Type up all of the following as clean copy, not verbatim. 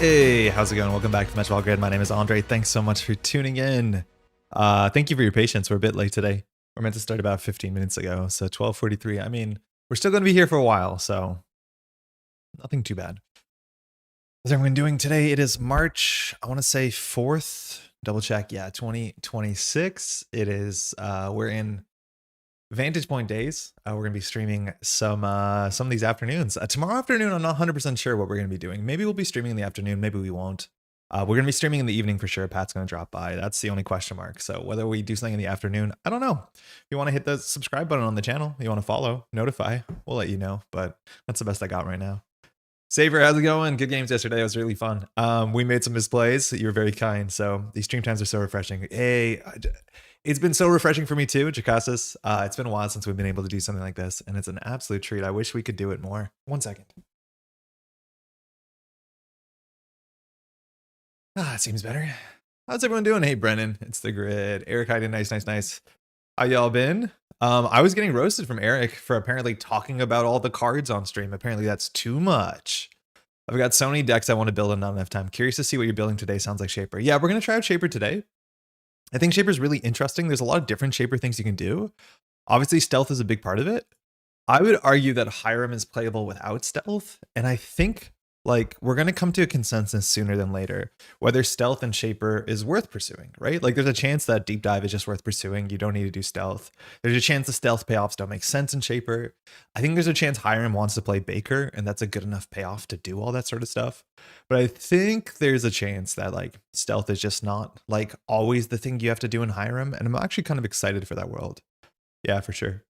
Hey, how's it going? Welcome back to Metropole Grid. My name is Andre. Thanks so much for tuning in. Thank you for your patience. We're a bit late today. We're meant to start about 15 minutes ago, so 12:43. I mean, we're still going to be here for a while, so nothing too bad. How's everyone doing today? It is March, I want to say 4th. Double check. Yeah, 2026. It is, we're in Vantage Point days. We're going to be streaming some of these afternoons. Tomorrow afternoon, I'm not 100% sure what we're going to be doing. Maybe we'll be streaming in the afternoon. Maybe we won't. We're going to be streaming in the evening for sure. Pat's going to drop by. That's the only question mark. So whether we do something in the afternoon, I don't know. If you want to hit the subscribe button on the channel, you want to follow, notify, we'll let you know. But that's the best I got right now. Saver, how's it going? Good games yesterday. It was really fun. We made some misplays. You were very kind. So these stream times are so refreshing. Hey, it's been so refreshing for me too, Jacasas. It's been a while since we've been able to do something like this, and it's an absolute treat. I wish we could do it more. 1 second. It seems better. How's everyone doing? Hey, Brennan, it's the grid. Eric, hi, nice. How y'all been? I was getting roasted from Eric for apparently talking about all the cards on stream. Apparently that's too much. I've got so many decks I want to build and not enough time. Curious to see what you're building today. Sounds like Shaper. Yeah, we're going to try out Shaper today. I think Shaper is really interesting. There's a lot of different Shaper things you can do. Obviously, stealth is a big part of it. I would argue that Hiram is playable without stealth, and I think like we're going to come to a consensus sooner than later whether stealth and Shaper is worth pursuing, right? Like there's a chance that deep dive is just worth pursuing. You don't need to do stealth. There's a chance the stealth payoffs don't make sense in Shaper. I think there's a chance Hiram wants to play Baker, and that's a good enough payoff to do all that sort of stuff. But I think there's a chance that like stealth is just not like always the thing you have to do in Hiram, and I'm actually kind of excited for that world. Yeah, for sure.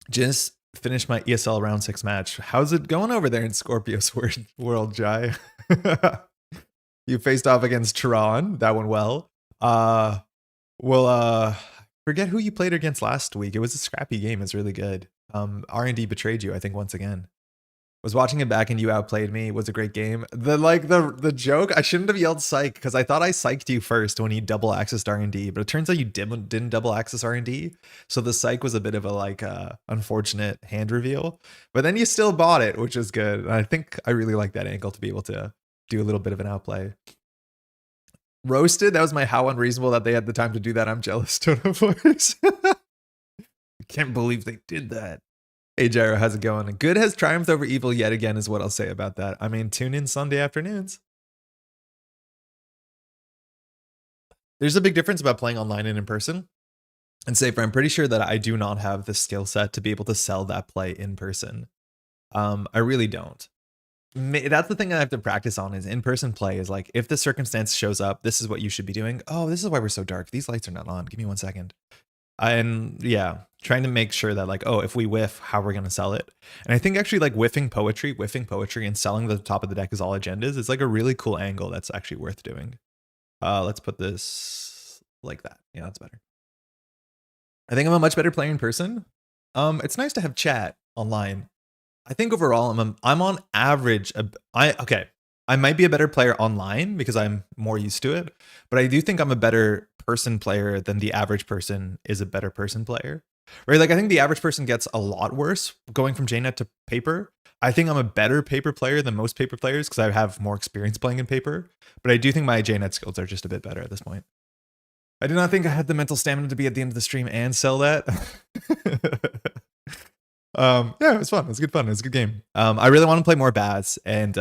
Just finished my ESL round 6 match. How's it going over there in Scorpio's world, Jai? You faced off against Tron. That went well. Forget who you played against last week. It was a scrappy game. It's really good. R&D betrayed you, I think, once again. Was watching it back and you outplayed me. It was a great game. The joke, I shouldn't have yelled psych because I thought I psyched you first when you double accessed R&D, but it turns out you didn't double access R&D. So the psych was a bit of a unfortunate hand reveal, but then you still bought it, which is good. And I think I really like that angle to be able to do a little bit of an outplay. Roasted, that was my how unreasonable that they had the time to do that. I'm jealous, tone of voice. I can't believe they did that. Hey Gyro, how's it going? Good has triumphed over evil yet again is what I'll say about that. I mean, tune in Sunday afternoons. There's a big difference about playing online and in person. And Safer, I'm pretty sure that I do not have the skill set to be able to sell that play in person. I really don't. That's the thing I have to practice on is in-person play is like, if the circumstance shows up, this is what you should be doing. Oh, this is why we're so dark. These lights are not on. Give me 1 second. And yeah, trying to make sure that like, oh, if we whiff, how we're going to sell it. And I think actually like whiffing poetry and selling the top of the deck as all agendas is like a really cool angle that's actually worth doing. Let's put this like that. Yeah, that's better. I think I'm a much better player in person. It's nice to have chat online. I think overall I'm on average. I might be a better player online because I'm more used to it, but I do think I'm a better person player than the average person is a better person player, right? Like I think the average person gets a lot worse going from JNet to paper. I think I'm a better paper player than most paper players because I have more experience playing in paper, but I do think my JNet skills are just a bit better at this point. I do not think I had the mental stamina to be at the end of the stream and sell that. Yeah, it was fun. It was good fun. It was a good game. I really want to play more Baz, and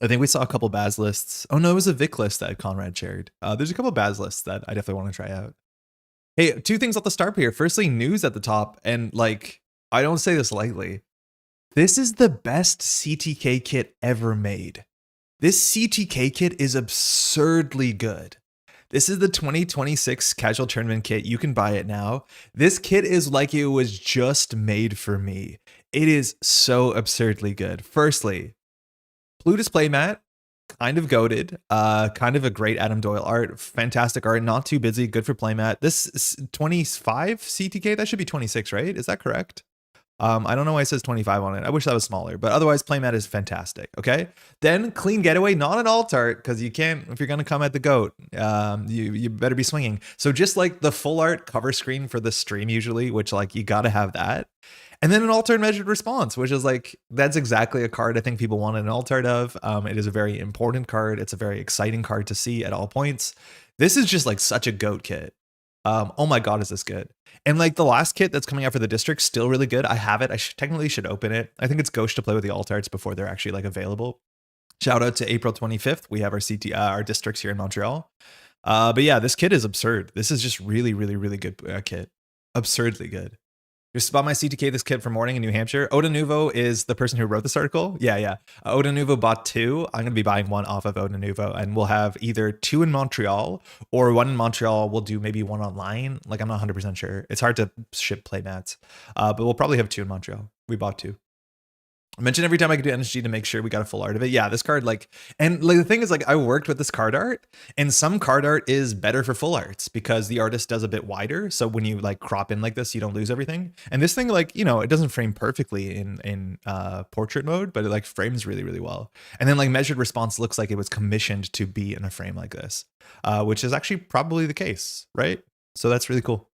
I think we saw a couple Baz lists. Oh no, it was a Vic list that Conrad shared. There's a couple Baz lists that I definitely want to try out. Hey, 2 things off the start here. Firstly, news at the top, and like, I don't say this lightly. This is the best CTK kit ever made. This CTK kit is absurdly good. This is the 2026 casual tournament kit. You can buy it now. This kit is like it was just made for me. It is so absurdly good. Firstly, Plutus playmat, kind of goated, kind of a great Adam Doyle art, fantastic art, not too busy, good for playmat. This is 25 CTK, that should be 26, right? Is that correct? I don't know why it says 25 on it. I wish that was smaller, but otherwise playmat is fantastic. Okay. Then clean getaway, not an alt art, because you can't, if you're going to come at the goat, you better be swinging. So just like the full art cover screen for the stream usually, which like you got to have that. And then an altar and measured response, which is like, that's exactly a card I think people want an altart of. It is a very important card. It's a very exciting card to see at all points. This is just like such a GOAT kit. Oh my God, is this good? And like the last kit that's coming out for the district, still really good. I have it. I technically should open it. I think it's gauche to play with the altarts before they're actually like available. Shout out to April 25th. We have our districts here in Montreal. But yeah, this kit is absurd. This is just really, really, really good kit. Absurdly good. Just bought my CTK this kit for morning in New Hampshire. Oda Nuvo is the person who wrote this article. Yeah. Oda Nuvo bought 2. I'm going to be buying 1 off of Oda Nuvo, and we'll have either 2 in Montreal or 1 in Montreal. We'll do maybe 1 online. Like, I'm not 100% sure. It's hard to ship playmats, but we'll probably have 2 in Montreal. We bought 2. I mentioned every time I could do NSG to make sure we got a full art of it. Yeah, this card, like, and like the thing is, like, I worked with this card art, and some card art is better for full arts because the artist does a bit wider. So when you like crop in like this, you don't lose everything. And this thing, like, you know, it doesn't frame perfectly in portrait mode, but it like frames really, really well. And then like measured response looks like it was commissioned to be in a frame like this, which is actually probably the case, right? So that's really cool.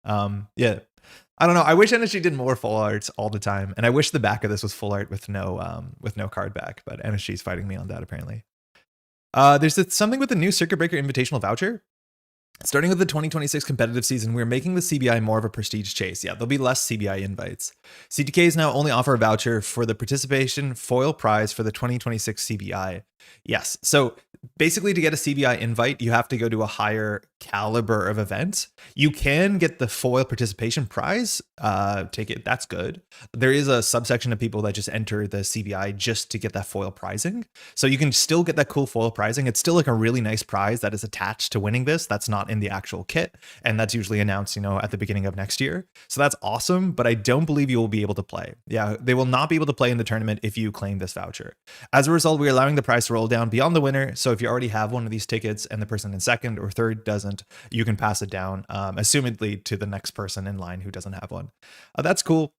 Yeah. I don't know. I wish NSG did more full arts all the time, and I wish the back of this was full art with no card back. But NSG is fighting me on that apparently. There's something with the new Circuit Breaker Invitational voucher. Starting with the 2026 competitive season, we're making the CBI more of a prestige chase. Yeah, there'll be less CBI invites. CTKs now only offer a voucher for the participation foil prize for the 2026 CBI. Yes, so basically to get a CBI invite, you have to go to a higher caliber of event. You can get the foil participation prize ticket. That's good. There is a subsection of people that just enter the CBI just to get that foil prizing. So you can still get that cool foil prizing. It's still like a really nice prize that is attached to winning this. That's not in the actual kit. And that's usually announced, you know, at the beginning of next year. So that's awesome, but I don't believe you will be able to play. Yeah, they will not be able to play in the tournament if you claim this voucher. As a result, we're allowing the prize to roll down beyond the winner. So if you already have one of these tickets and the person in second or third doesn't, you can pass it down, assumedly to the next person in line who doesn't have one. That's cool.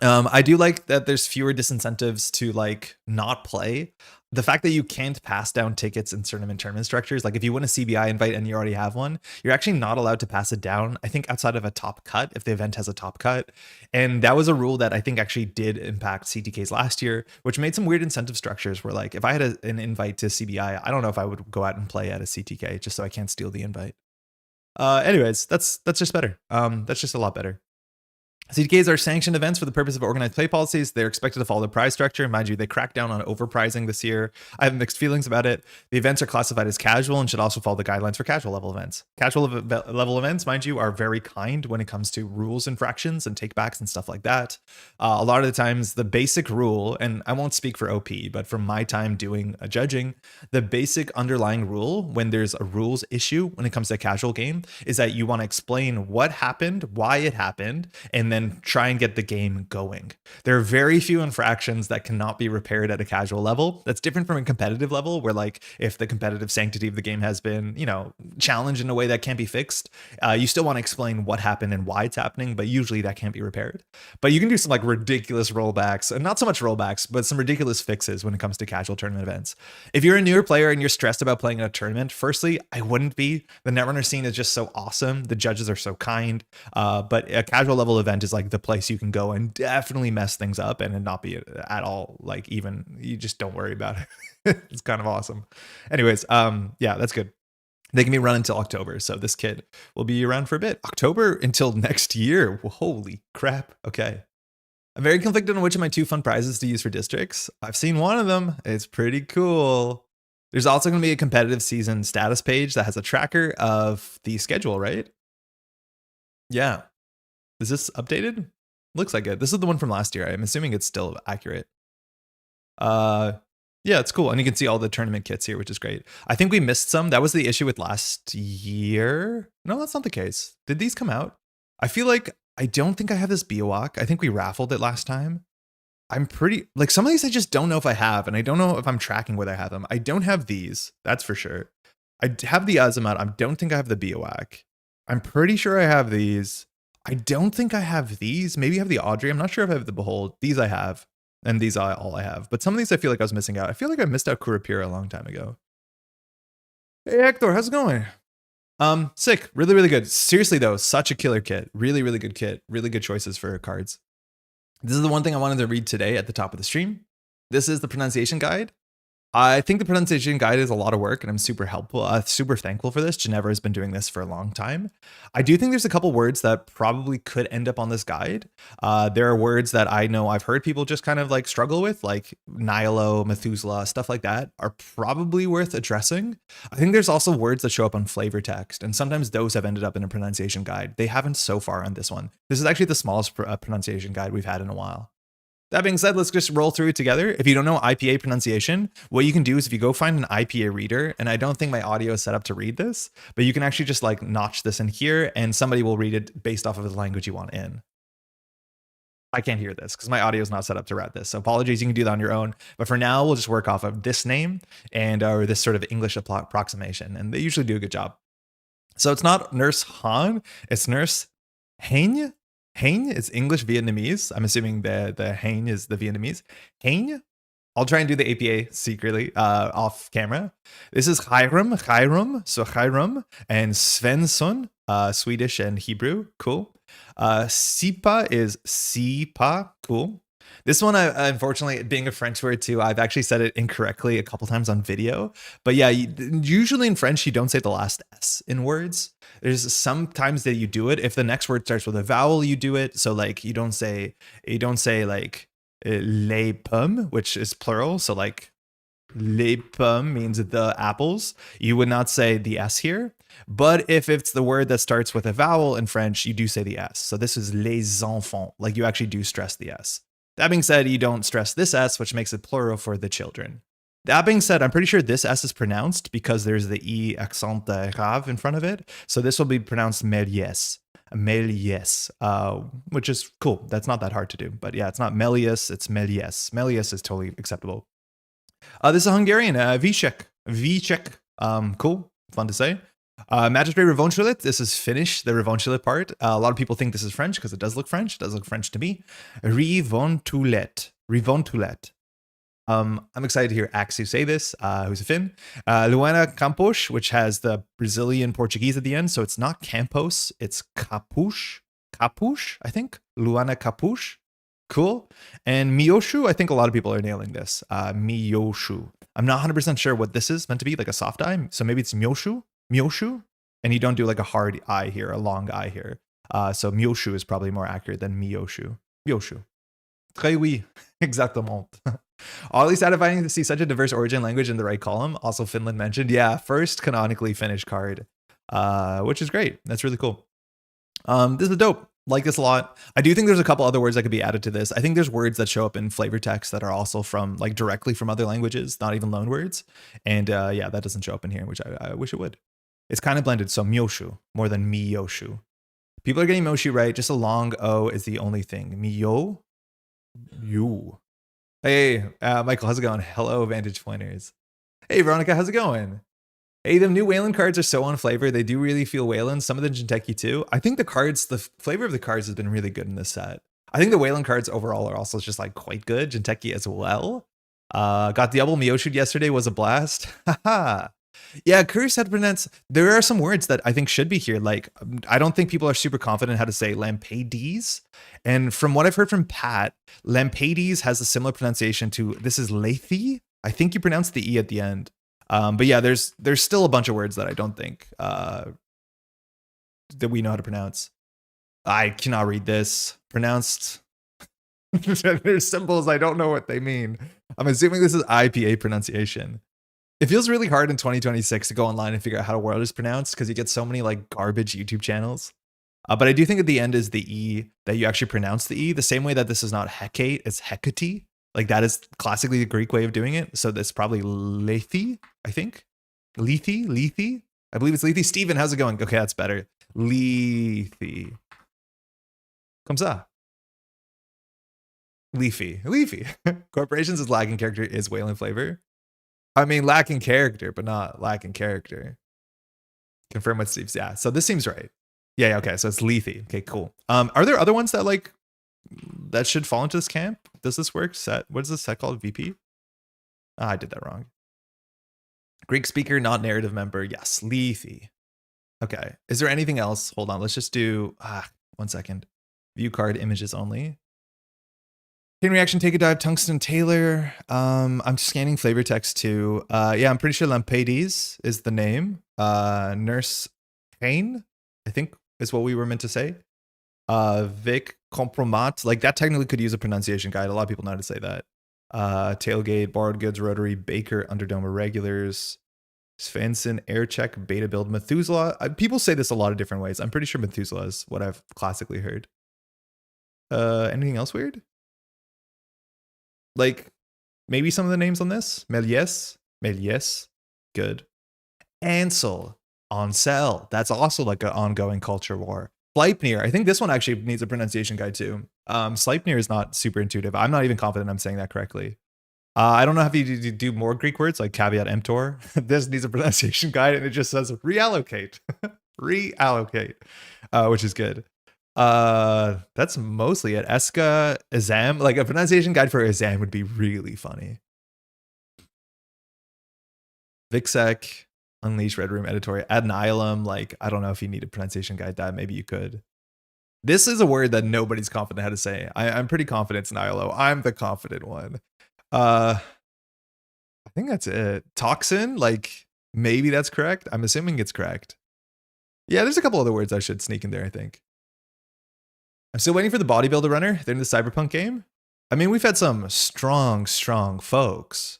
I do like that there's fewer disincentives to like not play. The fact that you can't pass down tickets in tournament structures, like if you win a CBI invite and you already have one, you're actually not allowed to pass it down, I think, outside of a top cut, if the event has a top cut. And that was a rule that I think actually did impact CTKs last year, which made some weird incentive structures where like if I had an invite to CBI, I don't know if I would go out and play at a CTK just so I can't steal the invite. Anyways, that's just better. That's just a lot better. CTKs are sanctioned events for the purpose of organized play policies. They're expected to follow the prize structure. Mind you, they cracked down on overpricing this year. I have mixed feelings about it. The events are classified as casual and should also follow the guidelines for casual level events. Casual level events, mind you, are very kind when it comes to rules infractions and takebacks and stuff like that. A lot of the times, the basic rule, and I won't speak for OP, but from my time doing judging, the basic underlying rule when there's a rules issue when it comes to a casual game is that you want to explain what happened, why it happened, and then try and get the game going. There are very few infractions that cannot be repaired at a casual level. That's different from a competitive level where like if the competitive sanctity of the game has been, you know, challenged in a way that can't be fixed, you still want to explain what happened and why it's happening, but usually that can't be repaired. But you can do some like ridiculous rollbacks, and not so much rollbacks, but some ridiculous fixes when it comes to casual tournament events. If you're a newer player and you're stressed about playing in a tournament, firstly, I wouldn't be. The Netrunner scene is just so awesome. The judges are so kind, but a casual level event is like the place you can go and definitely mess things up and not be at all like even, you just don't worry about it. It's kind of awesome. Anyways, yeah, that's good. They can be run until October, so this kit will be around for a bit. October until next year. Holy crap. Okay. I'm very conflicted on which of my 2 fun prizes to use for districts. I've seen one of them. It's pretty cool. There's also going to be a competitive season status page that has a tracker of the schedule, right? Yeah. Is this updated? Looks like it. This is the one from last year. I'm assuming it's still accurate. Yeah, it's cool. And you can see all the tournament kits here, which is great. I think we missed some. That was the issue with last year. No, that's not the case. Did these come out? I feel like I don't think I have this Biowak. I think we raffled it last time. I'm pretty like some of these I just don't know if I have, and I don't know if I'm tracking whether I have them. I don't have these. That's for sure. I have the Azimuth. I don't think I have the Biowak. I'm pretty sure I have these. I don't think I have these. Maybe I have the Audrey. I'm not sure if I have the Behold. These I have. And these are all I have. But some of these I feel like I was missing out. I feel like I missed out Kurapira a long time ago. Hey, Hector. How's it going? Sick. Really, really good. Seriously, though, such a killer kit. Really, really good kit. Really good choices for cards. This is the one thing I wanted to read today at the top of the stream. This is the pronunciation guide. I think the pronunciation guide is a lot of work, and I'm super thankful for this. Ginevra has been doing this for a long time. I do think there's a couple words that probably could end up on this guide. There are words that I know I've heard people just kind of like struggle with, like Nihilo, Methuselah, stuff like that are probably worth addressing. I think there's also words that show up on flavor text, and sometimes those have ended up in a pronunciation guide. They haven't so far on this one. This is actually the smallest pronunciation guide we've had in a while. That being said, let's just roll through it together. If you don't know IPA pronunciation, what you can do is if you go find an IPA reader, and I don't think my audio is set up to read this, but you can actually just like notch this in here and somebody will read it based off of the language you want in. I can't hear this because my audio is not set up to route this. So apologies, you can do that on your own. But for now, we'll just work off of this name and or this sort of English approximation. And they usually do a good job. So it's not Nurse Han, it's Nurse Heng. Heng is English Vietnamese. I'm assuming the Heng is the Vietnamese. Heng. I'll try and do the APA secretly off camera. This is Hiram, so Hiram, and Svensson, Swedish and Hebrew. Cool. Sipa is Sipa. Cool. This one, unfortunately, being a French word too, I've actually said it incorrectly a couple times on video. But yeah, usually in French, you don't say the last S in words. There's sometimes that you do it. If the next word starts with a vowel, you do it. So like you don't say like les pommes, which is plural. So like les pommes means the apples. You would not say the S here. But if it's the word that starts with a vowel in French, you do say the S. So this is les enfants. Like you actually do stress the S. That being said, you don't stress this S, which makes it plural for the children. That being said, I'm pretty sure this S is pronounced because there's the E accent grave in front of it. So this will be pronounced Méliès, which is cool. That's not that hard to do. But yeah, it's not Melius, it's Méliès. Méliès is totally acceptable. This is a Hungarian, Vicek. Cool, fun to say. Magistrate Revonchulet, this is Finnish, the Revonchulet part. A lot of people think this is French because it does look French. It does look French to me. Revontulet. I'm excited to hear Axu say this, who's a Finn. Luana Campos, which has the Brazilian Portuguese at the end. So it's not Campos, it's Capuche, I think. Luana Capuche. Cool. And Miyoshu, I think a lot of people are nailing this. Miyoshu. I'm not 100% sure what this is meant to be, like a soft I. So maybe it's Myoshu. And you don't do like a hard I here, a long I here. So Myoshu is probably more accurate than Miyoshu. Myoshu. Très oui. Exactement. Oddly satisfying to see such a diverse origin language in the right column. Also Finland mentioned. Yeah, first canonically Finnish card, which is great. That's really cool. This is dope. Like this a lot. I do think there's a couple other words that could be added to this. I think there's words that show up in flavor text that are also from like directly from other languages, not even loan words. And yeah, that doesn't show up in here, which I wish it would. It's kind of blended. So Myoshu more than Miyoshu. People are getting Moshi right. Just a long O is the only thing. Miyo. You. Hey, Michael, how's it going? Hello, Vantage Pointers. Hey, Veronica, how's it going? Hey, the new Wayland cards are so on flavor. They do really feel Wayland. Some of the Jinteki too. I think the flavor of the cards has been really good in this set. I think the Wayland cards overall are also just like quite good. Jinteki as well. Got Diablo Miyoshu yesterday, was a blast. Haha. Yeah, curious how to pronounce. There are some words that I think should be here. Like, I don't think people are super confident how to say Lampades. And from what I've heard from Pat, Lampades has a similar pronunciation to, this is Lethe. I think you pronounce the E at the end. But yeah, there's still a bunch of words that I don't think that we know how to pronounce. I cannot read this. Pronounced. There's symbols. I don't know what they mean. I'm assuming this is IPA pronunciation. It feels really hard in 2026 to go online and figure out how a word is pronounced because you get so many like garbage YouTube channels. But I do think at the end is the E that you actually pronounce the E the same way that this is not Hecate, it's Hecate. Like that is classically the Greek way of doing it. So that's probably Lethe, I think. Lethe. I believe it's Lethe. Steven, how's it going? Okay, that's better. Lethe. Comme ça. Leafy. Corporations is lacking character is Wayland flavor. I mean, lacking character, but not lacking character. Confirm what Steve's. Yeah, so this seems right. Yeah, okay, so it's Lethe. Okay, cool. Are there other ones that like that should fall into this camp? Does this work? Set. What is this set called? VP? I did that wrong. Greek speaker, not narrative member. Yes, Lethe. Okay. Is there anything else? Hold on. Let's just do 1 second. View card images only. Chain reaction, take a dive, tungsten Taylor. I'm scanning flavor text too. Yeah, I'm pretty sure Lampades is the name. Nurse Kane, I think is what we were meant to say. Vic Compromat, like that technically could use a pronunciation guide. A lot of people know how to say that. Tailgate, borrowed goods, rotary, Baker, Underdome, irregulars, Svensson, air check, beta build, Methuselah. People say this a lot of different ways. I'm pretty sure Methuselah is what I've classically heard. Anything else weird? Like maybe some of the names on this. Méliès, good. Ansel, Ansel. That's also like an ongoing culture war. Sleipnir, I think this one actually needs a pronunciation guide too. Sleipnir is not super intuitive. I'm not even confident I'm saying that correctly. I don't know if you do more Greek words like caveat emptor. This needs a pronunciation guide and it just says reallocate. Reallocate, which is good. That's mostly it. Eska, Azam, like a pronunciation guide for Azam would be really funny. Vixek, Unleash, Red Room, Editorial, Ad Nihilum, like, I don't know if you need a pronunciation guide that, maybe you could. This is a word that nobody's confident how to say. I'm pretty confident it's Nihilo. I'm the confident one. I think that's it. Toxin, like, maybe that's correct. I'm assuming it's correct. Yeah, there's a couple other words I should sneak in there, I think. I'm still waiting for the bodybuilder runner. They're in the Cyberpunk game. I mean, we've had some strong folks.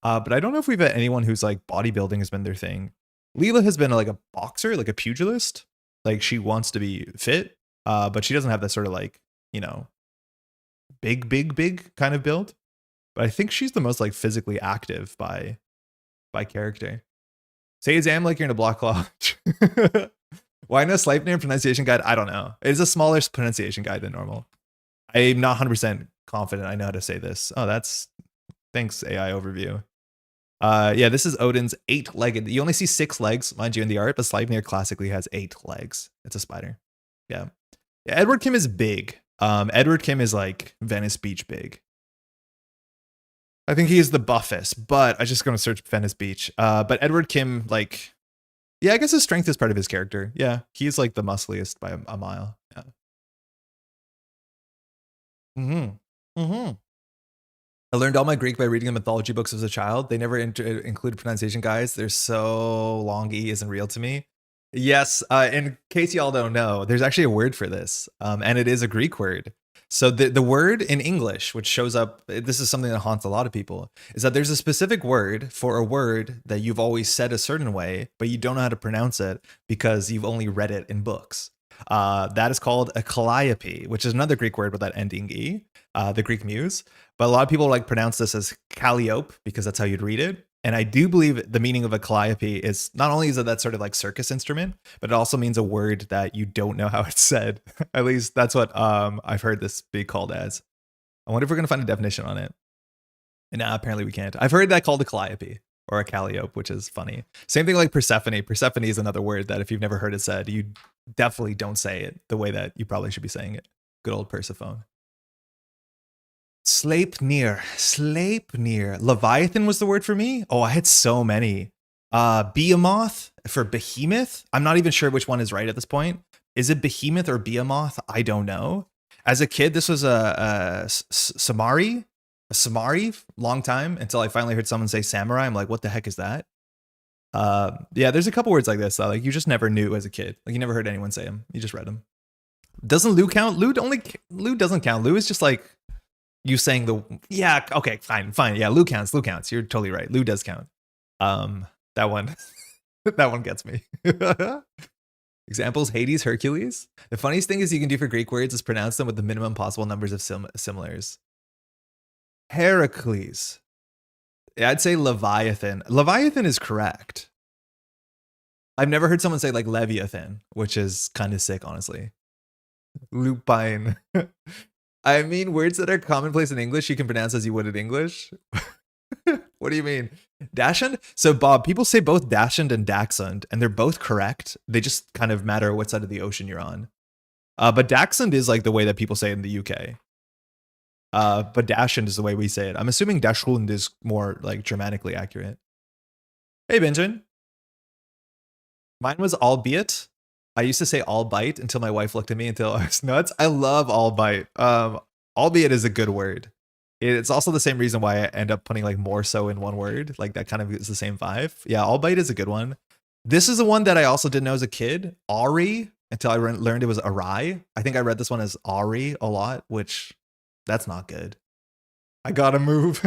But I don't know if we've had anyone who's like bodybuilding has been their thing. Leela has been like a boxer, like a pugilist. Like she wants to be fit, but she doesn't have that sort of like, you know, big kind of build. But I think she's the most like physically active by character. Say Azam like you're in a block lodge. Why no Sleipnir pronunciation guide? I don't know. It's a smaller pronunciation guide than normal. I'm not 100% confident I know how to say this. Oh, thanks AI overview. Yeah, this is Odin's 8-legged. You only see 6 legs, mind you, in the art, but Sleipnir classically has 8 legs. It's a spider. Yeah. Edward Kim is big. Edward Kim is like Venice Beach big. I think he is the buffest, but I'm just going to search Venice Beach. But Edward Kim, like, yeah, I guess his strength is part of his character. Yeah, he's like the muscliest by a mile. Yeah. I learned all my Greek by reading the mythology books as a child. They never include pronunciation guides. They're so long, E isn't real to me. Yes, in case y'all don't know, there's actually a word for this, and it is a Greek word. So the word in English, which shows up, this is something that haunts a lot of people, is that there's a specific word for a word that you've always said a certain way, but you don't know how to pronounce it because you've only read it in books. That is called a calliope, which is another Greek word with that ending E, the Greek muse. But a lot of people like pronounce this as calliope because that's how you'd read it. And I do believe the meaning of a calliope is not only is it that sort of like circus instrument, but it also means a word that you don't know how it's said. At least that's what I've heard this be called as. I wonder if we're going to find a definition on it. And apparently we can't. I've heard that called a calliope or a calliope, which is funny. Same thing like Persephone. Persephone is another word that if you've never heard it said, you definitely don't say it the way that you probably should be saying it. Good old Persephone. Sleipnir. Leviathan was the word for me. Oh, I had so many. Behemoth for behemoth. I'm not even sure which one is right at this point. Is it behemoth or behemoth? I don't know. As a kid, this was a samari, long time until I finally heard someone say samurai. I'm like, what the heck is that? Yeah, there's a couple words like this that like you just never knew as a kid. Like you never heard anyone say them. You just read them. Doesn't Lou count? Lou doesn't count. Lou is just like you saying yeah, okay, fine. Yeah, Lou counts. You're totally right. Lou does count. That one that one gets me. Examples: Hades, Hercules. The funniest thing is you can do for Greek words is pronounce them with the minimum possible numbers of similars. Heracles. I'd say Leviathan. Leviathan is correct. I've never heard someone say like Leviathan, which is kind of sick, honestly. Lupine. I mean, words that are commonplace in English, you can pronounce as you would in English. What do you mean? Dachshund? So, Bob, people say both Dachshund and Dachshund, and they're both correct. They just kind of matter what side of the ocean you're on. But Dachshund is like the way that people say it in the UK. But Dachshund is the way we say it. I'm assuming Dachshund is more like Germanically accurate. Hey, Benjamin. Mine was albeit. I used to say albeit until my wife looked at me until I was nuts. I love albeit. Albeit is a good word. It's also the same reason why I end up putting like more so in one word. Like that kind of is the same vibe. Yeah, Albite is a good one. This is the one that I also didn't know as a kid. Ari, until I learned it was Arai. I think I read this one as Ari a lot, which that's not good. I gotta move.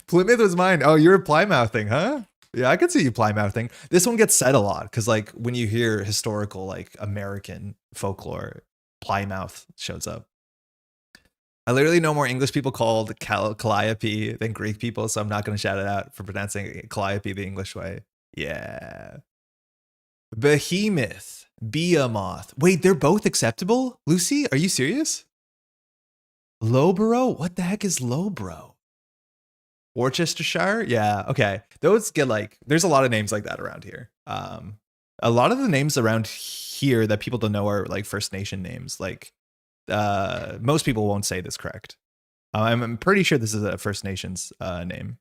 Plymouth was mine. Oh, you're Plymouthing, huh? Yeah, I could see you Plymouthing. This one gets said a lot because like when you hear historical like American folklore, Plymouth shows up. I literally know more English people called Calliope than Greek people, so I'm not going to shout it out for pronouncing Calliope the English way. Yeah. Behemoth. Behemoth. Wait, they're both acceptable? Lucy, are you serious? Lowborough? What the heck is Lowborough? Worcestershire? Yeah, okay. Those get like, there's a lot of names like that around here. A lot of the names around here that people don't know are like First Nation names. Like, most people won't say this correct. I'm pretty sure this is a First Nations name.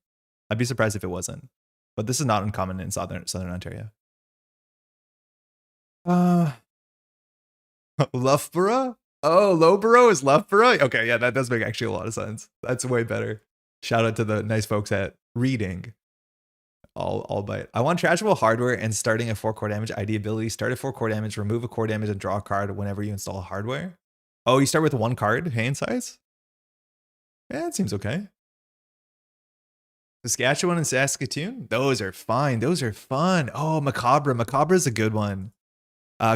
I'd be surprised if it wasn't. But this is not uncommon in Southern Ontario. Loughborough? Oh, Loughborough is Loughborough? Okay, yeah, that does make actually a lot of sense. That's way better. Shout out to the nice folks at Reading. All bite. I want trashable hardware and starting at 4 core damage. ID ability, start at 4 core damage, remove a core damage, and draw a card whenever you install hardware. Oh, you start with 1 card, hand size? Yeah, it seems okay. Saskatchewan and Saskatoon? Those are fine. Those are fun. Oh, Macabre. Macabre is a good one.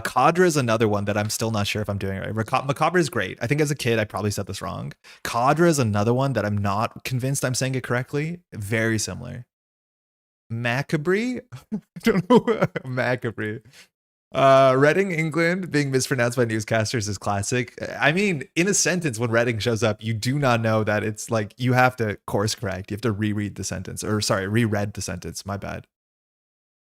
Cadre is another one that I'm still not sure if I'm doing it right. Macabre is great. I think as a kid, I probably said this wrong. Cadre is another one that I'm not convinced I'm saying it correctly. Very similar. Macabre? I don't know. Macabre. Reading, England being mispronounced by newscasters is classic. I mean, in a sentence, when Reading shows up, you do not know that it's like you have to course correct. You have to reread the sentence, or sorry, reread the sentence. My bad.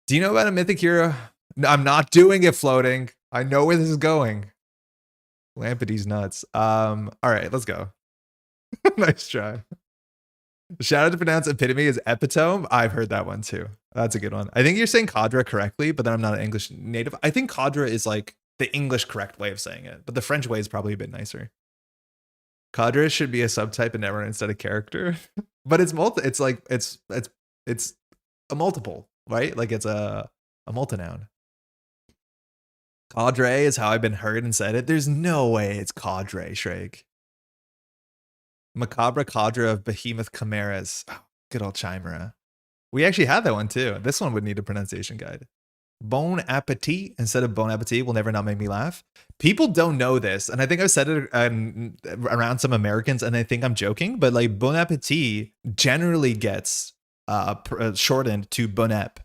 Do you know about a mythic hero? No, I'm not doing it floating. I know where this is going. Lampety's nuts. All right, let's go. Nice try. Shout out to pronounce epitome as epitome. I've heard that one too. That's a good one. I think you're saying cadre correctly, but then I'm not an English native. I think cadre is like the English correct way of saying it, but the French way is probably a bit nicer. Cadre should be a subtype in Netrunner instead of character, but it's it's like it's a multiple, right? Like it's a multinoun. Cadre is how I've been heard and said it. There's no way it's cadre, Shrek. Macabre cadre of behemoth chimeras. Oh, good old Chimera. We actually had that one too. This one would need a pronunciation guide. Bon appetit instead of bon appetit will never not make me laugh. People don't know this, and I think I've said it around some Americans, and I think I'm joking, but like bon appetit generally gets shortened to bon ap.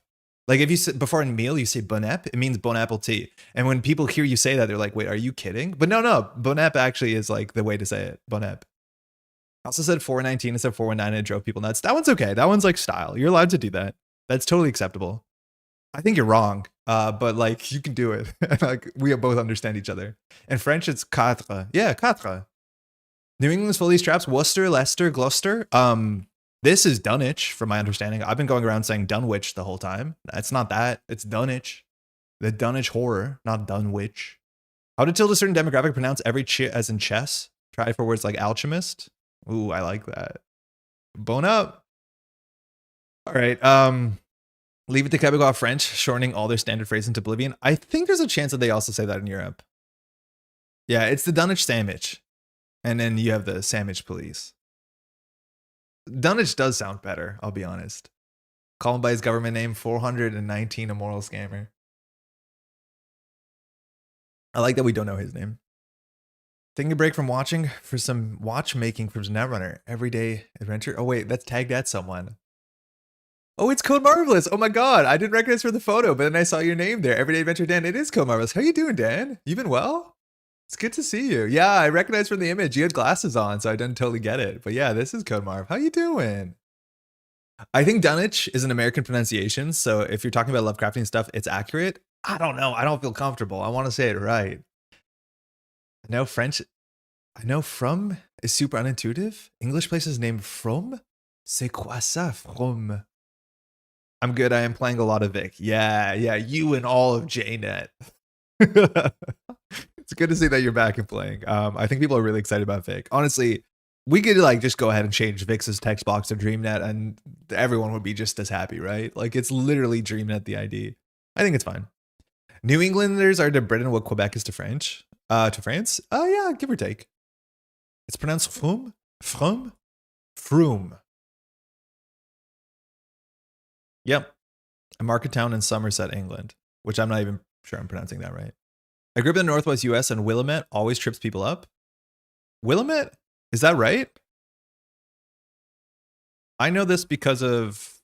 Like if you say before a meal, you say bon ap, it means bon appetit. And when people hear you say that, they're like, wait, are you kidding? But no, bon ap actually is like the way to say it, bon ap. I also said 419 instead of 419 and it drove people nuts. That one's okay. That one's like style. You're allowed to do that. That's totally acceptable. I think you're wrong, but like you can do it. Like we both understand each other. In French, it's quatre. Yeah, quatre. New England's full of these traps. Worcester, Leicester, Gloucester. This is Dunwich, from my understanding. I've been going around saying Dunwich the whole time. It's not that. It's Dunwich. The Dunwich horror, not Dunwich. How to tilt a certain demographic pronounce every as in chess. Try for words like alchemist. Ooh, I like that. Bone up. All right. Leave it to Quebecois French, shortening all their standard phrases into oblivion. I think there's a chance that they also say that in Europe. Yeah, it's the Dunwich sandwich. And then you have the sandwich police. Dunwich does sound better, I'll be honest. Call him by his government name, 419, a moral scammer. I like that we don't know his name. Taking a break from watching for some watchmaking from Netrunner. Everyday adventure. Oh wait, that's tagged at someone. Oh, it's Code Marvelous. Oh my god, I didn't recognize for the photo, but then I saw your name there. Everyday Adventure Dan. It is Code Marvelous. How you doing, Dan? You been well? It's good to see you. Yeah, I recognize from the image. You had glasses on, so I didn't totally get it. But yeah, this is Code Marv. How you doing? I think Dunwich is an American pronunciation, so if you're talking about Lovecraftian stuff, it's accurate. I don't know. I don't feel comfortable. I want to say it right. I know French. I know from is super unintuitive. English places named from. C'est quoi ça, from? I'm good. I am playing a lot of Vic. Yeah, you and all of JNet. It's good to see that you're back and playing. I think people are really excited about Vic. Honestly, We could like just go ahead and change Vix's text box to DreamNet and everyone would be just as happy, right? Like it's literally DreamNet the ID. I think it's fine. New Englanders are to Britain what Quebec is to French. To France? Yeah, give or take. It's pronounced Froome? Froome? Froome. Yep. A market town in Somerset, England, which I'm not even sure I'm pronouncing that right. I grew up in the Northwest US and Willamette always trips people up. Willamette? Is that right? I know this because of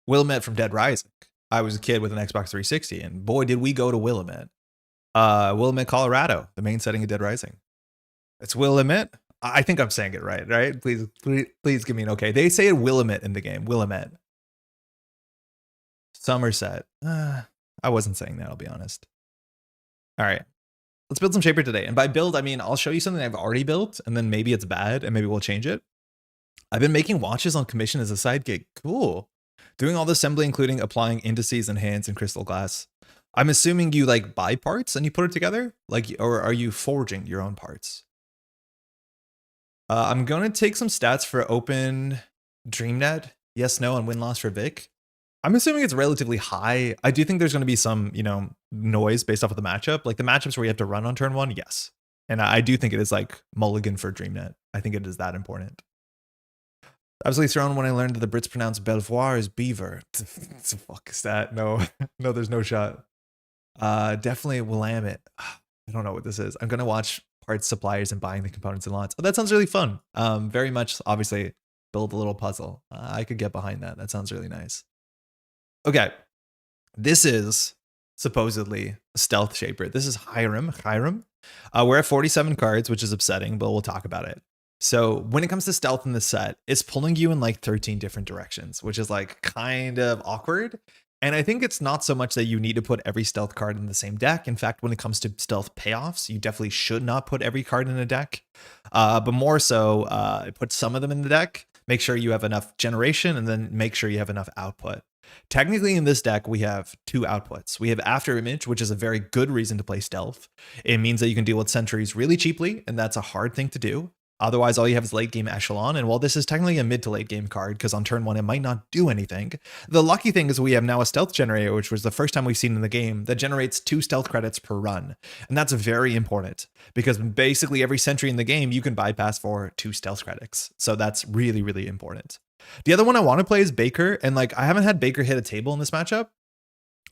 Willamette from Dead Rising. I was a kid with an Xbox 360 and boy, did we go to Willamette. Willamette, Colorado, the main setting of Dead Rising. It's Willamette. I think I'm saying it right? Please give me an okay. They say it Willamette in the game. Willamette. Somerset. I wasn't saying that, I'll be honest. All right. Let's build some Shaper today. And by build, I mean, I'll show you something I've already built, and then maybe it's bad, and maybe we'll change it. I've been making watches on commission as a side gig. Cool. Doing all the assembly, including applying indices and hands and crystal glass. I'm assuming you like buy parts and you put it together? Like, or are you forging your own parts? I'm going to take some stats for open DreamNet. Yes, no, and win-loss for Vic. I'm assuming it's relatively high. I do think there's going to be some, noise based off of the matchup. Like the matchups where you have to run on turn 1, yes. And I do think it is like mulligan for DreamNet. I think it is that important. Absolutely thrown when I learned that the Brits pronounce Belvoir as beaver. What the fuck is that? No, no, there's no shot. Definitely Willamette. I don't know what this is. I'm going to watch parts suppliers and buying the components in lots. Oh, that sounds really fun. Very much, obviously, build a little puzzle. I could get behind that. That sounds really nice. Okay. This is supposedly a stealth shaper. This is Hiram. We're at 47 cards, which is upsetting, but we'll talk about it. So when it comes to stealth in this set, it's pulling you in like 13 different directions, which is like kind of awkward. And I think it's not so much that you need to put every stealth card in the same deck. In fact, when it comes to stealth payoffs, you definitely should not put every card in a deck. But more so, put some of them in the deck, make sure you have enough generation, and then make sure you have enough output. Technically, in this deck, we have 2 outputs. We have After Image, which is a very good reason to play stealth. It means that you can deal with sentries really cheaply, and that's a hard thing to do. Otherwise, all you have is late game Echelon. And while this is technically a mid to late game card, because on turn 1, it might not do anything, the lucky thing is we have now a stealth generator, which was the first time we've seen in the game, that generates 2 stealth credits per run. And that's very important because basically every sentry in the game, you can bypass for 2 stealth credits. So that's really, really important. The other one I want to play is Baker. And like, I haven't had Baker hit a table in this matchup,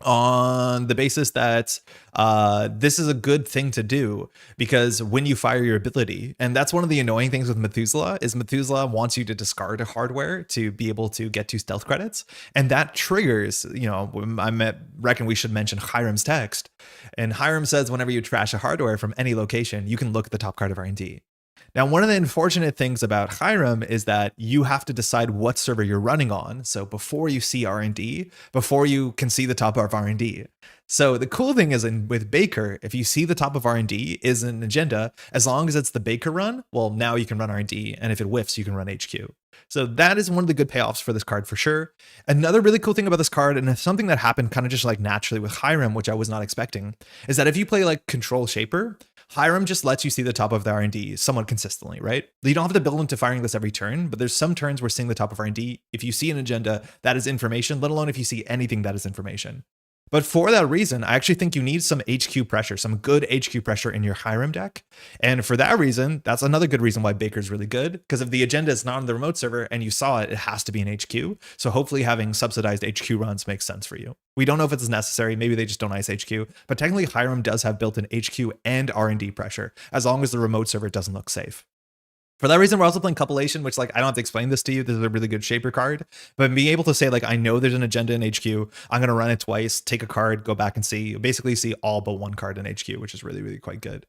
on the basis that this is a good thing to do because when you fire your ability, and that's one of the annoying things with Methuselah, is Methuselah wants you to discard a hardware to be able to get 2 stealth credits, and that triggers, I reckon we should mention Hiram's text, and Hiram says whenever you trash a hardware from any location, you can look at the top card of R&D. Now, one of the unfortunate things about Hiram is that you have to decide what server you're running on. So before you see R&D, before you can see the top of R&D. So the cool thing is with Baker, if you see the top of R&D is an agenda, as long as it's the Baker run, well, now you can run R&D. And if it whiffs, you can run HQ. So that is one of the good payoffs for this card for sure. Another really cool thing about this card, and something that happened kind of just like naturally with Hiram, which I was not expecting, is that if you play like Control Shaper, Hiram just lets you see the top of the R&D somewhat consistently, right? You don't have to build into firing this every turn, but there's some turns where seeing the top of R&D, if you see an agenda, that is information, let alone if you see anything that is information. But for that reason, I actually think you need some HQ pressure, some good HQ pressure in your Hiram deck. And for that reason, that's another good reason why Baker's really good, because if the agenda is not on the remote server and you saw it, it has to be in HQ. So hopefully having subsidized HQ runs makes sense for you. We don't know if it's necessary. Maybe they just don't ice HQ, but technically Hiram does have built-in HQ and R&D pressure, as long as the remote server doesn't look safe. For that reason, we're also playing Copulation, which like I don't have to explain this to you. This is a really good shaper card, but being able to say like I know there's an agenda in HQ, I'm gonna run it twice, take a card, go back and see, basically see all but one card in HQ, which is really, really quite good.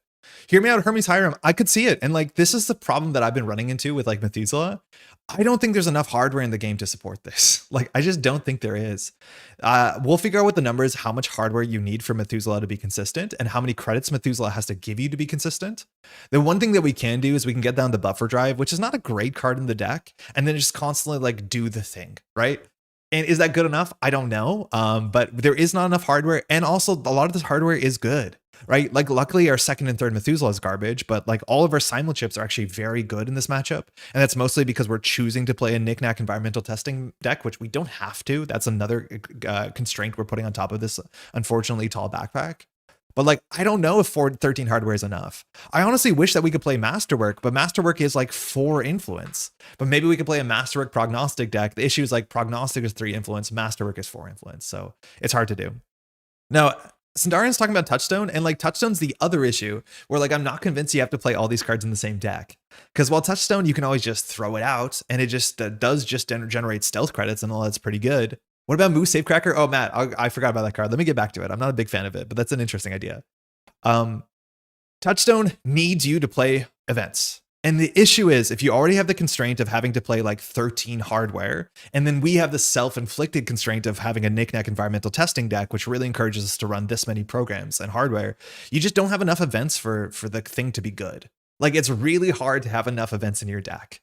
Hear me out, Hermes Hiram. I could see it, and like this is the problem that I've been running into with like Methuselah. I don't think there's enough hardware in the game to support this. Like I just don't think there is. We'll figure out what the numbers, how much hardware you need for Methuselah to be consistent, and how many credits Methuselah has to give you to be consistent. The one thing that we can do is we can get down the buffer drive, which is not a great card in the deck, and then just constantly like do the thing, right? And is that good enough? I don't know. But there is not enough hardware, and also a lot of this hardware is good. right? Like luckily our second and third Methuselah is garbage, but like all of our Simul chips are actually very good in this matchup. And that's mostly because we're choosing to play a Knickknack environmental testing deck, which we don't have to. That's another constraint we're putting on top of this unfortunately tall backpack. But like, I don't know if 13 hardware is enough. I honestly wish that we could play Masterwork, but Masterwork is like 4 influence. But maybe we could play a Masterwork prognostic deck. The issue is like prognostic is 3 influence, Masterwork is 4 influence. So it's hard to do. Now, Sandarian's talking about Touchstone, and like Touchstone's the other issue where like I'm not convinced you have to play all these cards in the same deck. Because while Touchstone, you can always just throw it out, and it just does just generate stealth credits, and all that's pretty good. What about Moo Safecracker? Oh, Matt, I forgot about that card. Let me get back to it. I'm not a big fan of it, but that's an interesting idea. Touchstone needs you to play events. And the issue is if you already have the constraint of having to play like 13 hardware, and then we have the self-inflicted constraint of having a Knickknack environmental testing deck, which really encourages us to run this many programs and hardware, you just don't have enough events for the thing to be good. Like it's really hard to have enough events in your deck.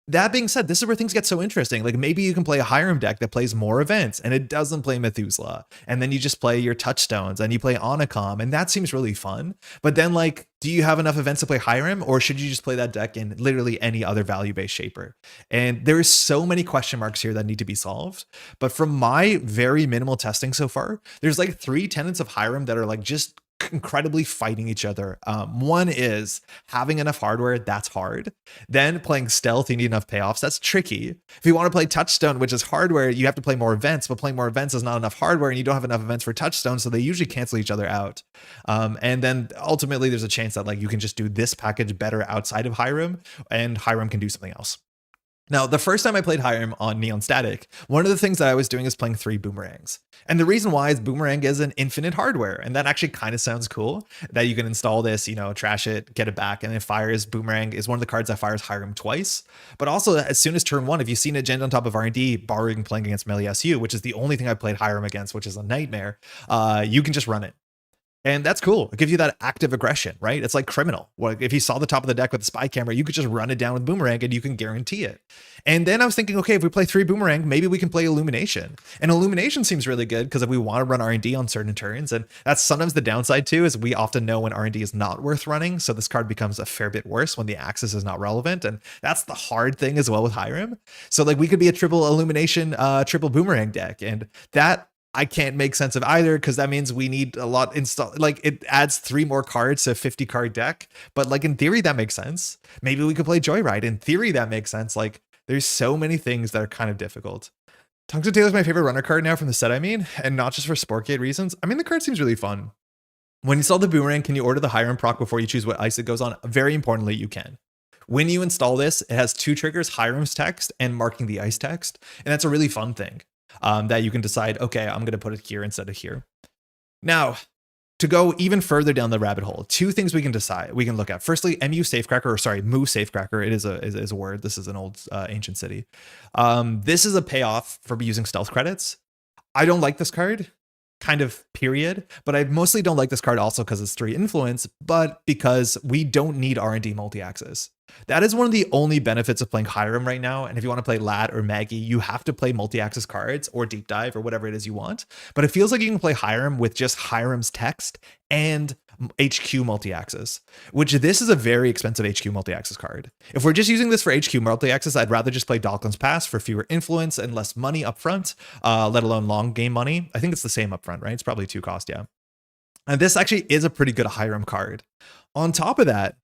That being said, this is where things get so interesting. Like maybe you can play a Hiram deck that plays more events and it doesn't play Methuselah. And then you just play your touchstones and you play Onicom, and that seems really fun. But then like, do you have enough events to play Hiram, or should you just play that deck in literally any other value-based shaper? And there's so many question marks here that need to be solved. But from my very minimal testing so far, there's like 3 tenets of Hiram that are like just incredibly fighting each other. One is having enough hardware, that's hard. Then playing stealth, you need enough payoffs, that's tricky. If you want to play Touchstone, which is hardware, you have to play more events, but playing more events is not enough hardware, and you don't have enough events for Touchstone, so they usually cancel each other out. And then ultimately there's a chance that like you can just do this package better outside of Hiram, and Hiram can do something else. Now, the first time I played Hiram on Neon Static, one of the things that I was doing is playing 3 boomerangs. And the reason why is boomerang is an infinite hardware. And that actually kind of sounds cool that you can install this, you know, trash it, get it back, and it fires. Boomerang is one of the cards that fires Hiram twice. But also, as soon as turn 1, if you've seen Agenda on top of R&D, borrowing playing against Melee SU, which is the only thing I played Hiram against, which is a nightmare, you can just run it. And that's cool. It gives you that active aggression, right? It's like Criminal. Well, if you saw the top of the deck with the spy camera, you could just run it down with Boomerang and you can guarantee it. And then I was thinking, okay, if we play 3 Boomerang, maybe we can play Illumination. And Illumination seems really good because if we want to run R&D on certain turns, and that's sometimes the downside too, is we often know when R&D is not worth running. So this card becomes a fair bit worse when the axis is not relevant. And that's the hard thing as well with Hiram. So like we could be a triple Illumination, triple Boomerang deck. And that I can't make sense of either, because that means we need a lot install. Like it adds 3 more cards to a 50 card deck. But like in theory, that makes sense. Maybe we could play Joyride. In theory, that makes sense. Like there's so many things that are kind of difficult. Tungsten Tailor's my favorite runner card now from the set, I mean, and not just for Sportgate reasons. I mean, the card seems really fun. When you install the Boomerang, can you order the Hiram proc before you choose what ice it goes on? Very importantly, you can. When you install this, it has 2 triggers, Hiram's text and marking the ice text. And that's a really fun thing. That you can decide, okay, I'm going to put it here instead of here. Now, to go even further down the rabbit hole, 2 things we can decide, we can look at. Firstly, Moo Safecracker. It is a word. This is an old ancient city. This is a payoff for using stealth credits. I don't like this card, kind of period, but I mostly don't like this card also because it's 3 influence, but because we don't need R&D multi-axis. That is one of the only benefits of playing Hiram right now. And if you want to play Lat or Maggie, you have to play multi-axis cards or deep dive or whatever it is you want. But it feels like you can play Hiram with just Hiram's text and HQ multi-axis, which this is a very expensive HQ multi-axis card. If we're just using this for HQ multi-axis, I'd rather just play Docklands Pass for fewer influence and less money up front, let alone long game money. I think it's the same up front, right? It's probably 2 cost, yeah. And this actually is a pretty good Hiram card. On top of that,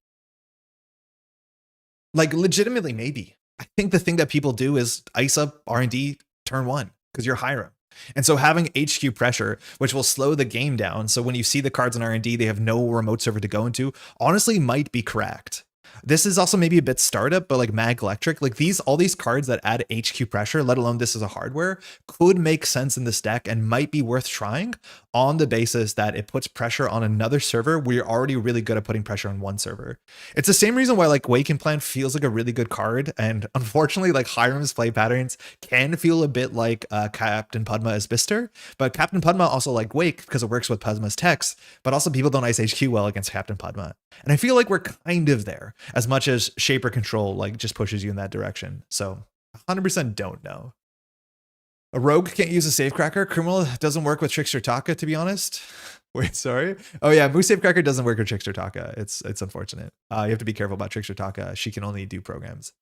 like legitimately, maybe. I think the thing that people do is ice up R&D turn 1 because you're Hiram. And so having HQ pressure, which will slow the game down. So when you see the cards in R&D, they have no remote server to go into, honestly might be correct. This is also maybe a bit startup, but like Mag Electric, like all these cards that add HQ pressure, let alone this as a hardware, could make sense in this deck and might be worth trying on the basis that it puts pressure on another server. We're already really good at putting pressure on one server. It's the same reason why like Wake and Plan feels like a really good card. And unfortunately, like Hiram's play patterns can feel a bit like Captain Padma as Bister, but Captain Padma also like Wake because it works with Padma's text, but also people don't ice HQ well against Captain Padma. And I feel like we're kind of there as much as Shaper Control like just pushes you in that direction. So 100% don't know. A rogue can't use a safecracker. Criminal doesn't work with Trickster Taka, to be honest. Wait, sorry. Oh yeah, Moose Safecracker doesn't work with Trickster Taka. It's unfortunate. You have to be careful about Trickster Taka. She can only do programs.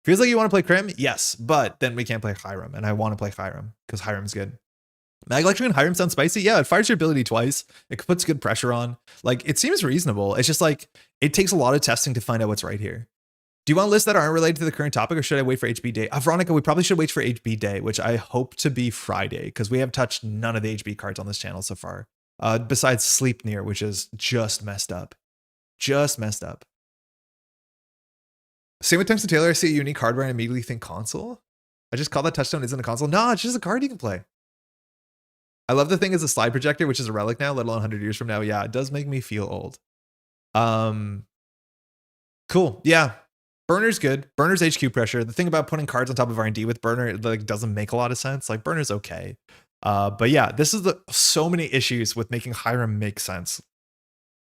Feels like you want to play Crim? Yes, but then we can't play Hiram, and I want to play Hiram because Hiram's good. Mag Electric and Hiram sound spicy. Yeah, it fires your ability twice. It puts good pressure on. Like, it seems reasonable. It's just like, it takes a lot of testing to find out what's right here. Do you want lists that aren't related to the current topic, or should I wait for HB Day? Veronica, we probably should wait for HB Day, which I hope to be Friday, because we have touched none of the HB cards on this channel so far. Besides Sleipnir, which is just messed up. Just messed up. Same with Tungsten Taylor. I see a unique hardware and immediately think console. I just call that Touchstone isn't a console. No, it's just a card you can play. I love the thing is a slide projector, which is a relic now, let alone 100 years from now. Yeah, it does make me feel old. Cool. Yeah. Burner's good. Burner's HQ pressure. The thing about putting cards on top of R&D with Burner, it like doesn't make a lot of sense. Like Burner's okay. But yeah, this is so many issues with making Hiram make sense.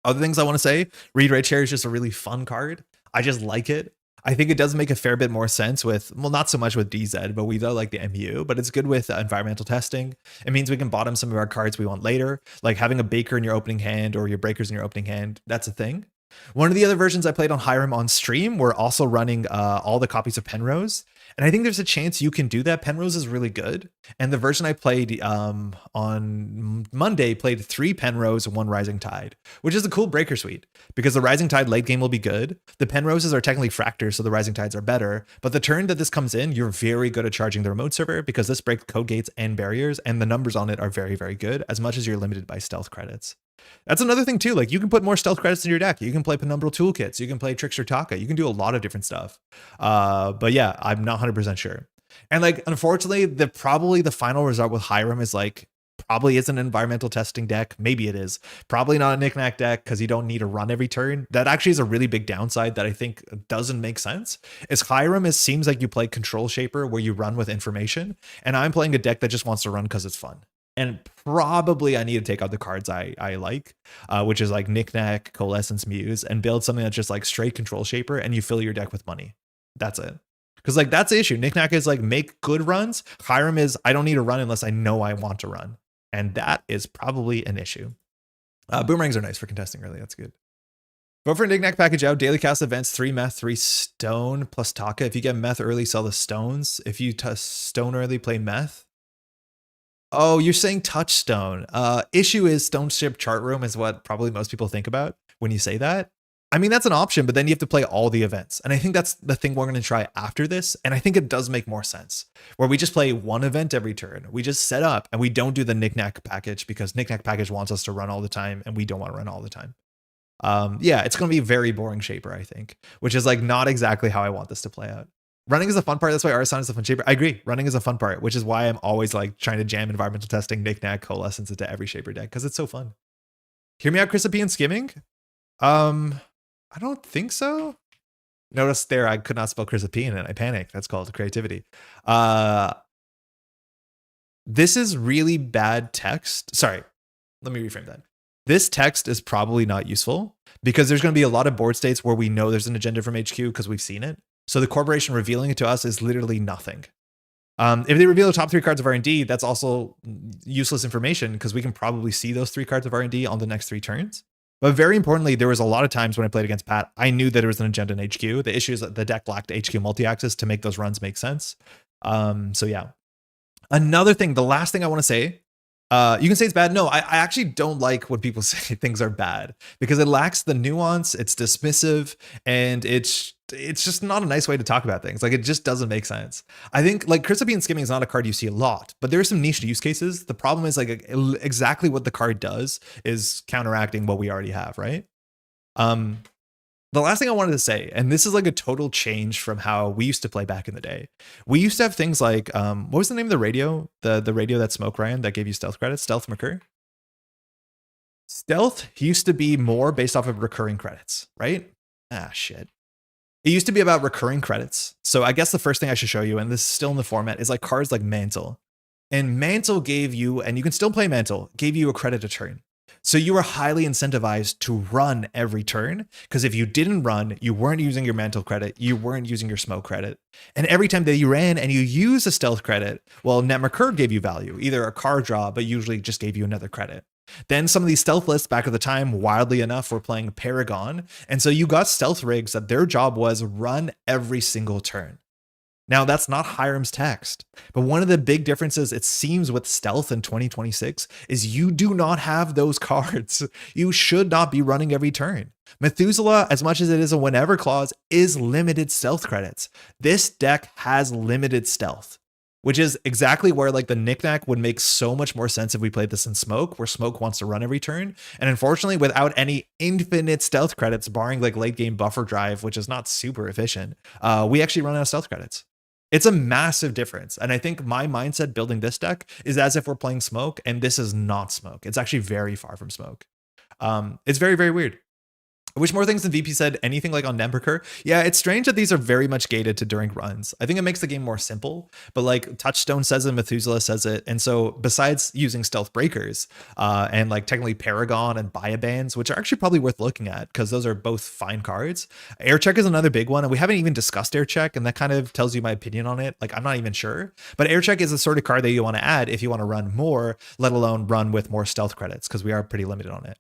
Other things I want to say, Read Rage Chair is just a really fun card. I just like it. I think it does make a fair bit more sense with, well, not so much with DZ, but we do like the MU, but it's good with environmental testing. It means we can bottom some of our cards we want later, like having a Baker in your opening hand or your Breakers in your opening hand. That's a thing. One of the other versions I played on Hiram on stream were also running all the copies of Penrose. And I think there's a chance you can do that. Penrose is really good. And the version I played on Monday played 3 Penrose, 1 Rising Tide, which is a cool breaker suite because the Rising Tide late game will be good. The Penroses are technically fractors, so the Rising Tides are better. But the turn that this comes in, you're very good at charging the remote server because this breaks code gates and barriers, and the numbers on it are very, very good, as much as you're limited by stealth credits. That's another thing too. Like you can put more stealth credits in your deck. You can play Penumbral Toolkits. You can play Trickster Taka. You can do a lot of different stuff. But yeah, I'm not 100% sure. And like, unfortunately, probably the final result with Hiram is like, probably isn't an environmental testing deck. Maybe it is. Probably not a Knickknack deck because you don't need to run every turn. That actually is a really big downside that I think doesn't make sense. Is Hiram, it seems like you play Control Shaper where you run with information. And I'm playing a deck that just wants to run because it's fun. And probably I need to take out the cards I like, which is like Knickknack, Coalescence, Muse, and build something that's just like straight Control Shaper and you fill your deck with money. That's it. Because like that's the issue. Knickknack is like make good runs. Hiram is I don't need to run unless I know I want to run. And that is probably an issue. Boomerangs are nice for contesting early. That's good. Vote for a Knickknack package out. Daily cast events, 3 meth, 3 stone plus Taka. If you get meth early, sell the stones. If you stone early, play meth. Oh, you're saying touchstone. Issue is Stone Ship Chart Room is what probably most people think about when you say that. I mean, that's an option, but then you have to play all the events. And I think that's the thing we're going to try after this. And I think it does make more sense where we just play one event every turn. We just set up and we don't do the Knickknack package because Knickknack package wants us to run all the time and we don't want to run all the time. Yeah, it's going to be very boring Shaper, I think, which is like not exactly how I want this to play out. Running is a fun part. That's why Artisan is a fun Shaper. I agree. Running is a fun part, which is why I'm always like trying to jam environmental testing, Knickknack, Coalescence into every Shaper deck because it's so fun. Hear me out, Chrysopian skimming? I don't think so. Notice there, I could not spell Chrysopian and I panicked. That's called creativity. This is really bad text. Sorry, let me reframe that. This text is probably not useful because there's going to be a lot of board states where we know there's an agenda from HQ because we've seen it. So the corporation revealing it to us is literally nothing. If they reveal the top 3 cards of R&D, that's also useless information because we can probably see those 3 cards of R&D on the next 3 turns. But very importantly, there was a lot of times when I played against Pat, I knew that there was an agenda in HQ. The issue is that the deck lacked HQ multi-axis to make those runs make sense. So yeah. Another thing, the last thing I want to say, you can say it's bad. No, I actually don't like when people say things are bad because it lacks the nuance, it's dismissive, and it's just not a nice way to talk about things. Like it just doesn't make sense. I think like Chrysopian skimming is not a card you see a lot, but there are some niche use cases. The problem is like exactly what the card does is counteracting what we already have, right? The last thing I wanted to say, and this is like a total change from how we used to play back in the day. We used to have things like, what was the name of the radio? The radio that Smoke Ryan that gave you stealth credits? Stealth McCur? Stealth used to be more based off of recurring credits, right? Ah, shit. It used to be about recurring credits. So I guess the first thing I should show you, and this is still in the format, is like cards like Mantle. And Mantle gave you, and you can still play Mantle, gave you a credit a turn. So you were highly incentivized to run every turn, because if you didn't run, you weren't using your mantle credit, you weren't using your smoke credit. And every time that you ran and you used a stealth credit, well, Netrunner gave you value, either a card draw, but usually just gave you another credit. Then some of these stealth lists back at the time, wildly enough, were playing Paragon. And so you got stealth rigs that their job was run every single turn. Now, that's not Hiram's text, but one of the big differences, it seems, with stealth in 2026 is you do not have those cards. You should not be running every turn. Methuselah, as much as it is a whenever clause, is limited stealth credits. This deck has limited stealth, which is exactly where like the Knickknack would make so much more sense if we played this in Smoke, where Smoke wants to run every turn. And unfortunately, without any infinite stealth credits, barring like late game buffer drive, which is not super efficient, we actually run out of stealth credits. It's a massive difference. And I think my mindset building this deck is as if we're playing Smoke, and this is not Smoke. It's actually very far from Smoke. It's very, very weird. I wish more things than VP said. Anything like on Netrunner. Yeah, it's strange that these are very much gated to during runs. I think it makes the game more simple, but like Touchstone says it, Methuselah says it. And so besides using stealth breakers and like technically Paragon and Biobands, which are actually probably worth looking at because those are both fine cards. Air Check is another big one. And we haven't even discussed Air Check, and that kind of tells you my opinion on it. Like, I'm not even sure, but Air Check is the sort of card that you want to add if you want to run more, let alone run with more stealth credits, because we are pretty limited on it.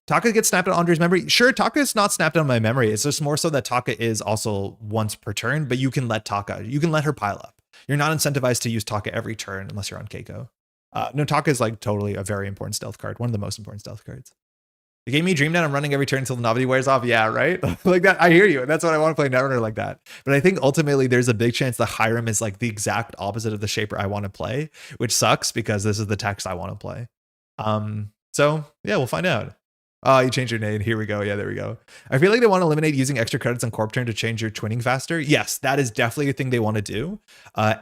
Taka gets snapped on Andre's memory. Sure, Taka is not snapped on my memory. It's just more so that Taka is also once per turn, but you can let her pile up. You're not incentivized to use Taka every turn unless you're on Keiko. No, Taka is like totally a very important stealth card. One of the most important stealth cards. You gave me Dream Net. I'm running every turn until the novelty wears off. Yeah, right? Like that. I hear you. That's what I want to play Netrunner like that. But I think ultimately there's a big chance that Hiram is like the exact opposite of the shaper I want to play, which sucks because this is the text I want to play. So yeah, we'll find out. Oh, you changed your name. Here we go. Yeah, there we go. I feel like they want to eliminate using extra credits on Corp turn to change your twinning faster. Yes, that is definitely a thing they want to do.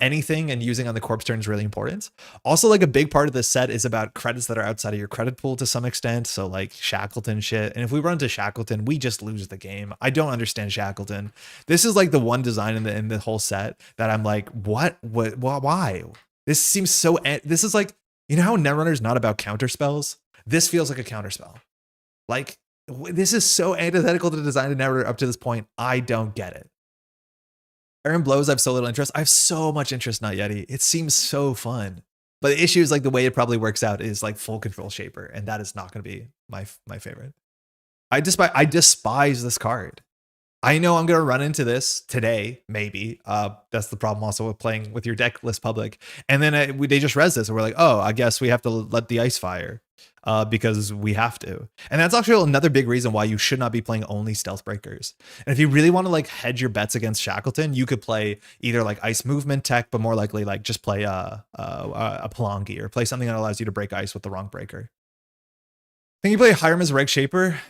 Anything and using on the Corpse turn is really important. Also, like a big part of this set is about credits that are outside of your credit pool to some extent. So like Shackleton shit. And if we run to Shackleton, we just lose the game. I don't understand Shackleton. This is like the one design in the whole set that I'm like, what, why? This seems so, this is like, you know how Netrunner is not about counter spells? This feels like a counter spell. Like, this is so antithetical to the design of Netrunner up to this point. I don't get it. Aaron blows. I have so little interest. I have so much interest, Not Yeti. It seems so fun. But the issue is like the way it probably works out is like full control shaper. And that is not going to be my favorite. I despise this card. I know I'm going to run into this today, maybe. That's the problem also with playing with your deck list public. And then they just res this and we're like, oh, I guess we have to let the ice fire because we have to. And that's actually another big reason why you should not be playing only stealth breakers. And if you really want to like hedge your bets against Shackleton, you could play either like ice movement tech, but more likely like just play a Palangi or play something that allows you to break ice with the wrong breaker. Think you play Hiram as Reg Shaper?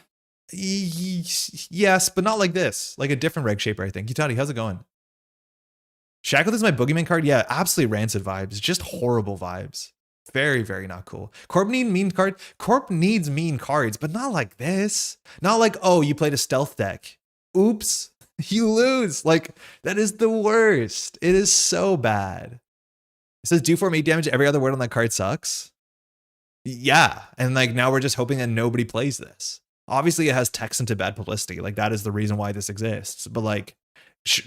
Yes, but not like this. Like a different Reg Shaper, I think. Utati, how's it going? Shackleton's my boogeyman card? Yeah, absolutely rancid vibes. Just horrible vibes. Very, very not cool. Corp needs mean card. Corp needs mean cards, but not like this. Not like, oh, you played a stealth deck. Oops, you lose. Like, that is the worst. It is so bad. It says do form 8 damage. Every other word on that card sucks. Yeah, and like now we're just hoping that nobody plays this. Obviously, it has text into bad publicity. Like, that is the reason why this exists. But like,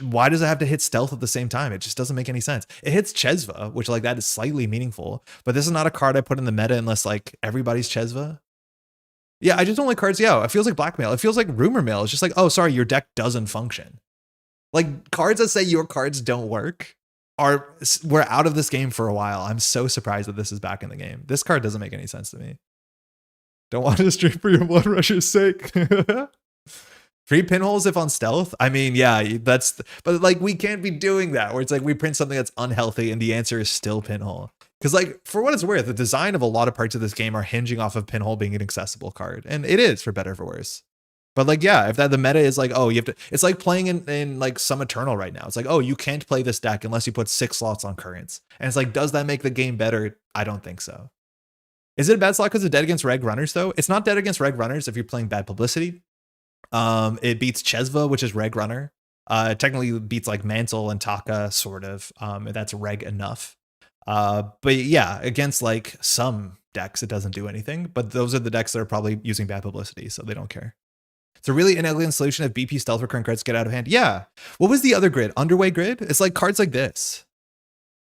why does it have to hit stealth at the same time? It just doesn't make any sense. It hits Chesva, which like that is slightly meaningful. But this is not a card I put in the meta unless like everybody's Chesva. Yeah, I just don't like cards. Yeah, it feels like blackmail. It feels like rumor mill. It's just like, oh, sorry, your deck doesn't function. Like, cards that say your cards don't work we're out of this game for a while. I'm so surprised that this is back in the game. This card doesn't make any sense to me. Don't want to stream for your blood rusher's sake. Free pinholes if on stealth? I mean, yeah, but like we can't be doing that where it's like we print something that's unhealthy and the answer is still pinhole. Because like, for what it's worth, the design of a lot of parts of this game are hinging off of pinhole being an accessible card. And it is, for better or for worse. But like, yeah, if the meta is like, oh, you have to, it's like playing in like some Eternal right now. It's like, oh, you can't play this deck unless you put 6 slots on currents. And it's like, does that make the game better? I don't think so. Is it a bad slot because it's dead against reg runners though? It's not dead against reg runners if you're playing bad publicity. It beats Chesva, which is reg runner. It technically beats like Mantle and Taka, sort of. That's reg enough. But yeah, against like some decks, it doesn't do anything. But those are the decks that are probably using bad publicity, so they don't care. It's a really inelegant solution if BP stealth recurrent cards get out of hand. Yeah. What was the other grid? Underway grid? It's like cards like this.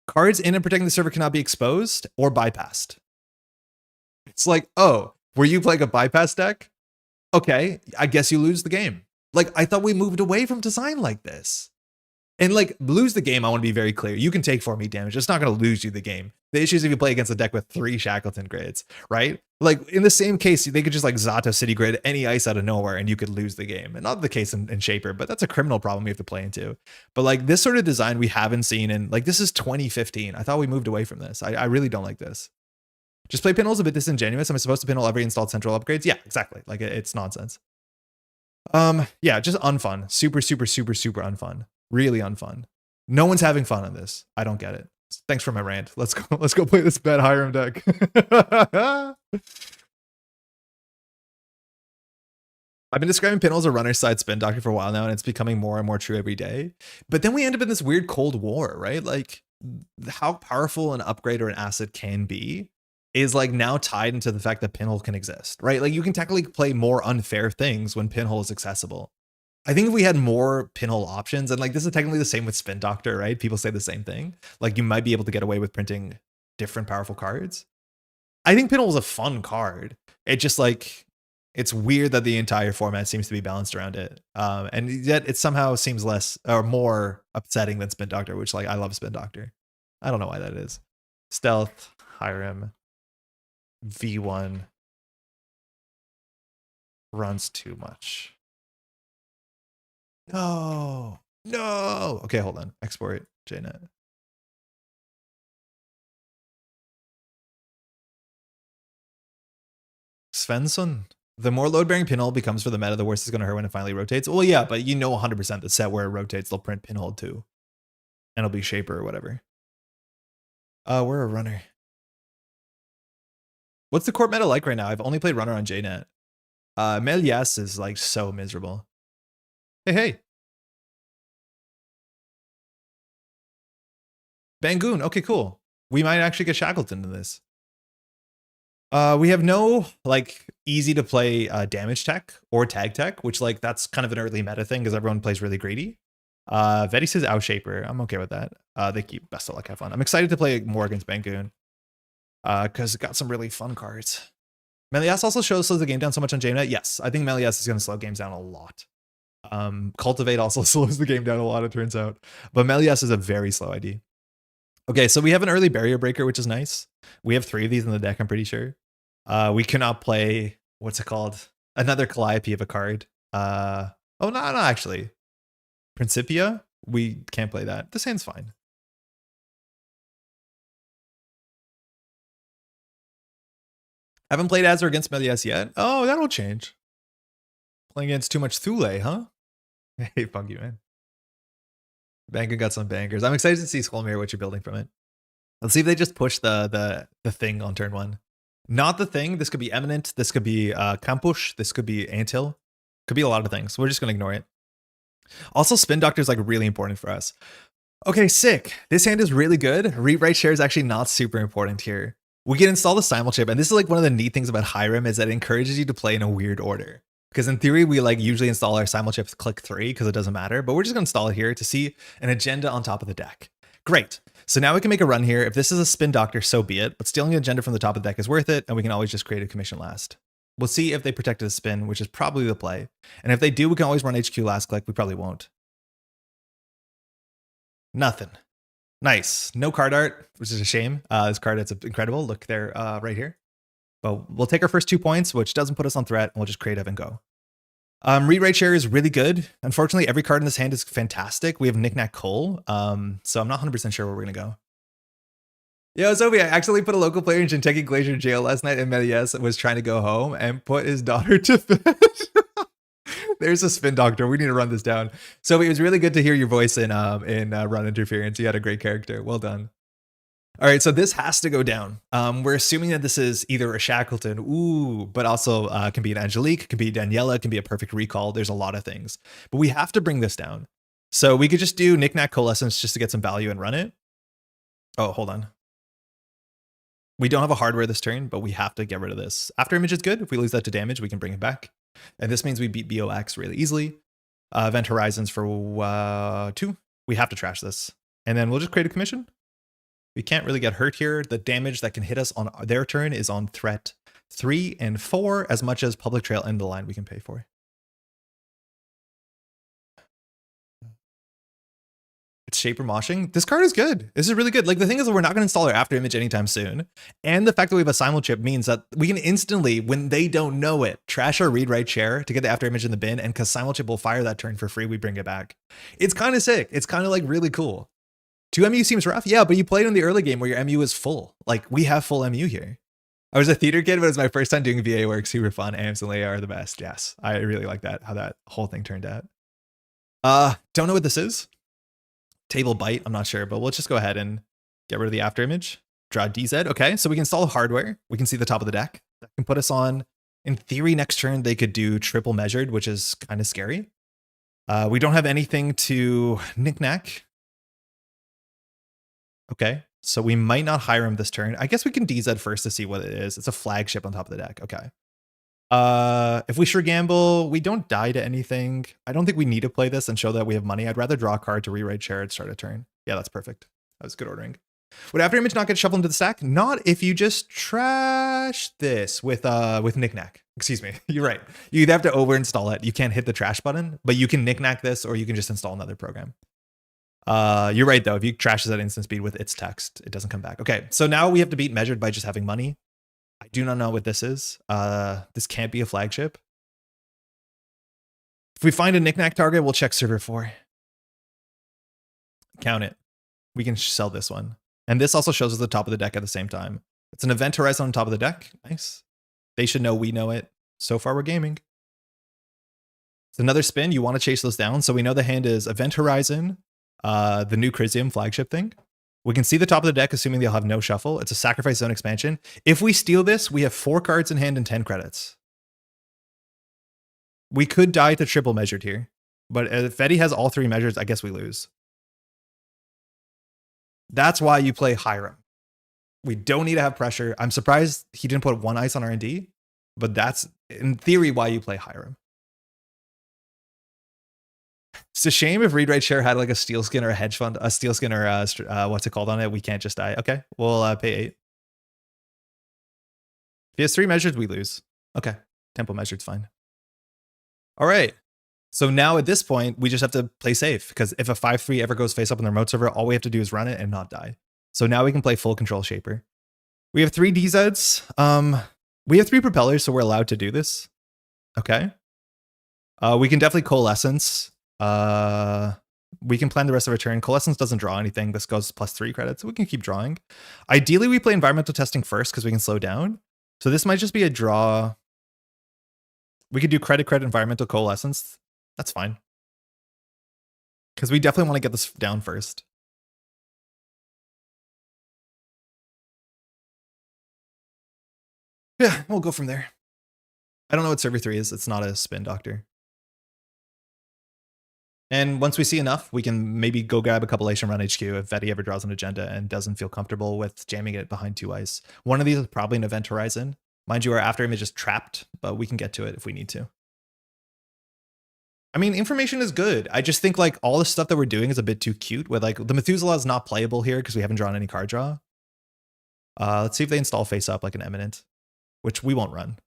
Cards in and protecting the server cannot be exposed or bypassed. It's like, oh, were you playing a bypass deck? Okay, I guess you lose the game. Like, I thought we moved away from design like this. And like, lose the game, I want to be very clear. You can take 4 meat damage. It's not going to lose you the game. The issue is if you play against a deck with 3 Shackleton grids, right? Like, in the same case, they could just like Zato City grid any ice out of nowhere and you could lose the game. And not the case in Shaper, but that's a criminal problem we have to play into. But like, this sort of design we haven't seen in, like, this is 2015. I thought we moved away from this. I really don't like this. Just play pinholes a bit disingenuous. Am I supposed to pinhole every installed central upgrades? Yeah, exactly. Like, it's nonsense. Yeah, just unfun. Super, super, super, super unfun. Really unfun. No one's having fun on this. I don't get it. Thanks for my rant. Let's go play this bad Hiram deck. I've been describing pinhole as a runner side spin doctor for a while now, and it's becoming more and more true every day. But then we end up in this weird Cold War, right? Like, how powerful an upgrade or an asset can be is like now tied into the fact that pinhole can exist, right? Like, you can technically play more unfair things when pinhole is accessible. I think if we had more pinhole options, and like, this is technically the same with Spin Doctor, right? People say the same thing. Like, you might be able to get away with printing different powerful cards. I think pinhole is a fun card. It just like, it's weird that the entire format seems to be balanced around it. And yet it somehow seems less or more upsetting than Spin Doctor, which like, I love Spin Doctor. I don't know why that is. Stealth, Hiram, V1 runs too much. No. Okay, hold on. Export JNet. Svensson. The more load-bearing pinhole becomes for the meta, the worse it's going to hurt when it finally rotates. Well, yeah, but you know 100% the set where it rotates, they'll print pinhole too. And it'll be Shaper or whatever. We're a runner. What's the court meta like right now? I've only played runner on JNet. Melias is like so miserable. Hey. Bangoon. Okay, cool. We might actually get Shackleton in this. We have no like easy to play damage tech or tag tech, which like that's kind of an early meta thing because everyone plays really greedy. Vetty says Out Shaper. I'm okay with that. They keep best of luck, have fun. I'm excited to play more against Bangoon because it got some really fun cards. Melias also slows the game down so much on JNet. Yes, I think Melias is going to slow games down a lot. Cultivate also slows the game down a lot, it turns out. But Melias is a very slow ID. Okay, so we have an early barrier breaker, which is nice. We have 3 of these in the deck, I'm pretty sure. We cannot play, what's it called? Another Calliope of a card. Oh, no, actually. Principia? We can't play that. This hand's fine. Haven't played Azure against Melias yet. Oh, that'll change. Playing against too much Thule, huh? Hey, Funky Man. Banker got some bangers. I'm excited to see Skullmere, what you're building from it. Let's see if they just push the thing on turn 1. Not the thing. This could be Eminent. This could be Campush. This could be Anthill. Could be a lot of things. We're just going to ignore it. Also, Spin Doctor is like really important for us. Okay, sick. This hand is really good. Read-write share is actually not super important here. We can install the Simulchip, and this is like one of the neat things about Hiram is that it encourages you to play in a weird order. Because in theory, we like usually install our Simulchips click 3 because it doesn't matter, but we're just going to install it here to see an agenda on top of the deck. Great. So now we can make a run here. If this is a Spin Doctor, so be it, but stealing an agenda from the top of the deck is worth it, and we can always just create a commission last. We'll see if they protected a spin, which is probably the play. And if they do, we can always run HQ last click. We probably won't. Nothing. Nice. No card art, which is a shame. This card, it's incredible. Look there, right here. But we'll take our first 2 points, which doesn't put us on threat, and we'll just create Evan go. Read-write share is really good. Unfortunately, every card in this hand is fantastic. We have Knickknack Cole, so I'm not 100% sure where we're going to go. Yo, Sophie, I actually put a local player in Jinteki Glacier in jail last night, and Melias was trying to go home and put his daughter to bed. There's a Spin Doctor. We need to run this down. Sophie, it was really good to hear your voice in Run Interference. You had a great character. Well done. All right, so this has to go down. We're assuming that this is either a Shackleton, but also can be an Angelique, can be Daniela, can be a perfect recall. There's a lot of things. But we have to bring this down. So we could just do Knickknack Coalescence just to get some value and run it. Oh, hold on. We don't have a hardware this turn, but we have to get rid of this. After image is good. If we lose that to damage, we can bring it back. And this means we beat BOX really easily. Event Horizons for 2. We have to trash this. And then we'll just create a commission. We can't really get hurt here. The damage that can hit us on their turn is on threat 3 and 4, as much as Public Trail and the line we can pay for. It's Shaper Moshing. This card is good. This is really good. Like, the thing is that we're not going to install our after image anytime soon. And the fact that we have a simul chip means that we can instantly, when they don't know it, trash our read write share to get the after image in the bin. And because simul chip will fire that turn for free, we bring it back. It's kind of sick. It's kind of like really cool. 2 MU seems rough. Yeah, but you played in the early game where your MU is full. Like, we have full MU here. I was a theater kid, but it was my first time doing VA work. Super fun. Amps and Leia are the best. Yes, I really like that, how that whole thing turned out. Don't know what this is. Table bite, I'm not sure, but we'll just go ahead and get rid of the after image. Draw DZ. Okay, so we can install hardware. We can see the top of the deck. That can put us on, in theory, next turn they could do triple measured, which is kind of scary. We don't have anything to Knickknack. Okay, so we might not Hiram this turn. I guess we can DZ first to see what it is. It's a flagship on top of the deck. Okay. If we sure gamble, we don't die to anything. I don't think we need to play this and show that we have money. I'd rather draw a card to rewrite share and start a turn. Yeah, that's perfect. That was good ordering. Would after image not get shuffled into the stack? Not if you just trash this with Knickknack. Excuse me. You're right. You either have to over install it. You can't hit the trash button, but you can Knickknack this or you can just install another program. You're right though. If you trash this at instant speed with its text, it doesn't come back. Okay, so now we have to beat measured by just having money. I do not know what this is. This can't be a flagship. If we find a Knickknack target, we'll check server 4. Count it. We can sell this one. And this also shows us the top of the deck at the same time. It's an event horizon on top of the deck. Nice. They should know we know it. So far, we're gaming. It's another spin. You want to chase those down. So we know the hand is event horizon, the new Chrysium flagship thing. We can see the top of the deck, assuming they'll have no shuffle. It's a sacrifice zone expansion. If we steal this, we have 4 cards in hand and 10 credits. We could die to triple measured here, but if Eddie has all 3 measures, I guess we lose. That's why you play Hiram. We don't need to have pressure. I'm surprised he didn't put 1 ice on R&D, but that's in theory why you play Hiram. It's a shame if read write share had like a steel skin or a hedge fund, a steel skin or what's it called on it. We can't just die. Okay, we'll pay 8. If he has 3 measures, we lose. Okay, tempo measured's fine. All right. So now at this point, we just have to play safe because if a 5-3 ever goes face up on the remote server, all we have to do is run it and not die. So now we can play full control Shaper. We have 3 DZs. We have 3 propellers, so we're allowed to do this. Okay. We can definitely Coalescence. We can plan the rest of our turn. Coalescence doesn't draw anything. This goes +3 credits. So we can keep drawing. Ideally, we play environmental testing first because we can slow down. So this might just be a draw. We could do credit, environmental, Coalescence. That's fine. Because we definitely want to get this down first. Yeah, we'll go from there. I don't know what server 3 is. It's not a spin doctor. And once we see enough, we can maybe go grab a couple Asian run HQ if Vetty ever draws an agenda and doesn't feel comfortable with jamming it behind 2 ice. One of these is probably an event horizon. Mind you, our after image is trapped, but we can get to it if we need to. I mean, information is good. I just think like all the stuff that we're doing is a bit too cute with like the Methuselah is not playable here because we haven't drawn any card draw. Let's see if they install face up like an Eminent, which we won't run.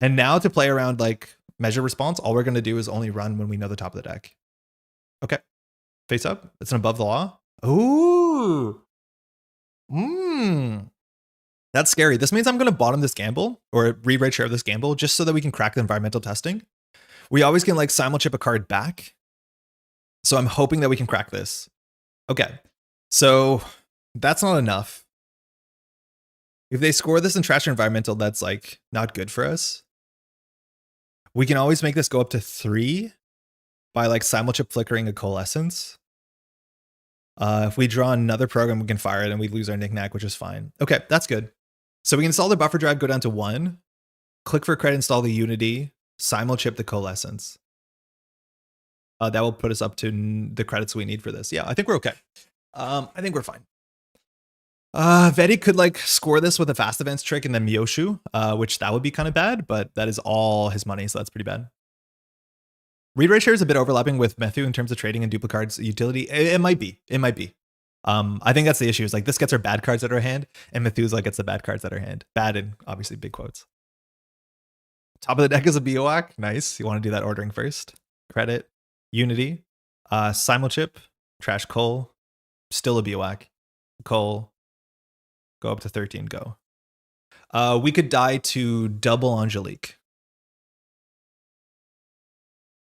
And now to play around like measure response, all we're going to do is only run when we know the top of the deck. Okay. Face up. It's an above the law. Ooh. That's scary. This means I'm going to bottom this gamble or rewrite share of this gamble just so that we can crack the environmental testing. We always can like simul chip a card back. So I'm hoping that we can crack this. Okay. So that's not enough. If they score this in trash or environmental, that's like not good for us. We can always make this go up to 3 by like simul chip flickering a Coalescence. If we draw another program, we can fire it and we lose our Knickknack, which is fine. Okay, that's good. So we can install the buffer drive, go down to 1, click for credit, install the Unity, simul chip the Coalescence. That will put us up to the credits we need for this. Yeah, I think we're okay. I think we're fine. Vedi could like score this with a fast events trick and then Myoshu, which that would be kind of bad, but that is all his money, so that's pretty bad. Read rate share is a bit overlapping with Methu in terms of trading and duplicate cards utility. It might be. It might be. I think that's the issue. Is like this gets our bad cards out of our hand, and Methuselah gets the bad cards out of our hand. Bad in obviously big quotes. Top of the deck is a BOAC. Nice. You want to do that ordering first. Credit, Unity, Simulchip, Trash Coal, still a BOAC. Coal, go up to 13, go. We could die to double Angelique.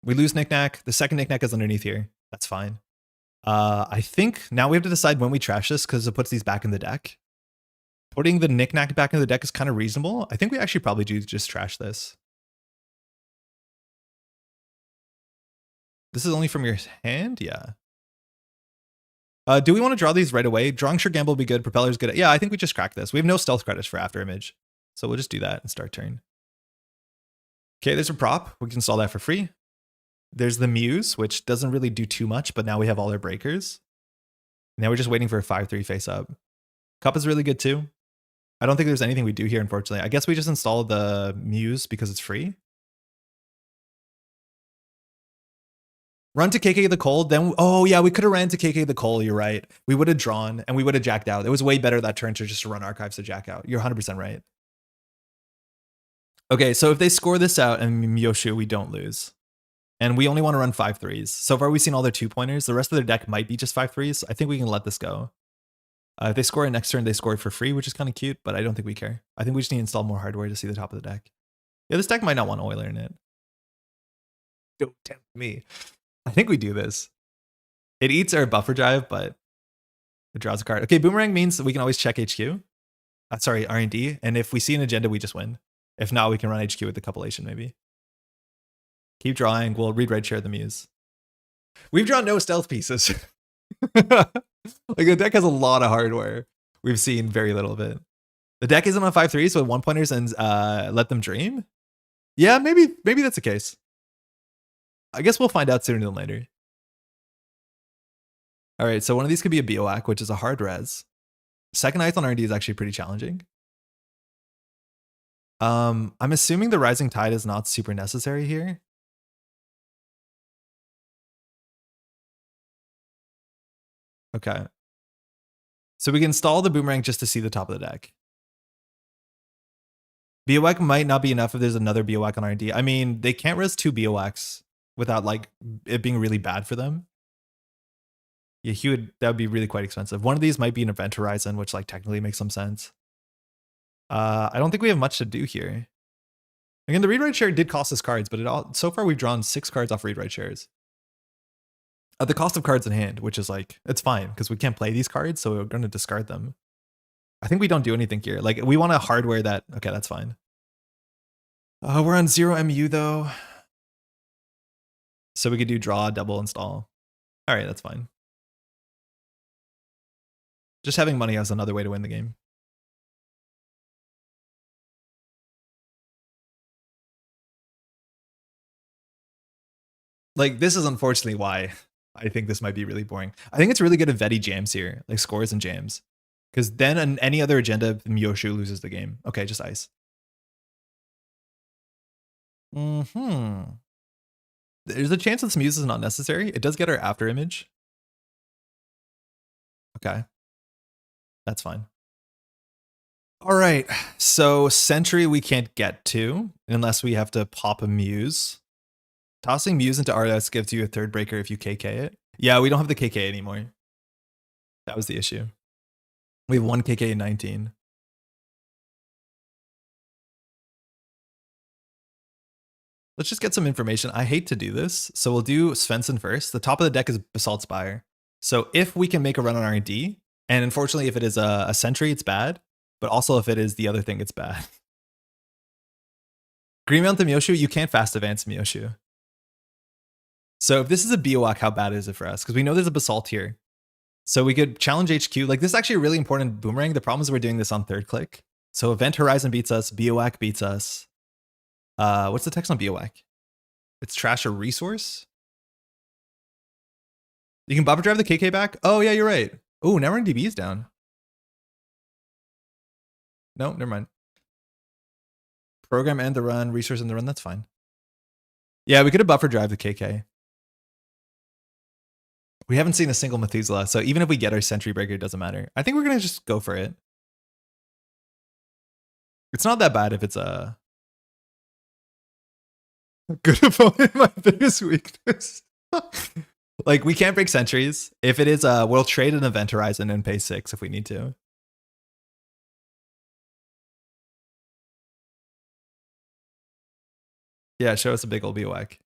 We lose Knickknack. The second Knickknack is underneath here. That's fine. I think now we have to decide when we trash this because it puts these back in the deck. Putting the Knickknack back in the deck is kind of reasonable. I think we actually probably do just trash this. This is only from your hand? Yeah. Do we want to draw these right away? Drawing sure gamble will be good. Propeller's good. Yeah, I think we just crack this. We have no stealth credits for after image. So we'll just do that and start turn. Okay, there's a prop. We can install that for free. There's the Muse, which doesn't really do too much, but now we have all our breakers. Now we're just waiting for a 5-3 face up. Cup is really good too. I don't think there's anything we do here, unfortunately. I guess we just install the Muse because it's free. Run to KK the Cold, then, oh yeah, we could have ran to KK the Cold, you're right. We would have drawn, and we would have jacked out. It was way better that turn to just run Archives to jack out. You're 100% right. Okay, so if they score this out and Myoshu, we don't lose. And we only want to run 5-3s. So far, we've seen all their 2-pointers. The rest of their deck might be just 5-3s. I think we can let this go. If they score it next turn, they score it for free, which is kind of cute, but I don't think we care. I think we just need to install more hardware to see the top of the deck. Yeah, this deck might not want Oiler in it. Don't tempt me. I think we do this. It eats our buffer drive, but it draws a card. Okay, Boomerang means that we can always check HQ. Sorry, R&D. And if we see an agenda, we just win. If not, we can run HQ with the compilation, maybe. Keep drawing. We'll read right share the Muse. We've drawn no stealth pieces. Like the deck has a lot of hardware. We've seen very little of it. The deck isn't on 5-3s, so 1-pointers and let them dream. Yeah, maybe that's the case. I guess we'll find out sooner than later. All right, so one of these could be a BOAC, which is a hard res. Second Ice on R&D is actually pretty challenging. I'm assuming the Rising Tide is not super necessary here. Okay. So we can install the Boomerang just to see the top of the deck. BOAC might not be enough if there's another BOAC on R&D. I mean, they can't res 2 BOACs without like it being really bad for them. Yeah, that would be really quite expensive. One of these might be an Event Horizon, which like technically makes some sense. I don't think we have much to do here. Again, the read-write share did cost us cards, but so far we've drawn 6 cards off read-write shares. At the cost of cards in hand, which is like, it's fine, because we can't play these cards, so we're going to discard them. I think we don't do anything here. Like, we want a hardware that, okay, that's fine. We're on 0 MU though. So we could do draw, double, install. All right, that's fine. Just having money is another way to win the game. Like, this is unfortunately why I think this might be really boring. I think it's really good if Vedi jams here, like scores and jams. Because then on any other agenda, Myoshu loses the game. Okay, just ice. There's a chance this Muse is not necessary. It does get our after image. Okay. That's fine. All right. So Sentry we can't get to unless we have to pop a Muse. Tossing Muse into RS gives you a third breaker if you KK it. Yeah, we don't have the KK anymore. That was the issue. We have 1 KK in 19. Let's just get some information. I hate to do this, so we'll do Svensson first. The top of the deck is Basalt Spire. So if we can make a run on R&D, and unfortunately if it is a Sentry, it's bad, but also if it is the other thing, it's bad. Green Mountain Myoshu, you can't fast advance Myoshu. So if this is a BOAC, how bad is it for us? Because we know there's a Basalt here. So we could challenge HQ. Like, this is actually a really important Boomerang. The problem is we're doing this on third click. So Event Horizon beats us. BOAC beats us. What's the text on BOAC? It's trash a resource? You can buffer drive the KK back? Oh, yeah, you're right. Oh, now we're in DB is down. No, never mind. Program and the run, resource and the run, that's fine. Yeah, we could have buffer drive the KK. We haven't seen a single Methuselah, so even if we get our Sentry Breaker, it doesn't matter. I think we're going to just go for it. It's not that bad if it's a good opponent, my biggest weakness. Like, we can't break sentries. If it is, we'll trade an Event Horizon and pay 6 if we need to. Yeah, show us a big old BOAC.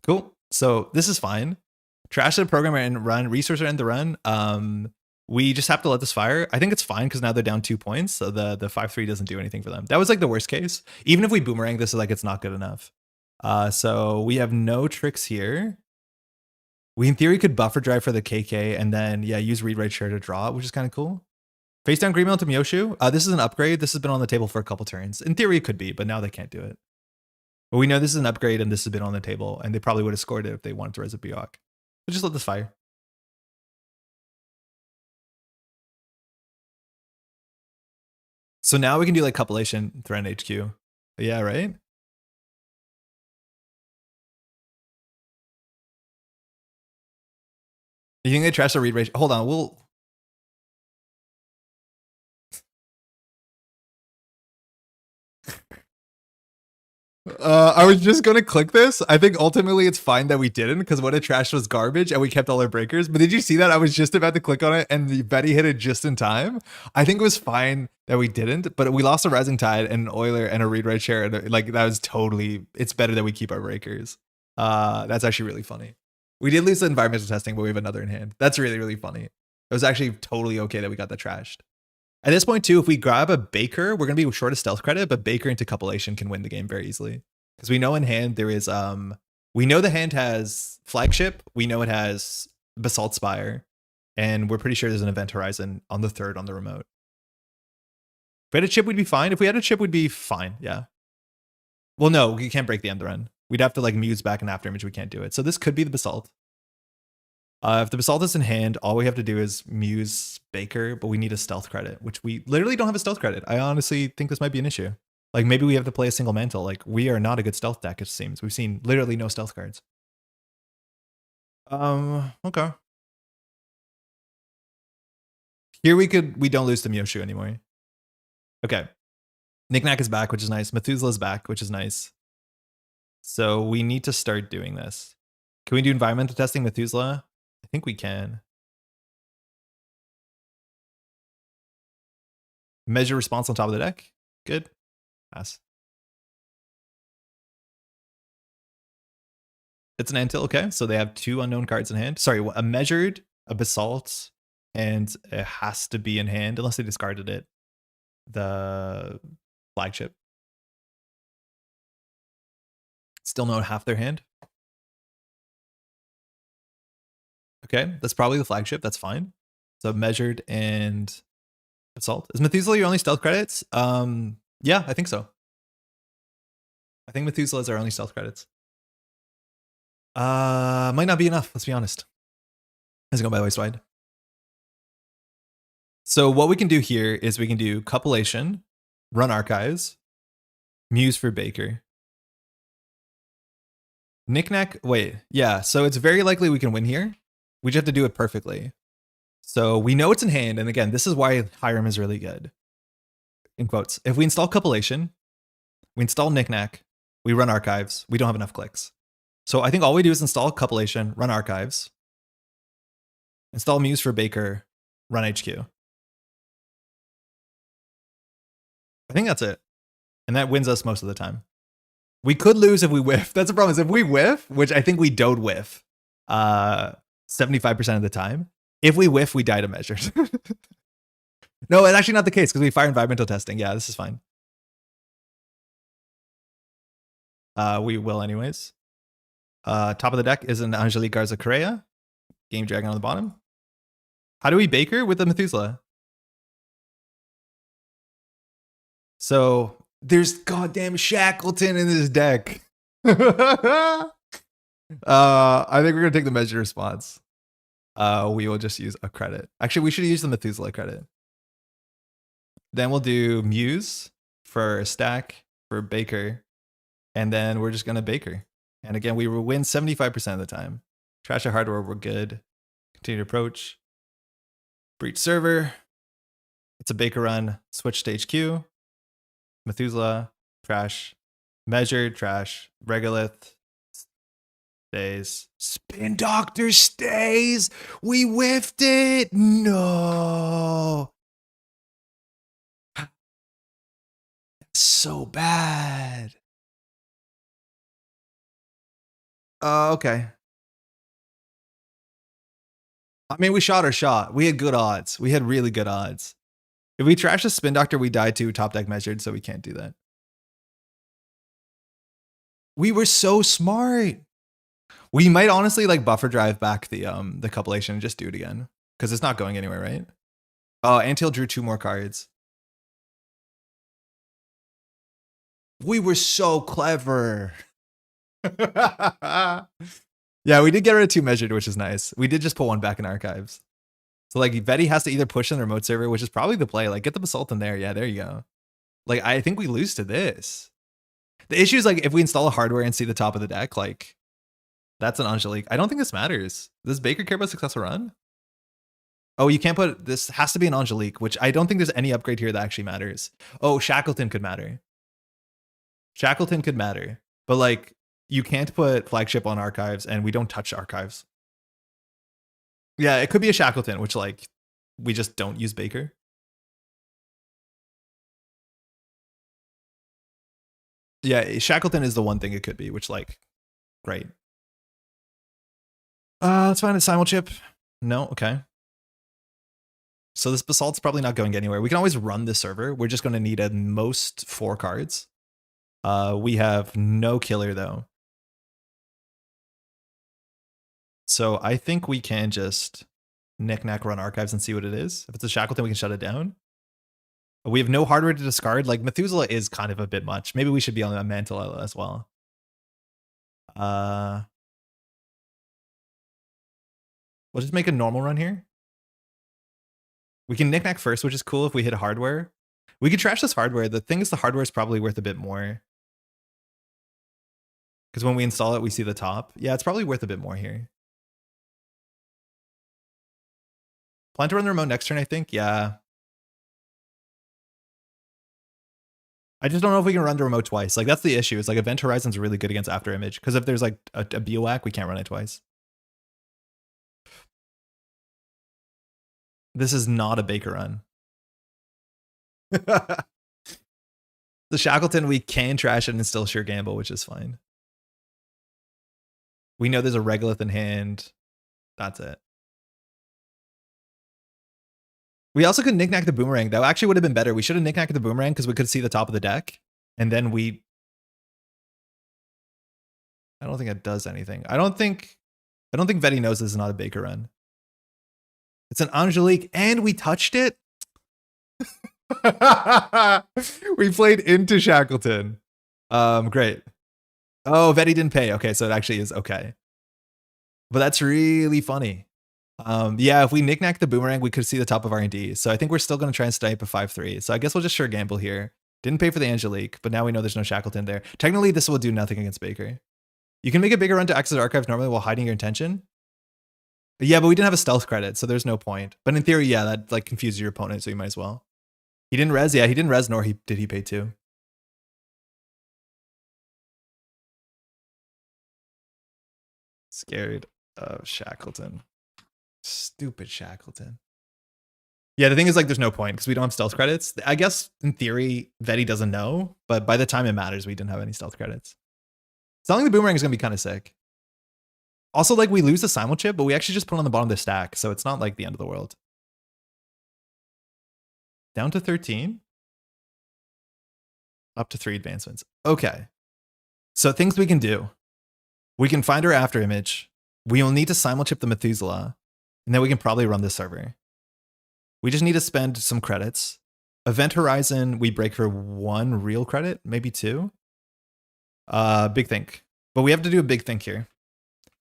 Cool. So this is fine. Trash the programmer and run, resourcer and the run. We just have to let this fire. I think it's fine because now they're down 2 points. So the 5-3 doesn't do anything for them. That was like the worst case. Even if we boomerang, this is like it's not good enough. So we have no tricks here. We in theory could buffer drive for the KK and then use read write share to draw it, which is kind of cool. Face down Greenmail to Myoshu. This is an upgrade. This has been on the table for a couple turns. In theory, it could be, but now they can't do it. But we know this is an upgrade and this has been on the table, and they probably would have scored it if they wanted to res a Biok. So just let this fire. So now we can do like Copulation, Threat HQ. Yeah, right? You think they trash the read rate? Hold on, we'll... I was just gonna click this. I think ultimately it's fine that we didn't, because what it trashed was garbage and we kept all our breakers. But did you see that? I was just about to click on it and Betty hit it just in time. I think it was fine that we didn't, but we lost a Rising Tide and an Euler and a read write share. Like, that was totally, it's better that we keep our breakers. That's actually really funny. We did lose the environmental testing, but we have another in hand. That's really, really funny. It was actually totally okay that we got that trashed. At this point, too, if we grab a Baker, we're going to be short of stealth credit, but Baker into Copulation can win the game very easily. Because we know in hand there is, we know the hand has Flagship, we know it has Basalt Spire, and we're pretty sure there's an Event Horizon on the 3rd on the remote. If we had a chip, we'd be fine. If we had a chip, we'd be fine, yeah. Well, no, we can't break the end the run. We'd have to like Muse back and Afterimage, we can't do it. So this could be the Basalt. If the Basalt is in hand, all we have to do is Muse Baker, but we need a stealth credit, which we literally don't have a stealth credit. I honestly think this might be an issue. Like, maybe we have to play a single mantle. Like, we are not a good stealth deck, it seems. We've seen literally no stealth cards. Okay. Here we don't lose to Myoshu anymore. Okay. Knickknack is back, which is nice. Methuselah's back, which is nice. So we need to start doing this. Can we do environmental testing Methuselah? I think we can. Measure response on top of the deck. Good. Pass. It's an Antil, okay. So they have 2 unknown cards in hand. Sorry, a measured, a Basalt, and it has to be in hand unless they discarded it. The Flagship. Still not half their hand. Okay, that's probably the Flagship. That's fine. So measured and Basalt. Is Methuselah your only stealth credits? Yeah, I think so. I think Methuselah is our only stealth credits. Might not be enough, let's be honest. It's going by the waist wide. So what we can do here is we can do Copulation, run Archives, Muse for Baker. Knickknack, wait, yeah, so it's very likely we can win here. We just have to do it perfectly. So we know it's in hand, and again, this is why Hiram is really good. In quotes, if we install Copulation, we install Knickknack, we run Archives, we don't have enough clicks. So I think all we do is install Copulation, run Archives, install Muse for Baker, run HQ. I think that's it. And that wins us most of the time. We could lose if we whiff. That's the problem, is if we whiff, which I think we don't whiff 75% of the time. If we whiff, we die to measures. No, it's actually not the case because we fire environmental testing. Yeah, this is fine. We will anyways. Top of the deck is an Angelique Garza Correa. Game Dragon on the bottom. How do we Baker with the Methuselah? So there's goddamn Shackleton in this deck. I think we're gonna take the measure response. we will just use a credit. Actually, we should use the Methuselah credit. Then we'll do Muse for Stack, for Baker, and then we're just gonna Baker. And again, we will win 75% of the time. Trash our hardware, we're good. Continue to approach. Breach server. It's a Baker run. Switch to HQ. Methuselah, trash. Measured, trash. Regolith, stays. Spin Doctor stays. We whiffed it. No. So bad. Okay. I mean, we shot our shot. We had good odds. We had really good odds. If we trash a Spin Doctor, we die too. Top deck measured, so we can't do that. We were so smart. We might honestly like buffer drive back the compilation and just do it again. Because it's not going anywhere, right? Oh, Antil drew 2 more cards. We were so clever. Yeah, we did get rid of 2 measured, which is nice. We did just put 1 back in archives. So like Vetty has to either push in the remote server, which is probably the play. Like get the Basalt in there. Yeah, there you go. Like I think we lose to this. The issue is like if we install a hardware and see the top of the deck, like that's an Angelique. I don't think this matters. Does Baker care about successful run? Oh, you can't put, this has to be an Angelique, which I don't think there's any upgrade here that actually matters. Oh, Shackleton could matter. Shackleton could matter. But like you can't put flagship on archives and we don't touch archives. Yeah, it could be a Shackleton, which like we just don't use Baker. Yeah, Shackleton is the one thing it could be, which like, great. Let's find a simul chip. No, okay. So this Basalt's probably not going anywhere. We can always run the server. We're just going to need at most 4 cards. We have no killer though. So I think we can just Knickknack run archives and see what it is. If it's a Shackleton, we can shut it down. We have no hardware to discard. Like Methuselah is kind of a bit much. Maybe we should be on a Mantle as well. We'll just make a normal run here. We can Knickknack first, which is cool if we hit hardware. We could trash this hardware. The thing is the hardware is probably worth a bit more. Because when we install it, we see the top. Yeah, it's probably worth a bit more here. Plan to run the remote next turn, I think. Yeah. I just don't know if we can run the remote twice. Like, that's the issue. It's like Event Horizon's really good against After Image. Because if there's like a BOAC, we can't run it twice. This is not a Baker run. The Shackleton, we can trash it and still sure gamble, which is fine. We know there's a Regolith in hand. That's it. We also could Knickknack the Boomerang. That actually would have been better. We should have Knickknacked the Boomerang because we could see the top of the deck. And then we... I don't think it does anything. I don't think Vetty knows this is not a Baker run. It's an Angelique and we touched it. We played into Shackleton. Great. Oh, Vetty didn't pay. Okay, so it actually is okay. But that's really funny. Yeah, if we Knickknack the Boomerang, we could see the top of R&D. So I think we're still going to try and snipe a 5-3. So I guess we'll just sure gamble here. Didn't pay for the Angelique, but now we know there's no Shackleton there. Technically, this will do nothing against Baker. You can make a bigger run to access archives normally while hiding your intention. Yeah, but we didn't have a stealth credit, so there's no point. But in theory, yeah, that like confuses your opponent, so you might as well. He didn't res? Yeah, he didn't res, nor did he pay 2. Scared of Shackleton. Stupid Shackleton. Yeah, the thing is like there's no point because we don't have stealth credits. I guess in theory, Vetty doesn't know, but by the time it matters, we didn't have any stealth credits. Selling the Boomerang is going to be kind of sick. Also, like we lose the simul chip, but we actually just put it on the bottom of the stack, so it's not like the end of the world. Down to 13. Up to 3 advancements. Okay. So things we can do. We can find our after image. We will need to simul chip the Methuselah. And then we can probably run this server. We just need to spend some credits. Event Horizon, we break for 1 real credit, maybe 2. Big think. But we have to do a big think here.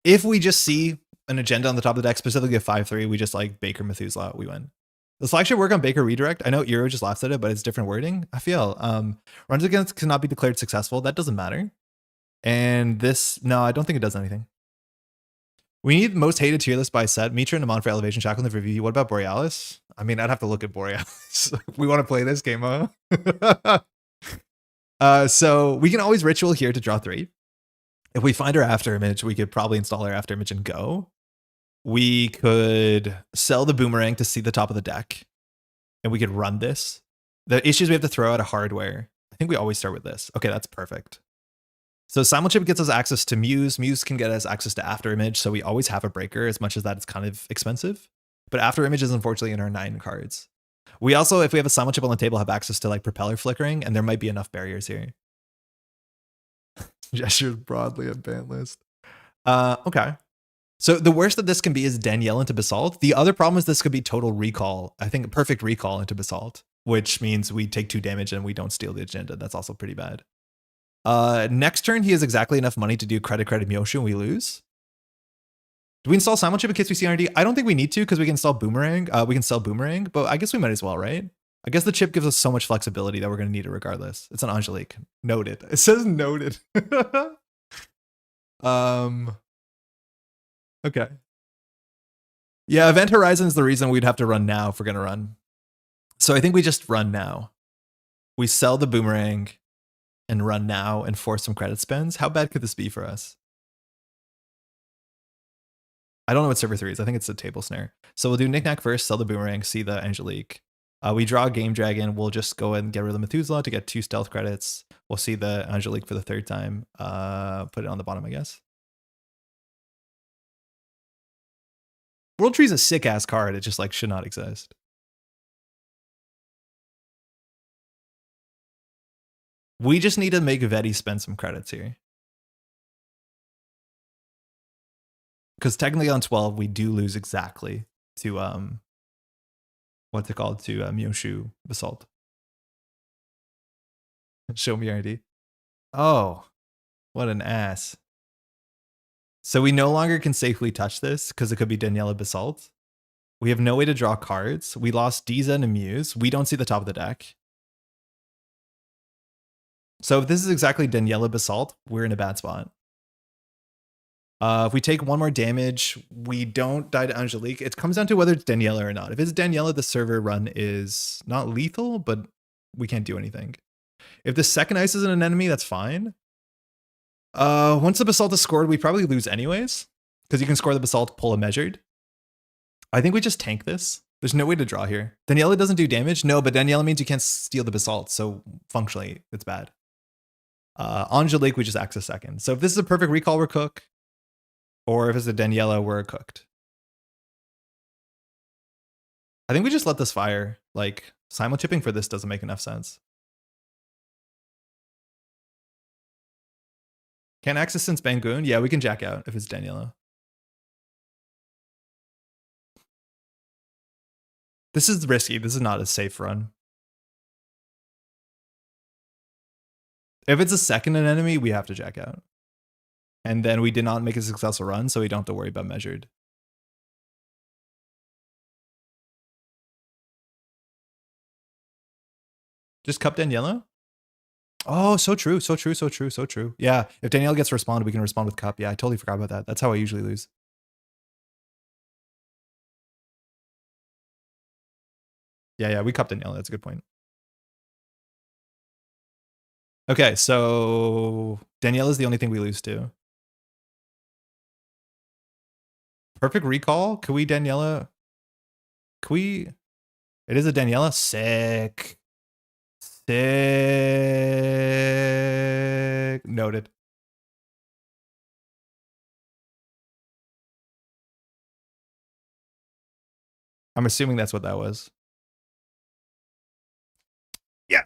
If we just see an agenda on the top of the deck, specifically a 5-3, we just like Baker Methuselah, we win. Does flagship work on Baker redirect? I know Eero just laughs at it, but it's different wording. I feel runs against cannot be declared successful. That doesn't matter. And this, no, I don't think it does anything. We need most hated tier list by set. Mitra and Amon for Elevation, Shackle and review. What about Borealis? I mean, I'd have to look at Borealis. We want to play this game, huh? So we can always ritual here to draw 3. If we find our after image, we could probably install our after image and go. We could sell the boomerang to see the top of the deck, and we could run this. The issues we have to throw out of hardware. I think we always start with this. Okay, that's perfect. So Simulchip gets us access to Muse. Muse can get us access to After Image, so we always have a breaker, as much as that it's kind of expensive. But After Image is unfortunately in our 9 cards. We also, if we have a Simulchip on the table, have access to like Propeller Flickering, and there might be enough barriers here. Gestures broadly at ban list. Okay. So the worst that this can be is Danielle into Basalt. The other problem is this could be total recall. I think a perfect recall into Basalt, which means we take 2 damage and we don't steal the agenda. That's also pretty bad. Next turn, he has exactly enough money to do credit Myoshu and we lose. Do we install Simulchip in case we see RD? I don't think we need to because we can install Boomerang. We can sell Boomerang, but I guess we might as well, right? I guess the chip gives us so much flexibility that we're going to need it regardless. It's an Angelique. Noted. It says noted. Okay. Yeah, Event Horizon is the reason we'd have to run now if we're going to run. So I think we just run now. We sell the Boomerang and run now and force some credit spends. How bad could this be for us? I don't know what server 3 is. I think it's a table snare. So we'll do Knickknack first, sell the Boomerang, see the Angelique. We draw a Game Dragon. We'll just go ahead and get rid of the Methuselah to get 2 stealth credits. We'll see the Angelique for the 3rd time. Put it on the bottom, I guess. World Tree's a sick-ass card. It just like should not exist. We just need to make Veti spend some credits here. Because technically on 12, we do lose exactly to what's it called? To Myoshu Basalt. Show me ID. Oh, what an ass. So we no longer can safely touch this because it could be Daniela Basalt. We have no way to draw cards. We lost Diza and Muse. We don't see the top of the deck. So if this is exactly Daniela Basalt, we're in a bad spot. If we take 1 more damage, we don't die to Angelique. It comes down to whether it's Daniela or not. If it's Daniela, the server run is not lethal, but we can't do anything. If the second ice isn't an enemy, that's fine. Once the Basalt is scored, we probably lose anyways, because you can score the Basalt, pull a measured. I think we just tank this. There's no way to draw here. Daniela doesn't do damage. No, but Daniela means you can't steal the Basalt, so functionally, it's bad. Angelique, we just access second. So if this is a perfect recall, we're cooked. Or if it's a Daniela, we're cooked. I think we just let this fire. Like, Simulchipping for this doesn't make enough sense. Can't access since Bangoon? Yeah, we can jack out if it's Daniela. This is risky. This is not a safe run. If it's a second an enemy, we have to jack out. And then we did not make a successful run, so we don't have to worry about measured. Just cup Daniela? Oh, so true, so true, so true, so true. Yeah, if Danielle gets responded, we can respond with cup. Yeah, I totally forgot about that. That's how I usually lose. Yeah, we cup Danielle. That's a good point. Okay, so Danielle is the only thing we lose to. Perfect recall? Can we Daniela? Can we? It is a Daniela? Sick. Sick. Noted. I'm assuming that's what that was. Yeah.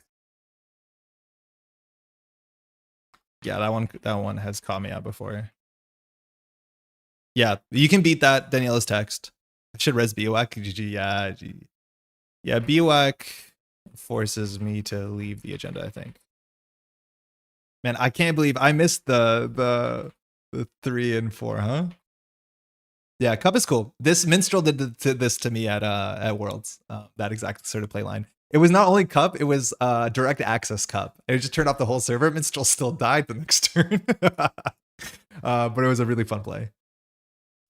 Yeah, that one has caught me out before. Yeah, you can beat that Daniela's text. I should res Biowak. GG. Yeah, yeah. Biowak forces me to leave the agenda, I think. Man, I can't believe I missed the 3 and 4, huh? Yeah, Cup is cool. This Minstrel did this to me at Worlds. That exact sort of play line. It was not only Cup, it was direct access Cup. It just turned off the whole server. Minstrel still died the next turn. But it was a really fun play.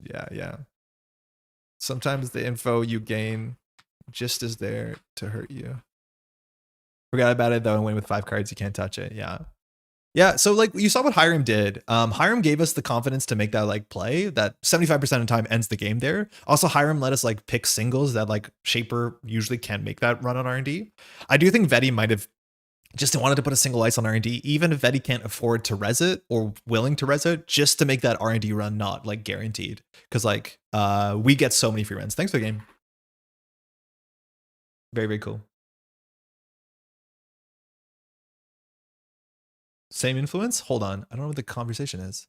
Yeah. Sometimes the info you gain just is there to hurt you. Forgot about it though and win with 5 cards. You can't touch it. Yeah, so like you saw what Hiram did. Hiram gave us the confidence to make that like play that 75% of the time ends the game there. Also, Hiram let us like pick singles that like Shaper usually can't make that run on R&D. I do think Vedi might have just wanted to put a single ice on R&D, even if Vedi can't afford to res it or willing to res it, just to make that R&D run not like guaranteed. Because like we get so many free runs. Thanks for the game. Very, very cool. Same influence? Hold on. I don't know what the conversation is.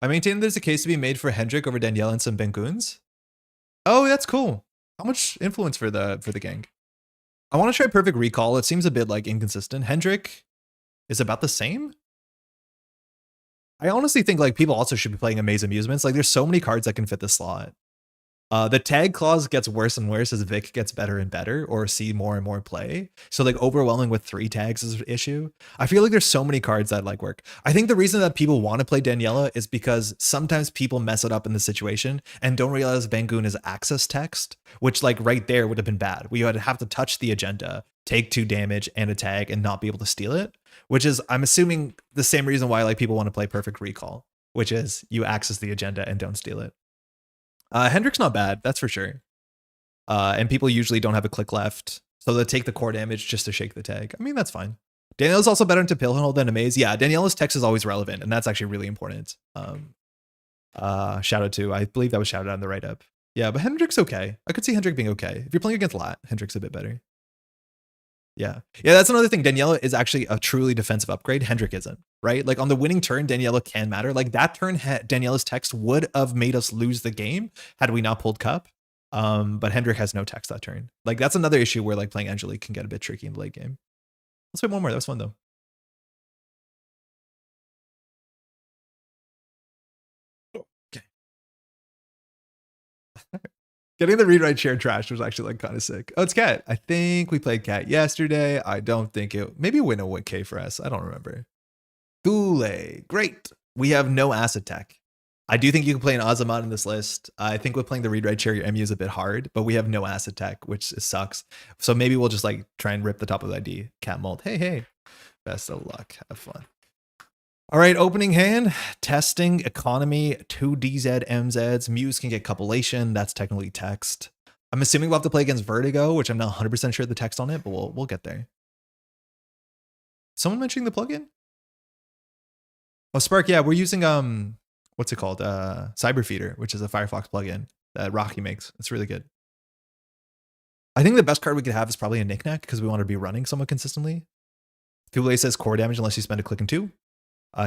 I maintain there's a case to be made for Hendrik over Danielle and some Benguns. Oh, that's cool. How much influence for the gang? I want to try Perfect Recall. It seems a bit like inconsistent. Hendrik is about the same. I honestly think like people also should be playing Amaze Amusements. Like there's so many cards that can fit the slot. The tag clause gets worse and worse as Vic gets better and better or see more and more play. So like overwhelming with 3 tags is an issue. I feel like there's so many cards that like work. I think the reason that people want to play Daniela is because sometimes people mess it up in the situation and don't realize Bangoon is access text, which like right there would have been bad. We would have to touch the agenda, take 2 damage and a tag and not be able to steal it, which is, I'm assuming, the same reason why like people want to play Perfect Recall, which is you access the agenda and don't steal it. Hendrik's not bad, that's for sure. And people usually don't have a click left, so they take the core damage just to shake the tag. I mean, that's fine. Danielle's also better into Pillenhold than Amaze. Yeah, Danielle's text is always relevant, and that's actually really important. Shout out to, I believe that was shouted out in the write-up. Yeah, but Hendrik's okay. I could see Hendrik being okay. If you're playing against Lat, Hendrik's a bit better. Yeah, that's another thing. Daniela is actually a truly defensive upgrade. Hendrik isn't, right? Like on the winning turn, Daniela can matter. Like that turn, Daniela's text would have made us lose the game had we not pulled Cup. But Hendrik has no text that turn. Like that's another issue where like playing Angelique can get a bit tricky in the late game. Let's play one more. That was fun though. Okay. Getting the read-write share trash was actually like kind of sick. Oh, it's Cat. I think we played Cat yesterday. I don't think it, maybe win a K for us. I don't remember. Thule, great. We have no acid tech. I do think you can play an Azamat in this list. I think with playing the read-write share, your MU is a bit hard, but we have no acid tech, which sucks. So maybe we'll just like try and rip the top of the ID. Cat mold. Hey. Best of luck. Have fun. All right, opening hand, testing, economy, 2 DZ, MZs. Muse can get copulation. That's technically text. I'm assuming we'll have to play against Vertigo, which I'm not 100% sure the text on it, but we'll get there. Someone mentioning the plugin? Oh, Spark, yeah, we're using, what's it called? Cyberfeeder, which is a Firefox plugin that Rocky makes. It's really good. I think the best card we could have is probably a Knickknack because we want to be running somewhat consistently. Thule says core damage unless you spend a click and 2.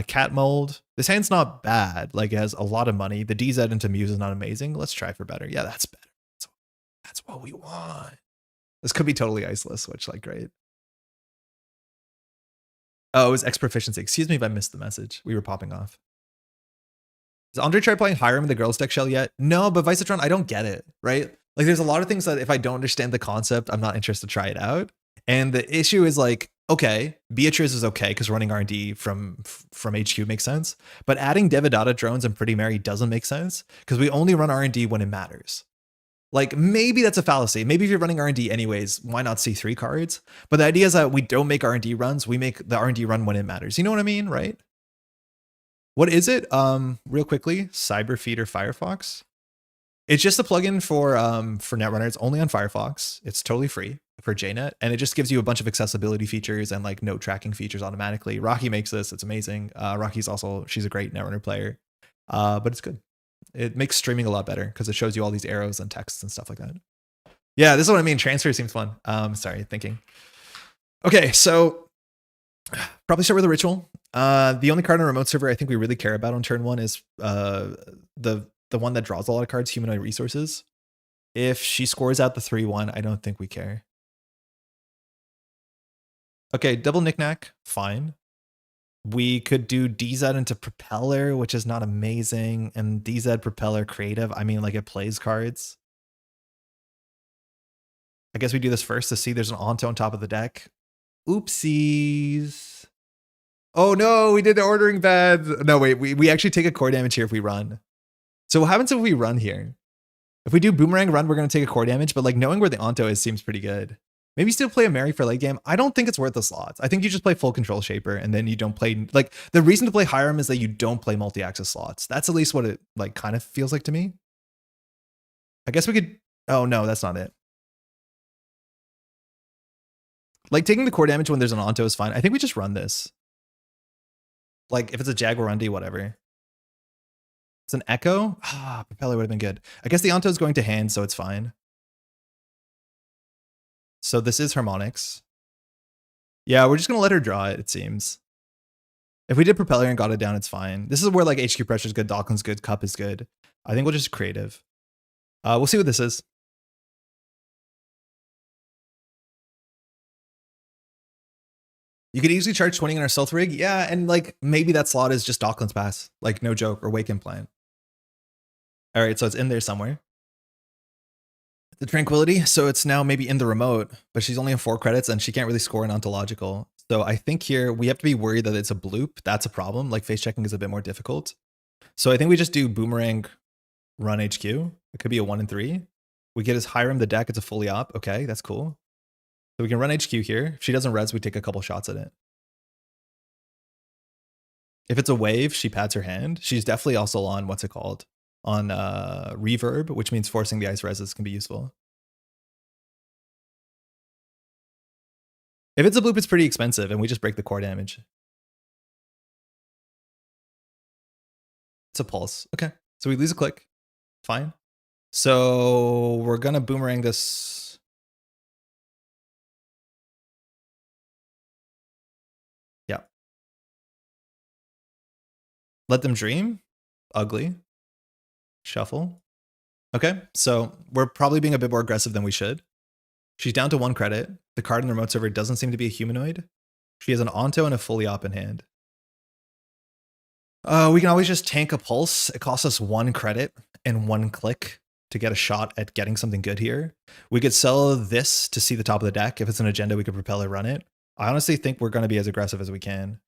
Cat mold. This hand's not bad. Like it has a lot of money. The DZ into Muse is not amazing. Let's try for better. Yeah, that's better. That's what we want. This could be totally iceless, which like great. Oh, it was X proficiency. Excuse me if I missed the message. We were popping off. Has Andre tried playing Hiram in the girls deck shell yet? No, but Vicetron, I don't get it, right? Like there's a lot of things that if I don't understand the concept, I'm not interested to try it out. And the issue is like, okay, Beatrice is okay because running R&D from HQ makes sense, but adding Devadatta drones and Pretty Mary doesn't make sense because we only run R&D when it matters. Like maybe that's a fallacy. Maybe if you're running R&D anyways, why not C3 cards? But the idea is that we don't make R&D runs. We make the R&D run when it matters. You know what I mean, right? What is it? Real quickly, Cyberfeeder Firefox. It's just a plugin for Netrunner. It's only on Firefox. It's totally free for JNet, and it just gives you a bunch of accessibility features and like note tracking features automatically. Rocky makes this. It's amazing. Rocky's also, she's a great Netrunner player, but it's good. It makes streaming a lot better because it shows you all these arrows and texts and stuff like that. Yeah, this is what I mean. Transfer seems fun. Sorry, thinking. Okay, so probably start with a ritual. The only card on a remote server I think we really care about on turn 1 is the one that draws a lot of cards, Humanoid Resources. If she scores out the 3-1, I don't think we care. Okay, double Knickknack, fine. We could do DZ into Propeller, which is not amazing, and DZ Propeller Creative. I mean, like, it plays cards. I guess we do this first to see there's an Onto on top of the deck. Oopsies. Oh no, we did the ordering bad. No, wait, we actually take a core damage here if we run. So what happens if we run here? If we do Boomerang run, we're going to take a core damage, but like knowing where the Onto is seems pretty good. Maybe still play a Mary for late game. I don't think it's worth the slots. I think you just play full control Shaper and then you don't play, like, the reason to play Hiram is that you don't play multi-axis slots. That's at least what it like kind of feels like to me. I guess we could, oh no, that's not it. Like taking the core damage when there's an Onto is fine. I think we just run this. Like if it's a Jaguar Undy, whatever. It's an Echo? Ah, Propeller would have been good. I guess the Onto is going to hand, so it's fine. So this is Harmonics. Yeah, we're just going to let her draw it, it seems. If we did Propeller and got it down, it's fine. This is where like HQ Pressure is good, Dockland's good, Cup is good. I think we'll just creative. We'll see what this is. You could easily charge 20 on our Stealth Rig. Yeah, and like maybe that slot is just Dockland's Pass. Like no joke, or Wake Implant. All right, so it's in there somewhere. The Tranquility, so it's now maybe in the remote, but she's only on 4 credits and she can't really score an Ontological. So I think here we have to be worried that it's a bloop. That's a problem. Like face checking is a bit more difficult. So I think we just do Boomerang run HQ. It could be a 1 and 3. We get his Hiram the deck. It's a fully op. Okay, that's cool. So we can run HQ here. If she doesn't res, we take a couple shots at it. If it's a wave, she pads her hand. She's definitely also on, what's it called? On reverb, which means forcing the ice reses can be useful. If it's a bloop, it's pretty expensive, and we just break the core damage. It's a pulse. Okay. So we lose a click. Fine. So we're going to Boomerang this. Yeah. Let them dream. Ugly. Shuffle. Okay. So we're probably being a bit more aggressive than we should. She's down to 1 credit. The card in the remote server doesn't seem to be a humanoid. She has an Onto and a fully op in hand. We can always just tank a pulse. It costs us 1 credit and 1 click to get a shot at getting something good here. We could sell this to see the top of the deck. If it's an agenda, we could Propeller run it. I honestly think we're going to be as aggressive as we can.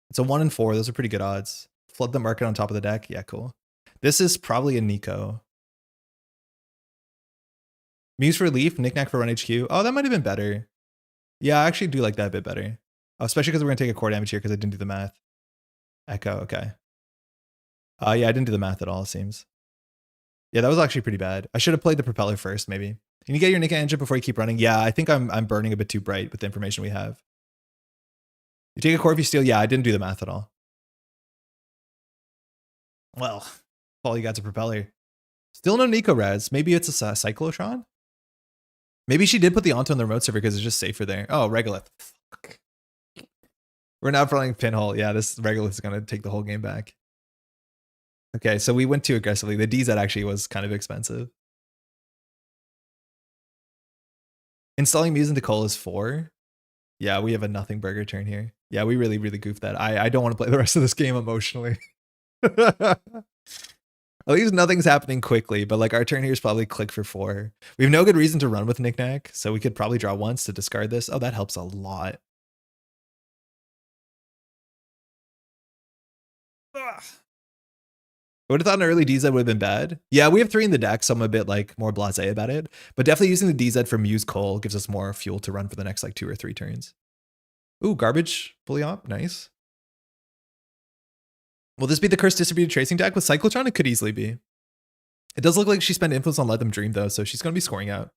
It's a 1 and 4. Those are pretty good odds. Flood the market on top of the deck. Yeah, cool. This is probably a Nico. Muse for Leaf, Knickknack for Run HQ. Oh, that might have been better. Yeah, I actually do like that a bit better. Especially because we're going to take a core damage here because I didn't do the math. Echo, okay. Yeah, I didn't do the math at all, it seems. Yeah, that was actually pretty bad. I should have played the Propeller first, maybe. Can you get your Knickknack engine before you keep running? Yeah, I think I'm burning a bit too bright with the information we have. You take a core if you steal? Yeah, I didn't do the math at all. Well, all you got's a Propeller. Still no Nico res. Maybe it's a Cyclotron? Maybe she did put the Onto on the remote server because it's just safer there. Oh, Regolith. Fuck. We're now playing Pinhole. Yeah, this Regolith is going to take the whole game back. Okay, so we went too aggressively. The DZ actually was kind of expensive. Installing Muse into Cole is 4. Yeah, we have a nothing burger turn here. Yeah, we really, really goofed that. I don't want to play the rest of this game emotionally. At least nothing's happening quickly, but like our turn here is probably click for 4. We have no good reason to run with Knickknack, so we could probably draw once to discard this. Oh, that helps a lot. Ugh. I would have thought an early DZ would have been bad. Yeah, we have 3 in the deck, so I'm a bit like more blasé about it. But definitely using the DZ for Muse Cole gives us more fuel to run for the next like 2 or 3 turns. Ooh, garbage fully op, nice. Will this be the Cursed Distributed Tracing deck? With Cyclotron, it could easily be. It does look like she spent influence on Let Them Dream, though, so she's going to be scoring out.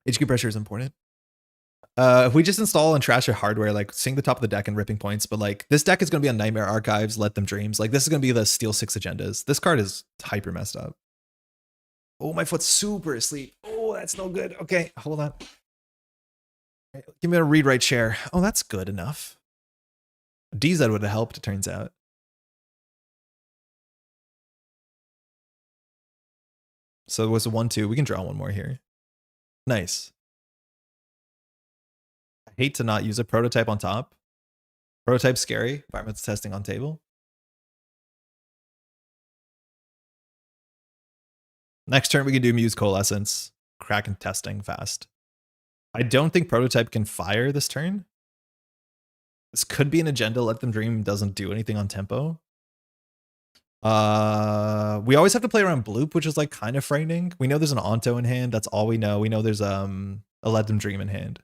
HQ pressure is important. If we just install and trash our hardware, like seeing the top of the deck and ripping points, but like this deck is going to be on Nightmare Archives, Let Them Dreams. Like this is going to be the Steel 6 agendas. This card is hyper messed up. Oh, my foot's super asleep. Oh, that's no good. Okay, hold on. Give me a read-write share. Oh, that's good enough. DZ would have helped, it turns out. So it was a 1-2. We can draw one more here. Nice. I hate to not use a prototype on top. Prototype scary. Environmental testing on table. Next turn we can do Muse Coalescence. Kraken testing fast. I don't think Prototype can fire this turn. This could be an agenda. Let Them Dream doesn't do anything on tempo. We always have to play around Bloop, which is like kind of frightening. We know there's an Onto in hand. That's all we know. We know there's a Let Them Dream in hand.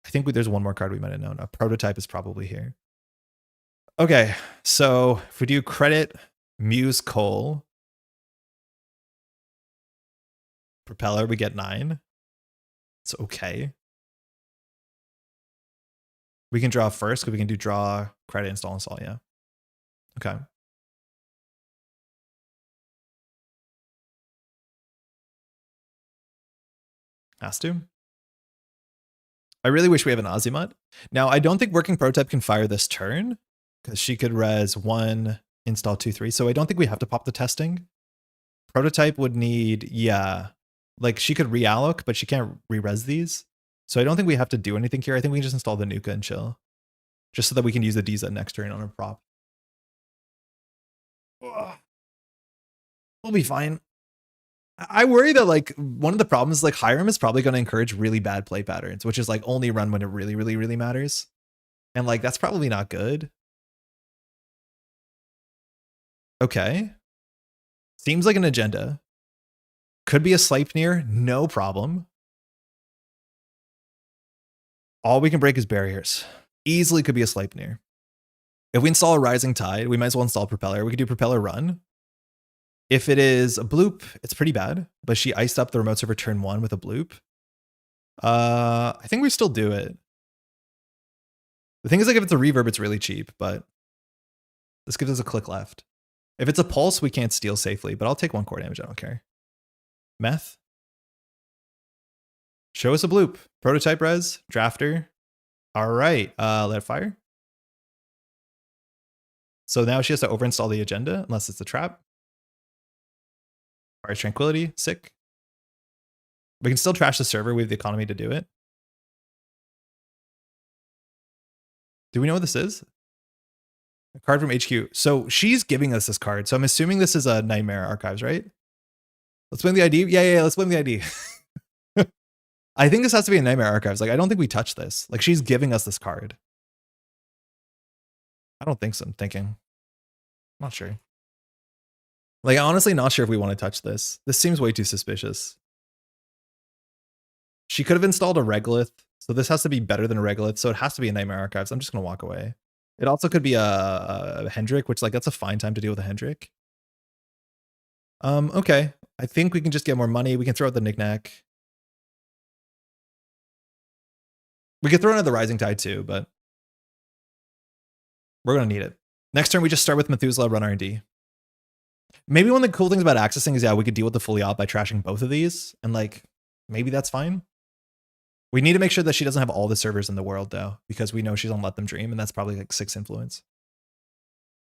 I think there's one more card we might have known. A Prototype is probably here. Okay, so if we do credit Muse Coal, Propeller, we get 9. It's okay. We can draw first because we can do draw, credit, install, yeah. Okay. Has to. I really wish we have an Azimut. Now, I don't think Working Prototype can fire this turn because she could res 1, install 2, 3. So I don't think we have to pop the testing. Prototype would need, yeah, like she could reallocate, but she can't re-res these. So I don't think we have to do anything here. I think we can just install the Nuka and chill. Just so that we can use the Diza next turn on a prop. Ugh. We'll be fine. I worry that like one of the problems is like Hiram is probably going to encourage really bad play patterns, which is like only run when it really, really, really matters. And like, that's probably not good. Okay. Seems like an agenda. Could be a Sleipnir, no problem. All we can break is barriers. Easily could be a Sleipnir. If we install a Rising Tide, we might as well install Propeller. We could do Propeller Run. If it is a Bloop, it's pretty bad, but she iced up the remote server turn 1 with a Bloop. I think we still do it. The thing is, like, if it's a Reverb, it's really cheap, but this gives us a click left. If it's a Pulse, we can't steal safely, but I'll take 1 core damage. I don't care. Meth. Show us a Bloop. Prototype res. Drafter. All right. Let it fire. So now she has to overinstall the agenda, unless it's a trap. Fire Tranquility. Sick. We can still trash the server. We have the economy to do it. Do we know what this is? A card from HQ. So she's giving us this card. So I'm assuming this is a Nightmare Archives, right? Let's blame the ID. Yeah, let's blame the ID. I think this has to be a Nightmare Archives. Like, I don't think we touch this. Like, she's giving us this card. I don't think so. I'm thinking. Not sure. Like, honestly, not sure if we want to touch this. This seems way too suspicious. She could have installed a Regolith. So this has to be better than a Regolith. So it has to be a Nightmare Archives. I'm just going to walk away. It also could be a Hendrik, which, like, that's a fine time to deal with a Hendrik. Okay. I think we can just get more money. We can throw out the Knickknack. We could throw in the Rising Tide too, but we're going to need it. Next turn, we just start with Methuselah, run R&D. Maybe one of the cool things about accessing is, yeah, we could deal with the fully op by trashing both of these. And like, maybe that's fine. We need to make sure that she doesn't have all the servers in the world though, because we know she's on Let Them Dream and that's probably like 6 influence.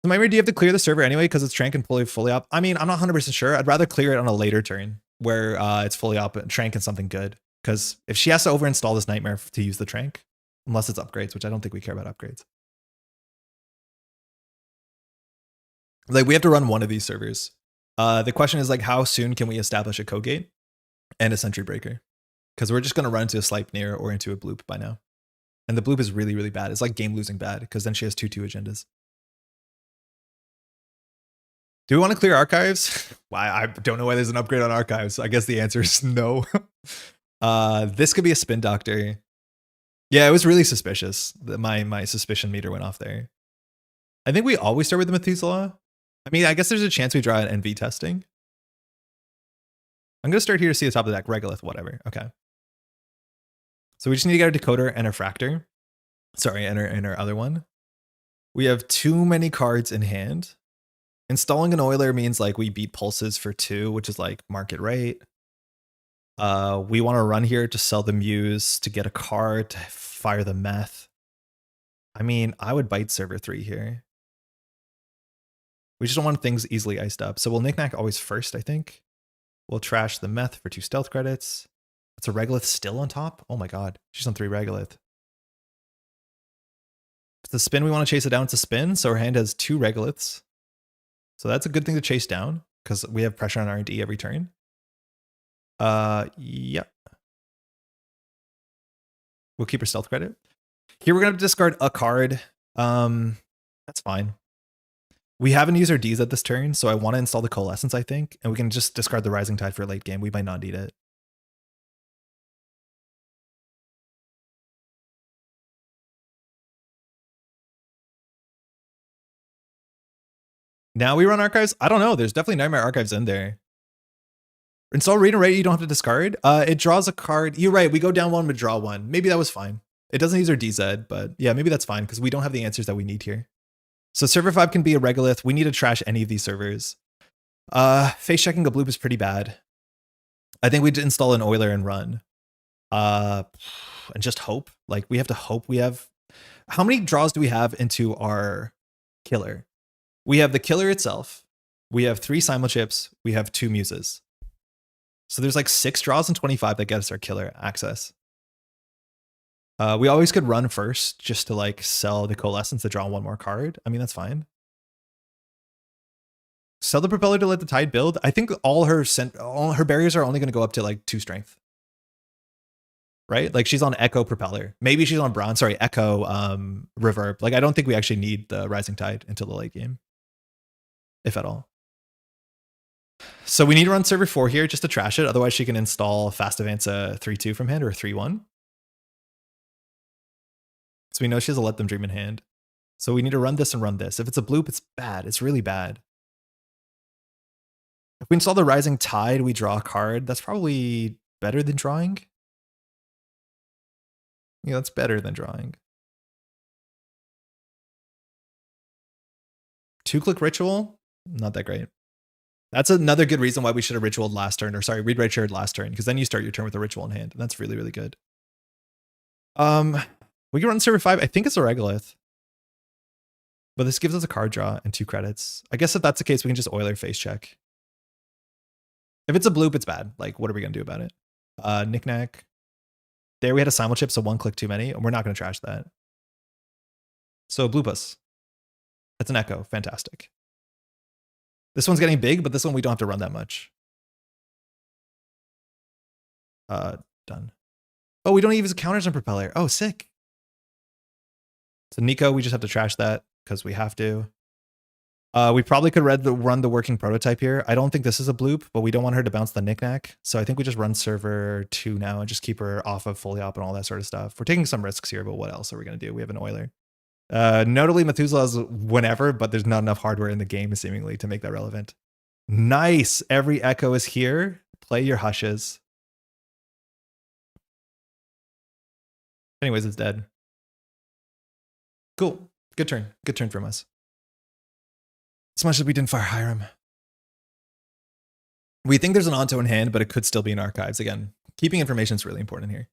So maybe do you have to clear the server anyway because it's Trank and fully op? I mean, I'm not 100% sure. I'd rather clear it on a later turn where it's fully op and Trank and something good. Because if she has to overinstall this Nightmare to use the Trank, unless it's upgrades, which I don't think we care about upgrades. Like, we have to run one of these servers. The question is, like, how soon can we establish a code gate and a sentry breaker? Because we're just going to run into a Sleipnir or into a Bloop by now. And the Bloop is really, really bad. It's like game-losing bad, because then she has 2/2 agendas. Do we want to clear archives? Why? I don't know why there's an upgrade on archives. I guess the answer is no. This could be a Spin Doctor. Yeah, it was really suspicious. My suspicion meter went off there. I think we always start with the Methuselah. I mean, I guess there's a chance we draw an NV testing. I'm going to start here to see the top of the deck. Regolith, whatever. Okay. So we just need to get our Decoder and our Fractor. Sorry, and our other one. We have too many cards in hand. Installing an Oiler means like we beat Pulses for 2, which is like market rate. We want to run here to sell the Muse to get a card to fire the Meth. I mean, I would bite server 3 here. We just don't want things easily iced up. So we'll Knickknack always first, I think. We'll trash the Meth for 2 stealth credits. It's a Regolith still on top? Oh my god. She's on 3 Regolith. It's a spin, we want to chase it down. It's a spin, so our hand has 2 regoliths. So that's a good thing to chase down because we have pressure on R&D every turn. Yeah. We'll keep our stealth credit. Here we're gonna discard a card. That's fine. We haven't used our D's at this turn, so I want to install the Coalescence, I think, and we can just discard the Rising Tide for late game. We might not need it. Now we run Archives? I don't know. There's definitely Nightmare Archives in there. Install Read and Write, you don't have to discard. It draws a card. You're right, we go down 1, but draw 1. Maybe that was fine. It doesn't use our DZ, but yeah, maybe that's fine because we don't have the answers that we need here. So server 5 can be a regolith. We need to trash any of these servers. Face checking a bloop is pretty bad. I think we'd install an Oiler and run. And just hope. Like, we have to hope we have... How many draws do we have into our killer? We have the killer itself. We have 3 Simulchips. We have 2 Muses. So there's like 6 draws and 25 that get us our killer access. We always could run first just to like sell the Coalescence to draw 1 more card. I mean, that's fine. Sell the Propeller to let the Tide build. I think all her barriers are only going to go up to like 2 strength. Right? Like she's on Echo Propeller. Maybe she's on Bronze. Sorry, Echo Reverb. Like I don't think we actually need the Rising Tide until the late game. If at all. So we need to run server 4 here just to trash it. Otherwise she can install Fast Advance a 3-2 from hand or a 3-1. So we know she has a Let Them Dream in hand. So we need to run this and run this. If it's a bloop, it's bad. It's really bad. If we install the Rising Tide, we draw a card. That's probably better than drawing. Yeah, that's better than drawing. 2-click Ritual, not that great. That's another good reason why we should have ritualed last turn, or sorry, read, write, shared last turn, because then you start your turn with a ritual in hand, and that's really, really good. We can run server 5. I think it's a regolith. But this gives us a card draw and 2 credits. I guess if that's the case, we can just Oiler face check. If it's a bloop, it's bad. Like, what are we going to do about it? Knickknack. There we had a Simulchip, so 1 click too many, and we're not going to trash that. So bloop us. That's an Echo. Fantastic. This one's getting big, but this one we don't have to run that much. Done. Oh, we don't even use counters on Propeller. Oh, sick. So Nico, we just have to trash that because we have to. We probably could run the working prototype here. I don't think this is a bloop, but we don't want her to bounce the Knickknack. So I think we just run server 2 now and just keep her off of fully op and all that sort of stuff. We're taking some risks here, but what else are we going to do? We have an Oiler. Notably, Methuselah's whenever, but there's not enough hardware in the game seemingly to make that relevant. Nice. Every Echo is here. Play your hushes. Anyways, it's dead. Cool. Good turn. Good turn from us. As much as we didn't fire Hiram. We think there's an Onto in hand, but it could still be in Archives. Again, keeping information is really important here.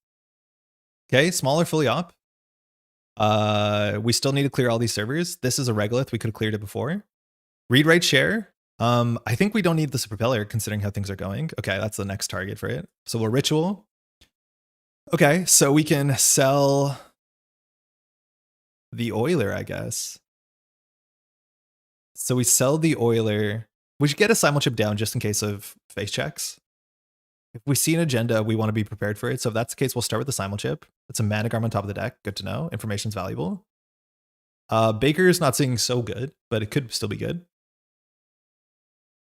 Okay, smaller fully op. We still need to clear all these servers. This is a regolith. We could have cleared it before. Read, write, share. I think we don't need this Propeller considering how things are going. Okay, that's the next target for it. So we'll Ritual. Okay, so we can sell the Oiler, I guess. So we sell the Oiler. We should get a Simulchip down just in case of face checks. If we see an agenda, we want to be prepared for it. So if that's the case, we'll start with the Simulchip. It's a Managarm on top of the deck. Good to know. Information's valuable. Baker's not seeing so good, but it could still be good.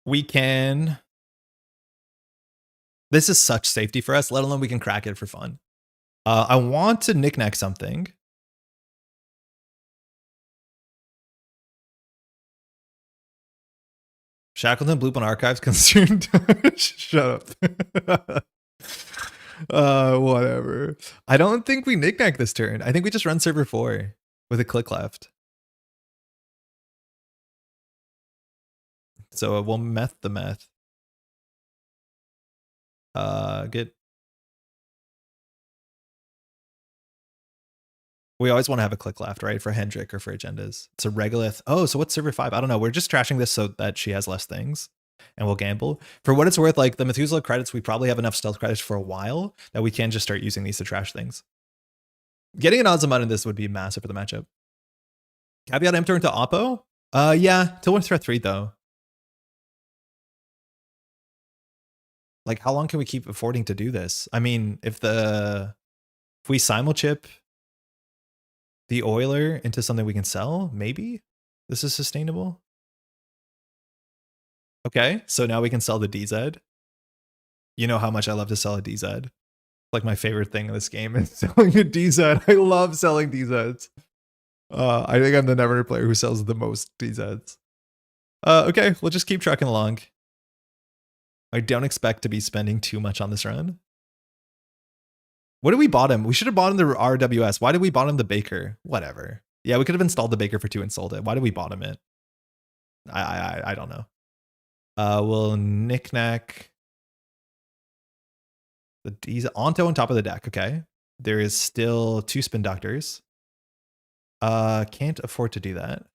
We can... This is such safety for us, let alone we can crack it for fun. I want to Knickknack something. Shackleton bloop on Archives concerned. Shut up. Whatever. I don't think we Knickknack this turn. I think we just run server 4 with a click left. So we'll meth the meth. Good. We always want to have a click left, right? For Hendrik or for agendas. It's a regolith. Oh, so what's server 5? I don't know. We're just trashing this so that she has less things. And we'll gamble. For what it's worth, like the Methuselah credits, we probably have enough stealth credits for a while that we can just start using these to trash things. Getting an odds amount in this would be massive for the matchup. Caveat emptor into Oppo? Yeah, till we're threat 3 though. Like, how long can we keep affording to do this? I mean, if we simulchip the oiler into something we can sell, maybe this is sustainable. Okay, so now we can sell the DZ. You know how much I love to sell a DZ. Like my favorite thing in this game is selling a DZ. I love selling DZs. I think I'm the Netrunner player who sells the most DZs. Okay, we'll just keep trucking along. I don't expect to be spending too much on this run. What did we bottom? We should have bottomed the RWS. Why did we bottom the Baker? Whatever. Yeah, we could have installed the Baker for 2 and sold it. Why did we bottom it? I don't know. We'll Knickknack the D's Onto on top of the deck. Okay. There is still 2 spin doctors. Can't afford to do that.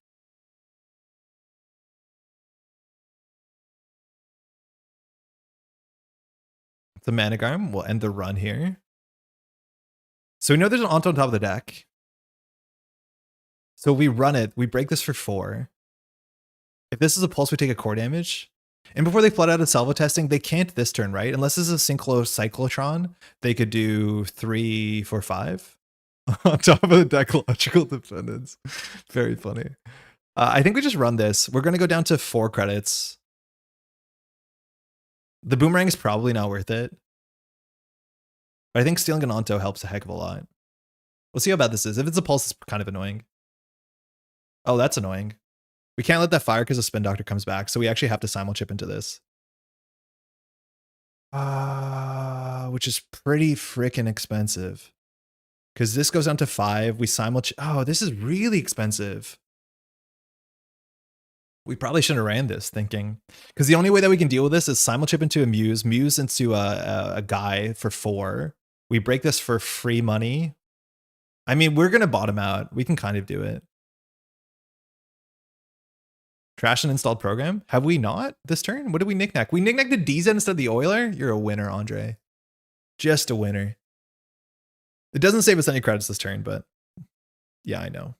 The Managarm will end the run here. So we know there's an Onto on top of the deck. So we run it. We break this for 4. If this is a pulse, we take a core damage. And before they flood out of salvo testing, they can't this turn, right? Unless this is a Synchro Cyclotron, they could do 3, 4, 5 on top of the Decklogical Dependence. Very funny. I think we just run this. We're going to go down to 4 credits. The Boomerang is probably not worth it. But I think stealing an Onto helps a heck of a lot. We'll see how bad this is. If it's a pulse, it's kind of annoying. Oh, that's annoying. We can't let that fire because the spin doctor comes back, so we actually have to simulchip into this. Which is pretty freaking expensive. Because this goes down to 5. We simulchip. Oh, this is really expensive. We probably shouldn't have ran this thinking. Because the only way that we can deal with this is simulchip into a Muse, Muse into a guy for 4. We break this for free money. I mean, we're going to bottom out. We can kind of do it. Trash an installed program? Have we not this turn? What did we knickknack? We knickknacked the DZ instead of the oiler? You're a winner, Andre. Just a winner. It doesn't save us any credits this turn, but yeah, I know.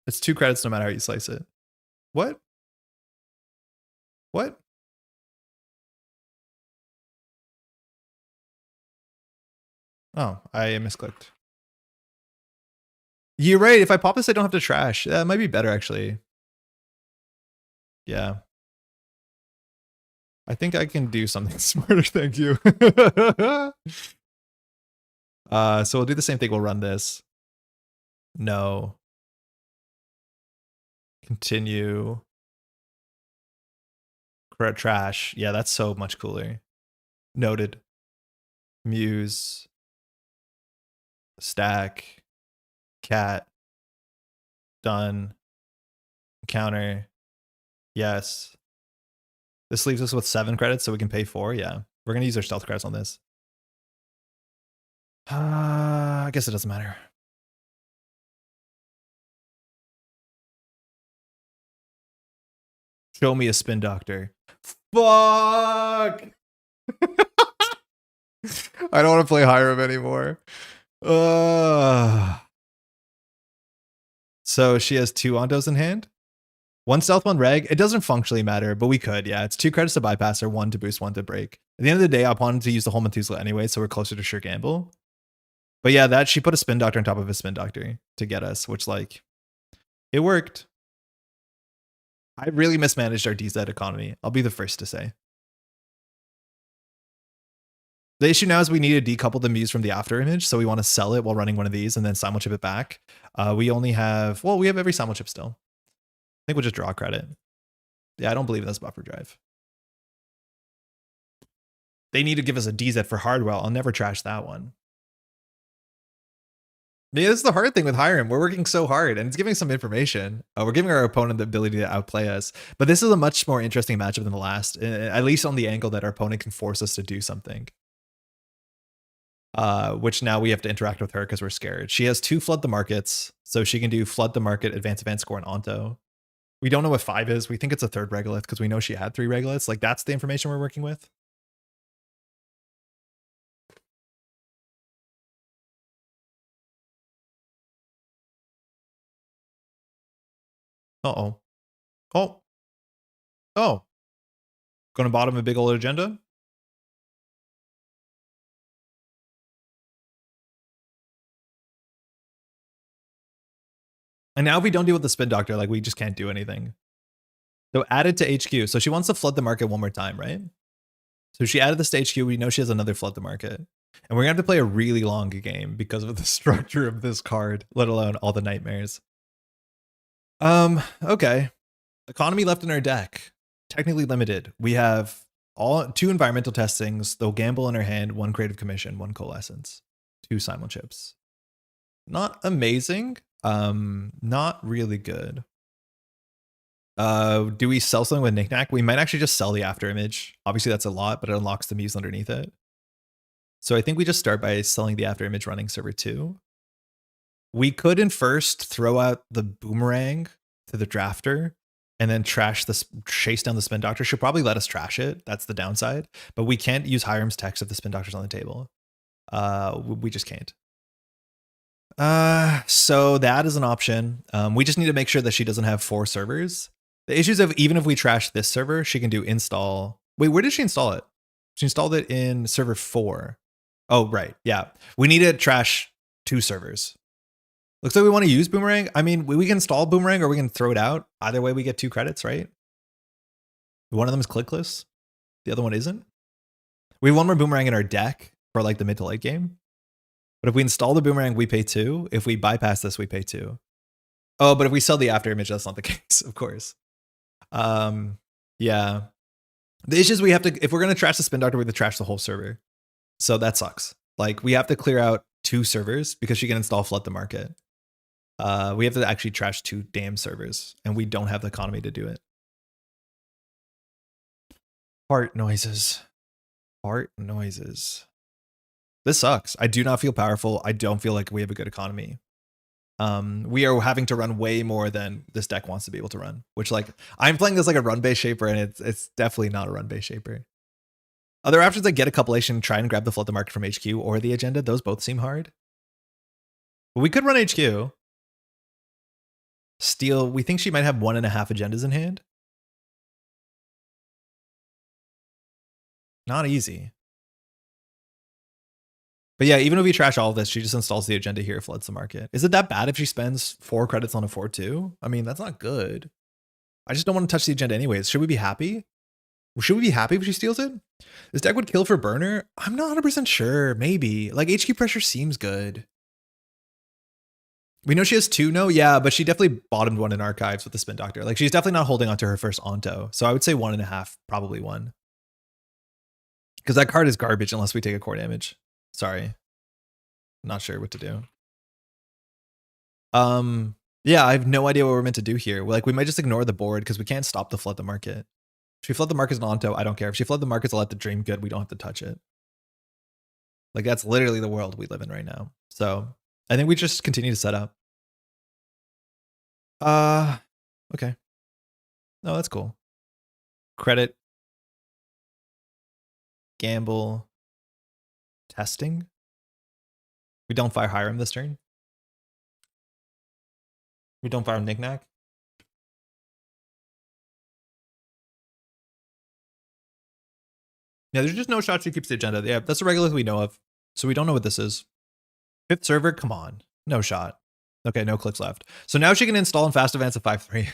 It's 2 credits no matter how you slice it. What? What? Oh, I misclicked. You're right. If I pop this, I don't have to trash. That might be better, actually. Yeah. I think I can do something smarter. Thank you. So we'll do the same thing. We'll run this. No. Continue. Trash. Yeah, that's so much cooler. Noted. Muse. Stack. Cat. Done. Counter. Yes. This leaves us with 7 credits, so we can pay 4. Yeah. We're going to use our stealth credits on this. I guess it doesn't matter. Show me a spin doctor. Fuck! I don't want to play Hiram anymore. So she has 2 Ontos in hand. 1 stealth, 1 reg. It doesn't functionally matter, but we could. Yeah, it's 2 credits to bypass her, 1 to boost, 1 to break. At the end of the day, I wanted to use the whole Methuselah anyway, so we're closer to sure gamble. But yeah, that she put a spin doctor on top of a spin doctor to get us, which like, it worked. I really mismanaged our DZ economy. I'll be the first to say. The issue now is we need to decouple the Muse from the after image, so we want to sell it while running one of these and then simulchip it back. We only have, well, we have every simulchip still. I think we'll just draw credit. Yeah, I don't believe in this buffer drive. They need to give us a DZ for Hardwell. I'll never trash that one. Yeah, this is the hard thing with Hiram. We're working so hard and it's giving some information. We're giving our opponent the ability to outplay us. But this is a much more interesting matchup than the last, at least on the angle that our opponent can force us to do something. Which now we have to interact with her because we're scared. She has 2 flood the markets, so she can do flood the market, advance score, and Onto. We don't know what 5 is. We think it's a third regolith because we know she had 3 regoliths. Like, that's the information we're working with. Uh-oh. Oh. Oh. Going to bottom a big old agenda? And now if we don't deal with the spin doctor, like, we just can't do anything. So add it to HQ. So she wants to flood the market one more time, right? So she added this to HQ. We know she has another flood the market. And we're going to have to play a really long game because of the structure of this card, let alone all the nightmares. Okay. Economy left in our deck. Technically limited. We have 2 environmental testings, though gamble in our hand, 1 creative commission, 1 coalescence, 2 simul chips. Not amazing. Not really good. Do we sell something with Knickknack? We might actually just sell the after image. Obviously that's a lot, but it unlocks the muse underneath it. So I think we just start by selling the after image running server 2. We could in first throw out the boomerang to the drafter and then chase down the spin doctor. She'll probably let us trash it. That's the downside. But we can't use Hiram's text if the spin doctor's on the table. We just can't. So that is an option. We just need to make sure that she doesn't have 4 servers. The issues of even if we trash this server, she can do install. Wait, where did she install it? She installed it in server 4. Oh, right. Yeah. We need to trash 2 servers. Looks like we want to use Boomerang. I mean, we can install Boomerang or we can throw it out. Either way, we get 2 credits, right? One of them is clickless. The other one isn't. We have 1 more Boomerang in our deck for like the mid to late game. But if we install the Boomerang, we pay 2. If we bypass this, we pay 2. Oh, but if we sell the after image, that's not the case, of course. Yeah. The issue is we have to, if we're going to trash the spin doctor, we have to trash the whole server. So that sucks. Like, we have to clear out 2 servers because she can install flood the market. We have to actually trash 2 damn servers, and we don't have the economy to do it. Fart noises. Fart noises. This sucks. I do not feel powerful. I don't feel like we have a good economy. We are having to run way more than this deck wants to be able to run, which, like, I'm playing this like a run-based shaper, and it's definitely not a run-based shaper. Other options like get a compilation, try and grab the flood the market from HQ or the agenda. Those both seem hard. But we could run HQ. Steal. We think she might have 1.5 agendas in hand. Not easy. But yeah, even if we trash all of this, she just installs the agenda here, floods the market. Is it that bad if she spends 4 credits on a 4-2? I mean, that's not good. I just don't want to touch the agenda anyways. Should we be happy? Should we be happy if she steals it? This deck would kill for burner? I'm not 100% sure. Maybe. Like, HQ pressure seems good. We know she has 2, no? Yeah, but she definitely bottomed 1 in archives with the spin doctor. Like, she's definitely not holding on to her first onto. So I would say 1.5, probably 1. Because that card is garbage unless we take a core damage. Sorry. Not sure what to do. Yeah, I have no idea what we're meant to do here. Like, we might just ignore the board because we can't stop the flood the market. If she flood the market as an onto, I don't care. If she flood the markets, I'll let the dream good. We don't have to touch it. Like, that's literally the world we live in right now. So I think we just continue to set up. Okay. No, that's cool. Credit. Gamble. Testing. We don't fire Hiram this turn. We don't fire Knickknack. Yeah, there's just no shot she keeps the agenda. Yeah, that's a regular we know of. So we don't know what this is. 5th server, come on. No shot. Okay, no clicks left. So now she can install in fast advance at 5-3.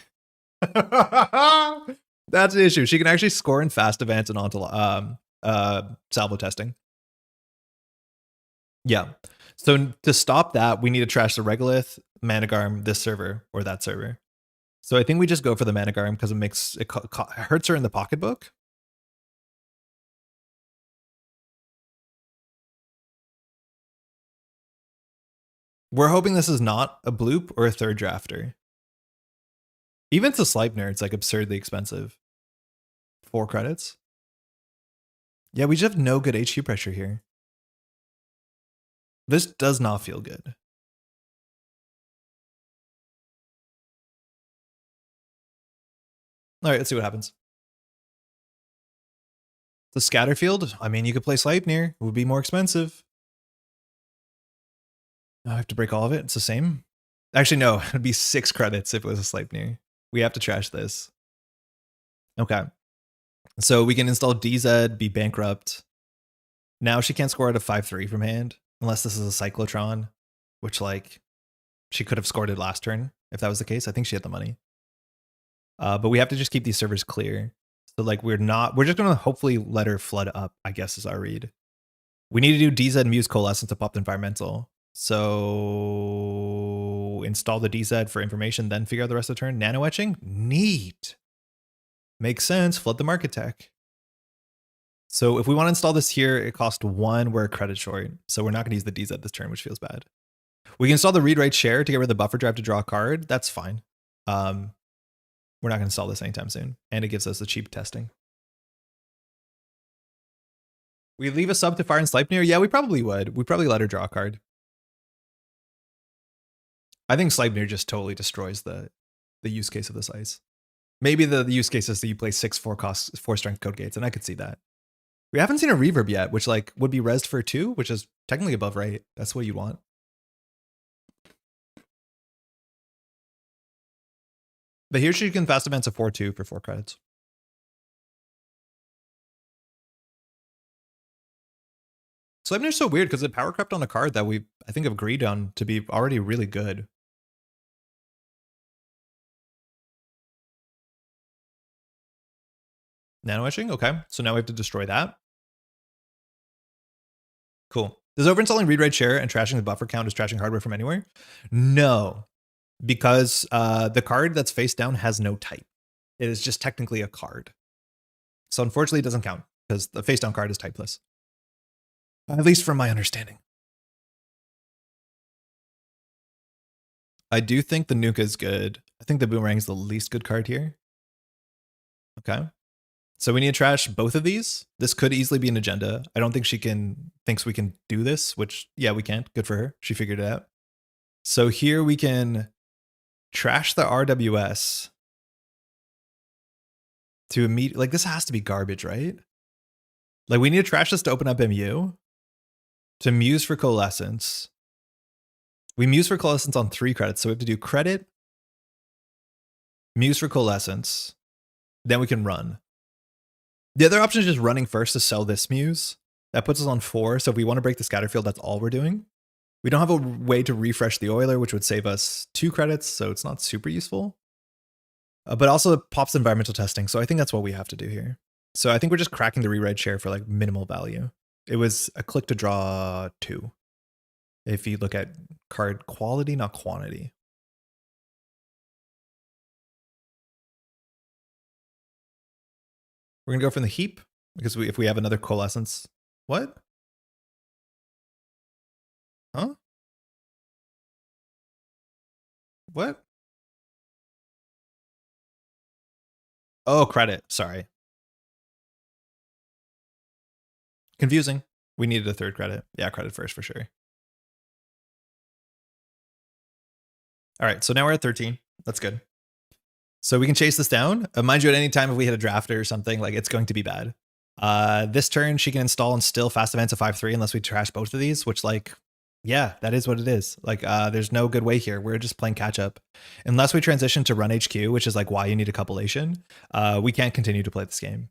That's the issue. She can actually score in fast advance and onto salvo testing. Yeah. So to stop that, we need to trash the regolith, Managarm, this server, or that server. So I think we just go for the Managarm because it hurts her in the pocketbook. We're hoping this is not a bloop or a third drafter. Even to Sleipner, it's like absurdly expensive. 4 credits. Yeah, we just have no good HQ pressure here. This does not feel good. All right, let's see what happens. The Scatterfield, I mean, you could play Sleipnir. It would be more expensive. I have to break all of it. It's the same. Actually, no, it'd be 6 credits if it was a Sleipnir. We have to trash this. Okay. So we can install DZ, be bankrupt. Now she can't score out of 5-3 from hand, unless this is a Cyclotron, which, like, she could have scored it last turn if that was the case. I think she had the money. But we have to just keep these servers clear. So, like, we're just going to hopefully let her flood up, I guess is our read. We need to do DZ Muse Coalescence to pop the environmental. So install the DZ for information, then figure out the rest of the turn. Nano etching? Neat. Makes sense. Flood the market tech. So if we want to install this here, it costs 1. We're a credit short. So we're not going to use the DZ this turn, which feels bad. We can install the read-write share to get rid of the buffer drive to draw a card. That's fine. We're not going to install this anytime soon. And it gives us the cheap testing. We leave a sub to fire and Sleipnir? Yeah, we probably would. We'd probably let her draw a card. I think Sleipnir just totally destroys the use case of this ice. Maybe the use case is that you play 6 4 strength code gates, and I could see that. We haven't seen a reverb yet, which, like, would be rezzed for 2, which is technically above right. That's what you want. But here she can fast advance a 4-2 for 4 credits. Sleipnir's so weird because it power crept on a card that we, I think, agreed on to be already really good. Nano etching? Okay. So now we have to destroy that. Cool. Does overinstalling read-write share and trashing the buffer count as trashing hardware from anywhere? No. Because the card that's face down has no type. It is just technically a card. So unfortunately, it doesn't count because the face down card is typeless. At least from my understanding. I do think the Nuka is good. I think the Boomerang is the least good card here. Okay. So we need to trash both of these. This could easily be an agenda. I don't think she thinks we can do this, which, yeah, we can't. Good for her. She figured it out. So here we can trash the RWS to immediately, like, this has to be garbage, right? Like, we need to trash this to open up MU, to Muse for Coalescence. We Muse for Coalescence on 3 credits, so we have to do credit, Muse for Coalescence, then we can run. The other option is just running first to sell this Muse. That puts us on 4, so if we want to break the Scatterfield, that's all we're doing. We don't have a way to refresh the Oiler, which would save us 2 credits, so it's not super useful. But also it pops environmental testing, so I think that's what we have to do here. So I think we're just cracking the rewrite share for, like, minimal value. It was a click to draw 2. If you look at card quality, not quantity. We're gonna go from the heap because if we have another Coalescence. What? Huh? What? Oh, credit. Sorry. Confusing. We needed a 3rd credit. Yeah, credit first for sure. All right, so now we're at 13. That's good. So we can chase this down. Mind you, at any time if we hit a drafter or something, like, it's going to be bad. This turn, she can install and still fast advance a 5-3 unless we trash both of these, which, like, yeah, that is what it is. Like, there's no good way here. We're just playing catch up. Unless we transition to run HQ, which is, like, why you need a compilation, we can't continue to play this game.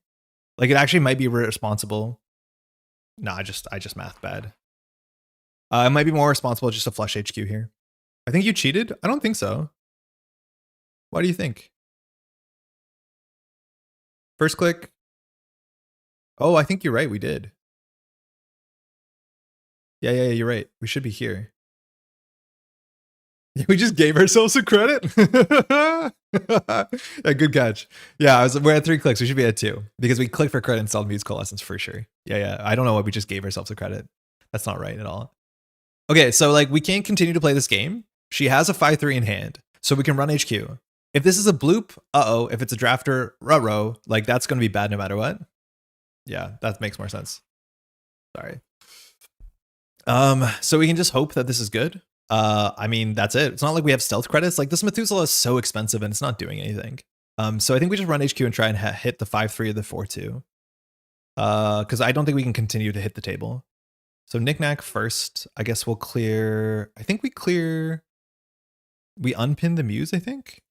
Like, it actually might be responsible. No, I just mathed bad. It might be more responsible just to flush HQ here. I think you cheated. I don't think so. Why do you think? First click. Oh, I think you're right. We did. Yeah, you're right. We should be here. We just gave ourselves a credit. Yeah, good catch. Yeah, we're at 3 clicks. We should be at 2 because we clicked for credit and installed Muse Coalescence for sure. Yeah. I don't know what we just gave ourselves a credit. That's not right at all. Okay, so, like, we can't continue to play this game. She has a 5-3 in hand, so we can run HQ. If this is a bloop, if it's a drafter, ruh-roh, like, that's going to be bad no matter what. Yeah, that makes more sense. Sorry. So we can just hope that this is good. I mean, that's it. It's not like we have stealth credits. Like, this Methuselah is so expensive and it's not doing anything. So I think we just run HQ and try and hit the 5-3 or the 4-2. Because I don't think we can continue to hit the table. So Knickknack first. I guess we'll clear. I think we clear. We unpin the Muse, I think.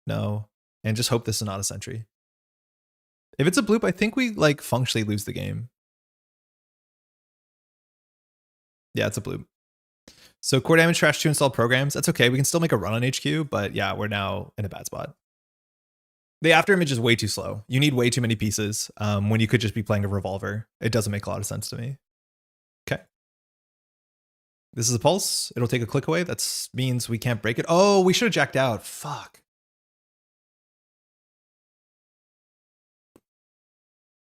No. And just hope this is not a sentry. If it's a bloop, I think we like functionally lose the game. Yeah, it's a bloop. So core damage, trash 2 installed programs. That's okay. We can still make a run on HQ, but yeah, we're now in a bad spot. The after image is way too slow. You need way too many pieces when you could just be playing a revolver. It doesn't make a lot of sense to me. Okay. This is a pulse. It'll take a click away. That means we can't break it. Oh, we should have jacked out. Fuck.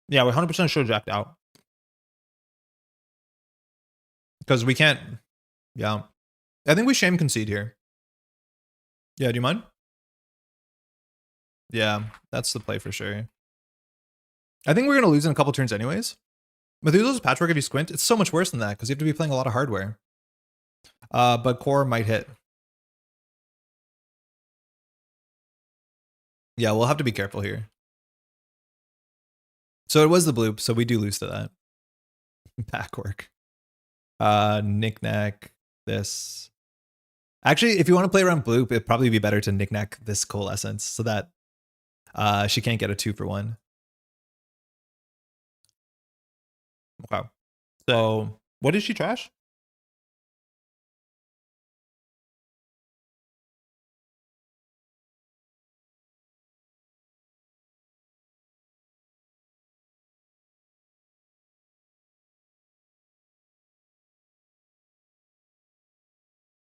Yeah, we 100% should have jacked out. Because we can't. Yeah. I think we shame concede here. Yeah, do you mind? Yeah, that's the play for sure. I think we're going to lose in a couple turns anyways. Methuselah's Patchwork, if you squint, it's so much worse than that because you have to be playing a lot of hardware. But core might hit. Yeah, we'll have to be careful here. So it was the bloop, so we do lose to that. Backwork. Knickknack this. Actually, if you want to play around bloop, it'd probably be better to knickknack this coalescence so that she can't get a 2-for-1. Wow. So what did she trash?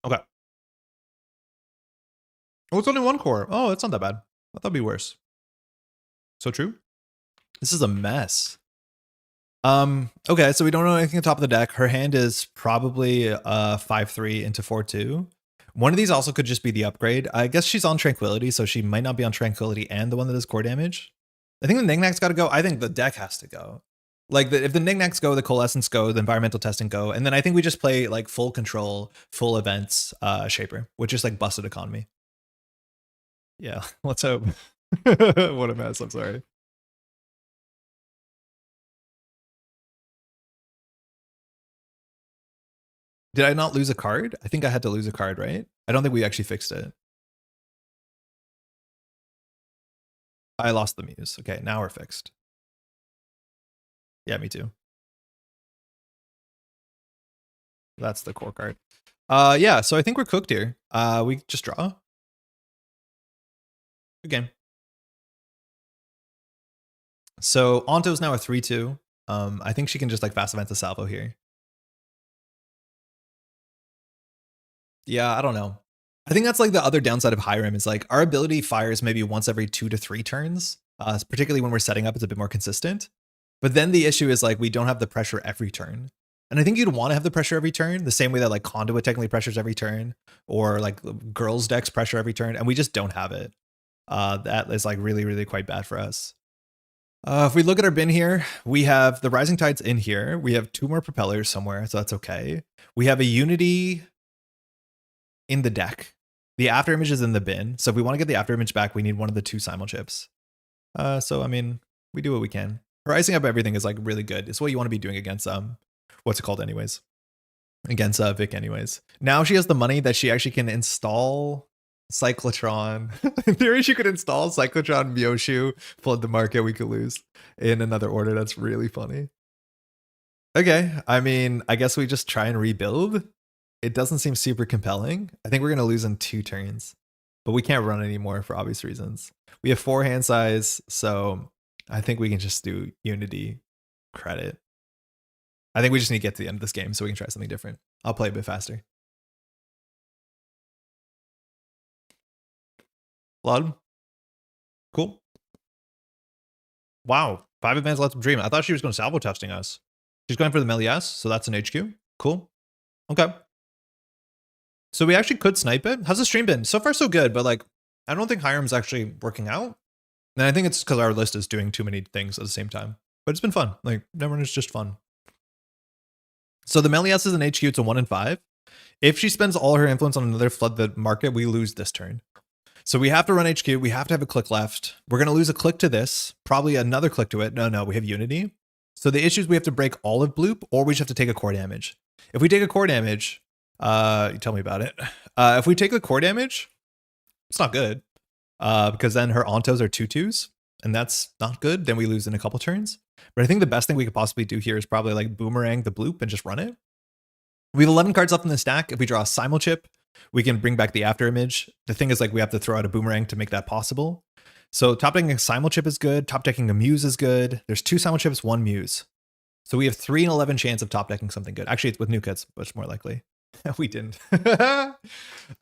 Okay. Oh, it's only one core. Oh, it's not that bad. I thought it'd be worse. So true. This is a mess. Okay, so we don't know anything at the top of the deck. Her hand is probably 5-3 into 4-2. One of these also could just be the upgrade. I guess she's on Tranquility, so she might not be on Tranquility and the one that does core damage. I think the Knickknacks got to go. I think the deck has to go. Like, if the Knickknacks go, the Coalescence go, the Environmental Testing go, and then I think we just play, like, full control, full events Shaper, which is, like, busted economy. Yeah, let's hope. What a mess, I'm sorry. Did I not lose a card? I think I had to lose a card, right? I don't think we actually fixed it. I lost the Muse. Okay, now we're fixed. Yeah, me too. That's the core card. Yeah, so I think we're cooked here. We just draw. Good game. So Onto's now a 3-2. I think she can just like fast event the salvo here. Yeah, I don't know. I think that's like the other downside of Hiram is like our ability fires maybe once every 2 to 3 turns, particularly when we're setting up, it's a bit more consistent. But then the issue is like we don't have the pressure every turn. And I think you'd want to have the pressure every turn, the same way that like Conduit technically pressures every turn, or like Girls decks pressure every turn, and we just don't have it. That is like really, really quite bad for us. If we look at our bin here, we have the Rising Tides in here. We have 2 more propellers somewhere, so that's okay. We have a Unity in the deck. The after image is in the bin. So if we want to get the after image back, we need one of the 2 simul chips. So I mean, we do what we can. Rising up everything is like really good. It's what you want to be doing against what's it called anyways? Against Vic anyways. Now she has the money that she actually can install Cyclotron. In theory, she could install Cyclotron, Myoshu, flood the market, we could lose in another order. That's really funny. Okay, I mean, I guess we just try and rebuild. It doesn't seem super compelling. I think we're going to lose in 2 turns, but we can't run anymore for obvious reasons. We have 4 hand size, so I think we can just do Unity credit. I think we just need to get to the end of this game so we can try something different. I'll play a bit faster. Blood. Cool. Wow. 5 advanced left of dream. I thought she was going to salvo testing us. She's going for the Melias, so that's an HQ. Cool. Okay. So we actually could snipe it. How's the stream been? So far so good, but like, I don't think Hiram's actually working out. And I think it's because our list is doing too many things at the same time. But it's been fun. Like, Netrunner is just fun. So the Melias is an HQ. It's a 1 in 5. If she spends all her influence on another flood the market, we lose this turn. So we have to run HQ. We have to have a click left. We're going to lose a click to this, probably another click to it. No, we have Unity. So the issue is we have to break all of Bloop, or we just have to take a core damage. If we take a core damage, you tell me about it. If we take the core damage, it's not good. Because then her ontos are 2/2s, and that's not good. Then we lose in a couple turns. But I think the best thing we could possibly do here is probably like boomerang the Bloop and just run it. We have 11 cards left in the stack. If we draw a Simul Chip, we can bring back the after image. The thing is, like, we have to throw out a boomerang to make that possible. So top decking a Simul Chip is good. Top decking a Muse is good. There's 2 Simul Chips, 1 Muse. So we have 3 in 11 chance of top decking something good. Actually, it's with new kits, much more likely. We didn't.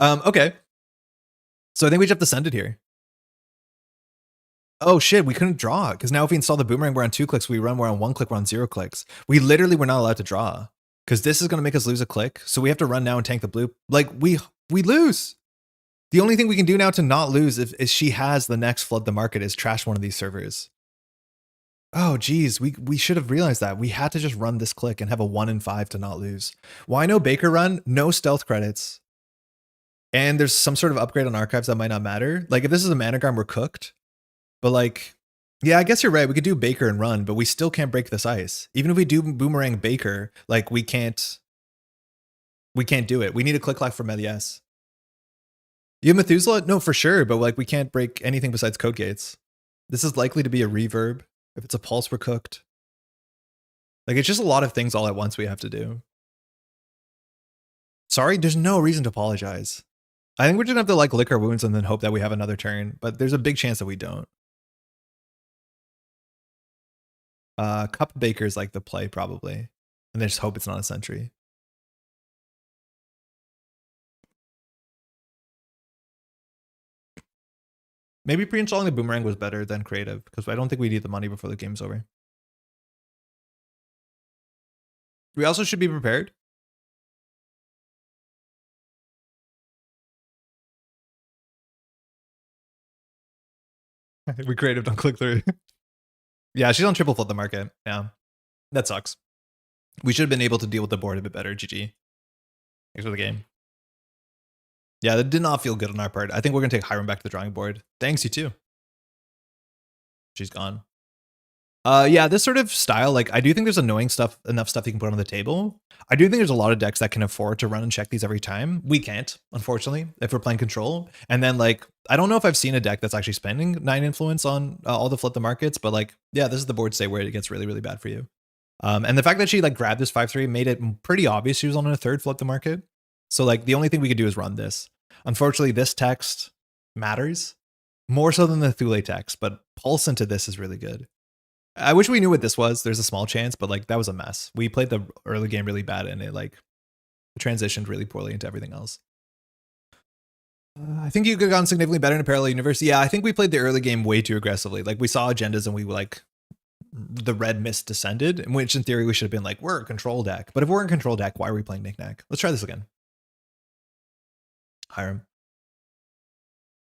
Okay. So I think we just have to send it here. Oh shit, we couldn't draw, because now if we install the boomerang, we're on 2 clicks. We're on 1 click, we're on 0 clicks. We literally were not allowed to draw, because this is going to make us lose a click. So we have to run now and tank the Bloop. Like, we lose. The only thing we can do now to not lose is she has the next flood the market is trash one of these servers. Oh geez, we should have realized that. We had to just run this click and have a 1 in 5 to not lose. Why no Baker run? No stealth credits. And there's some sort of upgrade on archives that might not matter. Like, if this is a Managram, we're cooked. But like, yeah, I guess you're right. We could do Baker and run, but we still can't break this ice. Even if we do boomerang Baker, like, we can't do it. We need a click left from Elias. You have Methuselah? No, for sure. But like, we can't break anything besides code gates. This is likely to be a reverb. If it's a pulse, we're cooked. Like, it's just a lot of things all at once we have to do. Sorry, there's no reason to apologize. I think we're just gonna have to like lick our wounds and then hope that we have another turn, but there's a big chance that we don't. Cup Baker's like the play probably, and then just hope it's not a sentry. Maybe pre-installing the boomerang was better than creative, because I don't think we need the money before the game's over. We also should be prepared. We creative, don't click through. Yeah, she's on triple flood the market. Yeah, that sucks. We should have been able to deal with the board a bit better. GG. Thanks for the game. Yeah, that did not feel good on our part. I think we're going to take Hiram back to the drawing board. Thanks, you too. She's gone. Yeah, this sort of style, like, I do think there's enough stuff you can put on the table. I do think there's a lot of decks that can afford to run and check these every time. We can't, unfortunately, if we're playing control. And then, like, I don't know if I've seen a deck that's actually spending 9 influence on all the flip the markets, but like, yeah, this is the board state where it gets really, really bad for you. And the fact that she like grabbed this 5/3 made it pretty obvious she was on a third flip the market. So like, the only thing we could do is run this. Unfortunately, this text matters more so than the Thule text, but pulse into this is really good. I wish we knew what this was. There's a small chance, but like, that was a mess. We played the early game really bad, and it like transitioned really poorly into everything else. I think you could have gone significantly better in a parallel universe. Yeah, I think we played the early game way too aggressively. Like, we saw agendas and we like, the red mist descended, in which in theory we should have been like, we're a control deck. But if we're in control deck, why are we playing Knickknack? Let's try this again. Hiram.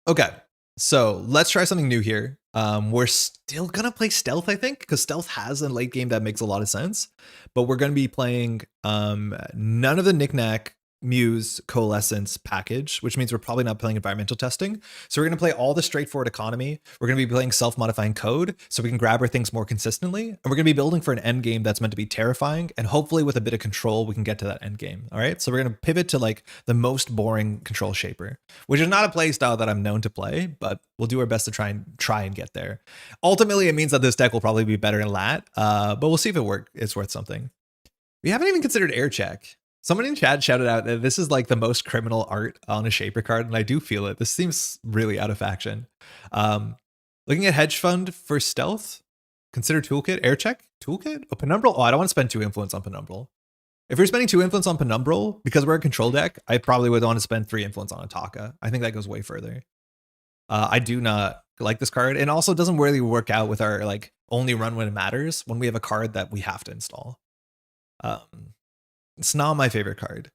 Okay, so let's try something new here. We're still gonna play stealth, I think, because stealth has a late game that makes a lot of sense. But we're gonna be playing none of the Knickknack Muse Coalescence package, which means we're probably not playing environmental testing. So we're going to play all the straightforward economy. We're going to be playing self-modifying code so we can grab our things more consistently. And we're going to be building for an end game that's meant to be terrifying. And hopefully with a bit of control, we can get to that end game. All right. So we're going to pivot to like the most boring control shaper, which is not a play style that I'm known to play, but we'll do our best to try and get there. Ultimately, it means that this deck will probably be better in lat, but we'll see if it's worth something. We haven't even considered air check. Someone in chat shouted out that this is like the most criminal art on a shaper card, and I do feel it. This seems really out of faction. Looking at hedge fund for stealth, consider toolkit, air check, toolkit, oh, penumbral. Oh, I don't want to spend 2 influence on penumbral. If you're spending 2 influence on penumbral because we're a control deck, I probably would want to spend 3 influence on Ataka. I think that goes way further. I do not like this card, and also doesn't really work out with our like only run when it matters when we have a card that we have to install. It's not my favorite card.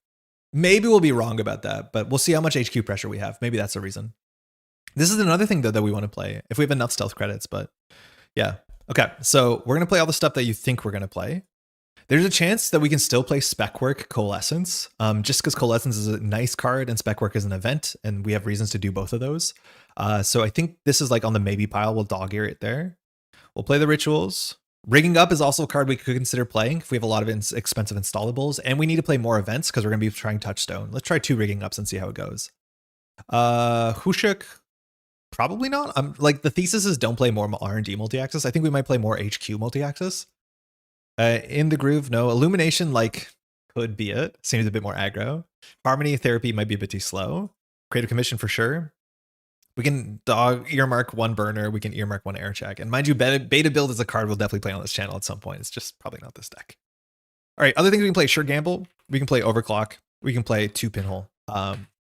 Maybe we'll be wrong about that, but we'll see how much HQ pressure we have. Maybe that's the reason. This is another thing though that we want to play if we have enough stealth credits, but yeah. Okay, so we're going to play all the stuff that you think we're going to play. There's a chance that we can still play Spec Work Coalescence, just because Coalescence is a nice card and Spec Work is an event, and we have reasons to do both of those. So I think this is like on the maybe pile. We'll dog ear it there. We'll play the Rituals. Rigging Up is also a card we could consider playing if we have a lot of expensive installables, and we need to play more events because we're going to be trying Touchstone. Let's try 2 Rigging Ups and see how it goes. Hushuk, probably not. Like the thesis is don't play more R&D multi-axis. I think we might play more HQ multi-axis. In the Groove, no. Illumination, like, could be it. Seems a bit more aggro. Harmony Therapy might be a bit too slow. Creative Commission for sure. We can earmark 1 burner. We can earmark 1 air check. And mind you, beta build is a card we'll definitely play on this channel at some point. It's just probably not this deck. All right, other things we can play: Sure Gamble. We can play Overclock. We can play 2 Pinhole.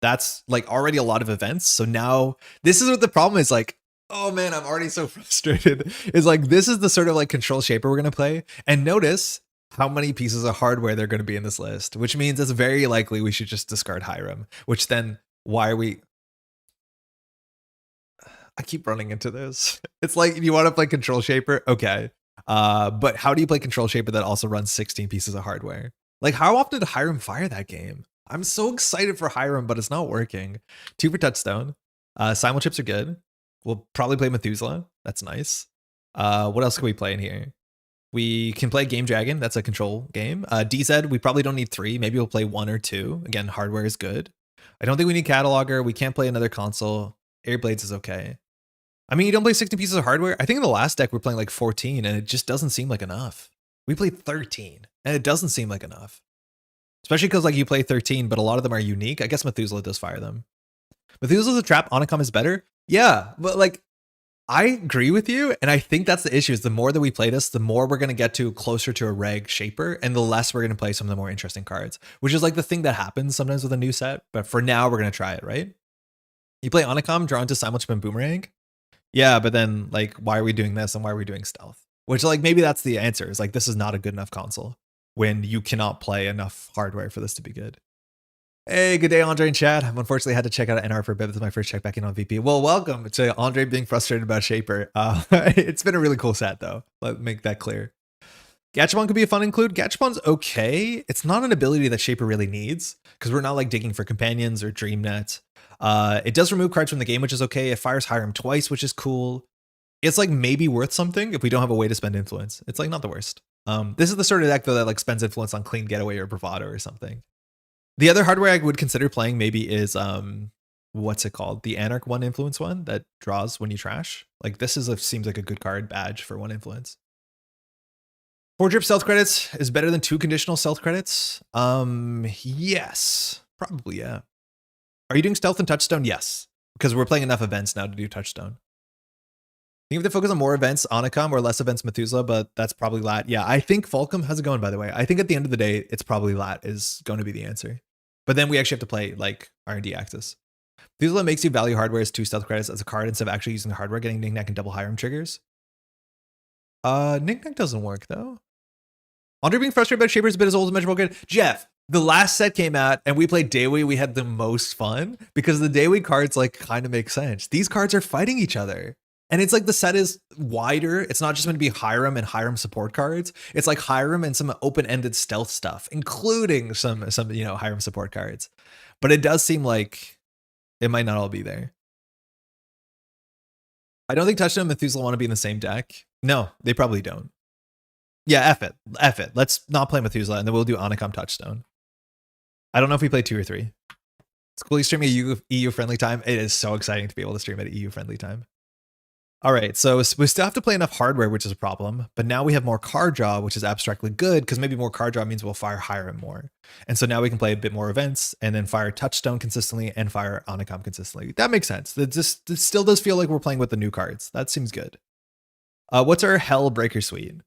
That's like already a lot of events. So now this is what the problem is. Like, oh man, I'm already so frustrated. It's like, this is the sort of like control shaper we're going to play. And notice how many pieces of hardware they're going to be in this list, which means it's very likely we should just discard Hiram, which then why are we... I keep running into this. It's like, you want to play control shaper? Okay. But how do you play control shaper that also runs 16 pieces of hardware? Like, how often did Hiram fire that game? I'm so excited for Hiram, but it's not working. 2 for Touchstone. Simul chips are good. We'll probably play Methuselah. That's nice. What else can we play in here? We can play Game Dragon. That's a control game. DZ, we probably don't need 3. Maybe we'll play 1 or 2. Again, hardware is good. I don't think we need Cataloger. We can't play another console. Airblades is okay. I mean, you don't play 16 pieces of hardware. I think in the last deck, we're playing like 14, and it just doesn't seem like enough. We played 13, and it doesn't seem like enough. Especially because like you play 13, but a lot of them are unique. I guess Methuselah does fire them. Methuselah's a trap. Onicom is better. Yeah, but like, I agree with you, and I think that's the issue, is the more that we play this, the more we're going to get to closer to a reg shaper, and the less we're going to play some of the more interesting cards, which is like the thing that happens sometimes with a new set. But for now, we're going to try it, right? You play Onicom, draw into Simulchip and Boomerang. Yeah, but then like, why are we doing this and why are we doing Stealth? Which like, maybe that's the answer, is like, this is not a good enough console when you cannot play enough hardware for this to be good. Hey, good day, Andre and Chad. I've unfortunately had to check out NR for a bit. This is my first check back in on VP. Well, welcome to Andre being frustrated about Shaper. It's been a really cool set, though. Let me make that clear. Gachapon could be a fun include. Gachapon's okay. It's not an ability that Shaper really needs, because we're not like digging for companions or Dreamnet. It does remove cards from the game, which is okay. It fires Hiram twice, which is cool. It's like maybe worth something if we don't have a way to spend influence. It's like not the worst. This is the sort of deck though that like spends influence on Clean Getaway or Bravado or something. The other hardware I would consider playing maybe is what's it called? The Anarch 1 influence one that draws when you trash. Like this is seems like a good card badge for 1 influence. 4 drip stealth credits is better than 2 conditional stealth credits. Yes, probably, yeah. Are you doing stealth and touchstone? Yes, because we're playing enough events now to do touchstone. I think if they focus on more events, Onicom, or less events, Methuselah, but that's probably Lat. Yeah, I think Fulcum, how's it going, by the way? I think at the end of the day, it's probably Lat is going to be the answer. But then we actually have to play like R&D Axis. Methuselah makes you value hardware as 2 stealth credits as a card instead of actually using the hardware, getting Knickknack and double Hiram triggers. Knickknack doesn't work though. Andre being frustrated about Shaper is a bit as old as Measurable Grid. Jeff, the last set came out and we played Dayway. We had the most fun because the Dayway cards like kind of make sense. These cards are fighting each other. And it's like the set is wider. It's not just going to be Hiram and Hiram support cards. It's like Hiram and some open-ended stealth stuff, including some Hiram support cards. But it does seem like it might not all be there. I don't think Touchdown and Methuselah want to be in the same deck. No, they probably don't. Yeah, F it. F it. Let's not play Methuselah, and then we'll do Onicom Touchstone. I don't know if we play 2 or 3. It's cool you streaming a EU-friendly time. It is so exciting to be able to stream at EU-friendly time. All right, so we still have to play enough hardware, which is a problem, but now we have more card draw, which is abstractly good, because maybe more card draw means we'll fire Hiram more. And so now we can play a bit more events, and then fire Touchstone consistently, and fire Onicom consistently. That makes sense. It still does feel like we're playing with the new cards. That seems good. What's our Hell Breaker Suite?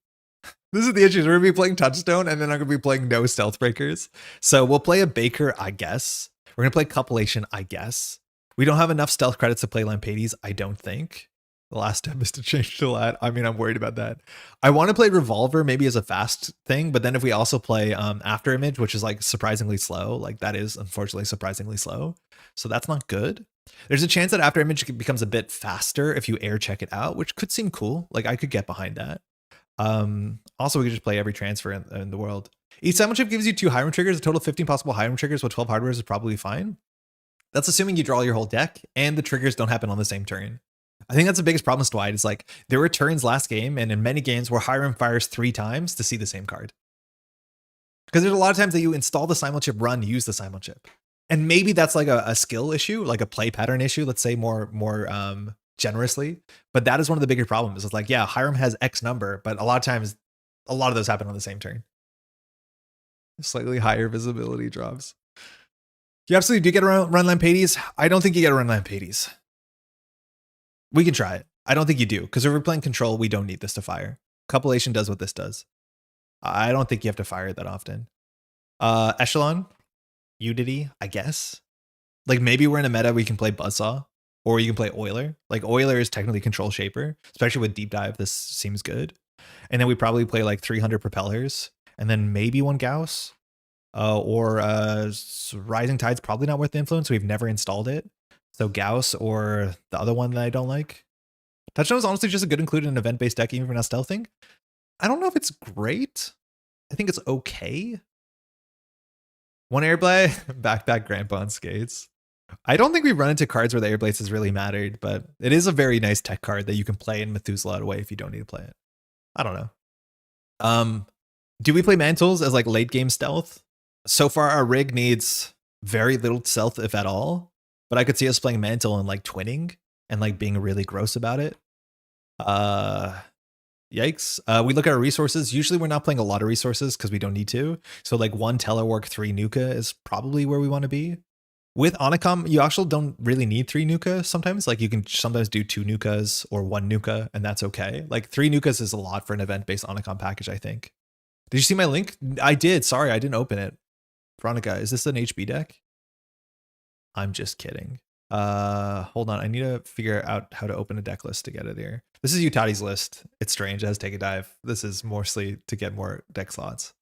This is the issue. We're going to be playing Touchstone, and then I'm going to be playing no Stealth Breakers. So we'll play a Baker, I guess. We're going to play Copulation, I guess. We don't have enough Stealth credits to play Lampades, I don't think. The last step is to change to Lat. I mean, I'm worried about that. I want to play Revolver maybe as a fast thing, but then if we also play After Image, which is like surprisingly slow, like that is unfortunately surprisingly slow. So that's not good. There's a chance that After Image becomes a bit faster if you air check it out, which could seem cool. Like I could get behind that. Also, we could just play every transfer in the world. Each simul chip gives you 2 Hiram triggers. A total of 15 possible Hiram triggers with 12 hardwares is probably fine. That's assuming you draw your whole deck and the triggers don't happen on the same turn. I think that's the biggest problem with Dwight. Is like there were turns last game and in many games where Hiram fires 3 times to see the same card. Because there's a lot of times that you install the simul chip, run, use the simul chip. And maybe that's like a skill issue, like a play pattern issue, let's say more generously. But that is one of the bigger problems. It's like, yeah, Hiram has X number, but a lot of times, a lot of those happen on the same turn. Slightly higher visibility drops. You absolutely do get a run Lampades. I don't think you get a run Lampades. We can try it. I don't think you do, because if we're playing control, we don't need this to fire. Compilation does what this does. I don't think you have to fire it that often. Echelon, Udity, I guess. Like maybe we're in a meta we can play Buzzsaw, or you can play Oiler. Like Oiler is technically control shaper, especially with Deep Dive. This seems good. And then we probably play like 300 propellers, and then maybe 1 Gauss. Or Rising Tide's probably not worth the influence. We've never installed it. So Gauss or the other one that I don't like. Touchdown is honestly just a good include in an event-based deck, even if we're not stealthing. I don't know if it's great. I think it's okay. 1 Airblade, backpack grandpa on skates. I don't think we've run into cards where the Airblades has really mattered, but it is a very nice tech card that you can play in Methuselah away if you don't need to play it. I don't know. Do we play Mantles as like late game stealth? So far, our rig needs very little stealth, if at all. But I could see us playing Mantle and like twinning and like being really gross about it. Yikes. We look at our resources. Usually we're not playing a lot of resources because we don't need to. So like 1 Telework, 3 Nuka is probably where we want to be. With Onicom, you actually don't really need 3 Nuka sometimes. Like you can sometimes do 2 Nukas or 1 Nuka, and that's okay. Like 3 Nukas is a lot for an event-based Onicom package, I think. Did you see my link? I did. Sorry, I didn't open it. Veronica, is this an HB deck? I'm just kidding. Hold on. I need to figure out how to open a deck list to get it here. This is Utati's list. It's strange. It has Take a Dive. This is mostly to get more deck slots.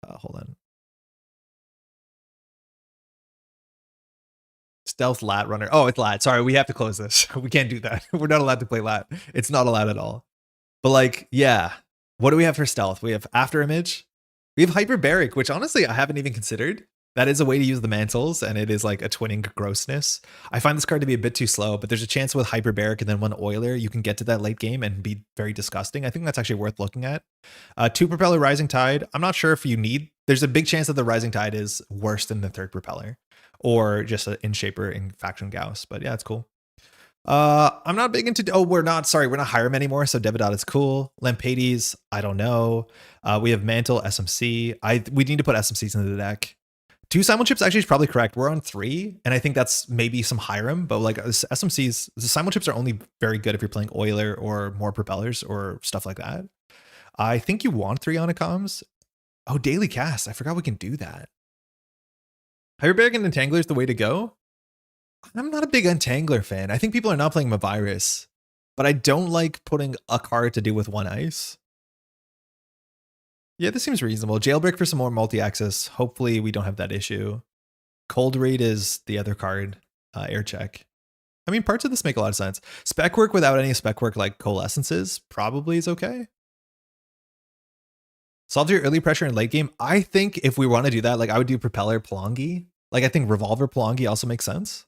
Hold on. Stealth Lat Runner. Oh, it's Lat. Sorry, we have to close this. We can't do that. We're not allowed to play Lat. It's not allowed at all. But like, yeah. What do we have for stealth? We have After Image. We have Hyperbaric, which honestly I haven't even considered. That is a way to use the mantles, and it is like a twinning grossness. I find this card to be a bit too slow, but there's a chance with Hyperbaric and then 1 Oiler, you can get to that late game and be very disgusting. I think that's actually worth looking at. 2 Propeller Rising Tide. I'm not sure if you need... There's a big chance that the Rising Tide is worse than the 3rd Propeller, or just an in-shaper in Faction Gauss, but yeah, it's cool. I'm not big into... Oh, we're not Hiram anymore, so Devidot is cool. Lampades, I don't know. We have Mantle, SMC. We need to put SMCs into the deck. 2 simul chips actually is probably correct. We're on 3, and I think that's maybe some Hiram, but like SMCs, the simul chips are only very good if you're playing Oiler or more propellers or stuff like that. I think you want 3 Onicoms. Oh, Daily Cast. I forgot we can do that. Hyperbaric and Entangler is the way to go. I'm not a big Entangler fan. I think people are not playing Mavirus, but I don't like putting a card to do with 1 ice. Yeah, this seems reasonable. Jailbreak for some more multi-access. Hopefully we don't have that issue. Cold Raid is the other card. Air Check. I mean, parts of this make a lot of sense. Spec work without any spec work like Coalescences probably is okay. Solve your early pressure in late game. I think if we want to do that, like I would do Propeller Pelongi. Like I think Revolver Pelongi also makes sense.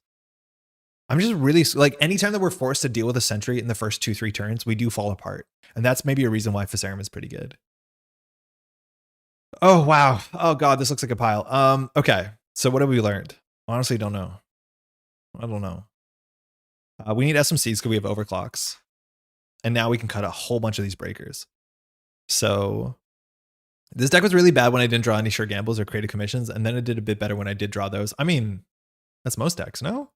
I'm just really like anytime that we're forced to deal with a sentry in the first 2-3 turns, we do fall apart. And that's maybe a reason why Fisarum is pretty good. Oh, wow. Oh, God, this looks like a pile. Okay, so what have we learned? Honestly, don't know. I don't know. We need SMCs because we have overclocks. And now we can cut a whole bunch of these breakers. So this deck was really bad when I didn't draw any sure gambles or creative commissions, and then it did a bit better when I did draw those. I mean, that's most decks, no?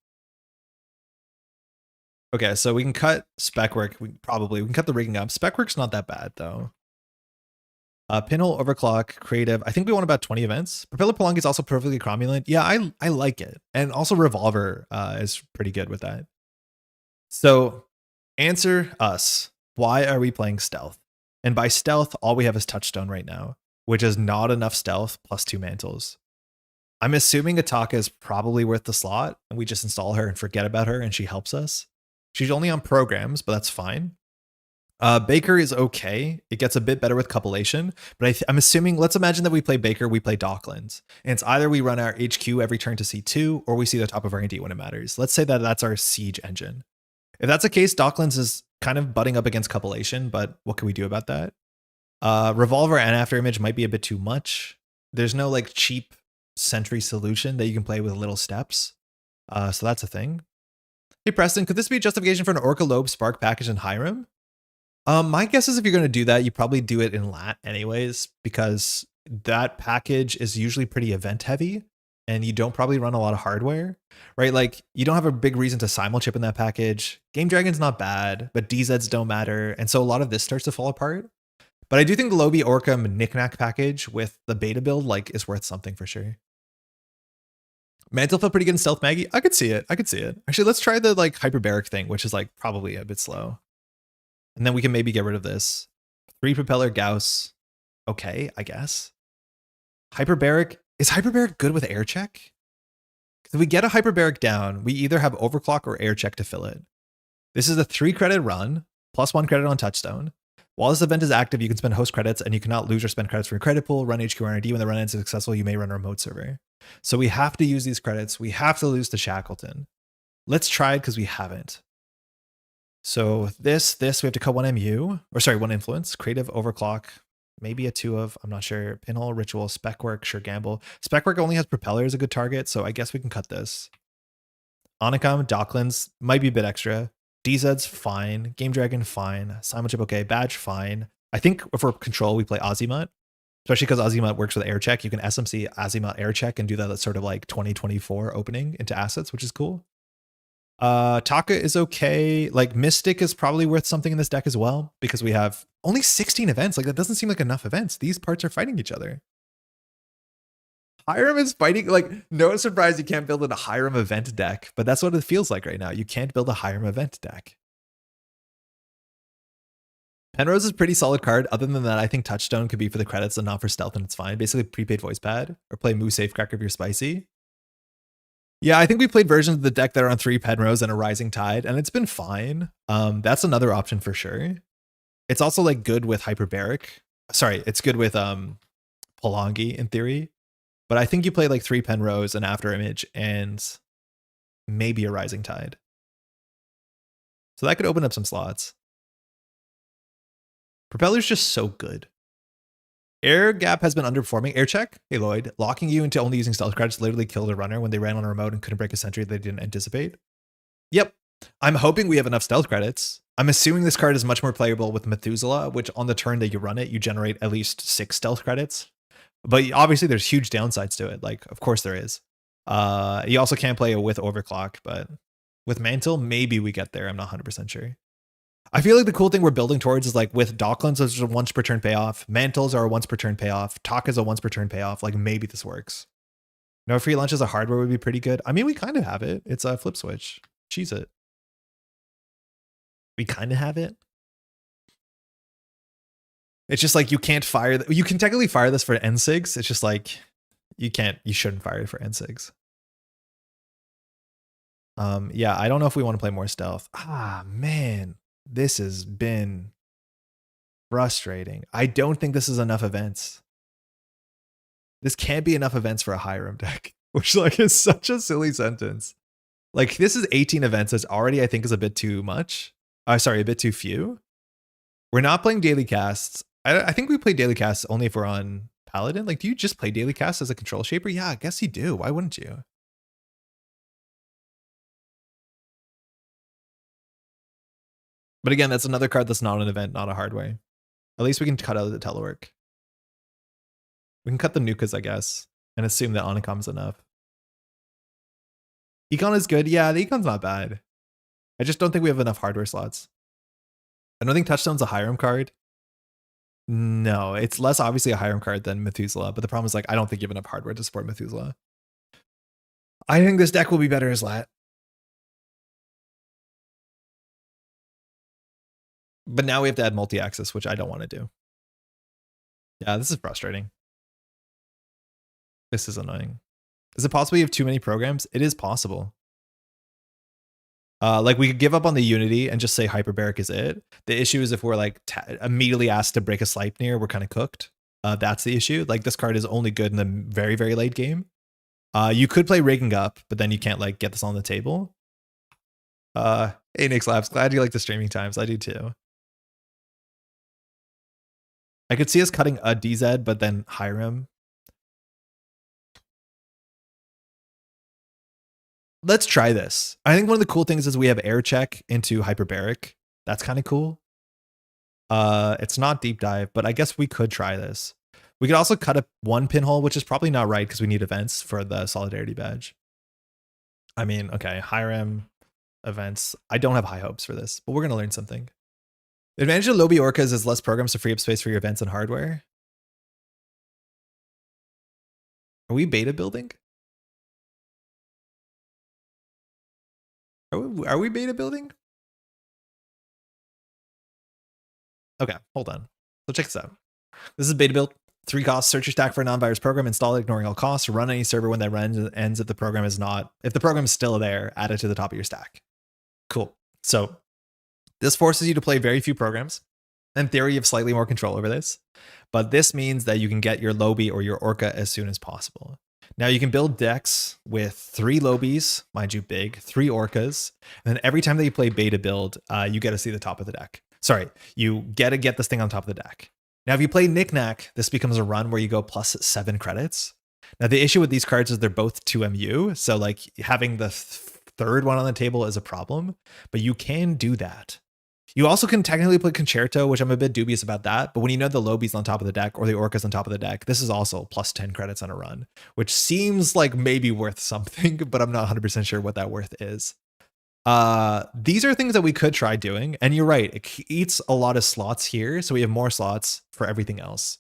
Okay, so we can cut spec work. We can cut the rigging up. Spec work's not that bad, though. Pinhole, Overclock, Creative. I think we won about 20 events. Propeller Pelongi is also perfectly cromulent. Yeah, I like it. And also Revolver is pretty good with that. So answer us. Why are we playing Stealth? And by Stealth, all we have is Touchstone right now, which is not enough Stealth plus 2 Mantles. I'm assuming Ataka is probably worth the slot, and we just install her and forget about her, and she helps us. She's only on programs, but that's fine. Baker is okay. It gets a bit better with copulation, but I'm assuming, let's imagine that we play Baker, we play Docklands. And it's either we run our HQ every turn to C2, or we see the top of our ND when it matters. Let's say that that's our siege engine. If that's the case, Docklands is kind of butting up against copulation, but what can we do about that? Revolver and After Image might be a bit too much. There's no like cheap sentry solution that you can play with little steps. So that's a thing. Hey Preston, could this be a justification for an Orca Lobe Spark package in Hiram? My guess is if you're going to do that, you probably do it in lat anyways, because that package is usually pretty event heavy and you don't probably run a lot of hardware, right? Like you don't have a big reason to simul chip in that package. Game Dragon's not bad, but DZs don't matter. And so a lot of this starts to fall apart. But I do think the Lobi Orcam Knickknack package with the beta build like is worth something for sure. Mantle felt pretty good in Stealth Maggie. I could see it. I could see it. Actually, let's try the like hyperbaric thing, which is like probably a bit slow. And then we can maybe get rid of this. 3 propeller Gauss. Okay, I guess. Hyperbaric. Is hyperbaric good with air check? If we get a hyperbaric down, we either have overclock or air check to fill it. This is a 3 credit run, plus 1 credit on touchstone. While this event is active, you can spend host credits and you cannot lose or spend credits from your credit pool, run HQ RND. When the run ends successful, you may run a remote server. So we have to use these credits. We have to lose to Shackleton. Let's try it because we haven't. So this, we have to cut 1 MU, or sorry, 1 influence, creative, overclock, maybe a 2 of, I'm not sure, pinhole, ritual, spec work, sure, gamble. Spec work only has propeller as a good target, so I guess we can cut this. Onicom, Docklands, might be a bit extra. DZ's fine, Game Dragon fine, Simon Chip okay, Badge fine. I think for control, we play Azimut, especially because Azimut works with air check. You can SMC Azimut air check and do that sort of like 2024 opening into assets, which is cool. Taka is okay. Like Mystic is probably worth something in this deck as well, because we have only 16 events. Like that doesn't seem like enough events. These parts are fighting each other. Hiram is fighting, like no surprise you can't build a Hiram event deck, but that's what it feels like right now. You can't build a Hiram event deck. Penrose is a pretty solid card. Other than that, I think Touchstone could be for the credits and not for stealth, and it's fine. Basically prepaid voice pad, or play Moo Safecracker if you're spicy. Yeah, I think we played versions of the deck that are on 3 Penrose and a Rising Tide, and it's been fine. That's another option for sure. It's also like good with Hyperbaric. Sorry, it's good with Polongi in theory. But I think you play like 3 Penrose, an After Image, and maybe a Rising Tide. So that could open up some slots. Propeller's just so good. Air Gap has been underperforming. Air Check, hey Lloyd, locking you into only using stealth credits literally killed a runner when they ran on a remote and couldn't break a sentry they didn't anticipate. Yep, I'm hoping we have enough stealth credits. I'm assuming this card is much more playable with Methuselah, which on the turn that you run it, you generate at least 6 stealth credits. But obviously there's huge downsides to it. Like, of course there is. You also can't play it with Overclock, but with Mantle, maybe we get there. I'm not 100% sure. I feel like the cool thing we're building towards is like with Docklands, there's a once per turn payoff. Mantles are a once per turn payoff. Talk is a once per turn payoff. Like maybe this works. No free lunch as a hardware would be pretty good. I mean, we kind of have it. It's a flip switch. Cheese it. We kind of have it. It's just like you can't fire. You can technically fire this for NSIGs. It's just like you shouldn't fire it for NSIGs. Yeah, I don't know if we want to play more stealth. Ah, man. This has been frustrating. I don't think this is enough events. This can't be enough events for a Hiram deck, which like is such a silly sentence. Like this is 18 events. That's already, I think, is a bit too much. Sorry, a bit too few. We're not playing daily casts. I think we play daily casts only if we're on Paladin. Like, do you just play daily casts as a control shaper? Yeah, I guess you do. Why wouldn't you? But again, that's another card that's not an event, not a hardware. At least we can cut out the telework. We can cut the Nukas, I guess, and assume that Onicom's enough. Econ is good. Yeah, the Econ's not bad. I just don't think we have enough hardware slots. I don't think Touchstone's a Hiram card. No, it's less obviously a Hiram card than Methuselah, but the problem is like I don't think you have enough hardware to support Methuselah. I think this deck will be better as lat. But now we have to add multi-axis, which I don't want to do. Yeah, this is frustrating. This is annoying. Is it possible you have too many programs? It is possible. Like we could give up on the Unity and just say Hyperbaric is it. The issue is if we're like immediately asked to break a Sleipnir, we're kind of cooked. That's the issue. Like this card is only good in the very, very late game. You could play Rigging Up, but then you can't like get this on the table. Hey, Nick's Labs, glad you like the streaming times. I do too. I could see us cutting a DZ, but then Hiram. Let's try this. I think one of the cool things is we have air check into Hyperbaric. That's kind of cool. It's not deep dive, but I guess we could try this. We could also cut a 1 pinhole, which is probably not right because we need events for the Solidarity badge. I mean, okay, Hiram events. I don't have high hopes for this, but we're going to learn something. The advantage of Lobby Orcas is less programs to free up space for your events and hardware. Are we beta building? Are we beta building? Okay, hold on. So check this out. This is beta build. 3 costs, search your stack for a non-virus program, install it ignoring all costs, run any server when that run ends if the program is not, if the program is still there, add it to the top of your stack. Cool. So this forces you to play very few programs. In theory, you have slightly more control over this, but this means that you can get your Lobby or your Orca as soon as possible. Now you can build decks with 3 Lobies, mind you big, 3 Orcas, and then every time that you play beta build, you get to see the top of the deck. Sorry, you get to get this thing on top of the deck. Now, if you play Knickknack, this becomes a run where you go plus 7 credits. Now, the issue with these cards is they're both 2MU, so like having the third one on the table is a problem, but you can do that. You also can technically play Concerto, which I'm a bit dubious about that, but when you know the Lobies on top of the deck or the Orcas on top of the deck, this is also plus 10 credits on a run, which seems like maybe worth something, but I'm not 100% sure what that worth is. These are things that we could try doing, and you're right, it eats a lot of slots here, so we have more slots for everything else.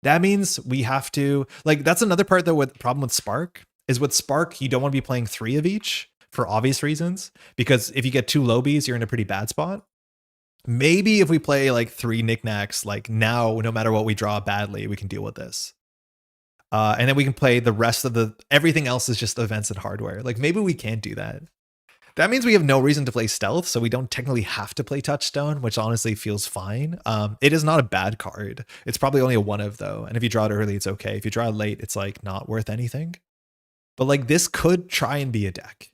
That means we have to, like, that's another part though with problem with Spark, is with Spark, you don't want to be playing 3 of each for obvious reasons, because if you get 2 Lobies, you're in a pretty bad spot. Maybe if we play like 3 Knickknacks, like now, no matter what we draw badly, we can deal with this. And then we can play the rest of everything else is just events and hardware. Like maybe we can't do that. That means we have no reason to play Stealth, so we don't technically have to play Touchstone, which honestly feels fine. It is not a bad card. It's probably only a 1-of though, and if you draw it early, it's okay. If you draw it late, it's like not worth anything. But like this could try and be a deck.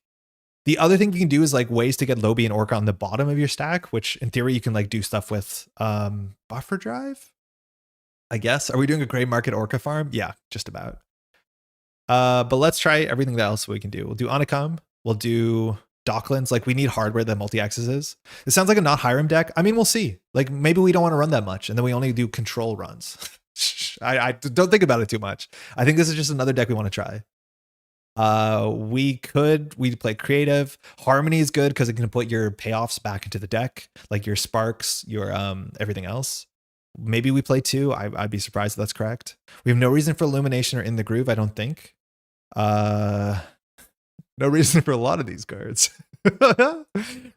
The other thing you can do is like ways to get Lobby and Orca on the bottom of your stack, which in theory you can like do stuff with buffer drive, I guess. Are we doing a gray market Orca farm? Yeah, just about. But let's try everything else we can do. We'll do Onicom. We'll do DECKLISTS. Like we need hardware that multi-axis is. It sounds like a not Hiram deck. I mean, we'll see. Like maybe we don't want to run that much and then we only do control runs. I don't think about it too much. I think this is just another deck we want to try. We play creative. Harmony is good because it can put your payoffs back into the deck, like your sparks, your everything else. Maybe we play 2. I'd be surprised if that's correct. We have no reason for Illumination or In the Groove, I don't think. No reason for a lot of these cards.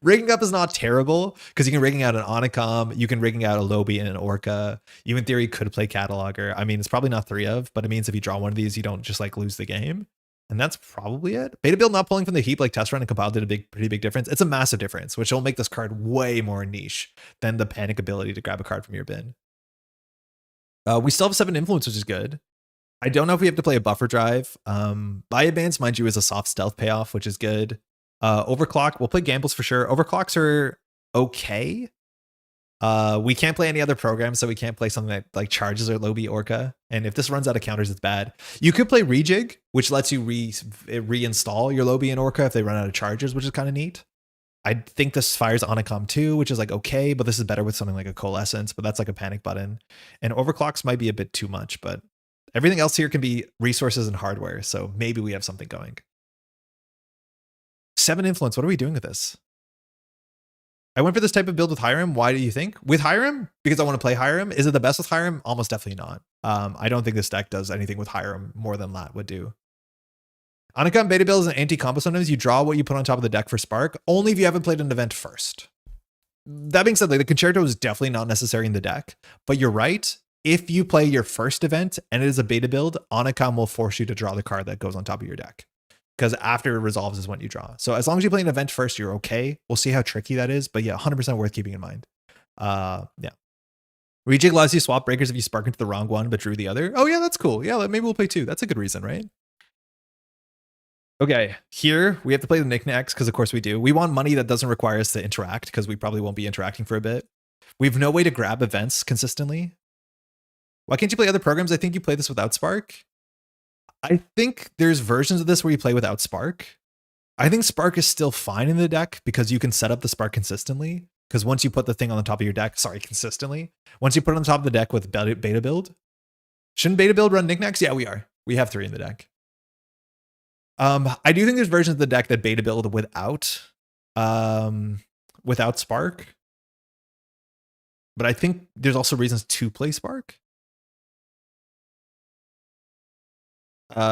Rigging Up is not terrible because you can rigging out an Onicom, you can rigging out a Lobby and an Orca. You in theory could play Cataloger. I mean, it's probably not 3 of, but it means if you draw one of these, you don't just like lose the game. And that's probably it. Beta build not pulling from the heap like Test Run and Compile did a pretty big difference. It's a massive difference, which will make this card way more niche than the panic ability to grab a card from your bin. We still have 7 influence, which is good. I don't know if we have to play a buffer drive. Buy Advance, mind you, is a soft stealth payoff, which is good. Overclock, we'll play gambles for sure. Overclocks are okay. We can't play any other programs, so we can't play something that like charges or Lobby Orca. And if this runs out of counters, it's bad. You could play Rejig, which lets you reinstall your Lobby and Orca if they run out of charges, which is kind of neat. I think this fires Onicom too, which is like okay, but this is better with something like a Coalescence, but that's like a panic button. And Overclocks might be a bit too much, but everything else here can be resources and hardware, so maybe we have something going. 7 influence, what are we doing with this? I went for this type of build with Hiram. Why do you think? With Hiram? Because I want to play Hiram. Is it the best with Hiram? Almost definitely not. I don't think this deck does anything with Hiram more than Lat would do. Onicom beta build is an anti-combo sometimes. You draw what you put on top of the deck for Spark, only if you haven't played an event first. That being said, like the Concerto is definitely not necessary in the deck, but you're right. If you play your first event and it is a beta build, Onicom will force you to draw the card that goes on top of your deck. because after it resolves is when you draw. So as long as you play an event first, you're okay. We'll see how tricky that is, but yeah, 100% worth keeping in mind. Yeah. Rejig allows you to swap breakers if you spark into the wrong one but drew the other. Oh yeah, that's cool. Yeah, maybe we'll play 2. That's a good reason, right? Okay, here we have to play the knickknacks because of course we do. We want money that doesn't require us to interact because we probably won't be interacting for a bit. We have no way to grab events consistently. Why can't you play other programs? I think you play this without Spark. I think there's versions of this where you play without Spark. I think Spark is still fine in the deck because you can set up the Spark consistently. Because once you put the thing on the top of your deck, consistently. Once you put it on top of the deck with beta build. Shouldn't beta build run knickknacks? Yeah, we are. We have 3 in the deck. I do think there's versions of the deck that beta build without Spark. But I think there's also reasons to play Spark.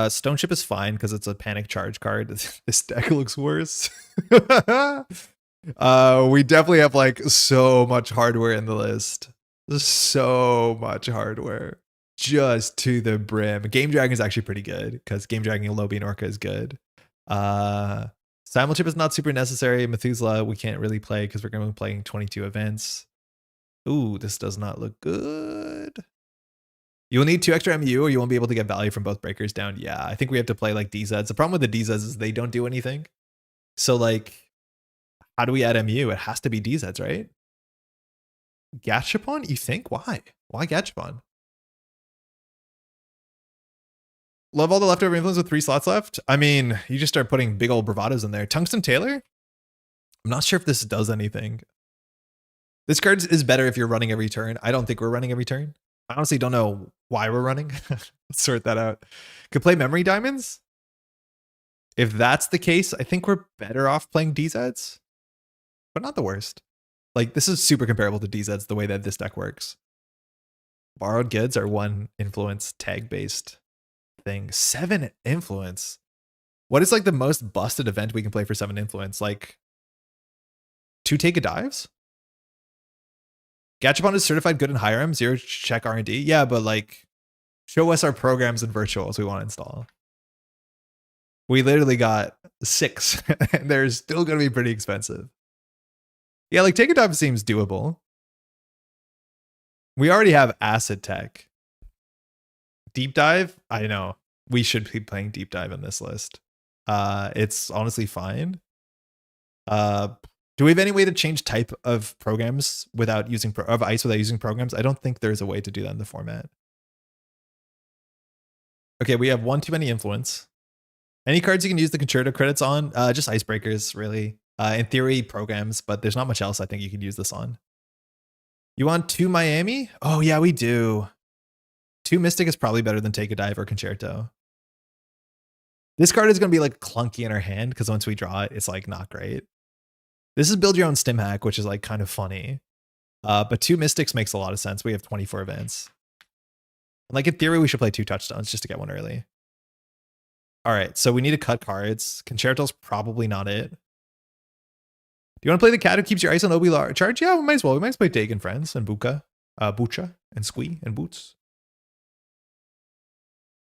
Stone Chip is fine because it's a panic charge card. This deck looks worse. We definitely have like so much hardware in the list. So much hardware. Just to the brim. Game Dragon is actually pretty good because Game Dragon and Lobi and Orca is good. Simul Chip is not super necessary. Methuselah we can't really play because we're going to be playing 22 events. Ooh, this does not look good. You'll need 2 extra MU or you won't be able to get value from both breakers down. Yeah, I think we have to play like DZs. The problem with the DZs is they don't do anything. So like, how do we add MU? It has to be DZs, right? Gachapon, you think? Why? Why Gachapon? Love all the leftover influence with 3 slots left. I mean, you just start putting big old bravados in there. Tungsten Tailor? I'm not sure if this does anything. This card is better if you're running every turn. I don't think we're running every turn. I honestly don't know why we're running. Let's sort that out. Could play Memory Diamonds. If that's the case, I think we're better off playing DZs, but not the worst. Like, this is super comparable to DZs the way that this deck works. Borrowed Goods are 1 influence tag-based thing. 7 influence. What is like the most busted event we can play for 7 influence? Like 2 Take a Dives? Gachapon is certified good in Hiram, 0 check R&D. Yeah, but like, show us our programs and virtuals we want to install. We literally got 6, and they're still going to be pretty expensive. Yeah, like Take a Dive seems doable. We already have Acid Tech. Deep Dive? I know. We should be playing Deep Dive in this list. It's honestly fine. Do we have any way to change type of programs without using ice without using programs? I don't think there's a way to do that in the format. Okay, we have 1 too many influence. Any cards you can use the concerto credits on? Just icebreakers, really. In theory, programs, but there's not much else I think you could use this on. You want 2 Miami? Oh yeah, we do. 2 Mystic is probably better than Take a Dive or Concerto. This card is going to be like clunky in our hand because once we draw it, it's like not great. This is build your own stim hack, which is like kind of funny. But 2 Mystics makes a lot of sense. We have 24 events. Like in theory, we should play 2 touchstones just to get one early. All right, so we need to cut cards. Concerto's probably not it. Do you want to play the cat who keeps your ice on Obi charge? Yeah, we might as well. We might as well play Dig and Friends and Bucha, and Squee and Boots.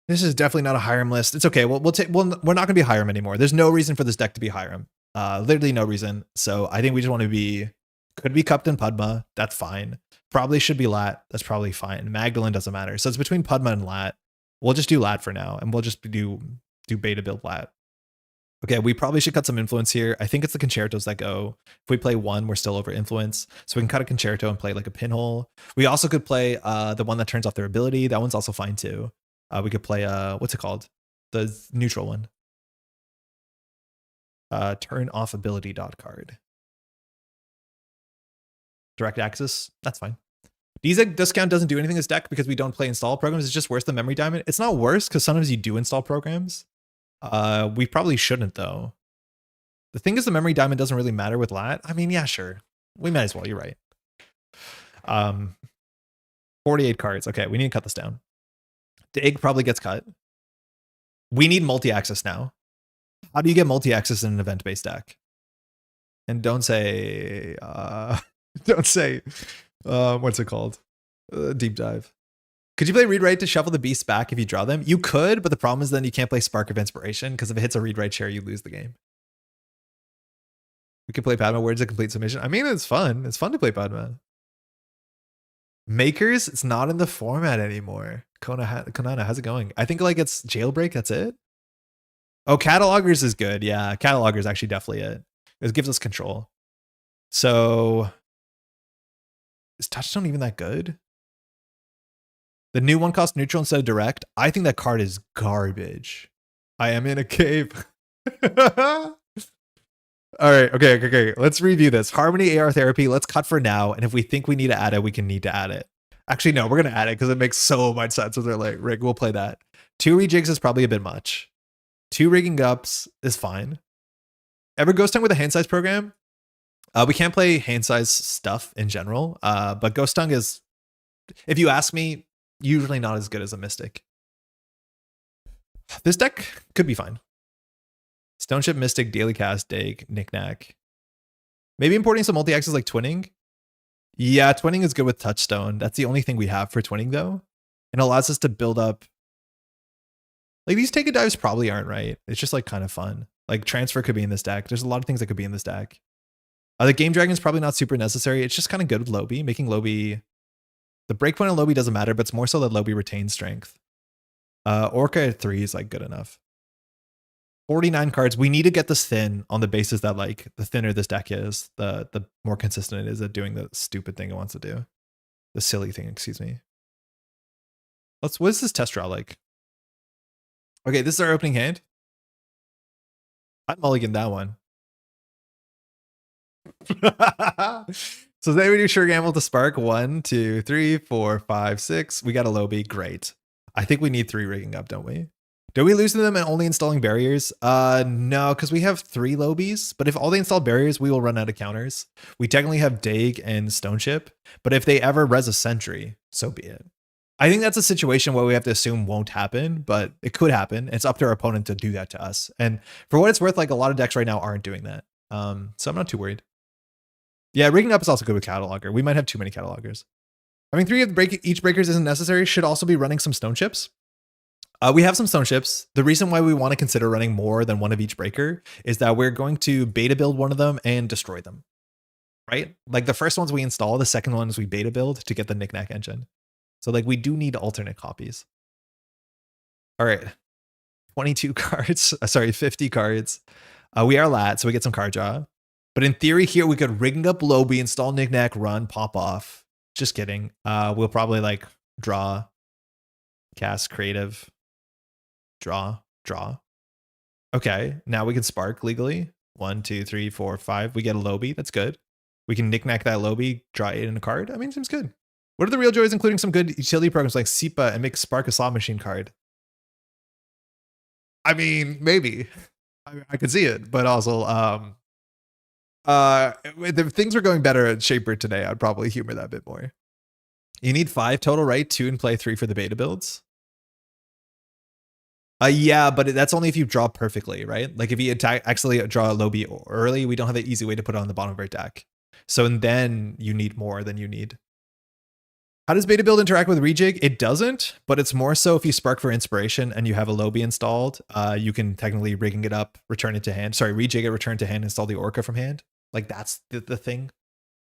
This is definitely not a Hiram list. It's okay. We're not going to be Hiram anymore. There's no reason for this deck to be Hiram. Literally no reason. So I think we just want to be, could be Captain Padma. That's fine. Probably should be Lat. That's probably fine. Magdalene doesn't matter. So it's between Padma and Lat. We'll just do Lat for now. And we'll just do beta build Lat. Okay, we probably should cut some influence here. I think it's the concertos that go. If we play 1, we're still over influence. So we can cut a concerto and play like a pinhole. We also could play the one that turns off their ability. That one's also fine too. We could play, what's it called? The neutral one. Turn off ability dot card. Direct access, that's fine. DZEG discount doesn't do anything in this deck because we don't play install programs. It's just worse than Memory Diamond. It's not worse because sometimes you do install programs. We probably shouldn't though. The thing is the Memory Diamond doesn't really matter with Lat. I mean, yeah, sure. We might as well, you're right. 48 cards. Okay, we need to cut this down. The egg probably gets cut. We need multi-access now. How do you get multi-access in an event-based deck? And don't say, what's it called? Deep dive. Could you play read write to shuffle the beasts back if you draw them? You could, but the problem is then you can't play Spark of Inspiration because if it hits a read write chair, you lose the game. We could play Padma. Where's a complete submission? I mean, it's fun. It's fun to play Padma. Makers, it's not in the format anymore. Konana, how's it going? I think like it's Jailbreak. That's it. Oh, Catalogers is good. Yeah, Catalogers is actually definitely it. It gives us control. So is Touchstone even that good? The new one costs neutral instead of direct. I think that card is garbage. I am in a cave. All right, okay. Let's review this. Harmony, AR Therapy, let's cut for now. And if we think we need to add it, we can need to add it. Actually, no, we're going to add it because it makes so much sense with their like rig. We'll play that. 2 rejigs is probably a bit much. 2 rigging ups is fine. Ever Ghost Tongue with a hand size program? We can't play hand size stuff in general, but Ghost Tongue is, if you ask me, usually not as good as a Mystic. This deck could be fine. Stoneship, Mystic, Daily Cast, Dig, Knickknack. Maybe importing some multi-axes like Twinning. Yeah, Twinning is good with Touchstone. That's the only thing we have for Twinning though. It allows us to build up. Like these take a dives probably aren't right. It's just like kind of fun. Like Transfer could be in this deck. There's a lot of things that could be in this deck. The Game Dragon is probably not super necessary. It's just kind of good with Lobby. Making Lobby, the breakpoint on Lobby doesn't matter, but it's more so that Lobby retains strength. Orca at 3 is like good enough. 49 cards. We need to get this thin on the basis that like the thinner this deck is, the more consistent it is at doing the stupid thing it wants to do. The silly thing, excuse me. What is this test draw like? Okay, this is our opening hand. I'm mulligan that one. So then we do Sure Gamble to Spark. 1, 2, 3, 4, 5, 6. We got a Lobby. Great. I think we need 3 rigging up, don't we? Do we lose to them and only installing barriers? No, because we have 3 Lobies. But if all they install barriers, we will run out of counters. We technically have Dag and Stoneship. But if they ever res a Sentry, so be it. I think that's a situation where we have to assume won't happen, but it could happen. It's up to our opponent to do that to us. And for what it's worth, like a lot of decks right now aren't doing that. So I'm not too worried. Yeah, rigging up is also good with Cataloger. We might have too many Catalogers. Having 3 of each breakers isn't necessary. Should also be running some Stone Chips. We have some Stone Chips. The reason why we want to consider running more than 1 of each breaker is that we're going to beta build one of them and destroy them, right? Like the first ones we install, the second ones we beta build to get the Knickknack engine. So like we do need alternate copies. All right, 22 cards, sorry, 50 cards. We are lat, so we get some card draw. But in theory here, we could rig up Lobby, install Knickknack, run, pop off. Just kidding. We'll probably like draw, cast, creative, draw. Okay, now we can Spark legally. 1, 2, 3, 4, 5. We get a Lobby. That's good. We can Knickknack that Lobby, draw 8 in a card. I mean, seems good. What are the real joys, including some good utility programs like SIPA and make Spark a slot machine card? I mean, maybe. I could see it, but also, if things were going better at Shaper today, I'd probably humor that a bit more. You need 5 total, right? 2 and play 3 for the beta builds. Yeah, but that's only if you draw perfectly, right? Like if you actually draw a Lobby early, we don't have an easy way to put it on the bottom of our deck. So and then you need more than you need. How does beta build interact with rejig? It doesn't, but it's more so if you Spark for inspiration and you have a Lobby installed, you can technically rigging it up, return it to hand. Sorry, rejig it, return to hand, install the Orca from hand. Like that's the thing.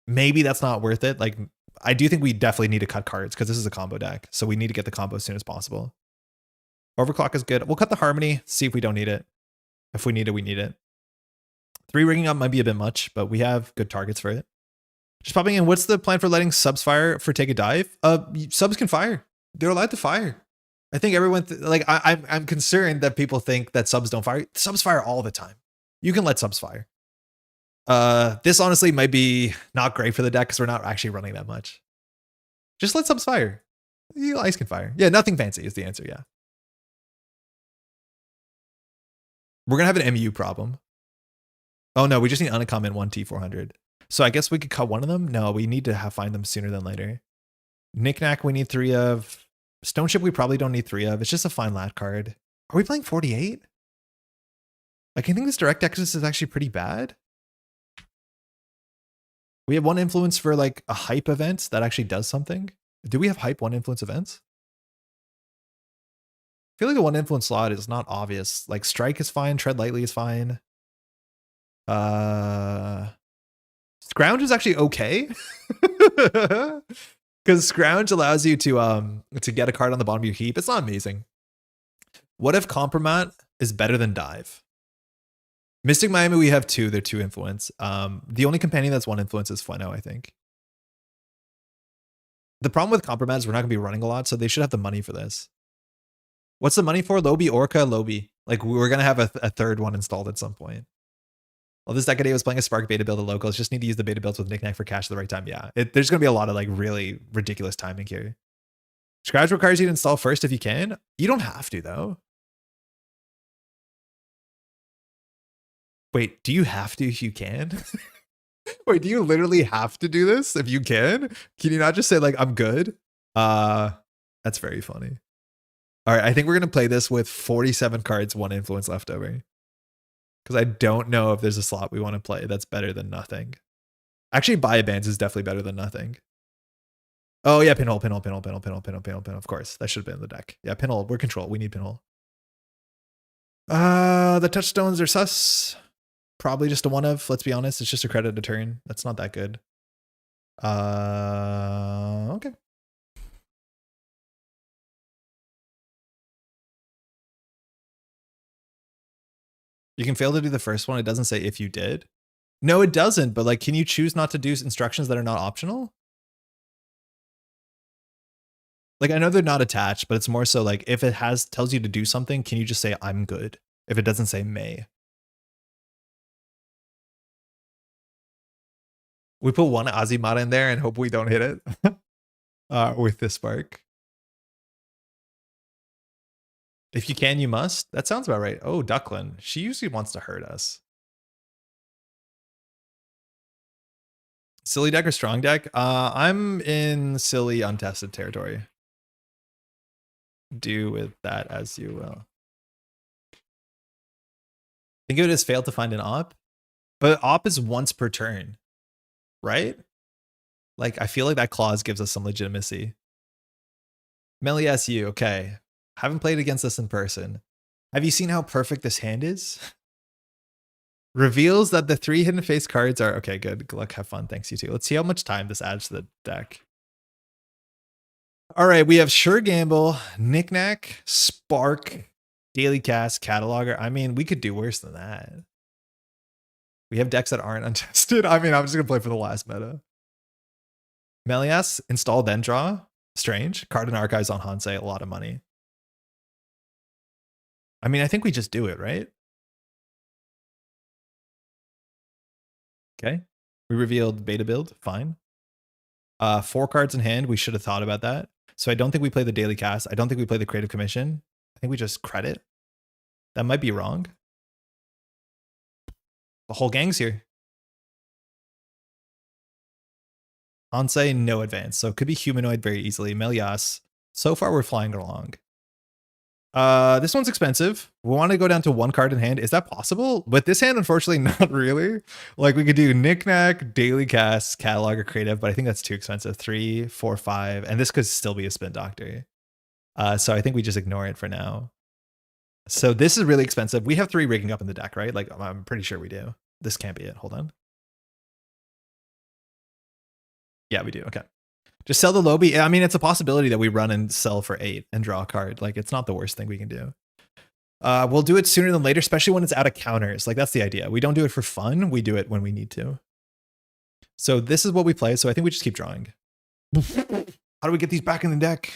Maybe that's not worth it. Like I do think we definitely need to cut cards because this is a combo deck. So we need to get the combo as soon as possible. Overclock is good. We'll cut the Harmony, see if we don't need it. If we need it, we need it. 3 rigging up might be a bit much, but we have good targets for it. Just popping in, what's the plan for letting subs fire for Take a Dive? Subs can fire. They're allowed to fire. I think everyone, I'm concerned that people think that subs don't fire. Subs fire all the time. You can let subs fire. This honestly might be not great for the deck because we're not actually running that much. Just let subs fire. Ice can fire. Yeah, nothing fancy is the answer, yeah. We're going to have an MU problem. Oh no, we just need uncommon 1T400. So I guess we could cut one of them. No, we need to find them sooner than later. Knickknack we need 3 of. Stoneship we probably don't need 3 of. It's just a fine lat card. Are we playing 48? Like I think this direct access is actually pretty bad. We have 1 influence for like a hype event that actually does something. Do we have hype 1 influence events? feel like the one influence slot is not obvious. Like strike is fine, tread lightly is fine. Scrounge is actually okay. Because Scrounge allows you to get a card on the bottom of your heap. It's not amazing. What if Compromat is better than Dive? Mystic Maemi, we have 2. They're 2 influence. The only companion that's 1 influence is Fueno, I think. The problem with Compromat is we're not going to be running a lot, so they should have the money for this. What's the money for? Lobi, Orca, Lobi. Like, we're going to have a third one installed at some point. Well, this decade was playing a Spark beta build at locals. Just need to use the beta builds with Knickknack for cash at the right time. Yeah, there's going to be a lot of like really ridiculous timing here. Scratch requires you to install first if you can. You don't have to, though. Wait, do you have to if you can? Wait, do you literally have to do this if you can? Can you not just say like, I'm good? That's very funny. All right, I think we're going to play this with 47 cards, 1 influence left over. Because I don't know if there's a slot we want to play that's better than nothing. Actually, Buy Bands is definitely better than nothing. Oh yeah, Pinhole. Of course, that should have been in the deck. Yeah, Pinhole, we're control. We need Pinhole. The touchstones are sus. Probably just a 1 of, let's be honest. It's just a credit a turn. That's not that good. Okay. You can fail to do the first one. It doesn't say if you did. No, it doesn't. But like, can you choose not to do instructions that are not optional? Like, I know they're not attached, but it's more so like if it tells you to do something, can you just say I'm good? If it doesn't say may. We put 1 Azimata in there and hope we don't hit it with this spark. If you can, you must. That sounds about right. Oh, Ducklin. She usually wants to hurt us. Silly deck or strong deck? I'm in silly untested territory. Do with that as you will. Think of it as failed to find an op, but op is once per turn, right? Like, I feel like that clause gives us some legitimacy. Melly SU, okay. Haven't played against this in person. Have you seen how perfect this hand is? Reveals that the 3 hidden face cards are... Okay, good. Good luck. Have fun. Thanks, you too. Let's see how much time this adds to the deck. All right, we have Sure Gamble, Knickknack, Spark, Daily Cast, Cataloger. I mean, we could do worse than that. We have decks that aren't untested. I mean, I'm just going to play for the last meta. Melias, install, then draw. Strange. Card and Archives on Hansei, a lot of money. I mean, I think we just do it, right? Okay. We revealed beta build. Fine. 4 cards in hand. We should have thought about that. So I don't think we play the Daily Cast. I don't think we play the Creative Commission. I think we just credit. That might be wrong. The whole gang's here. Hansei, no advance. So it could be Humanoid very easily. Melias. So far, we're flying along. This one's expensive. We want to go down to 1 card in hand. Is that possible? With this hand, unfortunately, not really. Like, we could do Knickknack, Daily Cast, Catalog, or Creative, but I think that's too expensive. 3, 4, 5, and this could still be a Spin Doctor. So I think we just ignore it for now. So this is really expensive. We have 3 rigging up in the deck, right? Like, I'm pretty sure we do. This can't be it. Hold on. Yeah, we do. Okay. Just sell the Lobi. I mean, it's a possibility that we run and sell for 8 and draw a card. Like, it's not the worst thing we can do. We'll do it sooner than later, especially when it's out of counters. Like, that's the idea. We don't do it for fun. We do it when we need to. So this is what we play. So I think we just keep drawing. How do we get these back in the deck?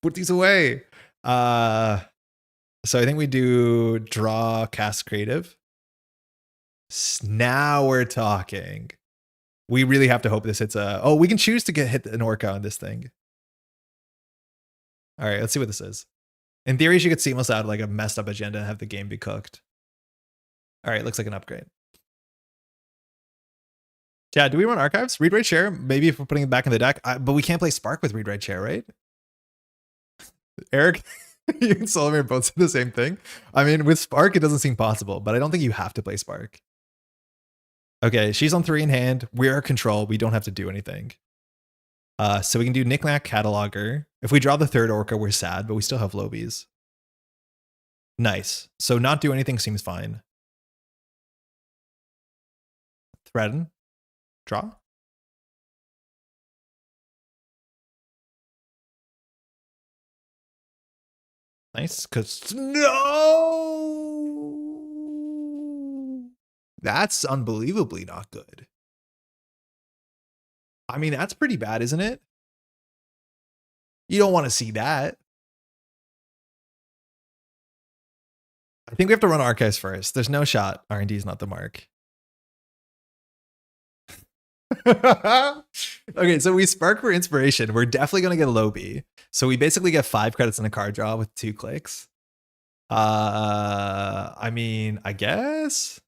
Put these away. So I think we do draw, cast, creative. Now we're talking. We really have to hope this hits a... Oh, we can choose to hit an Orca on this thing. All right, let's see what this is. In theory, she could seamless out like a messed up agenda and have the game be cooked. All right, looks like an upgrade. Yeah, do we run Archives? Read, write, share? Maybe if we're putting it back in the deck. But we can't play Spark with read, write, share, right? Eric, you and Solomir both said the same thing. I mean, with Spark, it doesn't seem possible, but I don't think you have to play Spark. Okay, she's on 3 in hand. We're control. We don't have to do anything. So we can do Knickknack, Cataloger. If we draw the 3rd Orca, we're sad, but we still have Lobbies. Nice. So not do anything seems fine. Threaten. Draw. Nice, because no! That's unbelievably not good. I mean, that's pretty bad, isn't it? You don't want to see that. I think we have to run archives first. There's no shot. R&D is not the mark. Okay, so we spark for inspiration. We're definitely going to get a low B. So we basically get 5 credits in a card draw with 2 clicks. I mean, I guess.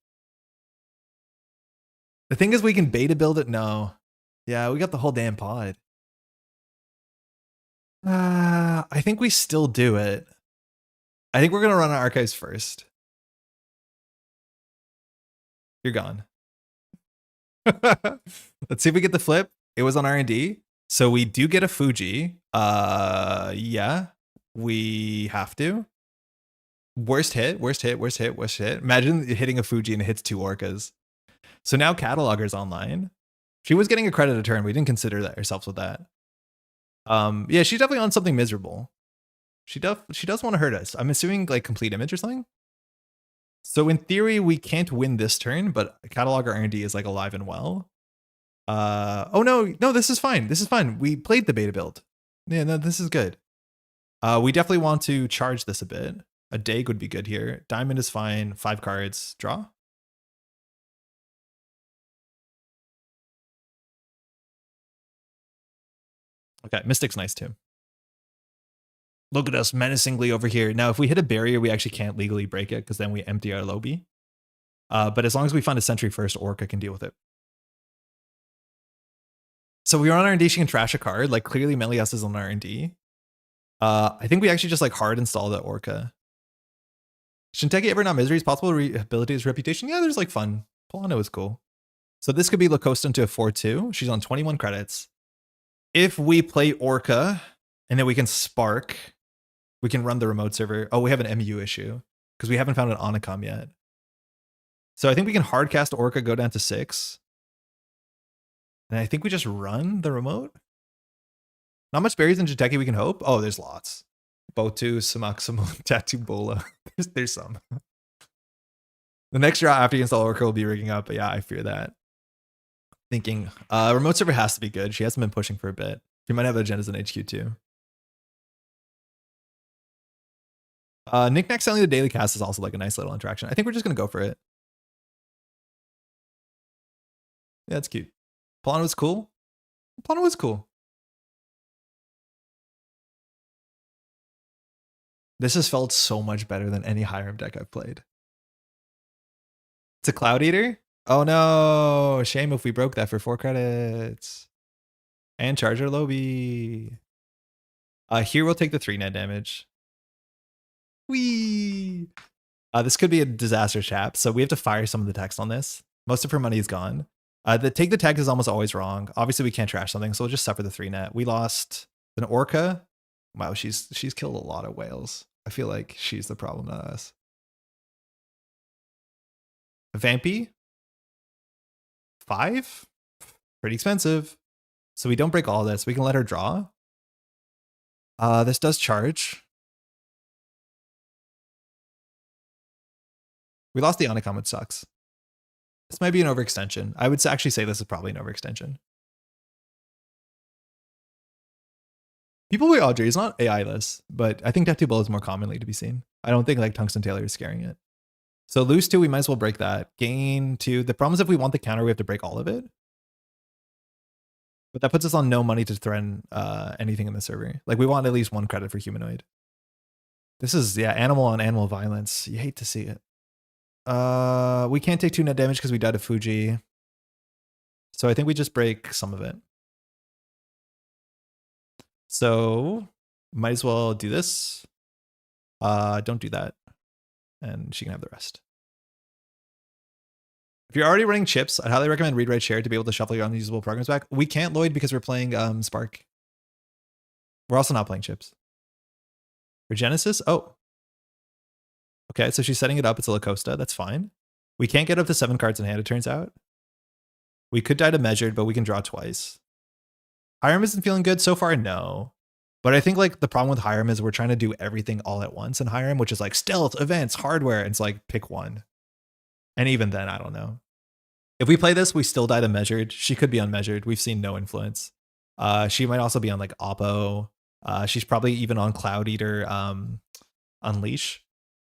The thing is we can beta build it. No. Yeah, we got the whole damn pod. I think we still do it. I think we're going to run our archives first. You're gone. Let's see if we get the flip. It was on R&D. So we do get a Fuji. Yeah, we have to. Worst hit. Imagine hitting a Fuji and it hits 2 orcas. So now Cataloger's online. She was getting a credit a turn. We didn't consider that ourselves with that. Yeah, she's definitely on something miserable. She does want to hurt us. I'm assuming like complete image or something. So in theory, we can't win this turn, but Cataloger R&D is like alive and well. Oh no, this is fine. This is fine. We played the beta build. Yeah, no, this is good. We definitely want to charge this a bit. A Dag would be good here. Diamond is fine. 5 cards. Draw. Okay, Mystic's nice too. Look at us menacingly over here. Now, if we hit a barrier, we actually can't legally break it because then we empty our lobby. But as long as we find a sentry first, Orca can deal with it. So we were on R&D, she can trash a card. Like clearly Melias is on R&D. I think we actually just like hard install the Orca. Shinteki ever not misery is possible to rehabilitate his reputation. Yeah, there's like fun. Polano is cool. So this could be Lacosta into a 4-2. She's on 21 credits. If we play Orca and then we can spark, we can run the remote server. Oh, we have an MU issue because we haven't found an Onacom yet. So I think we can hardcast Orca, go down to 6. And I think we just run the remote. Not much berries in Jiteki we can hope. Oh, there's lots. Botu, Samaxamo, Tattoo Bola. There's some. The next draw after you install Orca will be rigging up, but yeah, I fear that. Thinking, remote server has to be good. She hasn't been pushing for a bit. She might have agendas in HQ too. Knickknack selling the daily cast is also like a nice little interaction. I think we're just gonna go for it. Yeah, it's cute. Polano was cool. Polano was cool. This has felt so much better than any Hiram deck I've played. It's a Cloud Eater? Oh no, shame if we broke that for 4 credits. And Charger Lobby. Here we'll take the 3 net damage. Whee! This could be a disaster, chap. So we have to fire some of the text on this. Most of her money is gone. The take the text is almost always wrong. Obviously we can't trash something, so we'll just suffer the 3 net. We lost an Orca. Wow, she's killed a lot of whales. I feel like she's the problem, not us. Vampy? 5? Pretty expensive. So we don't break all this. We can let her draw. This does charge. We lost the Onacom, which sucks. This might be an overextension. I would actually say this is probably an overextension. People play Audrey. It's not AI-less, but I think Tattoo Bull is more commonly to be seen. I don't think like Tungsten Taylor is scaring it. So lose 2, we might as well break that. Gain 2. The problem is if we want the counter, we have to break all of it. But that puts us on no money to threaten anything in the server. Like we want at least 1 credit for humanoid. This is, yeah, animal on animal violence. You hate to see it. We can't take 2 net damage because we died of Fuji. So I think we just break some of it. So might as well do this. Don't do that. And she can have the rest. If you're already running chips, I'd highly recommend read, write, share to be able to shuffle your unusable programs back. We can't, Lloyd, because we're playing Spark. We're also not playing chips. For Genesis? Oh. Okay, so she's setting it up. It's a La Costa. That's fine. We can't get up to 7 cards in hand, it turns out. We could die to measured, but we can draw twice. Hiram isn't feeling good so far, no. But I think like the problem with Hiram is we're trying to do everything all at once in Hiram, which is like stealth, events, hardware. And it's like pick one. And even then, I don't know. If we play this, we still die to measured. She could be unmeasured. We've seen no influence. She might also be on like Oppo. She's probably even on Cloud Eater Unleash.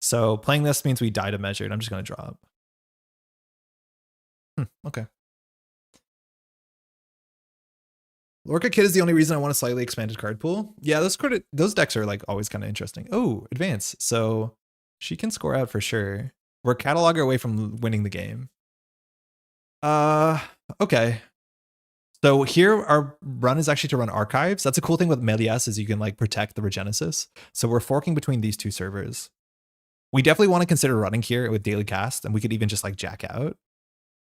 So playing this means we die to measured. I'm just going to draw up. Okay. Lorca Kit is the only reason I want a slightly expanded card pool. Yeah, those decks are like always kind of interesting. Oh, advance. So she can score out for sure. We're catalogger away from winning the game. Okay. So here our run is actually to run archives. That's a cool thing with Melias is you can like protect the Regenesis. So we're forking between these two servers. We definitely want to consider running here with daily cast, and we could even just like jack out.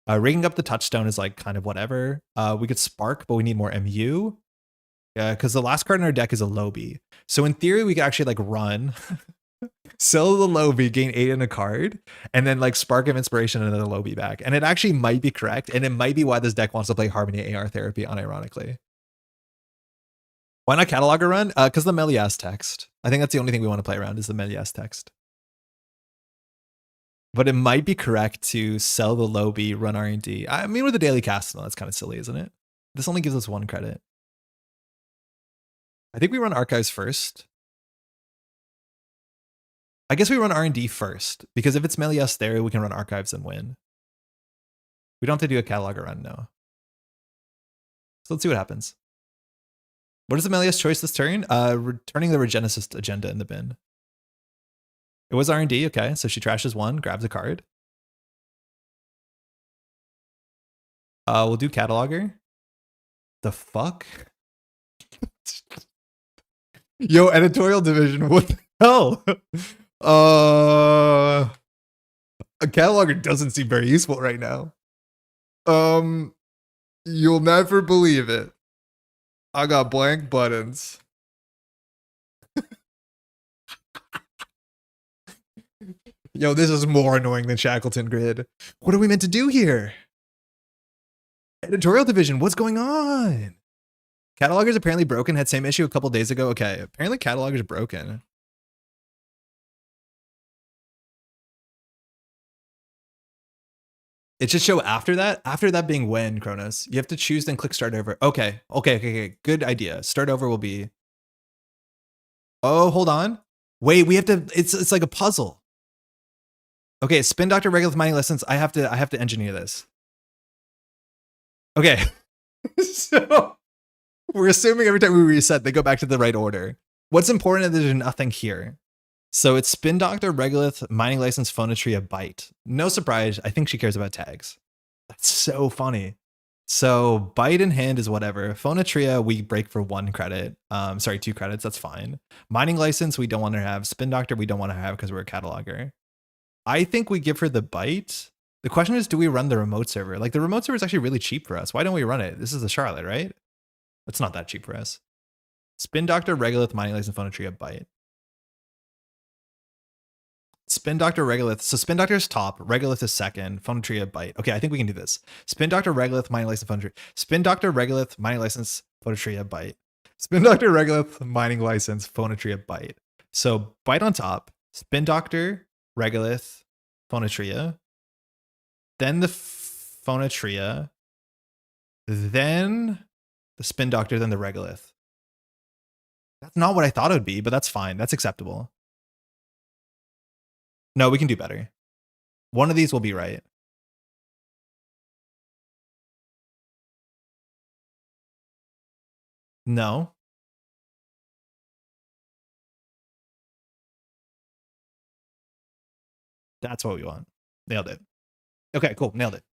Rigging up the touchstone is like kind of whatever. We could spark, but we need more MU. Yeah, because the last card in our deck is a Lobby. So in theory, we could actually like run, sell the Lobby, gain 8 in a card, and then like Spark of Inspiration and then the Lobby back. And it actually might be correct, and it might be why this deck wants to play Harmony AR Therapy unironically. Why not Cataloger run? Because the Melias text. I think that's the only thing we want to play around is the Melias text. But it might be correct to sell the Lobby, run R&D. I mean, with the daily cast, no, that's kind of silly, isn't it? This only gives us 1 credit. I think we run archives first. I guess we run R&D first, because if it's Melias there, we can run archives and win. We don't have to do a cataloger run, no. So let's see what happens. What is the Melias choice this turn? Returning the Regenesis agenda in the bin. It was R&D, okay, so she trashes 1, grabs a card. We'll do cataloger. The fuck? Yo, editorial division, what the hell? A cataloger doesn't seem very useful right now. You'll never believe it. I got blank buttons. Yo, this is more annoying than Shackleton Grid. What are we meant to do here? Editorial division, what's going on? Cataloger's apparently broken, had same issue a couple days ago. Okay, apparently cataloger's broken. It should show after that being when, Kronos. You have to choose then click start over. Okay. Good idea. Start over will be. Oh, hold on. Wait, we have to, it's like a puzzle. Okay, Spin Doctor Regolith Mining Lessons. I have to engineer this. Okay. So we're assuming every time we reset, they go back to the right order. What's important is there's nothing here. So it's Spin Doctor, Regolith, Mining License, Phonotria, Bite. No surprise, I think she cares about tags. That's so funny. So Bite in hand is whatever. Phonotria, we break for 1 credit. Sorry, 2 credits, that's fine. Mining License, we don't want to have. Spin Doctor, we don't want to have because we're a cataloger. I think we give her the Bite. The question is, do we run the remote server? Like, the remote server is actually really cheap for us. Why don't we run it? This is the Charlotte, right? It's not that cheap for us. Spin Doctor, Regolith, Mining License, Phonotria, Bite. Spin Doctor, Regolith. So Spin Doctor is top, Regolith is second, Phonotria, Bite. Okay, I think we can do this. Spin Doctor, Regolith, Mining License, Phonotria. Spin Doctor, Regolith, Mining License, Phonotria, Bite. Spin Doctor, Regolith, Mining License, Phonotria, Bite. So Bite on top, Spin Doctor, Regolith, Phonotria. Then the Phonotria. Then the Spin Doctor, then the Regolith. That's not what I thought it would be, but that's fine. That's acceptable. No, we can do better. One of these will be right. No. That's what we want. Nailed it. Okay, cool. Nailed it.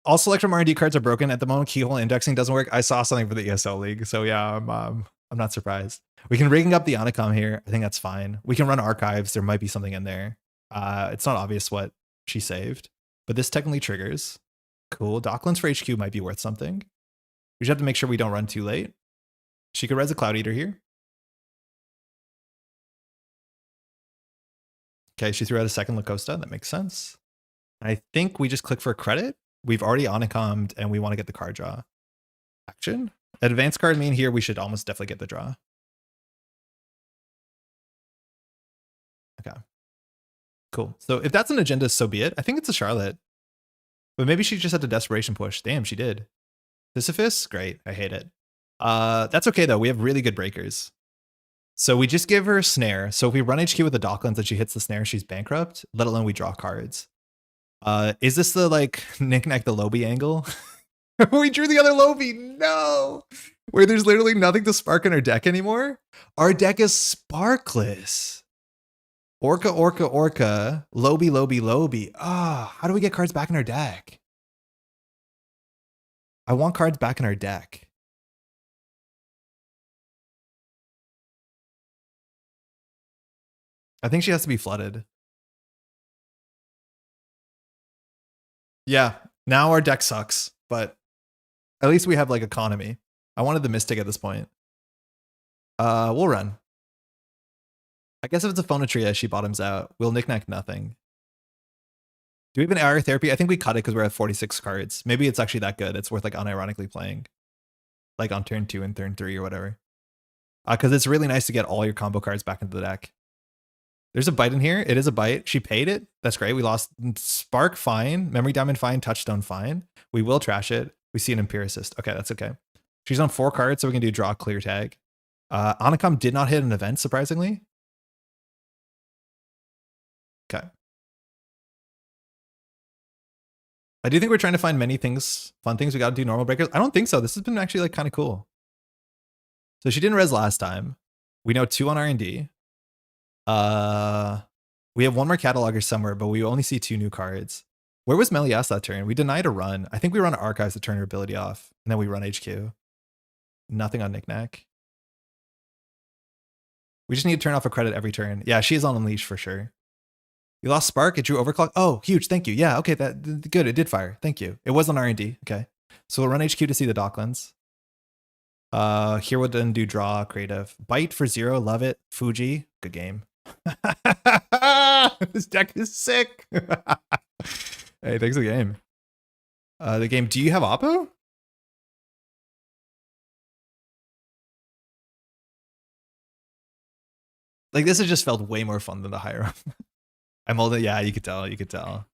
All select from R&D cards are broken. At the moment, keyhole indexing doesn't work. I saw something for the ESL League. So yeah, I'm not surprised. We can rigging up the Onicom here. I think that's fine. We can run archives. There might be something in there. It's not obvious what she saved, but this technically triggers. Cool. Docklands for HQ might be worth something. We just have to make sure we don't run too late. She could res a Cloud Eater here. Okay, she threw out a second Lacosta. That makes sense. I think we just click for credit. We've already onicomed and we want to get the card draw. Action. Advanced card mean here we should almost definitely get the draw. Okay. Cool. So if that's an agenda, so be it. I think it's a Charlotte. But maybe she just had a desperation push. Damn, she did. Sisyphus? Great. I hate it. That's okay though. We have really good breakers. So we just give her a snare. So if we run HQ with the Docklands and she hits the snare, she's bankrupt, let alone we draw cards. Is this the like Knickknack the Lobby angle? We drew the other Lobby. No. Where there's literally nothing to spark in our deck anymore. Our deck is sparkless. Orca, Orca, Orca. Lobby, Lobby, Lobby. Ah, how do we get cards back in our deck? I want cards back in our deck. I think she has to be flooded. Yeah, now our deck sucks, but at least we have like economy. I wanted the Mystic at this point. We'll run. I guess if it's a Phonatria, she bottoms out. We'll knickknack nothing. Do we have an AR therapy? I think we cut it because we're at 46 cards. Maybe it's actually that good. It's worth like unironically playing. Like on turn 2 and turn 3 or whatever. Because it's really nice to get all your combo cards back into the deck. There's a bite in here. It is a bite. She paid it. That's great. We lost Spark, fine. Memory Diamond, fine. Touchstone, fine. We will trash it. We see an Empiricist. Okay, that's okay. She's on 4 cards, so we can do draw, clear, tag. Anacom did not hit an event, surprisingly. Okay. I do think we're trying to find many things, fun things. We got to do normal breakers. I don't think so. This has been actually like kind of cool. So she didn't res last time. We know 2 on R&D. We have 1 more cataloger somewhere, but we only see 2 new cards. Where was Melias that turn? We denied a run. I think we run Archives to turn her ability off, and then we run HQ. Nothing on Knickknack. We just need to turn off a credit every turn. Yeah, she is on Unleash for sure. You lost Spark. It drew Overclock. Oh, huge. Thank you. Yeah, okay. That good. It did fire. Thank you. It was on R&D. Okay. So we'll run HQ to see the Docklands. Here we'll then do draw, creative. Bite for 0. Love it. Fuji. Good game. This deck is sick. Hey, thanks for the game. The game. Do you have Oppo? Like this has just felt way more fun than the Hiram. I'm older. Yeah, you could tell. You could tell.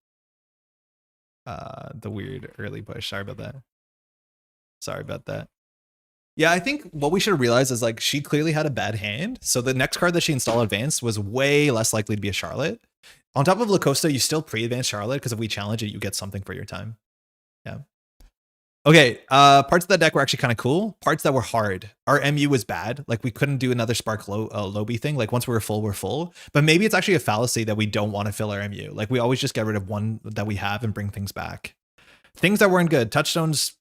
The weird early push. Sorry about that. Sorry about that. Yeah, I think what we should realize is like she clearly had a bad hand. So the next card that she installed advanced was way less likely to be a Charlotte. On top of Lacosta, you still pre-advance Charlotte because if we challenge it, you get something for your time. Yeah. Okay, parts of that deck were actually kind of cool. Parts that were hard. Our MU was bad. Like we couldn't do another Spark Lobby thing. Like once we were full, we're full. But maybe it's actually a fallacy that we don't want to fill our MU. Like we always just get rid of one that we have and bring things back. Things that weren't good. Touchstones,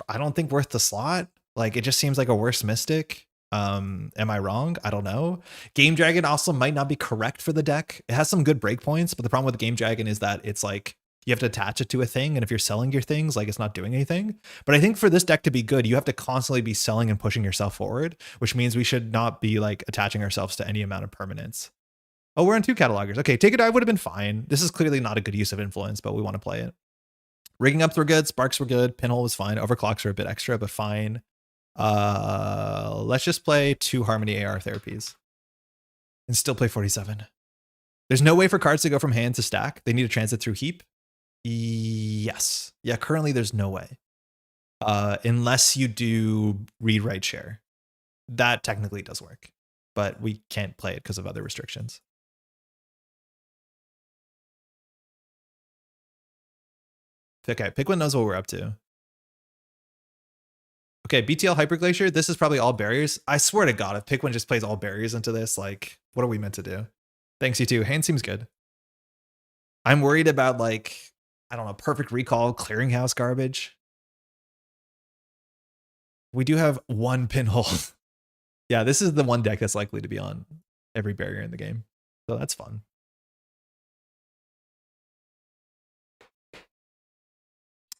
I don't think worth the slot. Like it just seems like a worse Mystic. Am I wrong? I don't know. Game Dragon also might not be correct for the deck. It has some good breakpoints, but the problem with Game Dragon is that it's like you have to attach it to a thing, and if you're selling your things, like it's not doing anything. But I think for this deck to be good, you have to constantly be selling and pushing yourself forward, which means we should not be like attaching ourselves to any amount of permanence. Oh, we're on 2 catalogers. Okay, Take a Dive would have been fine. This is clearly not a good use of influence, but we want to play it. Rigging ups were good. Sparks were good. Pinhole was fine. Overclocks were a bit extra, but fine. Let's just play 2 Harmony AR therapies and still play 47. There's no way for cards to go from hand to stack. They need to transit through heap. Yes. Yeah, currently there's no way. Unless you do read, write, share. That technically does work, but we can't play it because of other restrictions. Okay, Pick one knows what we're up to. Okay, BTL Hyperglacier. This is probably all barriers. I swear to God, if Pick1 just plays all barriers into this, like, what are we meant to do? Thanks, you too. Hand seems good. I'm worried about, like, I don't know, Perfect Recall, Clearinghouse garbage. We do have 1 Pinhole. Yeah, this is the one deck that's likely to be on every barrier in the game. So that's fun.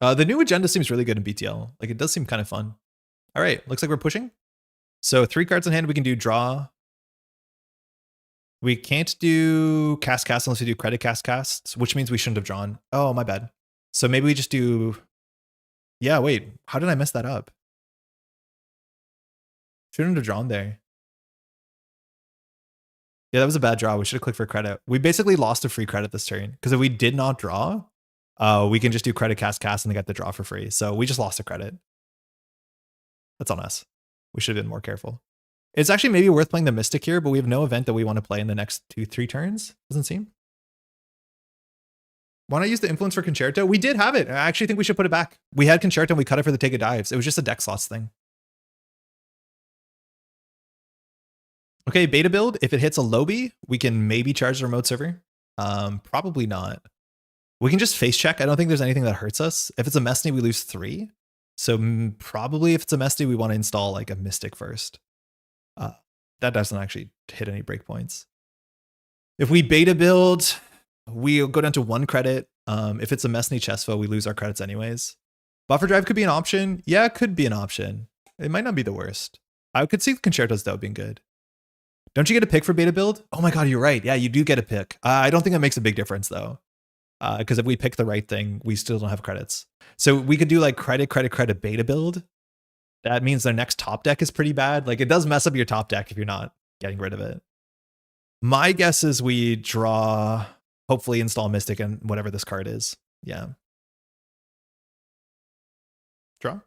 The new agenda seems really good in BTL. Like, it does seem kind of fun. All right, looks like we're pushing. So 3 cards in hand, we can do draw. We can't do cast unless we do credit casts, which means we shouldn't have drawn. Oh, my bad. So maybe we just do... Yeah, wait. How did I mess that up? Shouldn't have drawn there. Yeah, that was a bad draw. We should have clicked for credit. We basically lost a free credit this turn because if we did not draw, we can just do credit cast and they get the draw for free. So we just lost a credit. That's on us. We should have been more careful. It's actually maybe worth playing the Mystic here, but we have no event that we want to play in the next 2-3 turns. Doesn't seem. Why not use the influence for Concerto? We did have it. I actually think we should put it back. We had Concerto and we cut it for the Take a Dives. It was just a deck slots thing. Okay, beta build. If it hits a Lobby, we can maybe charge the remote server. Probably not. We can just face check. I don't think there's anything that hurts us. If it's a Messney, we lose 3. So probably if it's a Messney, we want to install like a Mystic first. That doesn't actually hit any breakpoints. If we beta build, we'll go down to 1 credit. If it's a Messney Chesfo, we lose our credits anyways. Buffer drive could be an option. Yeah, it could be an option. It might not be the worst. I could see the Concertos though being good. Don't you get a pick for beta build? Oh my god, you're right. Yeah, you do get a pick. I don't think that makes a big difference though. Because if we pick the right thing, we still don't have credits. So we could do like credit beta build. That means their next top deck is pretty bad. Like it does mess up your top deck if you're not getting rid of it. My guess is we draw, hopefully install Mystic and whatever this card is. Yeah. Draw.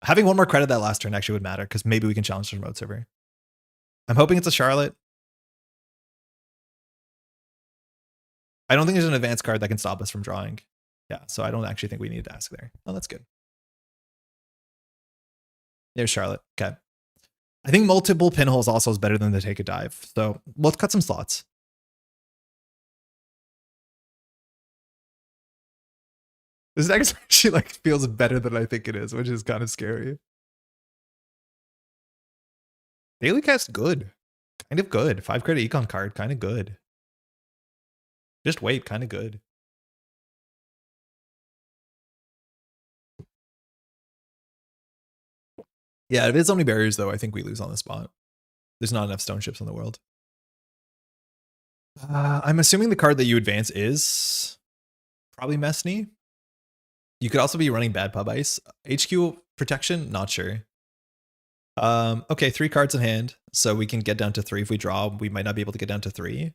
Having 1 more credit that last turn actually would matter because maybe we can challenge the remote server. I'm hoping it's a Charlotte. I don't think there's an advanced card that can stop us from drawing. Yeah, so I don't actually think we need to ask there. Oh, that's good. There's Charlotte. Okay. I think multiple pinholes also is better than the Take a Dive. So let's cut some slots. This deck actually like feels better than I think it is, which is kind of scary. Daily cast good. Kind of good. 5 credit econ card, kind of good. Just wait, kind of good. Yeah, if it's only barriers though, I think we lose on the spot. There's not enough stone ships in the world. I'm assuming the card that you advance is probably Messney. You could also be running Bad Pub Ice. HQ protection, not sure. Okay, 3 cards in hand, so we can get down to 3 if we draw. We might not be able to get down to 3.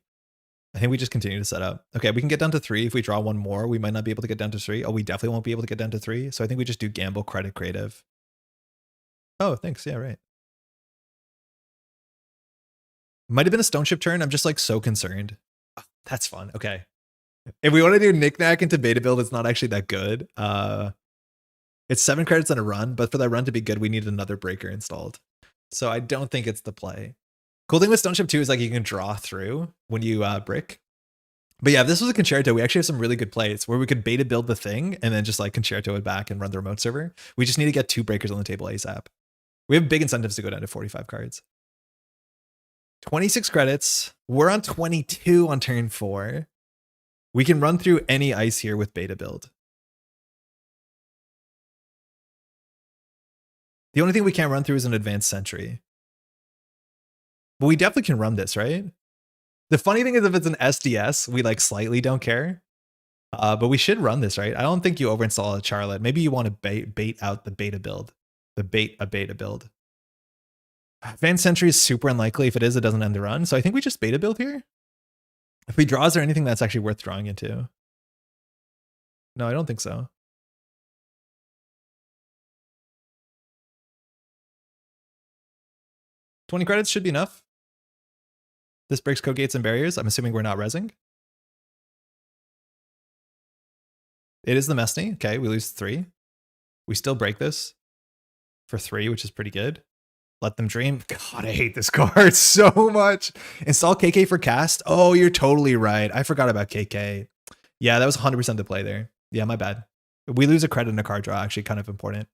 I think we just continue to set up. Okay, we can get down to 3. If we draw 1 more, we might not be able to get down to 3. Oh, we definitely won't be able to get down to 3. So I think we just do gamble, credit, creative. Oh, thanks. Yeah, right. Might have been a stone ship turn. I'm just like so concerned. Oh, that's fun. Okay. If we want to do Knickknack into beta build, it's not actually that good. It's 7 credits on a run, but for that run to be good, we need another breaker installed. So I don't think it's the play. Cool thing with stone ship too is like you can draw through when you brick. But yeah, if this was a Concerto, we actually have some really good plays where we could beta build the thing and then just like Concerto it back and run the remote server. We just need to get 2 breakers on the table ASAP. We have big incentives to go down to 45 cards. 26 credits. We're on 22 on turn 4. We can run through any ice here with beta build. The only thing we can't run through is an advanced sentry. But we definitely can run this, right? The funny thing is if it's an SDS, we like slightly don't care. But we should run this, right? I don't think you overinstall a Charlotte. Maybe you want to bait out the beta build. A beta build. Advanced Sentry is super unlikely. If it is, it doesn't end the run. So I think we just beta build here. If we draw, is there anything that's actually worth drawing into? No, I don't think so. $20 credits should be enough. This breaks code gates and barriers. I'm assuming we're not rezzing. It is the Messney. Okay, we lose 3. We still break this for 3, which is pretty good. Let them dream. God, I hate this card so much. Install KK for cast. Oh, you're totally right. I forgot about KK. Yeah, that was 100% the play there. Yeah, my bad. We lose a credit in a card draw, actually kind of important.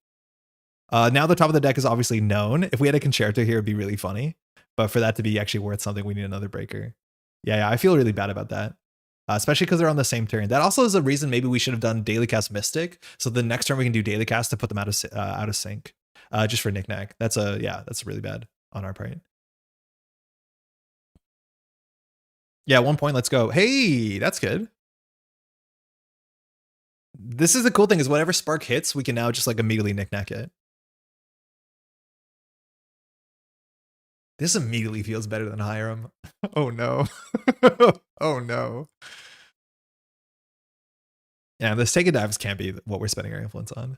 Now the top of the deck is obviously known. If we had a Concerto here, it'd be really funny. But for that to be actually worth something, we need another breaker. Yeah, I feel really bad about that. Especially because they're on the same turn. That also is a reason maybe we should have done Daily Cast Mystic. So the next turn we can do Daily Cast to put them out of sync. Just for Knickknack. That's really bad on our part. Yeah, 1 point. Let's go. Hey, that's good. This is the cool thing is whatever spark hits, we can now just like immediately knickknack it. This immediately feels better than Hiram. Oh no. Oh no. Yeah, this take a dives can't be what we're spending our influence on.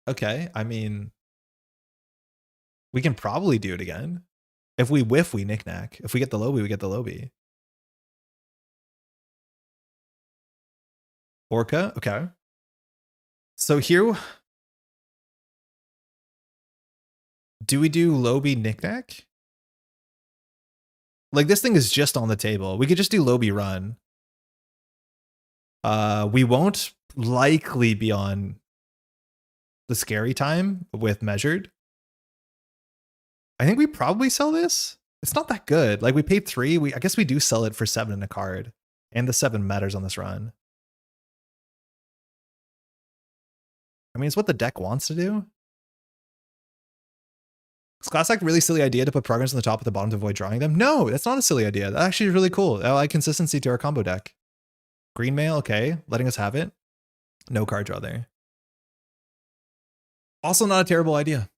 Okay, I mean, we can probably do it again. If we whiff, we knickknack. If we get the lobby, we get the lobby. Orca, okay. So here, do we do lobby knickknack? Like this thing is just on the table. We could just do lobby run. We won't likely be on the scary time with measured. I think we probably sell this. It's not that good. Like we paid 3. I guess we do sell it for 7 in a card. And the 7 matters on this run. I mean, it's what the deck wants to do. Is Class Act really silly idea to put programs on the top at the bottom to avoid drawing them? No, that's not a silly idea. That actually is really cool. I like consistency to our combo deck. Green mail, okay. Letting us have it. No card draw there. Also not a terrible idea.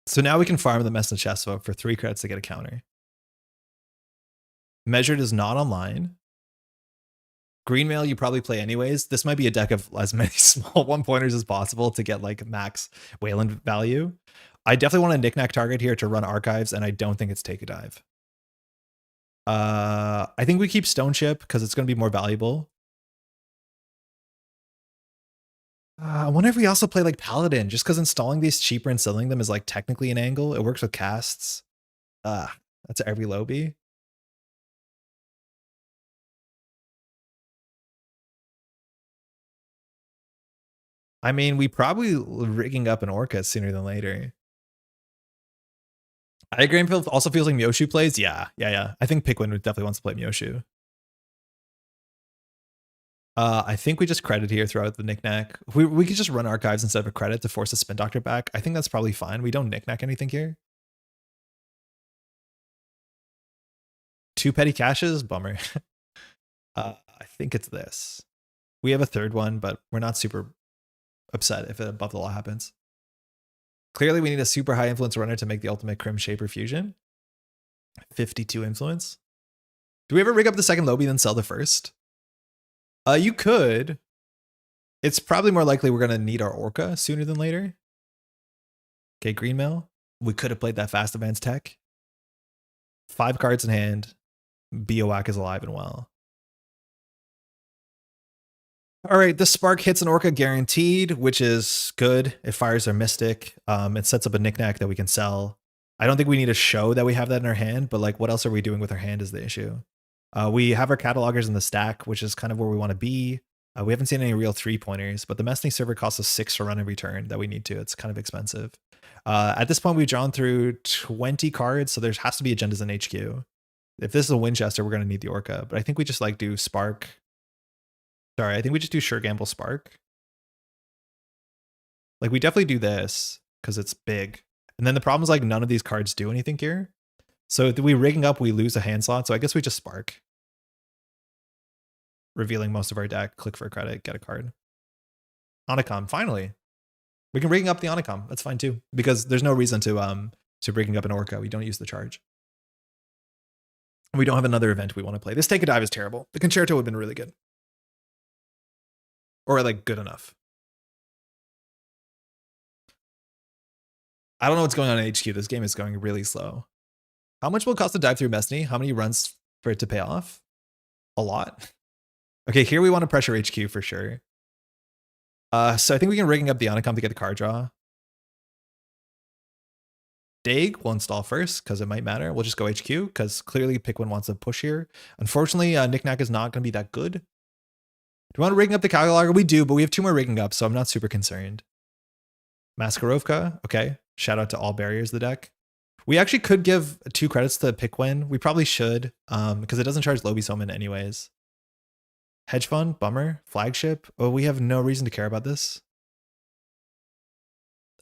So now we can farm the mess in the chest vote for 3 credits to get a counter. Measured is not online. Green mail you probably play anyways. This might be a deck of as many small 1-pointers as possible to get like max Wayland value. I definitely want a knickknack target here to run archives, and I don't think it's take a dive. I think we keep Stone Chip because it's going to be more valuable. I wonder if we also play like Paladin, just because installing these cheaper and selling them is like technically an angle. It works with casts. That's every lobby. I mean, we probably rigging up an Orca sooner than later. I agree. Also feels like Myoshu plays. Yeah. I think Piquin definitely wants to play Myoshu. I think we just credit here throughout the knickknack. We could just run archives instead of a credit to force a spin doctor back. I think that's probably fine. We don't knickknack anything here. 2 petty caches, bummer. I think it's this. We have a 3rd one, but we're not super upset if it above the law happens. Clearly, we need a super high influence runner to make the ultimate Crim Shaper fusion. 52 influence. Do we ever rig up the 2nd lobby then sell the 1st? You could. It's probably more likely we're going to need our Orca sooner than later. Okay, green mail. We could have played that fast advanced tech. 5 cards in hand. Biowac is alive and well. All right, this spark hits an Orca guaranteed, which is good. It fires our Mystic. It sets up a knickknack that we can sell. I don't think we need to show that we have that in our hand, but like what else are we doing with our hand is the issue. We have our catalogers in the stack, which is kind of where we want to be. We haven't seen any real 3-pointers, but the Messney server costs us 6 to run every turn that we need to. It's kind of expensive. At this point, we've drawn through 20 cards, so there has to be agendas in HQ. If this is a Winchester, we're going to need the Orca, but I think we just like do Spark. Sorry, I think we just do Sure Gamble Spark. Like we definitely do this because it's big. And then the problem is like none of these cards do anything here. So if we rigging up, we lose a hand slot. So I guess we just Spark. Revealing most of our deck, click for a credit, get a card. Onacom, finally. We can rigging up the Onacom. That's fine too. Because there's no reason to rigging up an Orca. We don't use the charge. We don't have another event we want to play. This Take a Dive is terrible. The Concerto would have been really good. Or like good enough. I don't know what's going on in HQ. This game is going really slow. How much will it cost to dive through Messney? How many runs for it to pay off? A lot. Okay, here we want to pressure HQ for sure. So I think we can rigging up the Onacom to get the card draw. Dag will install first because it might matter. We'll just go HQ because clearly Piquin wants to push here. Unfortunately, Knickknack is not going to be that good. Do we want to rigging up the Calculator? We do, but we have 2 more rigging up, so I'm not super concerned. Maskarovka, okay. Shout out to all barriers of the deck. We actually could give 2 credits to Piquin. We probably should, because it doesn't charge Lobby Summon anyways. Hedge fund, bummer. Flagship. Oh, we have no reason to care about this.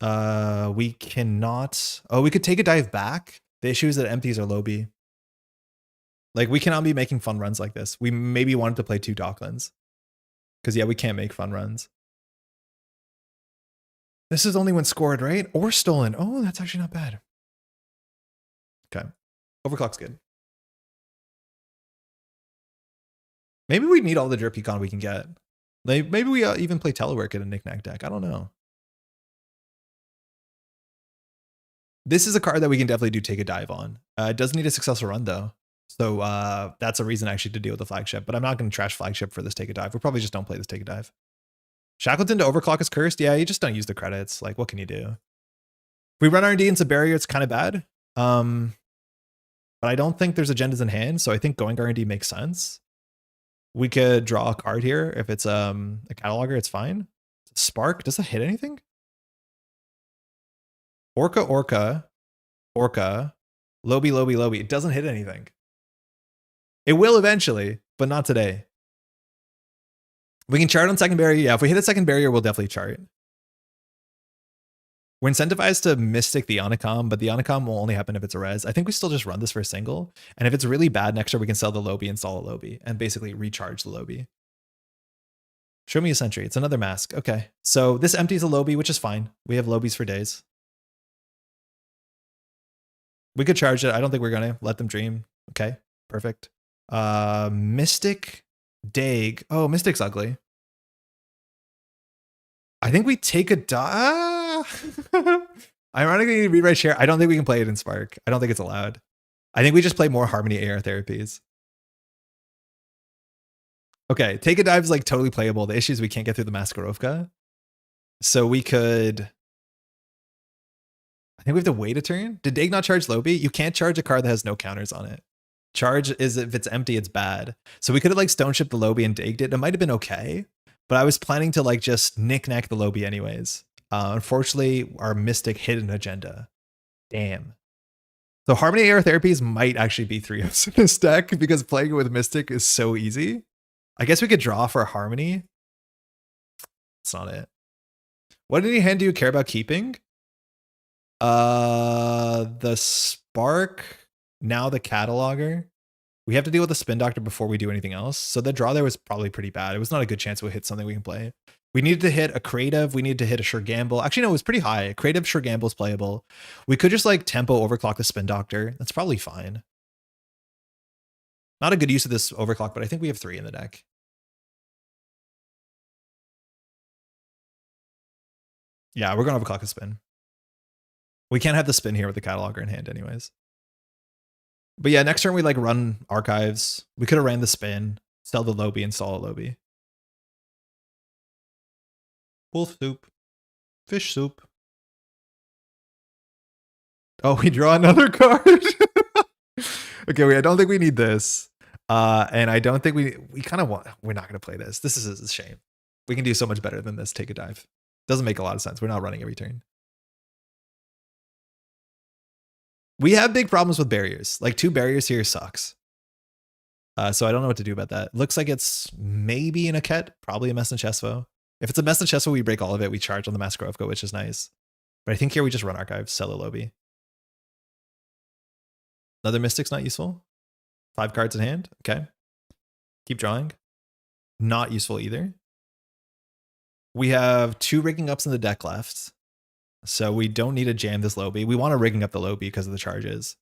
We cannot. Oh, we could take a dive back. The issue is that empties are low B. Like, we cannot be making fun runs like this. We maybe wanted to play 2 Docklands. Because, yeah, we can't make fun runs. This is only when scored, right? Or stolen. Oh, that's actually not bad. Okay. Overclock's good. Maybe we need all the drip econ we can get. Maybe we even play telework in a Knickknack deck. I don't know. This is a card that we can definitely do take a dive on. It does need a successful run, though. So that's a reason actually to deal with the flagship. But I'm not going to trash flagship for this take a dive. We probably just don't play this take a dive. Shackleton to overclock is cursed. Yeah, you just don't use the credits. Like, what can you do? If we run R&D into barrier, it's kind of bad. But I don't think there's agendas in hand. So I think going R&D makes sense. We could draw a card here. If it's a cataloger, it's fine. Spark, does it hit anything? Orca, Lobby. It doesn't hit anything. It will eventually, but not today. We can chart on second barrier. Yeah, if we hit a second barrier, we'll definitely chart. We're incentivized to Mystic the Onicom, but the Onicom will only happen if it's a res. I think we still just run this for a single. And if it's really bad next year, we can sell the Lobby, install a Lobby, and basically recharge the Lobby. Show me a sentry. It's another mask. Okay. So this empties a Lobby, which is fine. We have Lobbies for days. We could charge it. I don't think we're going to let them dream. Okay. Perfect. Mystic Dag. Oh, Mystic's ugly. I think we take a Ironically, rewrite share. I don't think we can play it in Spark. I don't think it's allowed. I think we just play more Harmony AR therapies. Okay, take a dive is like totally playable. The issue is we can't get through the Maskarovka. So we could... I think we have to wait a turn. Did Dag not charge Lobby? You can't charge a card that has no counters on it. Charge is if it's empty, it's bad. So we could have like stone shipped the Lobby and Dagged it. It might have been okay. But I was planning to like just knick-knack the Lobby anyways. Unfortunately, our Mystic hit an agenda. Damn. So Harmony AR therapies might actually be 3-0s in this deck because playing it with Mystic is so easy. I guess we could draw for a Harmony. That's not it. What in your hand do you care about keeping? The Spark, now the Cataloger. We have to deal with the Spin Doctor before we do anything else. So the draw there was probably pretty bad. It was not a good chance we'll hit something we can play. We needed to hit a creative. We needed to hit a sure gamble. Actually, no, it was pretty high. Creative, sure gamble is playable. We could just like tempo overclock the Spin Doctor. That's probably fine. Not a good use of this overclock, but I think we have 3 in the deck. Yeah, we're going to overclock a spin. We can't have the spin here with the Cataloger in hand anyways. But yeah, next turn we like run archives. We could have ran the spin, sell the Lobby, install a Lobby. Wolf soup. Fish soup. Oh, we draw another card. Okay, I don't think we need this. And I don't think we kind of want, we're not going to play this. This is a shame. We can do so much better than this. Take a dive. Doesn't make a lot of sense. We're not running every turn. We have big problems with barriers. Like 2 barriers here sucks. So I don't know what to do about that. Looks like it's maybe in a Ket, probably a Mess and Chesvo. If it's a Mess and Chesvo, we break all of it. We charge on the Maskarovka, which is nice. But I think here we just run archives, sell a Lobby. Another Mystic's not useful. 5 cards in hand. Okay. Keep drawing. Not useful either. We have 2 rigging ups in the deck left. So we don't need to jam this Lobby. We want to rigging up the Lobby because of the charges.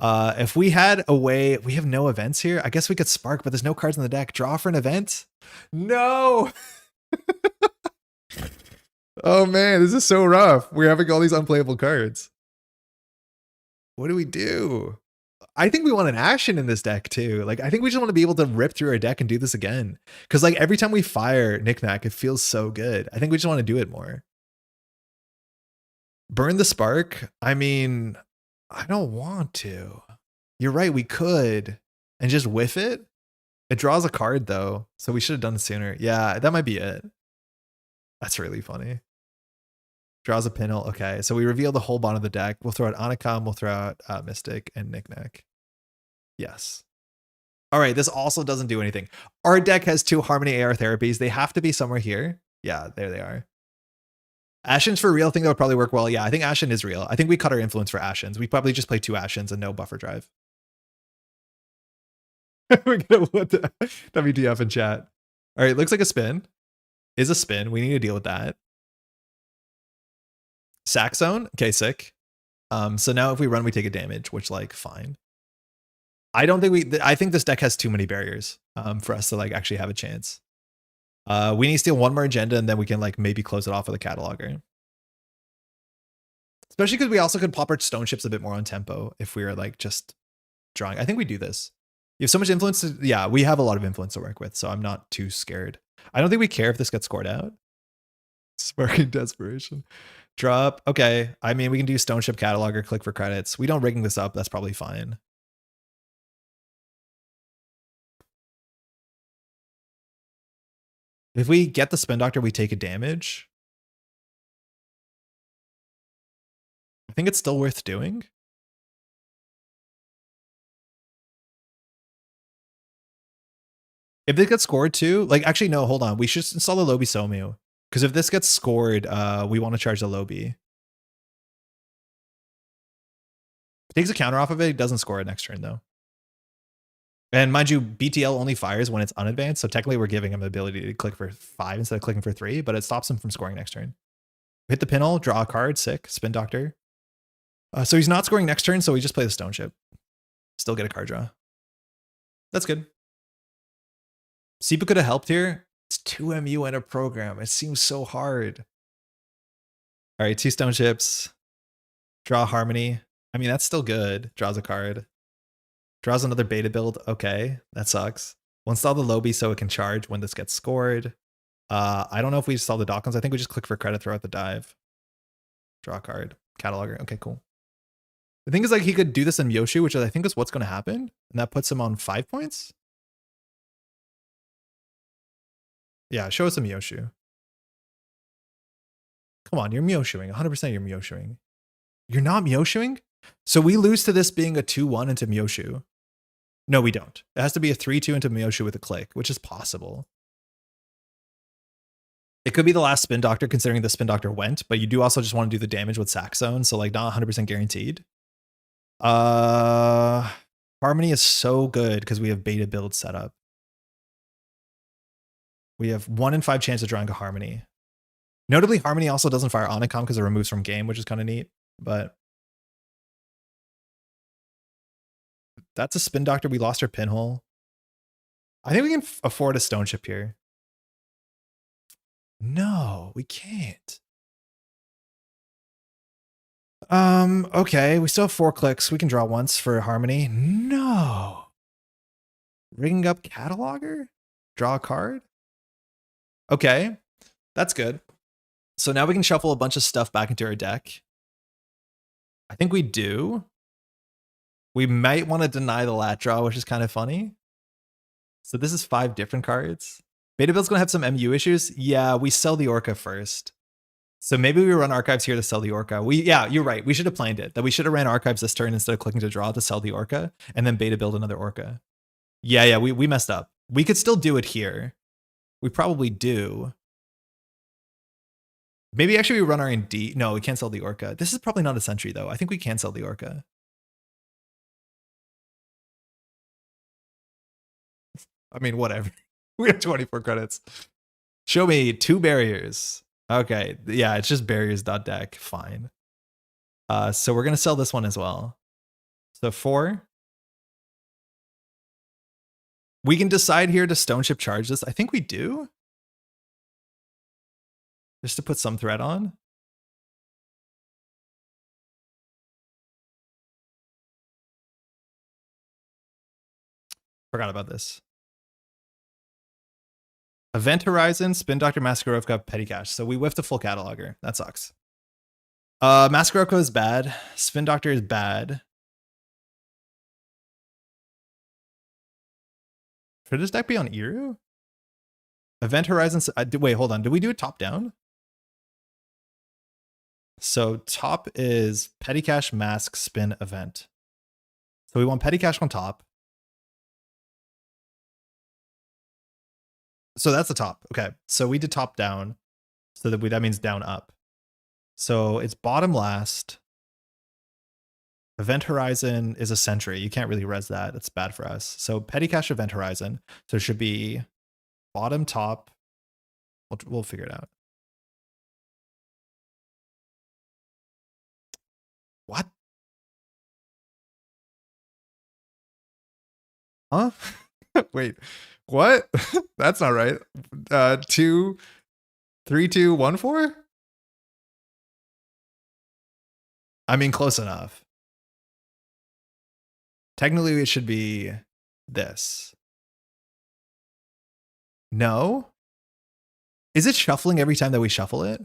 If we had a way, we have no events here. I guess we could Spark, but there's no cards in the deck. Draw for an event? No! Oh man, this is so rough. We're having all these unplayable cards. What do we do? I think we want an action in this deck too. Like, I think we just want to be able to rip through our deck and do this again. Because like every time we fire Knickknack, it feels so good. I think we just want to do it more. Burn the Spark? I mean, I don't want to. You're right, we could. And just whiff it? It draws a card though, so we should have done it sooner. Yeah, that might be it. That's really funny. Draws a Pinel. Okay, so we reveal the whole bottom of the deck. We'll throw out Onicom, we'll throw out Mystic and Knickknack. Yes. All right, this also doesn't do anything. Our deck has 2 Harmony AR therapies. They have to be somewhere here. Yeah, there they are. Ashen's for real. I think that would probably work well. Yeah, I think Ashen is real. I think we cut our influence for Ashens. We probably just play 2 Ashens and no buffer drive. We're gonna put the WTF in chat. All right, looks like a spin. Is a spin. We need to deal with that. Sack zone. Okay, sick. So now if we run, we take a damage, which like fine. I don't think I think this deck has too many barriers for us to like actually have a chance. We need to steal 1 more agenda and then we can like maybe close it off with a cataloger. Especially because we also could pop our stone ships a bit more on tempo if we were like just drawing. I think we do this. You have so much influence. Yeah, we have a lot of influence to work with, so I'm not too scared. I don't think we care if this gets scored out. Sparking desperation. Drop. Okay. I mean, we can do stone ship cataloger, click for credits. We don't rigging this up. That's probably fine. If we get the spin doctor, we take a damage. I think it's still worth doing. If this gets scored too, like actually no, hold on. We should install the Lobi Somu. Because if this gets scored, we want to charge the Lobi. It takes a counter off of it, it doesn't score it next turn though. And mind you, BTL only fires when it's unadvanced, so technically we're giving him the ability to click for 5 instead of clicking for 3, but it stops him from scoring next turn. Hit the pinhole, draw a card, sick, spin doctor. So he's not scoring next turn, so we just play the stone ship. Still get a card draw. That's good. Sipa could have helped here. It's 2 MU and a program. It seems so hard. All right, 2 stone ships. Draw Harmony. I mean, that's still good. Draws a card. Draws another beta build. Okay, that sucks. We'll install the Lobi so it can charge when this gets scored. I don't know if we install the Docklands. I think we just click for credit, throw out the dive. Draw a card. Cataloger. Okay, cool. The thing is, like, he could do this in Myoshu, which I think is what's going to happen. And that puts him on 5 points. Yeah, show us a Myoshu. Come on, you're Myoshuing. 100% you're Myoshuing. You're not Myoshuing? So we lose to this being a 2-1 into Myoshu. No, we don't. It has to be a 3-2 into Myoshu with a click, which is possible. It could be the last spin doctor considering the spin doctor went, but you do also just want to do the damage with sack zone, so like not 100% guaranteed. Harmony is so good because we have beta build set up. We have 1 in 5 chance of drawing a Harmony. Notably, Harmony also doesn't fire Onicom because it removes from game, which is kind of neat, but that's a spin doctor. We lost our pinhole. I think we can afford a stone ship here. No, we can't. Okay, we still have 4 clicks. We can draw once for Harmony. No. Rigging up cataloger? Draw a card? Okay, that's good. So now we can shuffle a bunch of stuff back into our deck. I think we do. We might want to deny the lat draw, which is kind of funny. So this is 5 different cards. Beta build's going to have some MU issues. Yeah, we sell the Orca first. So maybe we run archives here to sell the Orca. Yeah, you're right. We should have planned it. That we should have ran archives this turn instead of clicking to draw to sell the Orca and then beta build another Orca. Yeah, we messed up. We could still do it here. We probably do. Maybe actually we run R&D. No, we can't sell the Orca. This is probably not a sentry though. I think we can sell the Orca. I mean, whatever. We have 24 credits. Show me 2 barriers. Okay, yeah, it's just barriers.deck. Fine. So we're going to sell this one as well. So 4. We can decide here to stone ship charge this. I think we do. Just to put some threat on. Forgot about this. Event Horizon, Spin Doctor, Maskarovka, Petty Cash. So we whiffed a full cataloger. That sucks. Maskarovka is bad. Spin Doctor is bad. Should this deck be on Iru? Event Horizon. Wait, hold on. Did we do it top down? So top is Petty Cash, Mask, Spin, Event. So we want Petty Cash on top. So that's the top. Okay. So we did top down. So that means down up. So it's bottom last. Event horizon is a sentry. You can't really res that. That's bad for us. So petty cache event horizon. So it should be bottom top. We'll figure it out. What? Huh? Wait, what? That's not right. 2, 3, 2, 1, 4? I mean, close enough. Technically, it should be this. No? Is it shuffling every time that we shuffle it?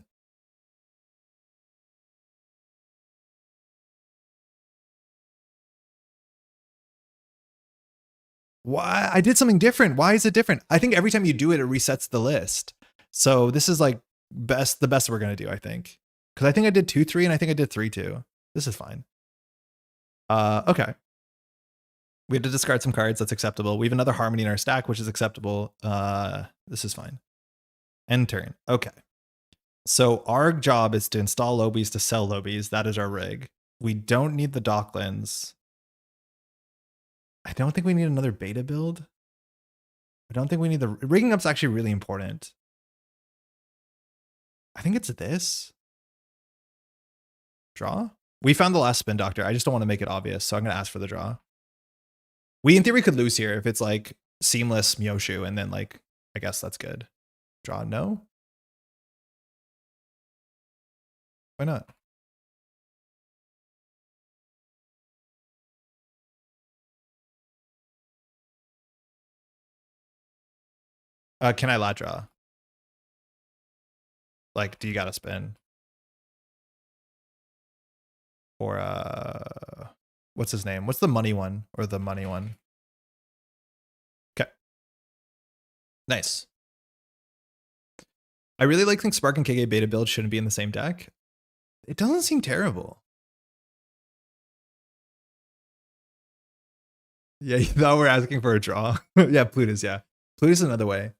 Why? I did something different. Why is it different? I think every time you do it, it resets the list. So this is like the best we're going to do, I think. Because I think I did 2, 3, and I think I did 3, 2. This is fine. Okay. We had to discard some cards. That's acceptable. We have another Harmony in our stack, which is acceptable. This is fine. End turn. Okay. So our job is to install lobies to sell lobies. That is our rig. We don't need the Docklands. I don't think we need another beta build. I don't think we need the rigging up's actually really important. I think it's this. Draw? We found the last spin doctor. I just don't want to make it obvious, so I'm going to ask for the draw. We, in theory, could lose here if it's like seamless Myoshu, and then like, I guess that's good. Draw, no? Why not? Can I lat draw? Like, do you got to spin? Or, what's his name? What's the money one or the money one? Okay. Nice. I really think Spark and KK beta build shouldn't be in the same deck. It doesn't seem terrible. Yeah, you thought we're asking for a draw. Yeah, Plutus, yeah. Plutus is another way.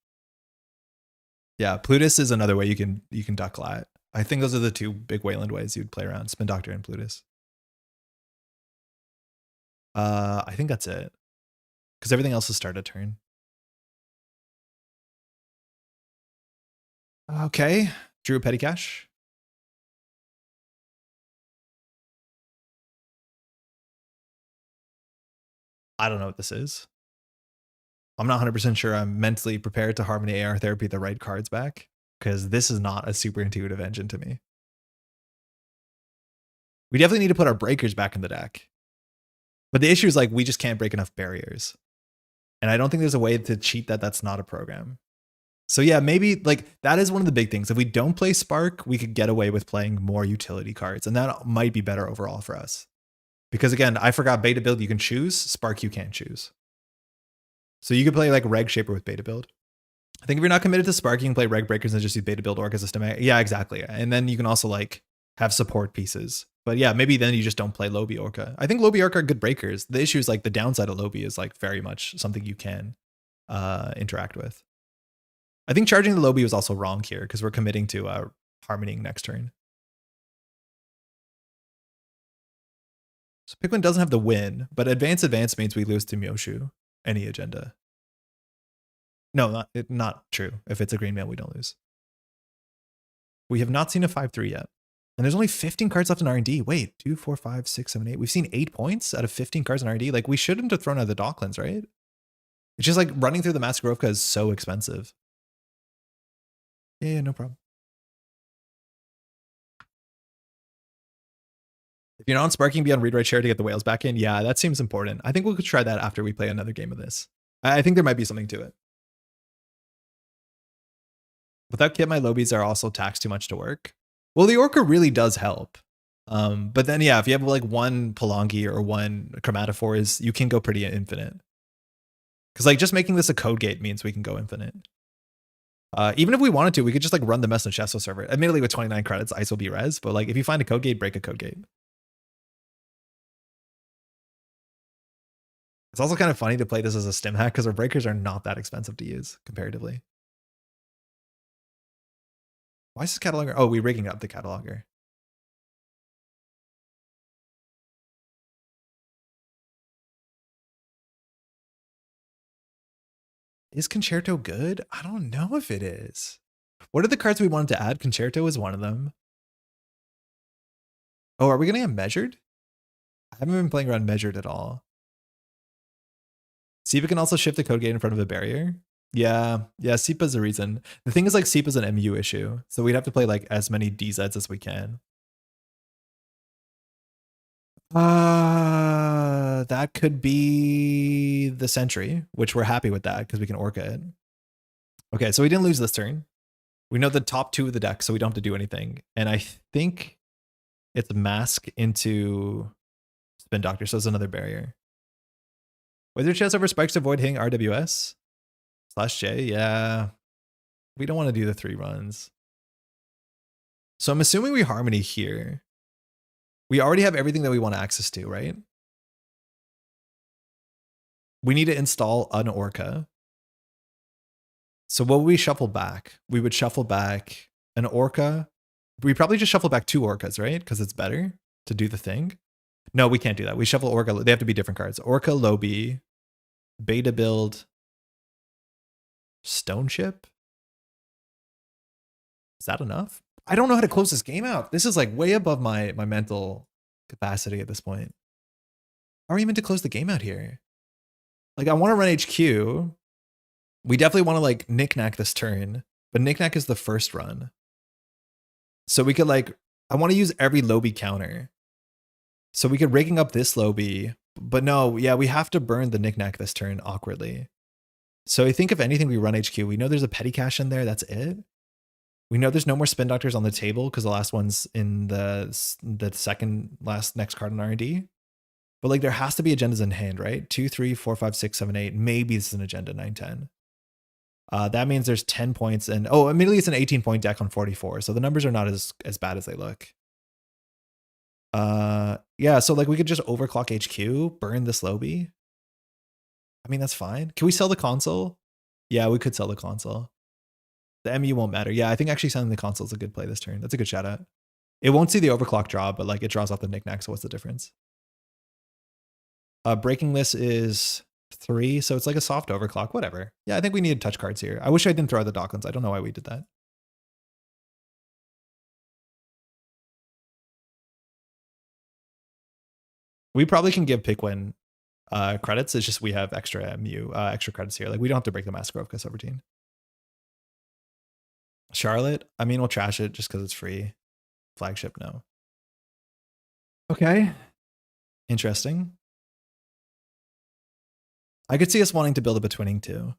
Yeah, Plutus is another way you can duck lat. I think those are the two big Wayland ways you'd play around, Spin Doctor and Plutus. I think that's it. Because everything else is start a turn. Okay. Drew a petty cache. I don't know what this is. I'm not 100% sure I'm mentally prepared to Harmony AR Therapy the right cards back, because this is not a super intuitive engine to me. We definitely need to put our breakers back in the deck. But the issue is like we just can't break enough barriers. And I don't think there's a way to cheat that that's not a program. So yeah, maybe like that is one of the big things. If we don't play Spark, we could get away with playing more utility cards, and that might be better overall for us. Because again, I forgot beta build you can choose, Spark you can't choose. So you could play like Reg Shaper with beta build. I think if you're not committed to Spark, you can play Reg Breakers and just use beta build Orca System. Yeah, exactly. And then you can also like have support pieces. But yeah, maybe then you just don't play Lobi Orca. I think Lobi Orca are good breakers. The issue is like the downside of Lobi is like very much something you can interact with. I think charging the Lobi was also wrong here because we're committing to harmonying next turn. So Pikmin doesn't have the win, but advance means we lose to Myoshu. Any agenda. No, not true. If it's a green mail, we don't lose. We have not seen a 5-3 yet. And there's only 15 cards left in R&D. Wait, 2, 4, 5, 6, 7, 8. We've seen 8 points out of 15 cards in R&D. Like, we shouldn't have thrown out the Docklands, right? It's just like running through the Maskarovka is so expensive. Yeah, no problem. If you're not sparking beyond read, write, share to get the whales back in, yeah, that seems important. I think we could try that after we play another game of this. I think there might be something to it. Without Kit, my lobies are also taxed too much to work. Well, the Orca really does help. But then, yeah, if you have like one Palangi or one Chromatophores, you can go pretty infinite. Because like just making this a code gate means we can go infinite. Even if we wanted to, we could just like run the Mess and Chesto server. Admittedly, with 29 credits, ISO be res, but like if you find a code gate, break a code gate. It's also kind of funny to play this as a stim hack because our breakers are not that expensive to use comparatively. Why is this cataloger? Oh, we're rigging up the cataloger. Is Concerto good? I don't know if it is. What are the cards we wanted to add? Concerto is one of them. Oh, are we going to get measured? I haven't been playing around measured at all. SIPA can also shift the code gate in front of a barrier. Yeah, SIPA's a reason. The thing is, like, SIPA's an MU issue, so we'd have to play like as many DZs as we can. That could be the Sentry, which we're happy with that because we can Orca it. Okay, so we didn't lose this turn. We know the top 2 of the deck, so we don't have to do anything. And I think it's Mask into Spin Doctor, so it's another barrier. Wizard chest over spikes to avoid hitting RWS? /J, yeah. We don't want to do the 3 runs. So I'm assuming we Harmony here. We already have everything that we want access to, right? We need to install an Orca. So what would we shuffle back? We would shuffle back an Orca. We probably just shuffle back 2 Orcas, right? Because it's better to do the thing. No, we can't do that. We shuffle Orca. They have to be different cards. Orca, Lobi, Beta Build, Stone Ship. Is that enough? I don't know how to close this game out. This is like way above my mental capacity at this point. How are we meant to close the game out here? Like, I want to run HQ. We definitely want to like Knickknack this turn, but Knickknack is the first run. So we could like, I want to use every Lobi counter. So we could rigging up this Lobi, but no, yeah, we have to burn the Knickknack this turn awkwardly. So I think if anything, we run HQ. We know there's a petty cache in there. That's it. We know there's no more Spin Doctors on the table because the last one's in the second last next card in R&D. But like there has to be agendas in hand, right? 2, 3, 4, 5, 6, 7, 8. Maybe this is an agenda 9, 10. That means there's 10 points and immediately it's an 18-point deck on 44. So the numbers are not as bad as they look. Yeah, so like we could just overclock HQ, burn this Lobi. I mean, that's fine. Can we sell the console? Yeah, we could sell the console. The MU won't matter. Yeah, I think actually selling the console is a good play this turn. That's a good shout out. It won't see the overclock draw, but like it draws off the Knickknack, so what's the difference? Breaking this is 3, so it's like a soft overclock, whatever. Yeah, I think we needed touch cards here. I wish I didn't throw out the Docklands. I don't know why we did that. We probably can give Pickwin credits. It's just we have extra MU, extra credits here. Like we don't have to break the Masquerade Subroutine. Charlotte, I mean, we'll trash it just because it's free. Flagship, no. Okay. Interesting. I could see us wanting to build a Betwinning too.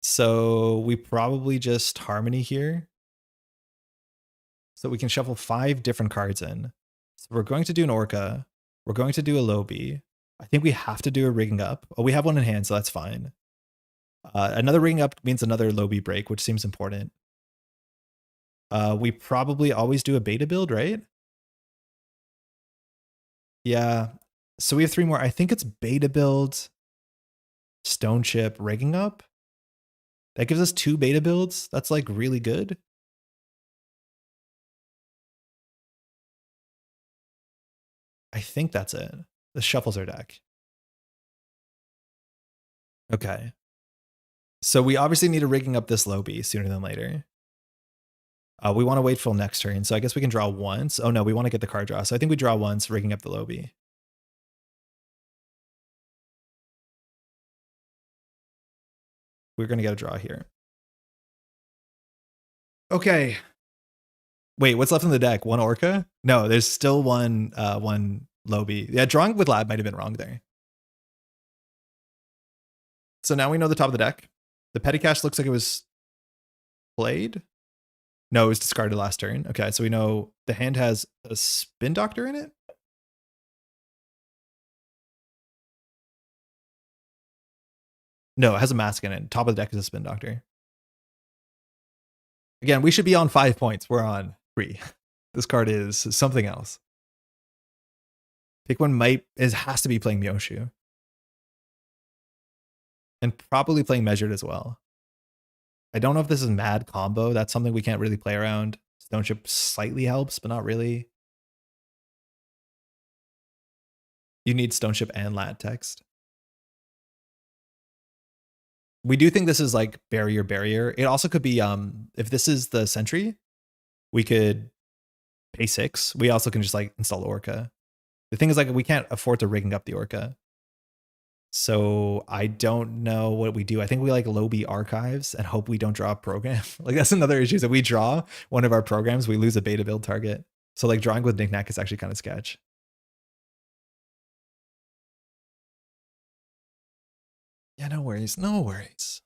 So we probably just Harmony here. So we can shuffle 5 different cards in. So we're going to do an Orca. We're going to do a Lobi. I think we have to do a rigging up. Oh, we have one in hand, so that's fine. Another rigging up means another Lobi break, which seems important. We probably always do a beta build, right? Yeah. So we have 3 more. I think it's beta build, Stone Chip, rigging up. That gives us 2 beta builds. That's like really good. I think that's it. This shuffles our deck. Okay. So we obviously need to rigging up this Lobi sooner than later. We want to wait till next turn, so I guess we can draw once. Oh no, we want to get the card draw. So I think we draw once, rigging up the Lobi. We're going to get a draw here. Okay. Wait, what's left in the deck? 1 Orca? No, there's still one Lobi. Yeah, drawing with Lab might have been wrong there. So now we know the top of the deck. The Petty Cache looks like it was played. No, it was discarded last turn. Okay, so we know the hand has a Spin Doctor in it. No, it has a Mask in it. Top of the deck is a Spin Doctor. Again, we should be on 5 points. We're on 3. This card is something else. Pick one has to be playing Myoshu. And probably playing Measured as well. I don't know if this is mad combo. That's something we can't really play around. Stone Chip slightly helps, but not really. You need Stone Chip and lat text. We do think this is like barrier. It also could be if this is the sentry, we could pay 6. We also can just like install the Orca. The thing is like we can't afford to rigging up the Orca. So I don't know what we do. I think we like lobby archives and hope we don't draw a program. Like that's another issue. If we draw one of our programs, we lose a beta build target. So like drawing with Knickknack is actually kind of sketch. Yeah, no worries. No worries.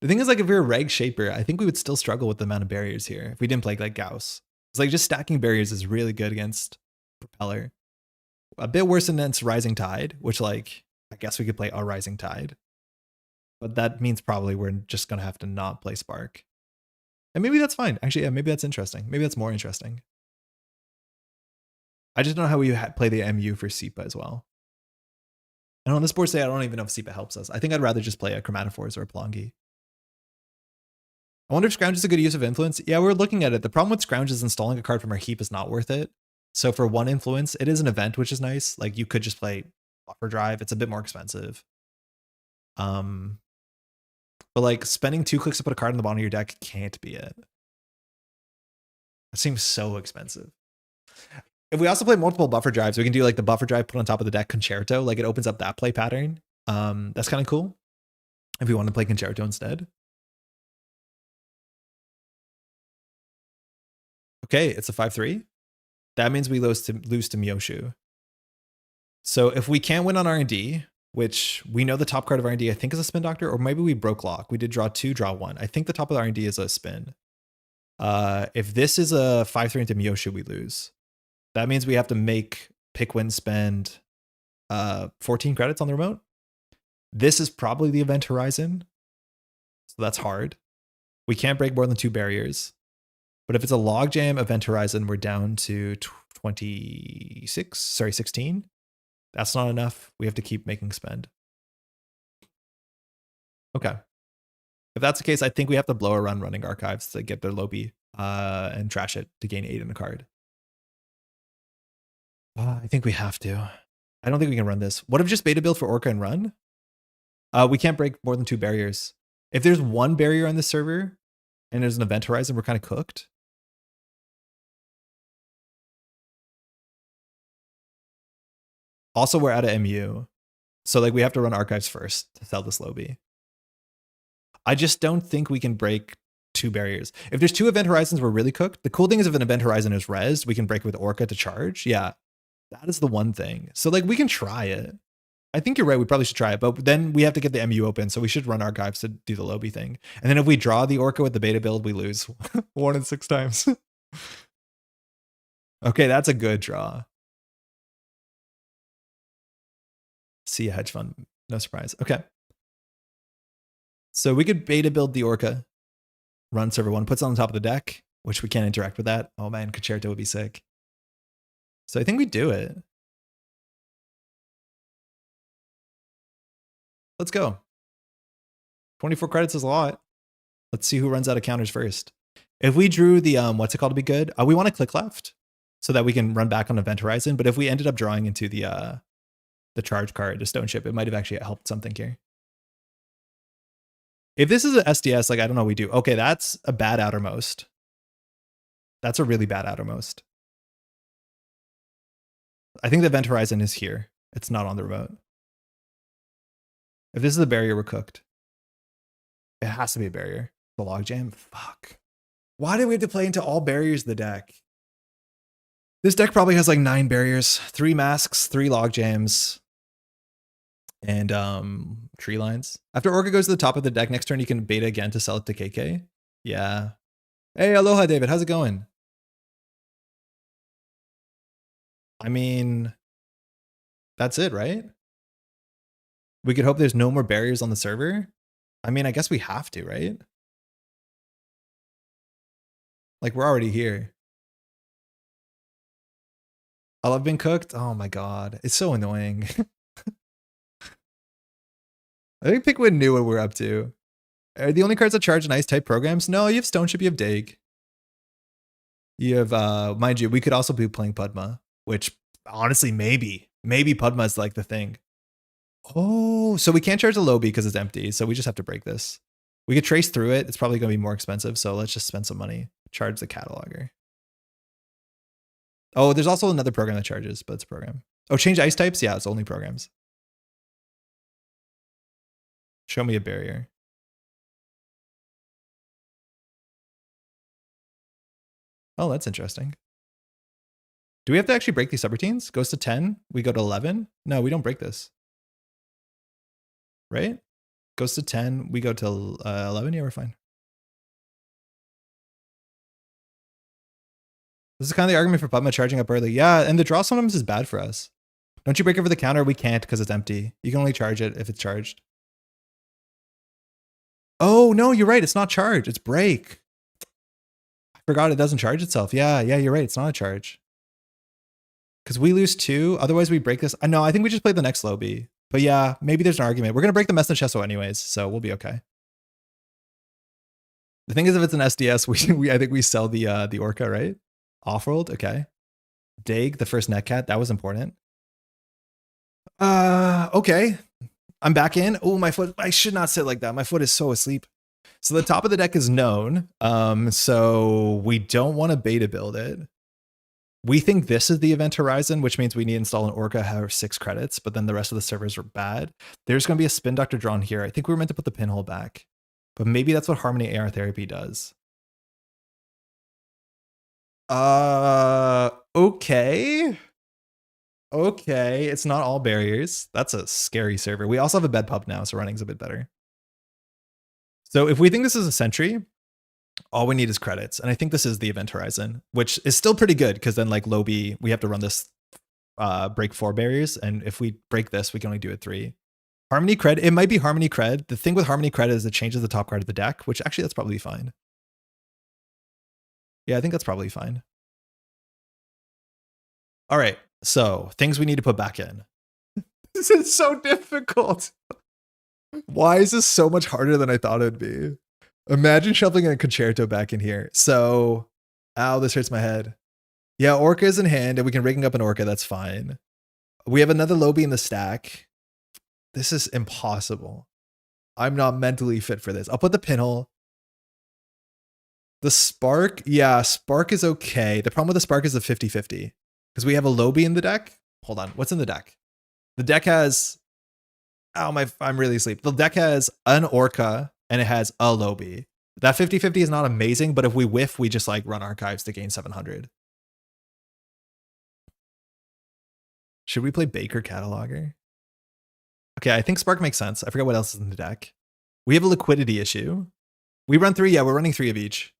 The thing is, like, if we were Reg Shaper, I think we would still struggle with the amount of barriers here if we didn't play like Gauss. It's like just stacking barriers is really good against Propeller. A bit worse against Rising Tide, which like I guess we could play a Rising Tide. But that means probably we're just gonna have to not play Spark. And maybe that's fine. Actually, yeah, maybe that's interesting. Maybe that's more interesting. I just don't know how we play the MU for SEPA as well. And on this board say I don't even know if SEPA helps us. I think I'd rather just play a Chromatophores or a Plongi. I wonder if Scrounge is a good use of influence. Yeah, we're looking at it. The problem with Scrounge is installing a card from our heap is not worth it. So for 1 influence, it is an event, which is nice. Like you could just play Buffer Drive. It's a bit more expensive. But like spending 2 clicks to put a card in the bottom of your deck can't be it. It seems so expensive. If we also play multiple Buffer Drives, we can do like the Buffer Drive put on top of the deck Concerto. Like it opens up that play pattern. That's kind of cool. If we want to play Concerto instead. Okay, it's a 5-3. That means we lose to Myoshu. So if we can't win on R&D, which we know the top card of R&D I think is a Spin Doctor, or maybe we broke lock. We did draw 2, draw 1. I think the top of the R&D is a spin. If this is a 5-3 into Myoshu, we lose. That means we have to pick win spend 14 credits on the remote. This is probably the event horizon. So that's hard. We can't break more than 2 barriers. But if it's a logjam event horizon, we're down to 16. That's not enough. We have to keep making spend. Okay. If that's the case, I think we have to blow a run running archives to get their lobby and trash it to gain 8 in a card. I think we have to. I don't think we can run this. What if just beta build for Orca and run? We can't break more than 2 barriers. If there's 1 barrier on the server and there's an event horizon, we're kind of cooked. Also, we're out of MU. So like we have to run archives first to sell this lobby. I just don't think we can break 2 barriers. If there's 2 event horizons, we're really cooked. The cool thing is if an event horizon is rezzed, we can break with Orca to charge. Yeah, that is the one thing. So like we can try it. I think you're right. We probably should try it, but then we have to get the MU open. So we should run archives to do the lobby thing. And then if we draw the Orca with the beta build, we lose 1 in 6 times. Okay, that's a good draw. See a hedge fund. No surprise. Okay. So we could beta build the Orca, run server 1, puts it on top of the deck, which we can't interact with that. Oh man, Concerto would be sick. So I think we do it. Let's go. 24 credits is a lot. Let's see who runs out of counters first. If we drew the, what's it called to be good? We want to click left so that we can run back on Event Horizon. But if we ended up drawing into the charge card, the Stone Ship, it might have actually helped something here. If this is an SDS, like I don't know what we do. Okay, that's a bad outermost. That's a really bad outermost. I think the Event Horizon is here. It's not on the remote. If this is a barrier, we're cooked. It has to be a barrier. The logjam? Fuck. Why did we have to play into all barriers of the deck? This deck probably has like 9 barriers, 3 masks, 3 logjams, and tree lines. After Orca goes to the top of the deck, next turn you can beta again to sell it to KK. Yeah. Hey, aloha, David. How's it going? I mean, that's it, right? We could hope there's no more barriers on the server. I mean, I guess we have to, right? Like, we're already here. I love being cooked. Oh my god. It's so annoying. I think Pickwin knew what we're up to. Are the only cards that charge nice type programs? No, you have Stoneship, you have Dag. You have, mind you, we could also be playing Pudma, which honestly, maybe Pudma is like the thing. Oh, so we can't charge a Lobby because it's empty. So we just have to break this. We could trace through it. It's probably going to be more expensive. So let's just spend some money. Charge the cataloger. Oh, there's also another program that charges, but it's a program. Oh, change ice types? Yeah, it's only programs. Show me a barrier. Oh, that's interesting. Do we have to actually break these subroutines? Goes to 10. We go to 11. No, we don't break this. Right? Goes to 10. We go to 11. Yeah, we're fine. This is kind of the argument for Pudma charging up early. Yeah, and the draw sometimes is bad for us. Don't you break over the counter? We can't because it's empty. You can only charge it if it's charged. Oh, no, you're right. It's not charge. It's break. I forgot it doesn't charge itself. Yeah, you're right. It's not a charge. Because we lose 2. Otherwise, we break this. No, I think we just play the next Lobby. But yeah, maybe there's an argument. We're going to break the Messna Chesso anyways, so we'll be okay. The thing is, if it's an SDS, I think we sell the Orca, right? Offworld, okay. Dag, the first Netcat, that was important. Okay. I'm back in. Oh, my foot. I should not sit like that. My foot is so asleep. So the top of the deck is known. So we don't want to beta build it. We think this is the event horizon, which means we need to install an Orca, have 6 credits, but then the rest of the servers are bad. There's going to be a Spin Doctor drawn here. I think we were meant to put the pinhole back, but maybe that's what Harmony AR Therapy does. Okay. Okay, it's not all barriers. That's a scary server. We also have a bed pub now, so running's a bit better. So if we think this is a sentry, all we need is credits. And I think this is the event horizon, which is still pretty good because then like Lobby, we have to run this break 4 barriers. And if we break this, we can only do it 3. Harmony Cred, it might be Harmony Cred. The thing with Harmony Cred is it changes the top card of the deck, which actually that's probably fine. Yeah, I think that's probably fine. All right, so things we need to put back in. This is so difficult. Why is this so much harder than I thought it would be? Imagine shuffling a concerto back in here. So, ow, this hurts my head. Yeah, Orca is in hand, and we can rigging up an Orca. That's fine. We have another Lobby in the stack. This is impossible. I'm not mentally fit for this. I'll put the pinhole. The Spark, yeah, Spark is okay. The problem with the Spark is the 50-50. Because we have a Lobby in the deck. Hold on, what's in the deck? The deck has... Oh, I'm really asleep. The deck has an Orca, and it has a Lobby. That 50-50 is not amazing, but if we whiff, we just like run archives to gain 700. Should we play Baker Cataloger? Okay, I think Spark makes sense. I forgot what else is in the deck. We have a liquidity issue. We run 3, yeah, we're running 3 of each.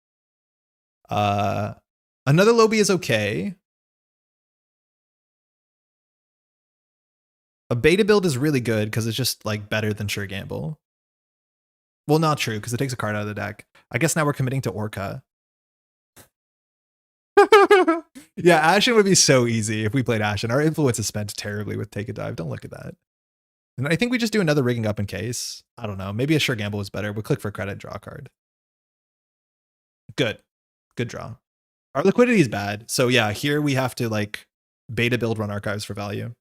Another Lobby is okay. A beta build is really good because it's just like better than Sure Gamble. Well, not true because it takes a card out of the deck. I guess now we're committing to Orca. Yeah, Ashen would be so easy if we played Ashen. Our influence is spent terribly with Take a Dive. Don't look at that. And I think we just do another rigging up in case. I don't know. Maybe a Sure Gamble was better. We'll click for credit, draw a card. Good. Good draw. Our liquidity is bad. So yeah, here we have to like beta build run archives for value.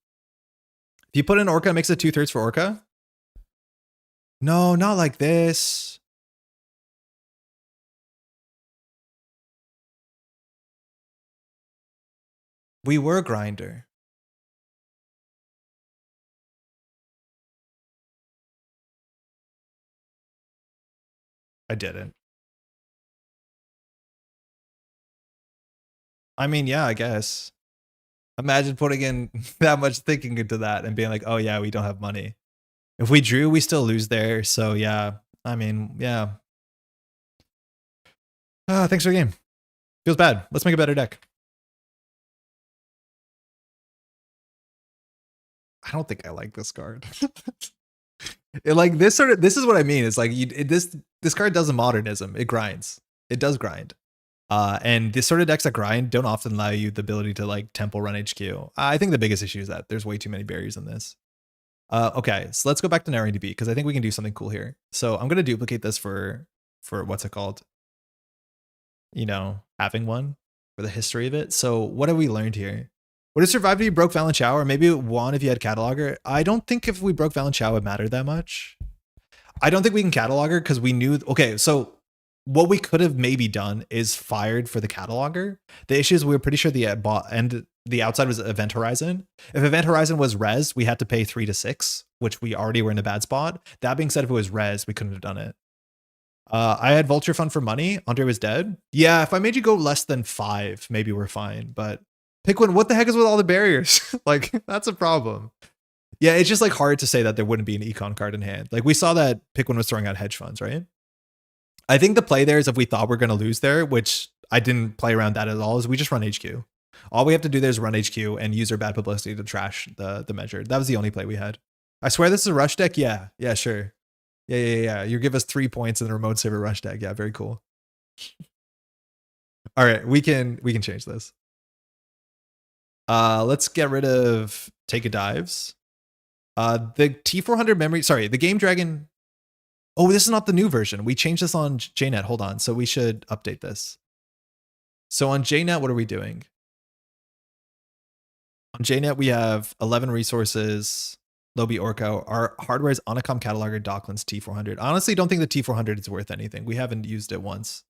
If you put in Orca, it makes it 2/3 for Orca. No, not like this. We were Grinder. I didn't. I mean, yeah, I guess. Imagine putting in that much thinking into that and being like, oh yeah, we don't have money. If we drew, we still lose there. So yeah, I mean, yeah. Thanks for the game. Feels bad. Let's make a better deck. I don't think I like this card. Like this is what I mean. It's like this card does a modernism. It grinds. It does grind. And this sort of decks that grind don't often allow you the ability to like tempo run HQ. I think the biggest issue is that there's way too many barriers in this. Okay, so let's go back to narrowing DB because I think we can do something cool here. So I'm gonna duplicate this for what's it called? You know, having one for the history of it. So what have we learned here? Would it survive if you broke Valen Chow, or maybe one if you had Cataloger? I don't think if we broke Valen Chow it mattered that much. I don't think we can Cataloger because we knew. Okay, so what we could have maybe done is fired for the Cataloger. The issue is we were pretty sure the outside was Event Horizon. If Event Horizon was res, we had to pay 3 to 6, which we already were in a bad spot. That being said, if it was res, we couldn't have done it. I had Vulture Fund for money. Andre was dead. Yeah, if I made you go less than 5, maybe we're fine. But Piquin, what the heck is with all the barriers? Like, that's a problem. Yeah, it's just like hard to say that there wouldn't be an econ card in hand. Like we saw that Piquin was throwing out hedge funds, right? I think the play there is if we thought we're going to lose there, which I didn't play around that at all, is we just run HQ. All we have to do there is run HQ and use our bad publicity to trash the measure. That was the only play we had. I swear this is a rush deck. Yeah, sure. Yeah. You give us 3 points in the remote saver rush deck. Yeah, very cool. All right, we can change this. Let's get rid of Take a Dives. The T400 memory, sorry, the Game Dragon. Oh, this is not the new version. We changed this on JNet. Hold on. So we should update this. So on JNet, what are we doing? On JNet, we have 11 resources, Lobi Orco. Our hardware is Onacom Cataloger Docklands T400. I honestly don't think the T400 is worth anything. We haven't used it once.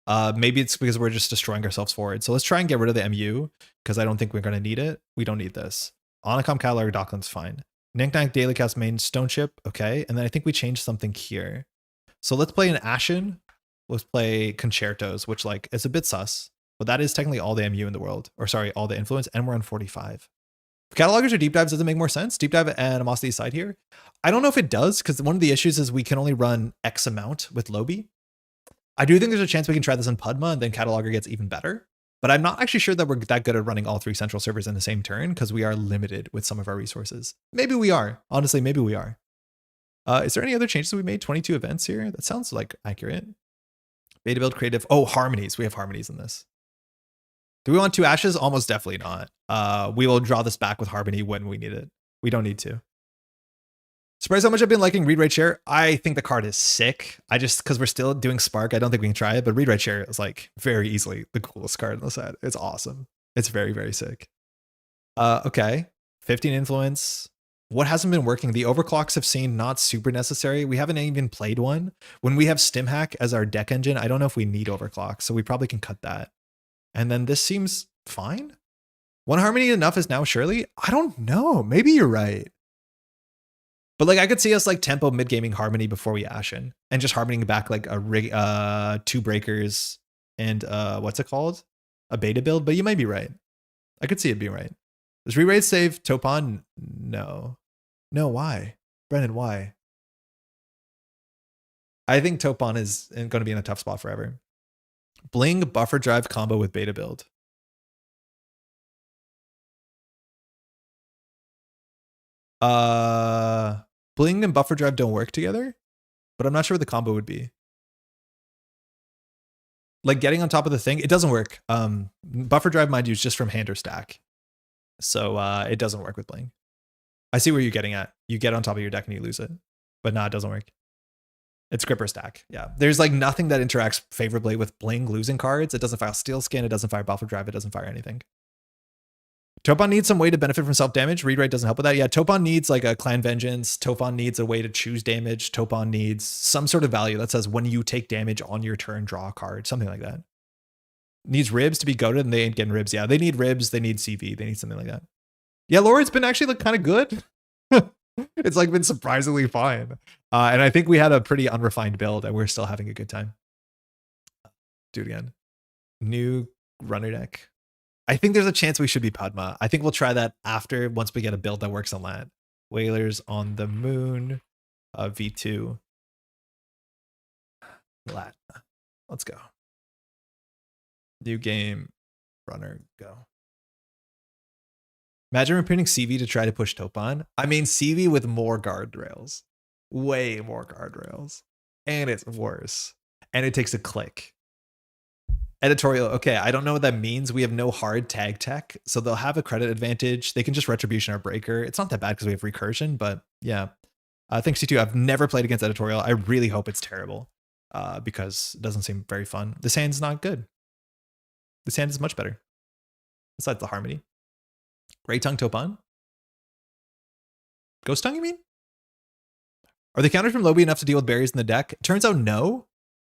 Maybe it's because we're just destroying ourselves forward. So let's try and get rid of the MU because I don't think we're going to need it. We don't need this. Onacom Cataloger Docklands, fine. Knickknack Daily Cast main Stone Chip, okay. And then I think we changed something here. So let's play an Ashen. Let's play Concertos, which like is a bit sus. But that is technically all the MU in the world. Or sorry, all the influence. And we're on 45. If Catalogers or Deep Dives, does it make more sense? Deep Dive and Animosity side here? I don't know if it does, because one of the issues is we can only run X amount with Lobi. I do think there's a chance we can try this on Pudma and then Cataloger gets even better. But I'm not actually sure that we're that good at running all 3 central servers in the same turn because we are limited with some of our resources. Maybe we are. Honestly, maybe we are. Is there any other changes we made? 22 events here? That sounds like accurate. Beta build creative. Oh, harmonies. We have harmonies in this. Do we want 2 ashes? Almost definitely not. We will draw this back with harmony when we need it. We don't need to. Surprised how much I've been liking Read Write Share. I think the card is sick. I just, because we're still doing Spark, I don't think we can try it, but Read Write Share is like very easily the coolest card in the set. It's awesome. It's very, very sick. Okay. 15 influence. What hasn't been working? The overclocks have seemed not super necessary. We haven't even played one. When we have StimHack as our deck engine, I don't know if we need overclock, so we probably can cut that. And then this seems fine. 1 harmony enough is now surely? I don't know. Maybe you're right. But like I could see us like tempo mid-gaming harmony before we Ashen and just harmonying back like a 2 breakers and what's it called? A beta build, but you might be right. I could see it being right. Does re-raid save Topon? No. No, why? Brennan, why? I think Topon is going to be in a tough spot forever. Bling buffer drive combo with beta build. Bling and buffer drive don't work together, but I'm not sure what the combo would be. Like getting on top of the thing, it doesn't work. Buffer drive, mind you, is just from hand or stack. So it doesn't work with Bling. I see where you're getting at. You get on top of your deck and you lose it. But no, it doesn't work. It's grip or stack. Yeah. There's like nothing that interacts favorably with Bling losing cards. It doesn't fire Steel Skin. It doesn't fire buffer drive. It doesn't fire anything. Topon needs some way to benefit from self-damage. Read Write doesn't help with that. Yeah, Topon needs like a Clan Vengeance. Topon needs a way to choose damage. Topon needs some sort of value that says when you take damage on your turn, draw a card. Something like that. Needs ribs to be goated and they ain't getting ribs. Yeah, they need ribs. They need CV. They need something like that. Yeah, Laura, it's been actually like kind of good. It's like been surprisingly fine. And I think we had a pretty unrefined build and we're still having a good time. Do it again. New runner deck. I think there's a chance we should be Padma. I think we'll try that after, once we get a build that works on land. Whalers on the Moon, V2. Lat. Let's go. New game, runner, go. Imagine repeating CV to try to push Topon. I mean, CV with more guardrails. Way more guardrails. And it's worse. And it takes a click. Editorial. Okay, I don't know what that means. We have no hard tag tech, so they'll have a credit advantage. They can just retribution our breaker. It's not that bad because we have recursion, but yeah. Thanks you too. I've never played against editorial. I really hope it's terrible because it doesn't seem very fun. This hand's not good. This hand is much better. Besides the harmony. Great Tongue Topan. Ghost Tongue, you mean? Are the counters from Lobby enough to deal with barriers in the deck? Turns out no.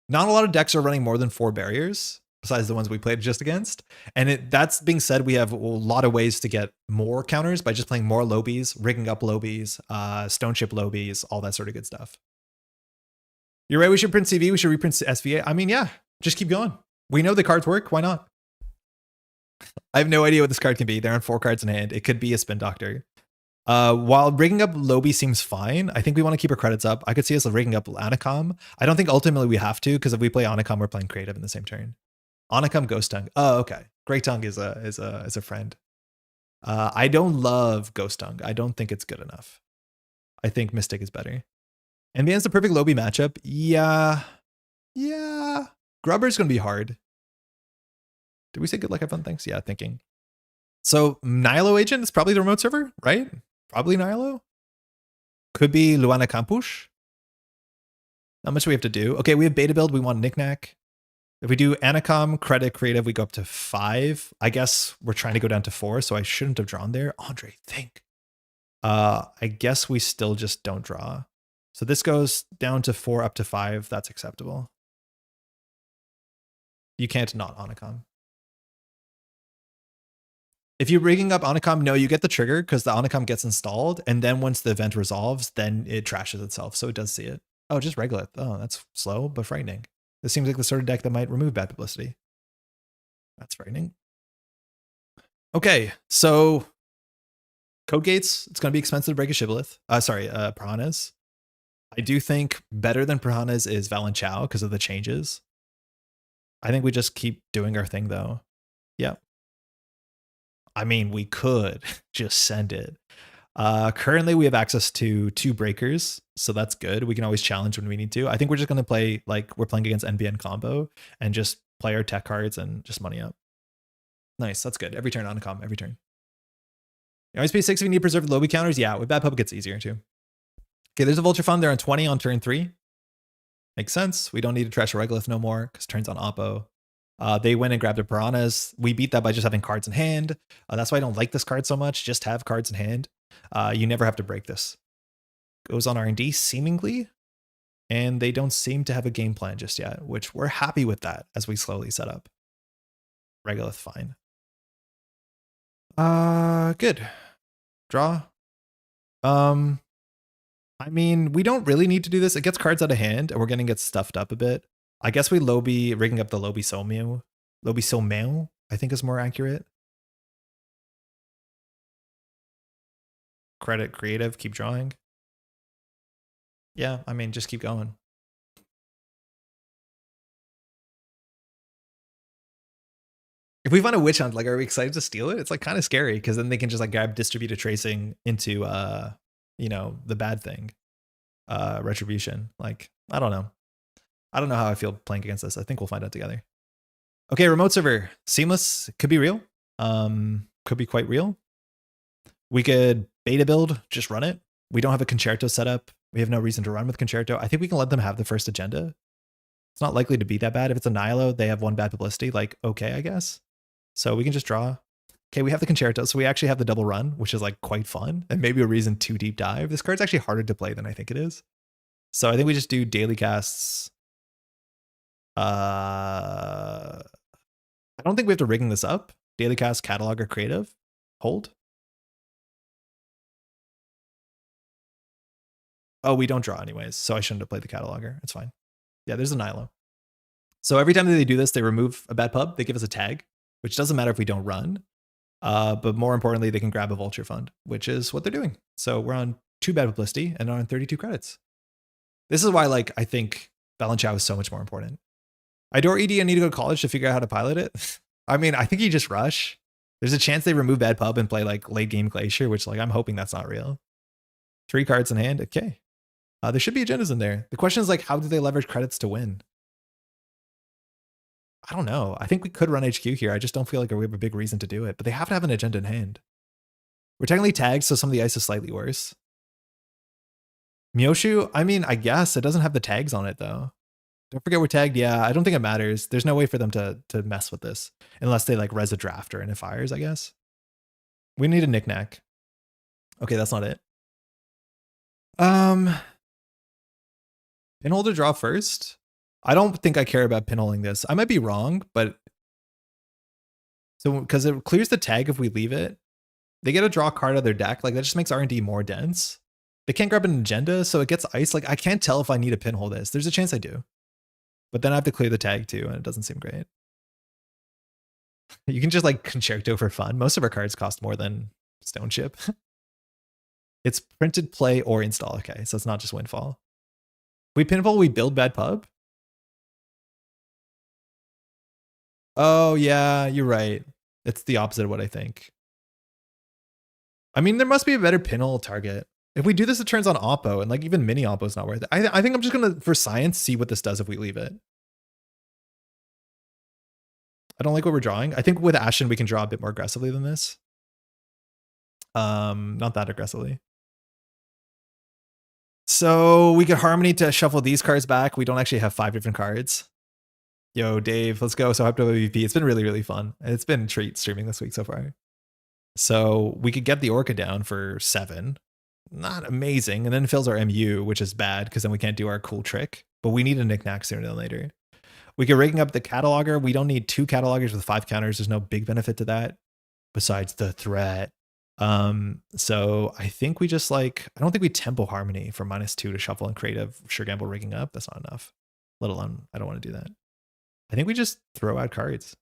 Not a lot of decks are running more than 4 barriers, besides the ones we played just against. And that's being said, we have a lot of ways to get more counters by just playing more Lobies, rigging up Lobies, Stone Chip Lobies, all that sort of good stuff. You're right, we should print CV, we should reprint SVA. I mean, yeah, just keep going. We know the cards work, why not? I have no idea what this card can be. They're on 4 cards in hand. It could be a Spin Doctor. While rigging up Lobby seems fine, I think we want to keep our credits up. I could see us rigging up Anacom. I don't think ultimately we have to, because if we play Anacom, we're playing creative in the same turn. Anacom, Ghost Tongue. Oh, okay. Great Tongue is a friend. I don't love Ghost Tongue. I don't think it's good enough. I think Mystic is better. NBN's the perfect Lobby matchup. Yeah. Grubber's gonna be hard. Did we say good luck, have fun? Thanks. Yeah, thinking. So Nihilo Agent is probably the remote server, right? Probably Nihilo. Could be Luana Campush. Not much we have to do. Okay, we have beta build. We want Knickknack. If we do Anacom, credit, creative, we go up to 5. I guess we're trying to go down to 4, so I shouldn't have drawn there. Andre, think. I guess we still just don't draw. So this goes down to 4, up to 5. That's acceptable. You can't not Anacom. If you're rigging up Anacom, no, you get the trigger because the Anacom gets installed. And then once the event resolves, then it trashes itself. So it does see it. Oh, just Regolith. Oh, that's slow, but frightening. This seems like the sort of deck that might remove bad publicity. That's frightening. Okay, so Code Gates, it's going to be expensive to break a Shibboleth. Piranhas. I do think better than Piranhas is Valenchow because of the changes. I think we just keep doing our thing though. Yeah. I mean, we could just send it. Currently, we have access to 2 breakers, so that's good. We can always challenge when we need to. I think we're just going to play like we're playing against NBN combo and just play our tech cards and just money up. Nice, that's good. Every turn on a comp, every turn. You always pay 6 if you need preserved Lobby counters. Yeah, with bad pub, it gets easier too. Okay, there's a Vulture Fund. They're on 20 on turn 3. Makes sense. We don't need to trash a Regolith no more because turns on Oppo. They went and grabbed the Piranhas. We beat that by just having cards in hand. That's why I don't like this card so much. Just have cards in hand. You never have to break this. Goes on R&D seemingly, and they don't seem to have a game plan just yet, which we're happy with that as we slowly set up. Regolith, fine. Good. Draw. I mean, we don't really need to do this. It gets cards out of hand, and we're going to get stuffed up a bit. I guess we Lobby, rigging up the Lobby Someu. Lobby Someu, I think is more accurate. Credit, creative, keep drawing. Yeah, I mean, just keep going. If we find a witch hunt, like, are we excited to steal it? It's like kind of scary because then they can just like grab distributed tracing into, you know, the bad thing, retribution. Like, I don't know. I don't know how I feel playing against this. I think we'll find out together. Okay, remote server. Seamless could be real. Could be quite real. We could beta build, just run it. We don't have a Concerto set up. We have no reason to run with Concerto. I think we can let them have the first agenda. It's not likely to be that bad. If it's a Nihilo, they have 1 bad publicity. Like, okay, I guess. So we can just draw. Okay, we have the Concerto, so we actually have the double run, which is like quite fun, and maybe a reason to deep dive. This card's actually harder to play than I think it is. So I think we just do daily casts. I don't think we have to rigging this up. Daily cast, catalog, or creative. Hold. Oh, we don't draw anyways, so I shouldn't have played the cataloger. It's fine. Yeah, there's a Nihilo. So every time that they do this, they remove a bad pub. They give us a tag, which doesn't matter if we don't run. But more importantly, they can grab a Vulture Fund, which is what they're doing. So we're on 2 bad publicity and on 32 credits. This is why, like, I think Valenchow is so much more important. I adore ED. I need to go to college to figure out how to pilot it. I mean, I think you just rush. There's a chance they remove bad pub and play like late game Glacier, which like I'm hoping that's not real. 3 cards in hand. Okay. There should be agendas in there. The question is like, how do they leverage credits to win? I don't know. I think we could run HQ here. I just don't feel like we have a big reason to do it. But they have to have an agenda in hand. We're technically tagged, so some of the ice is slightly worse. Myoshu, I mean, I guess it doesn't have the tags on it though. Don't forget we're tagged. Yeah, I don't think it matters. There's no way for them to mess with this unless they like res a drafter and it fires, I guess. We need a knickknack. Okay, that's not it. Pinhole to draw first. I don't think I care about pinholing this. I might be wrong, but so because it clears the tag if we leave it, they get to draw a card out of their deck. Like that just makes R&D more dense. They can't grab an agenda, so it gets ice. Like I can't tell if I need to pinhole this. There's a chance I do, but then I have to clear the tag too, and it doesn't seem great. You can just like concerto for fun. Most of our cards cost more than Stone Chip. It's printed, play, or install. Okay, so it's not just windfall. We pinball, we build bad pub. Oh yeah, you're right. It's the opposite of what I think. I mean, there must be a better pinhole target. If we do this, it turns on Oppo, and like even mini Oppo is not worth it. I think I'm just gonna, for science, see what this does if we leave it. I don't like what we're drawing. I think with Ashen, we can draw a bit more aggressively than this. Not that aggressively. So we could Harmony to shuffle these cards back. We don't actually have 5 different cards. Yo, Dave, let's go. So hyped up MVP. It's been really, really fun. It's been a treat streaming this week so far. So we could get the Orca down for 7. Not amazing. And then it fills our MU, which is bad because then we can't do our cool trick. But we need a knickknack sooner than later. We could rigging up the cataloger. We don't need 2 catalogers with 5 counters. There's no big benefit to that besides the threat. So I think we just like, I don't think we tempo Harmony for -2 to shuffle and creative sure gamble rigging up. That's not enough. Let alone, I don't want to do that. I think we just throw out cards.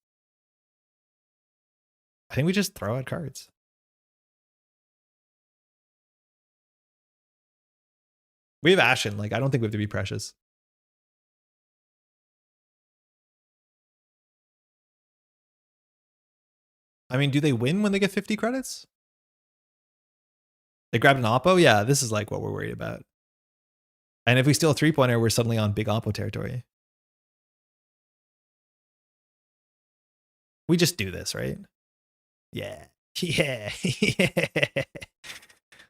We have Ashen. Like, I don't think we have to be precious. I mean, do they win when they get 50 credits? They grabbed an Oppo? Yeah, this is like what we're worried about. And if we steal a 3-pointer, we're suddenly on big Oppo territory. We just do this, right? Yeah. Yeah.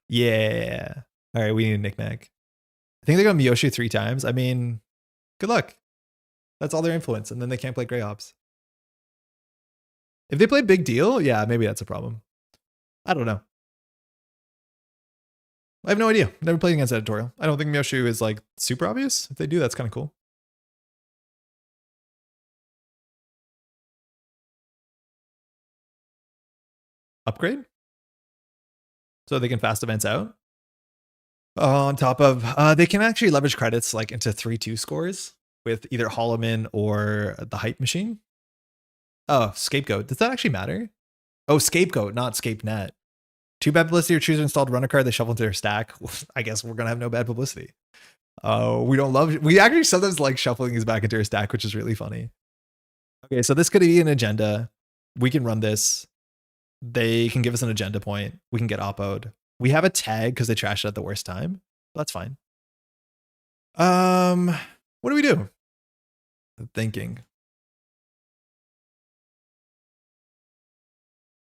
Yeah. All right, we need a knickknack. I think they got Miyoshi 3 times. I mean, good luck. That's all their influence, and then they can't play Grey Ops. If they play Big Deal, yeah, maybe that's a problem. I don't know. I have no idea. Never played against Editorial. I don't think Myoshu is like super obvious. If they do, that's kind of cool. Upgrade? So they can fast events out? On top of, they can actually leverage credits like into 3-2 scores with either Holloman or the Hype Machine. Oh, Scapegoat. Does that actually matter? Oh, Scapegoat, not ScapeNet. 2 bad publicity or choose an installed runner card they shuffle into their stack. I guess we're going to have no bad publicity. We actually sometimes like shuffling these back into our stack, which is really funny. Okay, so this could be an agenda. We can run this. They can give us an agenda point. We can get oppoed. We have a tag because they trashed it at the worst time. That's fine. What do we do? I'm thinking.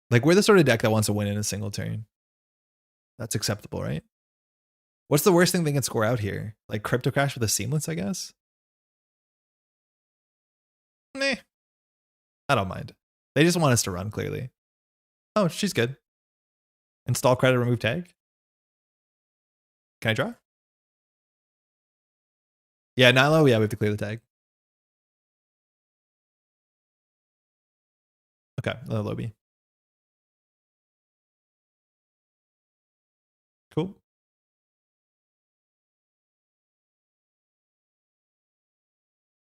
Like, we're the sort of deck that wants to win in a single turn. That's acceptable, right? What's the worst thing they can score out here? Like Crypto Crash with a Seamless, I guess? Meh. I don't mind. They just want us to run, clearly. Oh, she's good. Install credit, remove tag. Can I draw? Yeah, Nilo, yeah, we have to clear the tag. Okay, another lobby. Cool.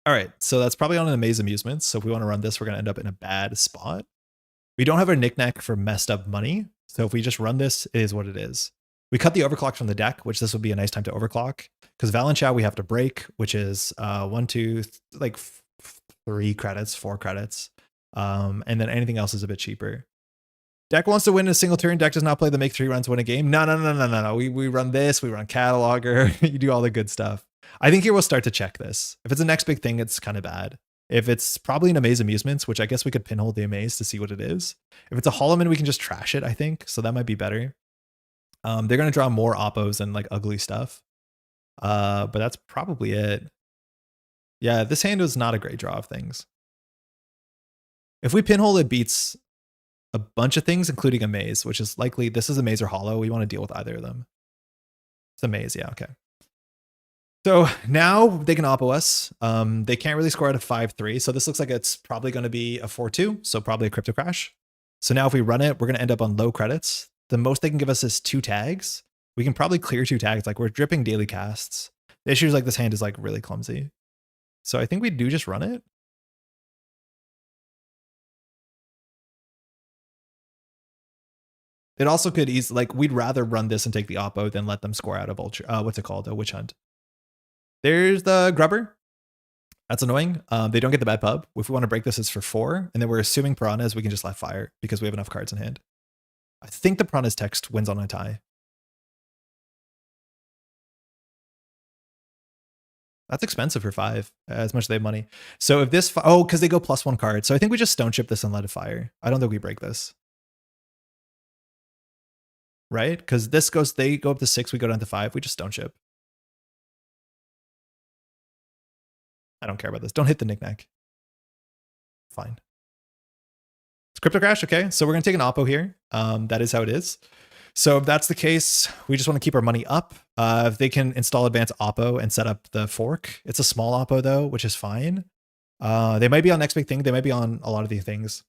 All right, so that's probably on an Amaze Amusements. So if we want to run this, we're going to end up in a bad spot. We don't have our knickknack for messed up money. So if we just run this, it is what it is. We cut the overclock from the deck, which this would be a nice time to overclock. Because Valenchow we have to break, which is 3 credits, 4 credits. And then anything else is a bit cheaper. Deck wants to win in a single turn. Deck does not play the make 3 runs win a game. No. We run this, we run Cataloger. You do all the good stuff. I think here we'll start to check this. If it's the next big thing, it's kind of bad. If it's probably an Amaze Amusements, which I guess we could pinhole the Amaze to see what it is. If it's a Holloman, we can just trash it, I think. So that might be better. They're going to draw more Oppos and like ugly stuff. But that's probably it. Yeah, this hand was not a great draw of things. If we pinhole, it beats a bunch of things, including a maze, which is likely, this is a maze or hollow. We want to deal with either of them. It's a maze, yeah, okay. So now they can oppo us. They can't really score out of 5-3, so this looks like it's probably going to be a 4-2, so probably a crypto crash. So now if we run it, we're going to end up on low credits. The most they can give us is 2 tags. We can probably clear 2 tags, like we're dripping daily casts. The issue is like this hand is like really clumsy. So I think we do just run it. It also could easily, like, we'd rather run this and take the oppo than let them score out of ultra, what's it called? A witch hunt. There's the grubber. That's annoying. They don't get the bad pub. If we want to break this, it's for 4. And then we're assuming piranhas, we can just let fire because we have enough cards in hand. I think the piranhas text wins on a tie. That's expensive for 5, as much as they have money. So if this, oh, because they go +1 card. So I think we just stone chip this and let it fire. I don't think we break this. Right? Because this goes, they go up to 6, we go down to 5, we just stone chip. I don't care about this. Don't hit the knickknack. Fine. It's crypto crash, okay. So we're gonna take an oppo here. That is how it is. So if that's the case, we just want to keep our money up. If they can install advanced oppo and set up the fork, it's a small oppo though, which is fine. They might be on next big thing. They might be on a lot of these things.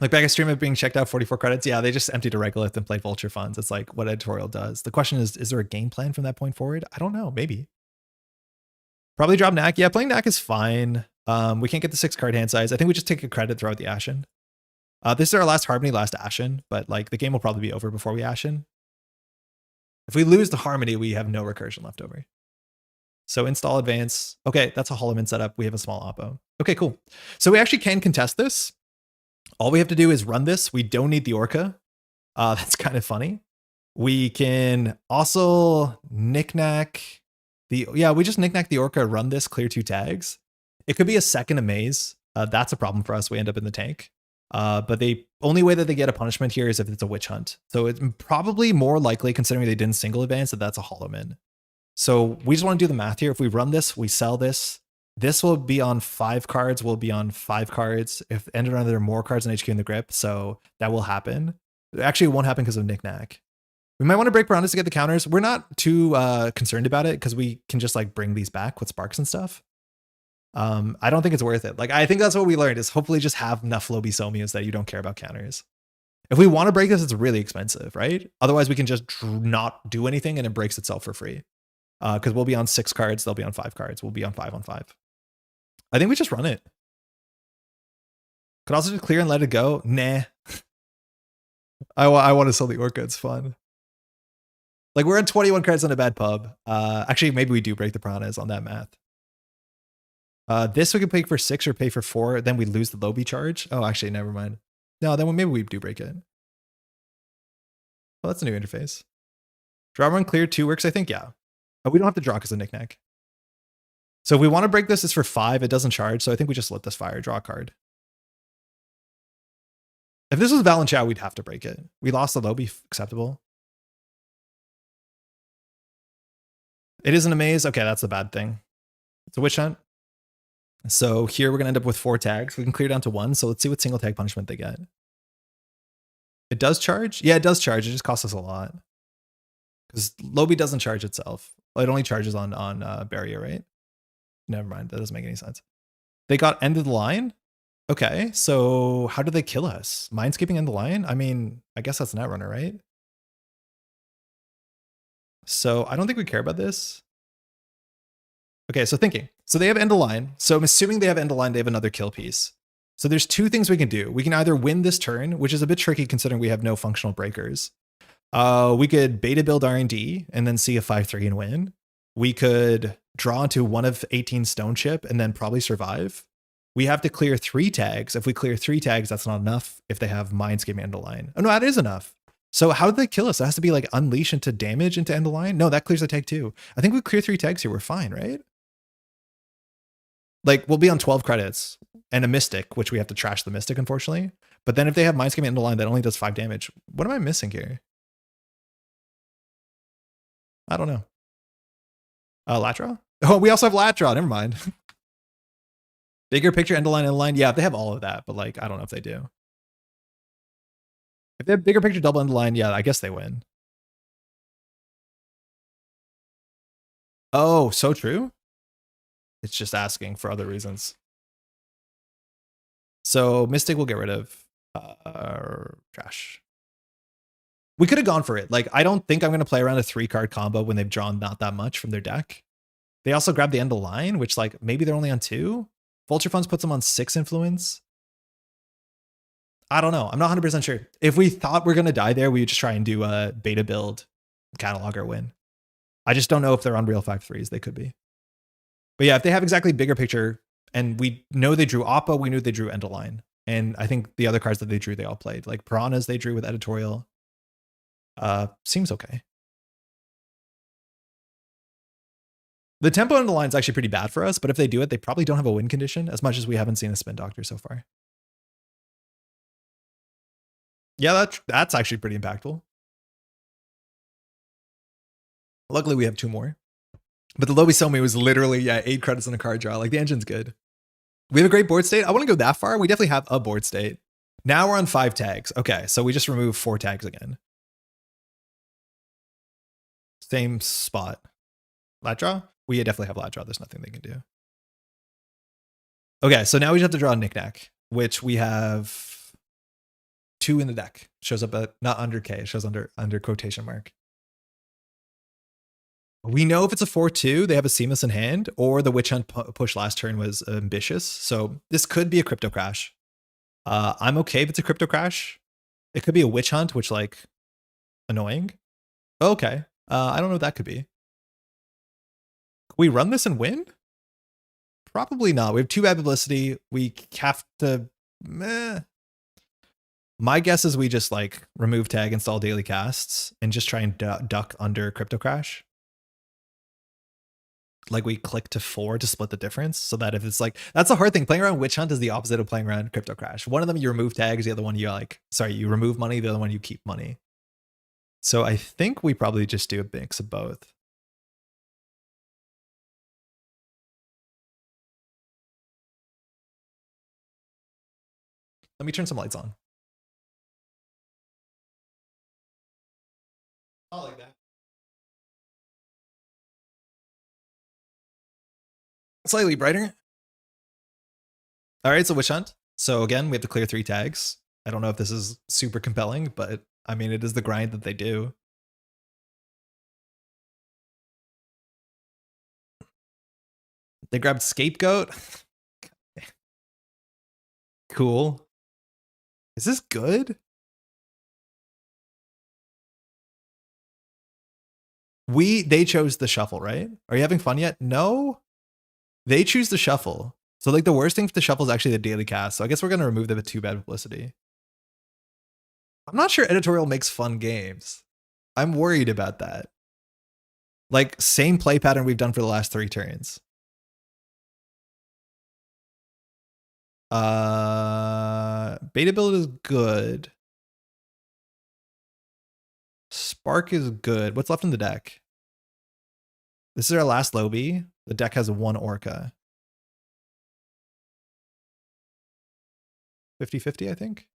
Like back at stream of being checked out 44 credits. Yeah, they just emptied a regolith and played vulture funds. It's like what editorial does. The question is there a game plan from that point forward? I don't know, maybe. Probably drop Knack. Yeah, playing Knack is fine. We can't get the 6 card hand size. I think we just take a credit throughout the Ashen. This is our last Harmony, last Ashen, but like the game will probably be over before we Ashen. If we lose the Harmony, we have no recursion left over. So install advance. Okay, that's a Holloman setup. We have a small oppo. Okay, cool. So we actually can contest this. All we have to do is run this. We don't need the Orca. That's kind of funny. We can also knickknack the, yeah, we just knickknack the Orca, run this, clear 2 tags. It could be a second Amaze. That's a problem for us. We end up in the tank. But the only way that they get a punishment here is if it's a witch hunt. So it's probably more likely, considering they didn't single advance, that that's a Holloman. So we just want to do the math here. If we run this, we sell this. This will be on 5 cards. We'll be on 5 cards. If ended on, there are more cards in HQ in the grip, so that will happen. Actually, it won't happen because of knickknack. We might want to break piranhas to get the counters. We're not too concerned about it because we can just like bring these back with sparks and stuff. I don't think it's worth it. Like, I think that's what we learned is hopefully just have enough Lobisomius that you don't care about counters. If we want to break this, it's really expensive, right? Otherwise, we can just not do anything and it breaks itself for free. Because we'll be on 6 cards. They'll be on 5 cards. We'll be on 5 on 5. I think we just run it. Could also just clear and let it go. Nah. I want to sell the Orca. It's fun. Like, we're on 21 cards on a bad pub. Actually, maybe we do break the piranhas on that math. This we can pay for 6 or pay for 4. Then we lose the Lobi charge. Oh, actually, never mind. No, then maybe we do break it. Well, that's a new interface. Draw run clear 2 works, I think. Yeah. But we don't have to draw because of knickknack. So if we want to break this, it's for 5. It doesn't charge. So I think we just let this fire, draw a card. If this was Valenchow, we'd have to break it. We lost the Lobi, acceptable. It is an Amaze. Okay, that's the bad thing. It's a witch hunt. So here we're going to end up with 4 tags. We can clear down to 1. So let's see what single tag punishment they get. It does charge? Yeah, it does charge. It just costs us a lot. Because Lobi doesn't charge itself. It only charges on barrier, right? Never mind. That doesn't make any sense. They got end of the line? Okay, so how do they kill us? Mindscaping end the line? I mean, I guess that's Netrunner, right? So I don't think we care about this. Okay, so thinking. So they have end of line. So I'm assuming they have end of line, they have another kill piece. So there's 2 things we can do. We can either win this turn, which is a bit tricky considering we have no functional breakers. We could beta build R&D and then see a 5-3 and win. We could draw into 1 of 18 stone chip and then probably survive. We have to clear 3 tags. If we clear 3 tags, that's not enough if they have Mindscape end of line. Oh no, that is enough. So how do they kill us? It has to be like unleash into damage into end of line? No, that clears the tag too. I think we clear 3 tags here. We're fine, right? Like, we'll be on 12 credits and a Mystic, which we have to trash the Mystic, unfortunately. But then if they have Mindscape End of Line that only does 5 damage, what am I missing here? I don't know. Latra? Oh, we also have Latra. Never mind. Bigger picture, end of line. Yeah, they have all of that, but like, I don't know if they do. If they have bigger picture, double end of line, yeah, I guess they win. Oh, so true. It's just asking for other reasons. So Mystic will get rid of trash. We could have gone for it. Like, I don't think I'm going to play around a 3-card combo when they've drawn not that much from their deck. They also grab the end of line, which like maybe they're only on 2. Vulture Funds puts them on 6 influence. I don't know. I'm not 100% sure. If we thought we're going to die there, we would just try and do a beta build, catalog our win. I just don't know if they're on real 5/3s. They could be. But yeah, if they have exactly bigger picture, and we know they drew Appa, we knew they drew end of line. And I think the other cards that they drew, they all played. Like Piranhas they drew with Editorial. Seems okay. The tempo on the line is actually pretty bad for us, but if they do it, they probably don't have a win condition as much as we haven't seen a Spin Doctor so far. Yeah, that's actually pretty impactful. Luckily, we have 2 more. But the Lobi Somi was literally, yeah, 8 credits on a card draw. Like, the engine's good. We have a great board state. I want to go that far. We definitely have a board state. Now we're on 5 tags. Okay, so we just remove 4 tags again. Same spot. Lat draw? We definitely have lat draw. There's nothing they can do. Okay, so now we just have to draw a Knickknack, which we have 2 in the deck. Shows up at, not under K, it shows under quotation mark. We know if it's a 4/2, they have a Seamless in hand, or the Witch Hunt push last turn was ambitious. So this could be a Crypto Crash. I'm okay if it's a Crypto Crash. It could be a Witch Hunt, which like, annoying. Okay, I don't know what that could be. Can we run this and win? Probably not. We have 2 bad publicity. We have to, meh. My guess is we just like remove tag, install daily casts, and just try and duck under Crypto Crash. Like we click to 4 to split the difference, so that if it's like, that's the hard thing. Playing around Witch Hunt is the opposite of playing around Crypto Crash. One of them you remove tags, the other one you like, sorry, you remove money, the other one you keep money. So I think we probably just do a mix of both. Let me turn some lights on. I like that. Slightly brighter. All right, so Witch Hunt. So again, we have to clear 3 tags. I don't know if this is super compelling, but I mean, it is the grind that they do. They grabbed Scapegoat. Cool. Is this good? They chose the shuffle, right? Are you having fun yet? No. They choose the shuffle. So like the worst thing for the shuffle is actually the daily cast. So I guess we're going to remove them with 2 bad publicity. I'm not sure Editorial makes fun games. I'm worried about that. Like same play pattern we've done for the last 3 turns. Beta build is good. Spark is good. What's left in the deck? This is our last Lobi. The deck has 1 Orca. 50-50, I think.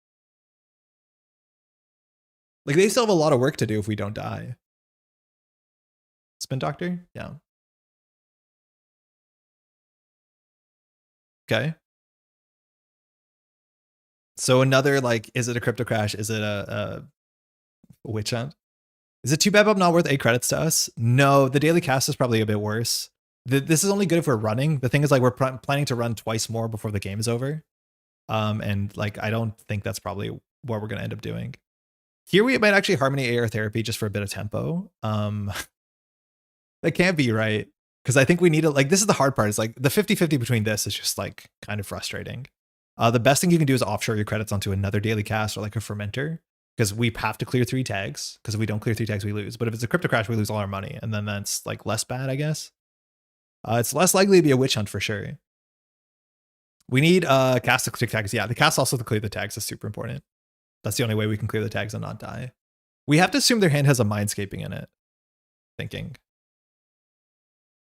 Like they still have a lot of work to do if we don't die. Spin Doctor? Yeah. Okay. So another like, is it a Crypto Crash? Is it a Witch Hunt? Is it 2 bad not worth 8 credits to us? No, the daily cast is probably a bit worse. This is only good if we're running. The thing is like we're planning to run twice more before the game is over. And like I don't think that's probably what we're gonna end up doing. Here we might actually Harmony AR Therapy just for a bit of tempo. That can't be right. Because I think we need to, like, this is the hard part. It's like the 50-50 between this is just like kind of frustrating. The best thing you can do is offshore your credits onto another daily cast or like a fermenter. Because we have to clear 3 tags. Because if we don't clear 3 tags, we lose. But if it's a Crypto Crash, we lose all our money. And then that's like less bad, I guess. It's less likely to be a Witch Hunt for sure. We need cast to click tags. Yeah, the cast also to clear the tags is super important. That's the only way we can clear the tags and not die. We have to assume their hand has a Mindscaping in it. Thinking.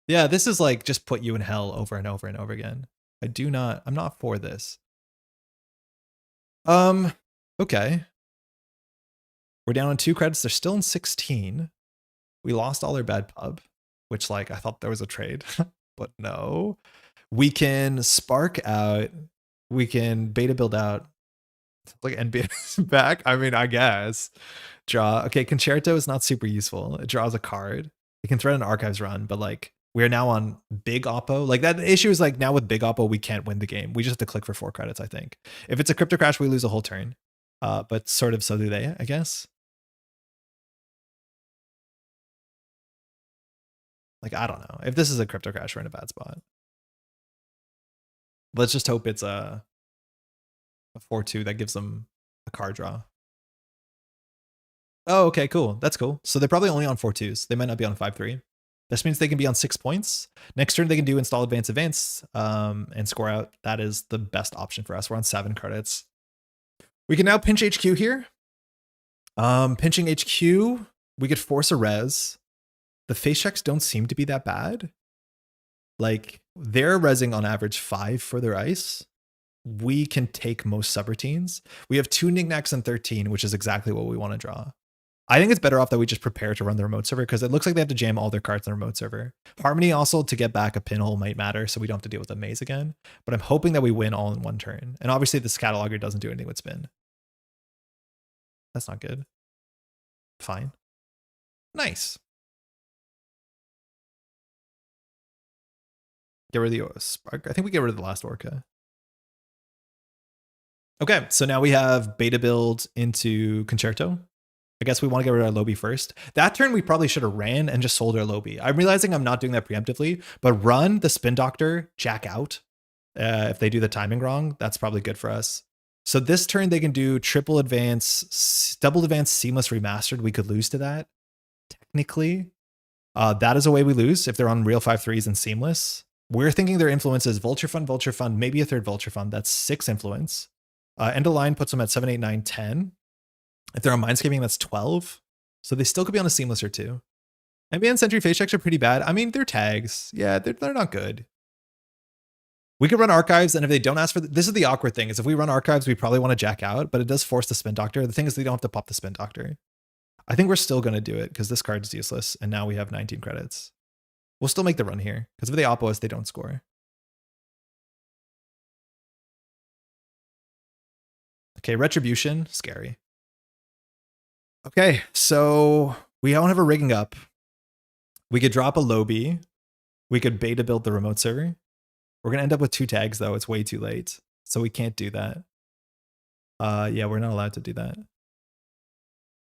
Yeah, this is like just put you in hell over and over and over again. I'm not for this. Okay. We're down on 2 credits. They're still in 16. We lost all our bad pub, which like I thought there was a trade, but no. We can spark out. We can beta build out. Like NBA back. I mean, I guess. Draw. Okay, Concerto is not super useful. It draws a card. It can threaten an archives run, but like we're now on big oppo. Like that issue is like now with big oppo, we can't win the game. We just have to click for 4 credits, I think. If it's a crypto crash, we lose a whole turn. But sort of so do they, I guess. Like, I don't know. If this is a crypto crash, we're in a bad spot. Let's just hope it's a 4-2 that gives them a card draw. Oh, okay, cool. That's cool. So they're probably only on 4-2s. They might not be on 5-3. This means they can be on 6 points. Next turn, they can do install advance, and score out. That is the best option for us. We're on 7 credits. We can now pinch HQ here. Pinching HQ, we could force a res. The face checks don't seem to be that bad. Like, they're resing on average 5 for their ice. We can take most subroutines. We have 2 knickknacks and 13, which is exactly what we want to draw. I think it's better off that we just prepare to run the remote server because it looks like they have to jam all their cards in the remote server. Harmony also to get back a pinhole might matter, so we don't have to deal with a maze again. But I'm hoping that we win all in 1 turn. And obviously this cataloger doesn't do anything with spin. That's not good. Fine. Nice. Get rid of the spark. I think we get rid of the last orca. Okay, so now we have beta build into Concerto. I guess we want to get rid of our Lobby first. That turn we probably should have ran and just sold our Lobby. I'm realizing I'm not doing that preemptively, but run the Spin Doctor, jack out. If they do the timing wrong, that's probably good for us. So this turn they can do triple advance, double advance, seamless remastered. We could lose to that, technically. That is a way we lose if they're on real 5-3s and seamless. We're thinking their influence is Vulture Fund, maybe a third Vulture Fund. That's 6 influence. End of line puts them at 7, 8, 9, 10. If they're on Mindscaping, that's 12. So they still could be on a seamless or 2. Ambient Sentry face checks are pretty bad. I mean, they're tags. Yeah, they're not good. We could run archives, and if they don't ask for this is the awkward thing, is if we run archives, we probably want to jack out, but it does force the Spin Doctor. The thing is they don't have to pop the Spin Doctor. I think we're still going to do it because this card is useless, and now we have 19 credits. We'll still make the run here, because if they oppo us, they don't score. Okay, Retribution, scary. Okay, so we don't have a rigging up. We could drop a Lobby. We could beta build the remote server. We're going to end up with 2 tags, though. It's way too late, so we can't do that. Yeah, we're not allowed to do that.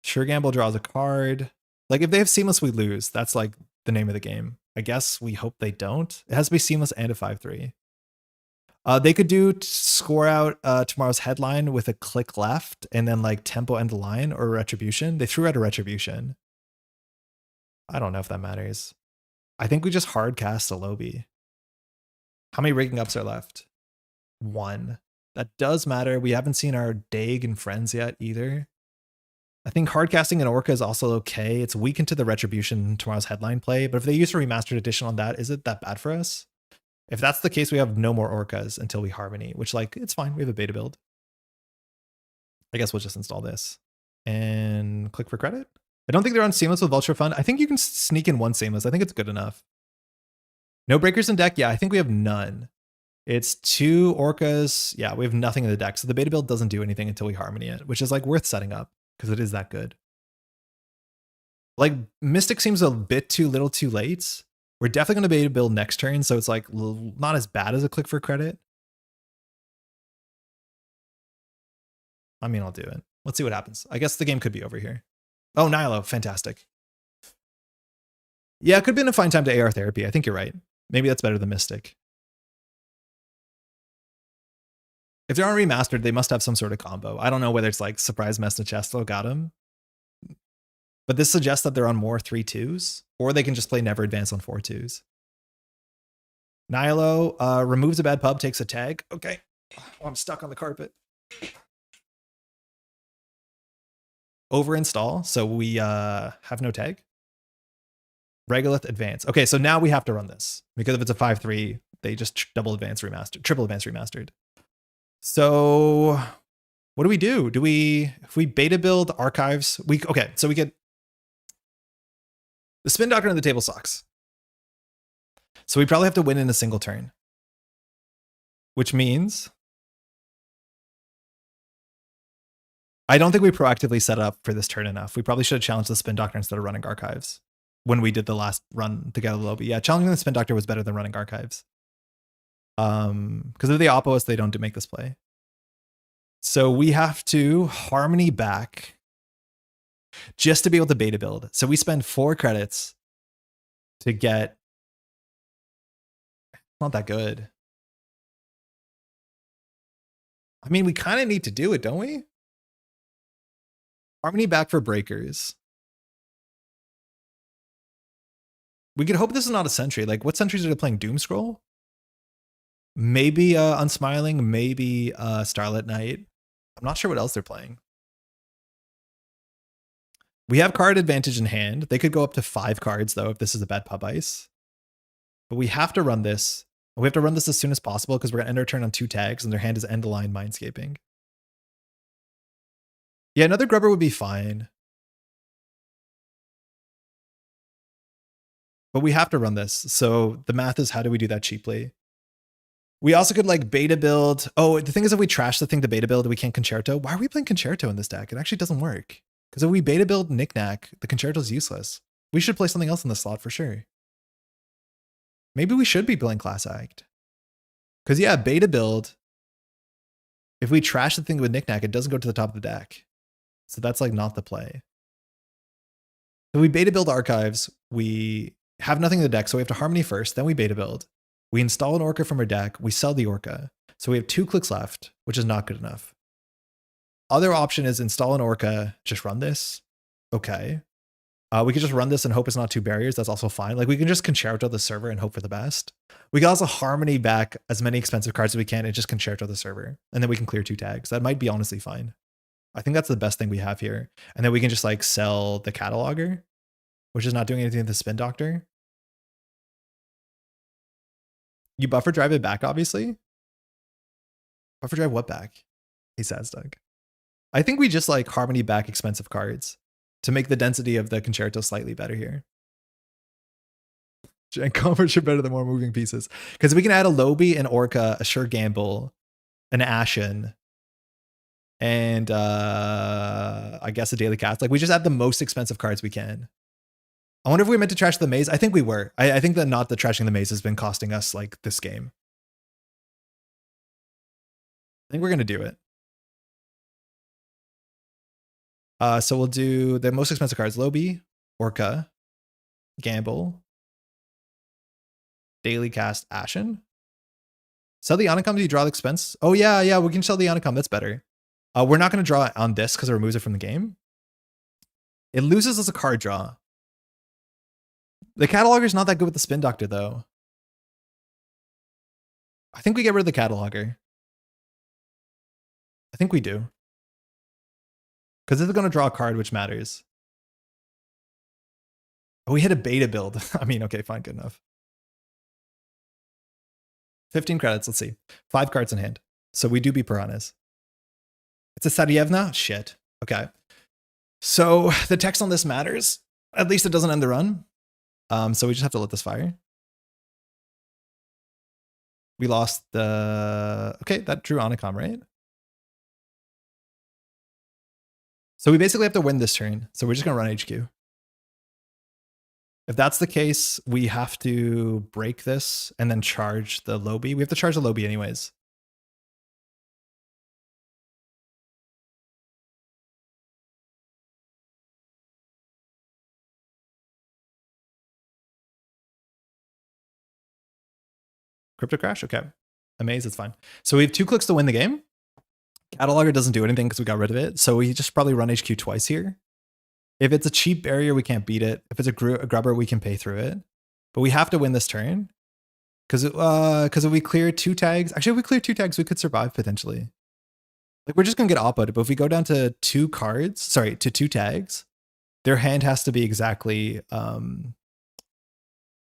Sure Gamble draws a card. Like, if they have seamless, we lose. That's, like, the name of the game. I guess we hope they don't. It has to be seamless and a 5-3. They could do score out tomorrow's headline with a click left and then like tempo end the line or retribution. They threw out a retribution. I don't know if that matters. I think we just hard cast a Lobby. How many rigging ups are left? 1. That does matter. We haven't seen our Dag and friends yet either. I think hard casting an Orca is also okay. It's weakened to the retribution tomorrow's headline play, but if they use a remastered edition on that, is it that bad for us? If that's the case, we have no more orcas until we harmony, which like, it's fine. We have a beta build. I guess we'll just install this and click for credit. I don't think they're on seamless with Vulture Fund. I think you can sneak in 1 seamless. I think it's good enough. No breakers in deck. Yeah, I think we have none. It's 2 orcas. Yeah, we have nothing in the deck. So the beta build doesn't do anything until we harmony it, which is like worth setting up because it is that good. Like Mystic seems a bit too little too late. We're definitely going to be able to build next turn, so it's like not as bad as a click for credit. I mean, I'll do it. Let's see what happens. I guess the game could be over here. Oh, Nihilo, fantastic. Yeah, it could have been a fine time to AR therapy. I think you're right. Maybe that's better than Mystic. If they're on remastered, they must have some sort of combo. I don't know whether it's like surprise mess to Chesto, got him. But this suggests that they're on more 3-2s, or they can just play never advance on 4-2s. Nihilo removes a bad pub, takes a tag. Okay. Oh, I'm stuck on the carpet. Overinstall, so we have no tag. Regolith advance. Okay, so now we have to run this because if it's a 5-3, they just double advance remastered, triple advance remastered. So what do we do? If we beta build archives, okay, so we get the spin doctor on the table sucks. So we probably have to win in a single turn, which means I don't think we proactively set up for this turn enough. We probably should have challenged the spin doctor instead of running archives when we did the last run to get a lobby. Yeah, challenging the spin doctor was better than running archives. Because of the Opos, they don't make this play. So we have to harmony back just to be able to beta build. So we spend 4 credits to get not that good. I mean, we kind of need to do it, don't we? Harmony back for breakers. We could hope this is not a sentry. Like, what sentries are they playing? Doom Scroll? Maybe Unsmiling, maybe Starlit Night. I'm not sure what else they're playing. We have card advantage in hand. They could go up to 5 cards, though, if this is a bad pub ice. But we have to run this. We have to run this as soon as possible because we're going to end our turn on 2 tags, and their hand is End the Line Mindscaping. Yeah, another grubber would be fine. But we have to run this. So the math is, how do we do that cheaply? We also could like beta build. Oh, the thing is, if we trash the thing to beta build, we can't Concerto. Why are we playing Concerto in this deck? It actually doesn't work. Because if we beta build Knickknack, the Concerto is useless. We should play something else in the slot for sure. Maybe we should be playing Class Act. Because yeah, beta build. If we trash the thing with Knickknack, it doesn't go to the top of the deck. So that's like not the play. So we beta build archives. We have nothing in the deck, so we have to harmony first, then we beta build. We install an Orca from our deck, we sell the Orca. So we have 2 clicks left, which is not good enough. Other option is install an Orca, just run this. Okay. We could just run this and hope it's not 2 barriers. That's also fine. Like we can just Concerto the server and hope for the best. We can also harmony back as many expensive cards as we can and just Concerto the server. And then we can clear 2 tags. That might be honestly fine. I think that's the best thing we have here. And then we can just like sell the Cataloger, which is not doing anything with the spin doctor. You buffer drive it back, obviously. Buffer drive what back? He says, Doug. I think we just like harmony back expensive cards to make the density of the Concerto slightly better here. And coverage are better than more moving pieces. Because we can add a Lobby, an Orca, a Sure Gamble, an Ashen, and I guess a Daily Cast. Like we just add the most expensive cards we can. I wonder if we meant to trash the maze. I think we were. I think that not the trashing the maze has been costing us like this game. I think we're going to do it. So we'll do the most expensive cards. Lobby, Orca, Gamble, Daily Cast, Ashen. Sell the Onicom, do you draw the expense? Oh yeah, we can sell the Onicom. That's better. We're not going to draw on this because it removes it from the game. It loses as a card draw. The Cataloger is not that good with the Spin Doctor, though. I think we get rid of the Cataloger. I think we do. Because it's going to draw a card, which matters. Oh, we hit a beta build. I mean, okay, fine, good enough. 15 credits, let's see. 5 cards in hand. So we do beat Piranhas. It's a Sadievna? Shit. Okay. So the text on this matters. At least it doesn't end the run. So we just have to let this fire. We lost the... Okay, that drew Onicom, right? So we basically have to win this turn. So we're just going to run HQ. If that's the case, we have to break this and then charge the Lobby. We have to charge the Lobby anyways. Crypto Crash? Okay. Amaze, it's fine. So we have 2 clicks to win the game. Cataloger doesn't do anything because we got rid of it. So we just probably run HQ twice here. If it's a cheap barrier, we can't beat it. If it's a grubber, we can pay through it. But we have to win this turn. Because if we clear 2 tags, actually, if we clear 2 tags, we could survive potentially. Like, we're just gonna get outputted, but if we go down to 2 cards, sorry, to 2 tags, their hand has to be exactly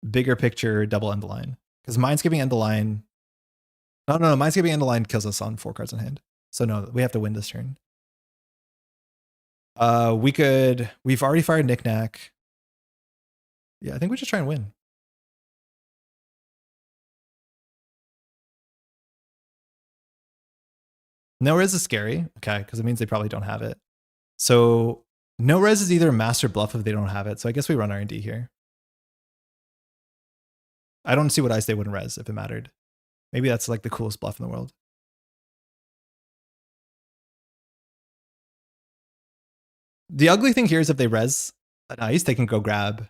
bigger picture double end line. Because Mindscaping end the line. No, Mindscaping end the line kills us on 4 cards in hand. So no, we have to win this turn. We've already fired Knickknack. Yeah, I think we just try and win. No res is scary, okay, because it means they probably don't have it. So no res is either master bluff if they don't have it. So I guess we run R&D here. I don't see what ice they wouldn't res if it mattered. Maybe that's like the coolest bluff in the world. The ugly thing here is if they res an ice, they can go grab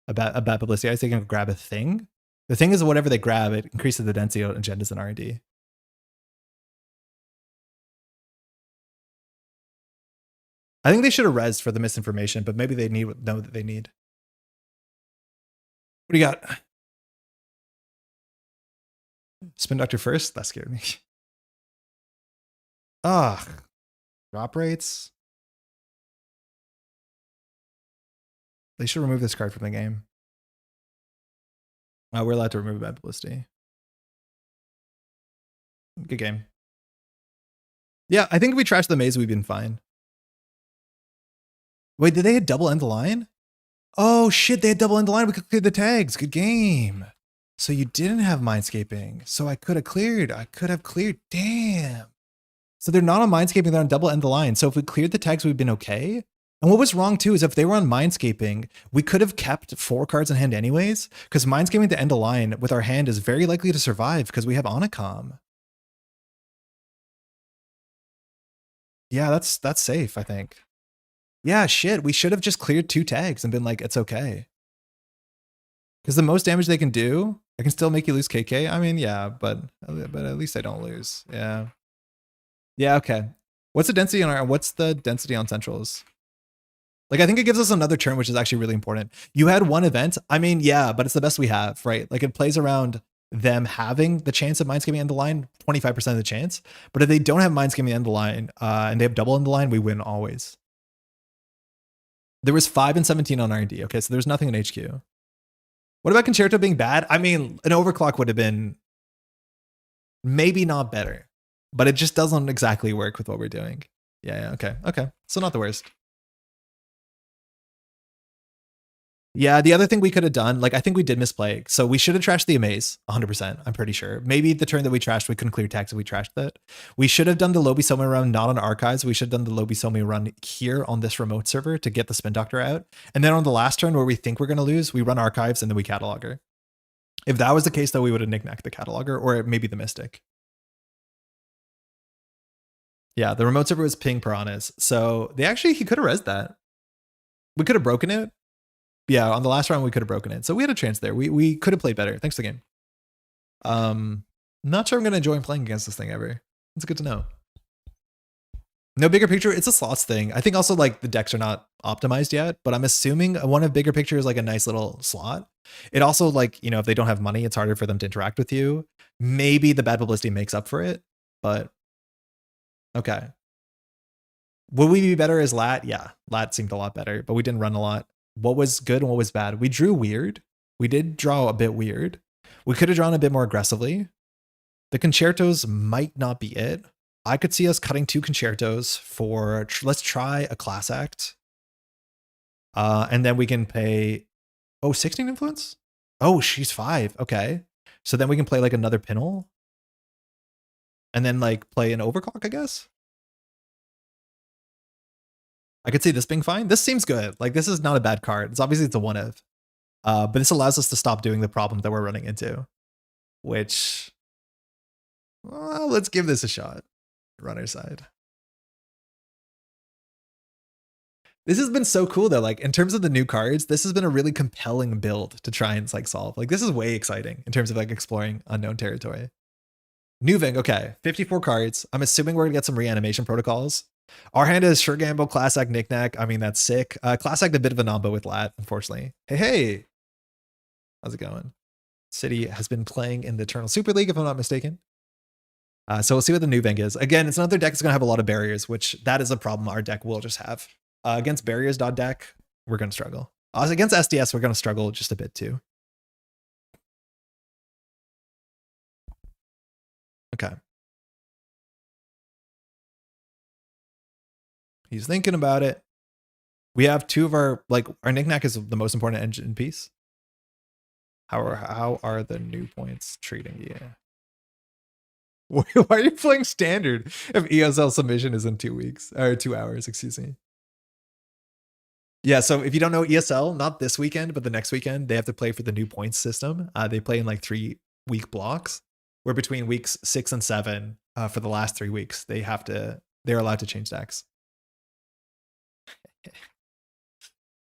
a bad publicity ice. They can grab a thing. The thing is, whatever they grab, it increases the density of agendas in R&D. I think they should have res for the misinformation, but maybe they know that they need. What do you got? Spin Doctor first? That scared me. Ugh. Drop rates. They should remove this card from the game. We're allowed to remove bad publicity. Good game. Yeah, I think if we trash the maze, we've been fine. Wait, did they hit double end the line? Oh shit, they had double end the line. We could clear the tags. Good game. So you didn't have Mindscaping. So I could have cleared. Damn. So they're not on Mindscaping, they're on double end the line. So if we cleared the tags, we've been okay. And what was wrong too is if they were on Mindscaping, we could have kept 4 cards in hand anyways, because Mindscaping to end a line with our hand is very likely to survive because we have Onacom. Yeah, that's safe, I think. Yeah, shit, we should have just cleared 2 tags and been like, it's okay. Because the most damage they can do, I can still make you lose KK. I mean, yeah, but at least I don't lose. Yeah. Yeah, okay. What's the density on centrals? Like, I think it gives us another turn, which is actually really important. You had 1 event. I mean, yeah, but it's the best we have, right? Like, it plays around them having the chance of Mindscaping end the line, 25% of the chance. But if they don't have Mindscaping end the line and they have double end the line, we win always. There was 5 and 17 on R&D. Okay, so there's nothing in HQ. What about Concerto being bad? I mean, an overclock would have been maybe not better, but it just doesn't exactly work with what we're doing. Yeah, okay. So not the worst. Yeah, the other thing we could have done, like, I think we did misplay. So we should have trashed the Amaze, 100%, I'm pretty sure. Maybe the turn that we trashed, we couldn't clear tags if we trashed that. We should have done the Lobi Somi run not on Archives. We should have done the Lobi Somi run here on this remote server to get the Spin Doctor out. And then on the last turn where we think we're going to lose, we run Archives and then we catalog her. If that was the case, though, we would have knickknacked the cataloger or maybe the Mystic. Yeah, the remote server was ping piranhas. So he could have rezzed that. We could have broken it. Yeah, on the last round, we could have broken it. So we had a chance there. We could have played better. Thanks to the game. Not sure I'm going to enjoy playing against this thing ever. It's good to know. No bigger picture. It's a slots thing. I think also like the decks are not optimized yet, but I'm assuming one of bigger picture is like a nice little slot. It also like, you know, if they don't have money, it's harder for them to interact with you. Maybe the bad publicity makes up for it, but okay. Would we be better as Lat? Yeah, Lat seemed a lot better, but we didn't run a lot. What was good and what was bad? We drew weird. We did draw a bit weird. We could have drawn a bit more aggressively. The concertos might not be it. I could see us cutting 2 concertos for, let's try a class act. And then we can pay, 16 influence? Oh, she's 5. Okay. So then we can play like another pinel. And then like play an overclock, I guess. I could see this being fine. This seems good. Like, this is not a bad card. It's obviously it's a 1-of. But this allows us to stop doing the problem that we're running into. Which, well, let's give this a shot. Runner side. This has been so cool though. Like, in terms of the new cards, this has been a really compelling build to try and like solve. Like, this is way exciting in terms of like exploring unknown territory. New Ving, okay. 54 cards. I'm assuming we're gonna get some reanimation protocols. Our hand is Sure Gamble, Class Act, Knickknack. I mean, that's sick. Class Act, a bit of a nombo with Lat, unfortunately. Hey. How's it going? City has been playing in the Eternal Super League, if I'm not mistaken. So we'll see what the new bank is. Again, it's another deck that's going to have a lot of barriers, which that is a problem our deck will just have. Against barriers.deck, we're going to struggle. Against SDS, we're going to struggle just a bit too. Okay. He's thinking about it. We have two of our, like, our Knickknack is the most important engine piece. How are the new points treating you? Why are you playing standard if ESL submission is in 2 weeks or 2 hours, excuse me? Yeah, so if you don't know ESL, not this weekend, but the next weekend, they have to play for the new points system. They play in like 3-week blocks, where between weeks 6 and 7, for the last 3 weeks, they're allowed to change decks.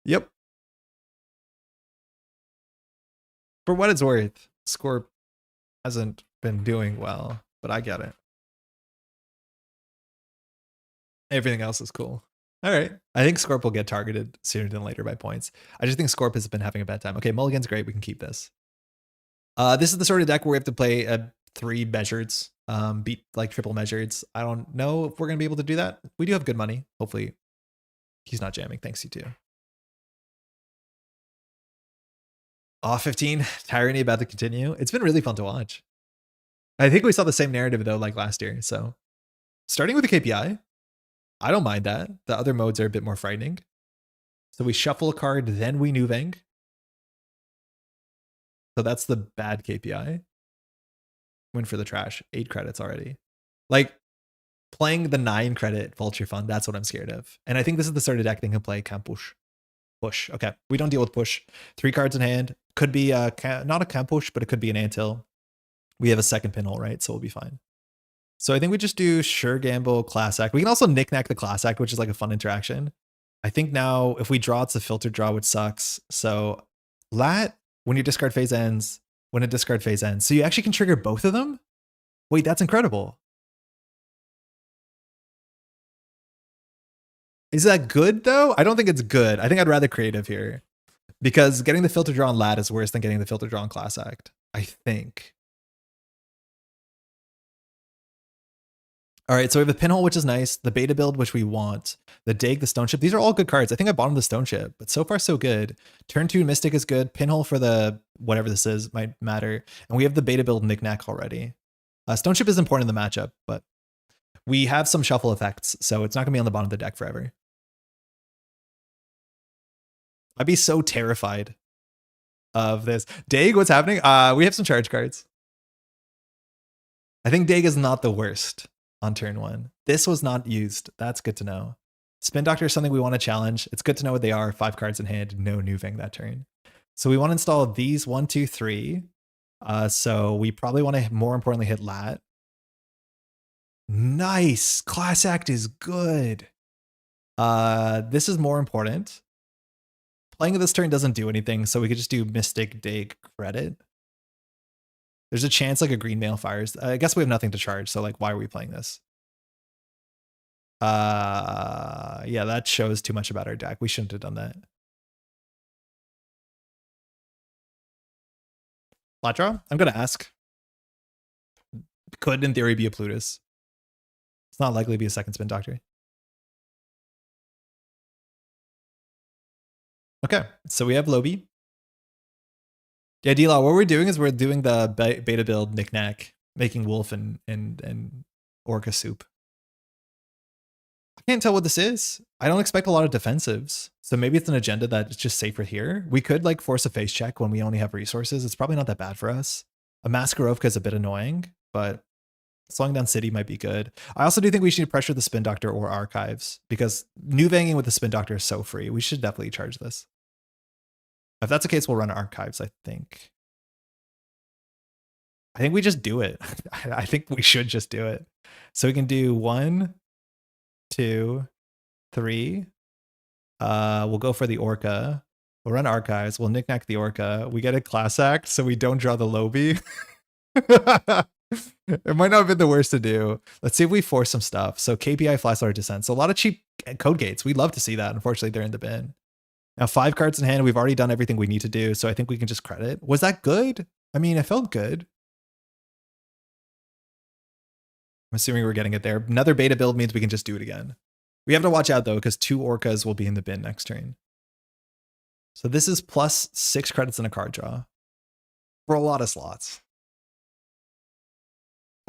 Yep. For what it's worth, Scorp hasn't been doing well, but I get it. Everything else is cool. All right. I think Scorp will get targeted sooner than later by points. I just think Scorp has been having a bad time. Okay, Mulligan's great. We can keep this. This is the sort of deck where we have to play 3 measureds, beat like triple measureds. I don't know if we're going to be able to do that. We do have good money. Hopefully he's not jamming. Thanks, you too. 15. Tyranny about to continue. It's been really fun to watch. I think we saw the same narrative though, like last year. So starting with the KPI, I don't mind that. The other modes are a bit more frightening. So we shuffle a card, then we Nuveng. So that's the bad KPI. Win for the trash. 8 credits already. Like playing the 9 credit Vulture Fund, that's what I'm scared of. And I think this is the sort of deck that can play Camp Push. Push. Okay. We don't deal with push. 3 cards in hand. Could be not a Camp Push, but it could be an Anthill. We have a second pinhole, right? So we'll be fine. So I think we just do Sure Gamble, Class Act. We can also Knickknack the Class Act, which is like a fun interaction. I think now if we draw, it's a filter draw, which sucks. So Lat, when your discard phase ends, when a discard phase ends. So you actually can trigger both of them? Wait, that's incredible. Is that good though? I don't think it's good. I think I'd rather creative here. Because getting the filter draw on Lat is worse than getting the filter draw on Class Act, I think. All right, so we have the Pinhole, which is nice. The Beta build, which we want. The Dig, the Stone Ship. These are all good cards. I think I bought the Stone Ship, but so far so good. Turn 2 Mystic is good. Pinhole for the whatever this is might matter. And we have the Beta build Knickknack already. Stone Ship is important in the matchup, but we have some shuffle effects, so it's not going to be on the bottom of the deck forever. I'd be so terrified of this. Dig, what's happening? We have some charge cards. I think Dig is not the worst on turn 1. This was not used. That's good to know. Spin Doctor is something we want to challenge. It's good to know what they are. 5 cards in hand, no Nuveng that turn. So we want to install these 1, 2, 3. So we probably want to more importantly hit Lat. Nice. Class Act is good. This is more important. Playing this turn doesn't do anything, so we could just do Mystic, Dig, Credit. There's a chance like a green mail fires. I guess we have nothing to charge, so like why are we playing this? Yeah, that shows too much about our deck. We shouldn't have done that. Flat draw? I'm gonna ask. Could in theory be a Plutus. It's not likely to be a second Spin Doctor. Okay, so we have Lobby. Yeah, D-Law, what we're doing is we're doing the beta build Knickknack, making Wolf and Orca soup. I can't tell what this is. I don't expect a lot of defensives. So maybe it's an agenda that's just safer here. We could like force a face check when we only have resources. It's probably not that bad for us. A Maskarovka is a bit annoying, but slowing down City might be good. I also do think we should pressure the Spin Doctor or Archives because Nuvenging with the Spin Doctor is so free. We should definitely charge this. If that's the case, we'll run Archives, I think. I think we just do it. I think we should just do it. So we can do 1, 2, 3. We'll go for the Orca. We'll run Archives. We'll Knickknack the Orca. We get a Class Act, so we don't draw the Lobby. It might not have been the worst to do. Let's see if we force some stuff. So KPI Flystar Descent. So a lot of cheap code gates. We'd love to see that. Unfortunately, they're in the bin. Now 5 cards in hand. We've already done everything we need to do. So I think we can just credit. Was that good? I mean, it felt good. I'm assuming we're getting it there. Another beta build means we can just do it again. We have to watch out though, because 2 orcas will be in the bin next turn. So this is plus 6 credits in a card draw for a lot of slots.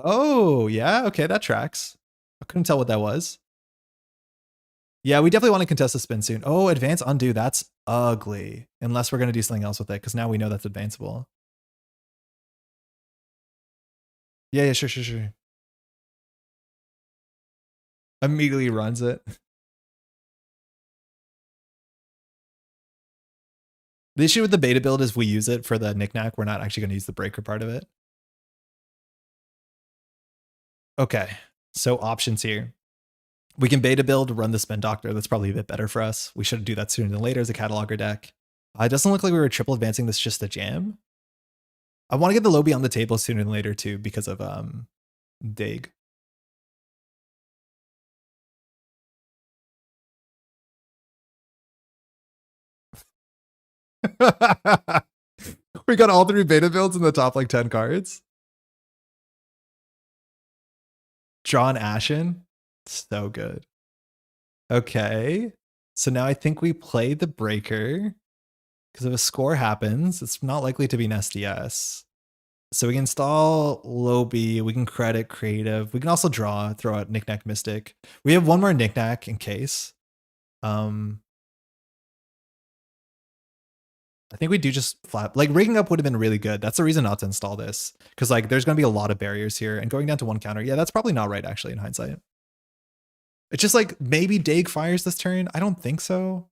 Oh, yeah. Okay, that tracks. I couldn't tell what that was. Yeah, we definitely want to contest the spin soon. Oh, advance undo. That's ugly. Unless we're going to do something else with it, because now we know that's advanceable. Yeah, sure. Immediately runs it. The issue with the beta build is we use it for the knickknack. We're not actually going to use the breaker part of it. Okay, so options here. We can beta build, run the spin doctor. That's probably a bit better for us. We should do that sooner than later as a cataloger deck. It doesn't look like we were triple advancing this just to jam. I want to get the Lobby on the table sooner than later too because of Dig. We got all 3 beta builds in the top like 10 cards. Drawn Ashen. So good. Okay. So now I think we play the breaker. Because if a score happens, it's not likely to be an SDS. So we can install Lobby, we can credit creative, we can also draw, throw out Knickknack Mystic. We have one more Knickknack in case. I think we do just flat, like rigging up would have been really good. That's the reason not to install this. Because like there's going to be a lot of barriers here and going down to 1 counter. Yeah, that's probably not right actually in hindsight. It's just like maybe Dag fires this turn. I don't think so.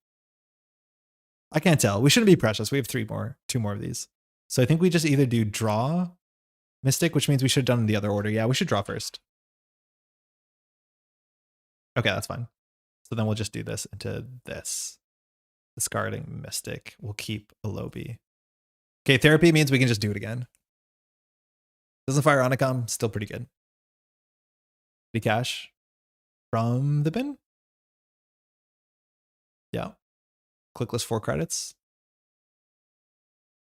I can't tell. We shouldn't be precious. We have 2 more of these. So I think we just either do draw Mystic, which means we should have done in the other order. Yeah, we should draw first. Okay, that's fine. So then we'll just do this into this. Discarding Mystic. We'll keep a Lobby. Okay, therapy means we can just do it again. Doesn't fire Onicom, still pretty good. Free cash from the bin. Yeah. Clickless 4 credits.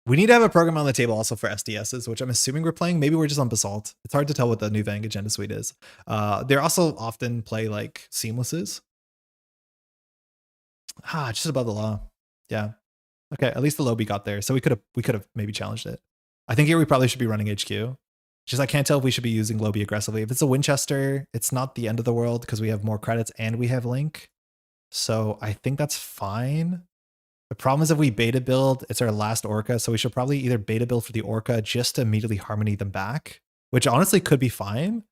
We need to have a program on the table also for SDSs, which I'm assuming we're playing. Maybe we're just on Basalt. It's hard to tell what the new Vang agenda suite is. They also often play like seamlesses. Just above the law. Yeah. Okay, at least the Lobby got there. So we could have maybe challenged it. I think here we probably should be running HQ. Just I can't tell if we should be using Lobby aggressively. If it's a Winchester, it's not the end of the world because we have more credits and we have Link. So I think that's fine. The problem is if we beta build, it's our last Orca, so we should probably either beta build for the Orca just to immediately harmony them back, which honestly could be fine,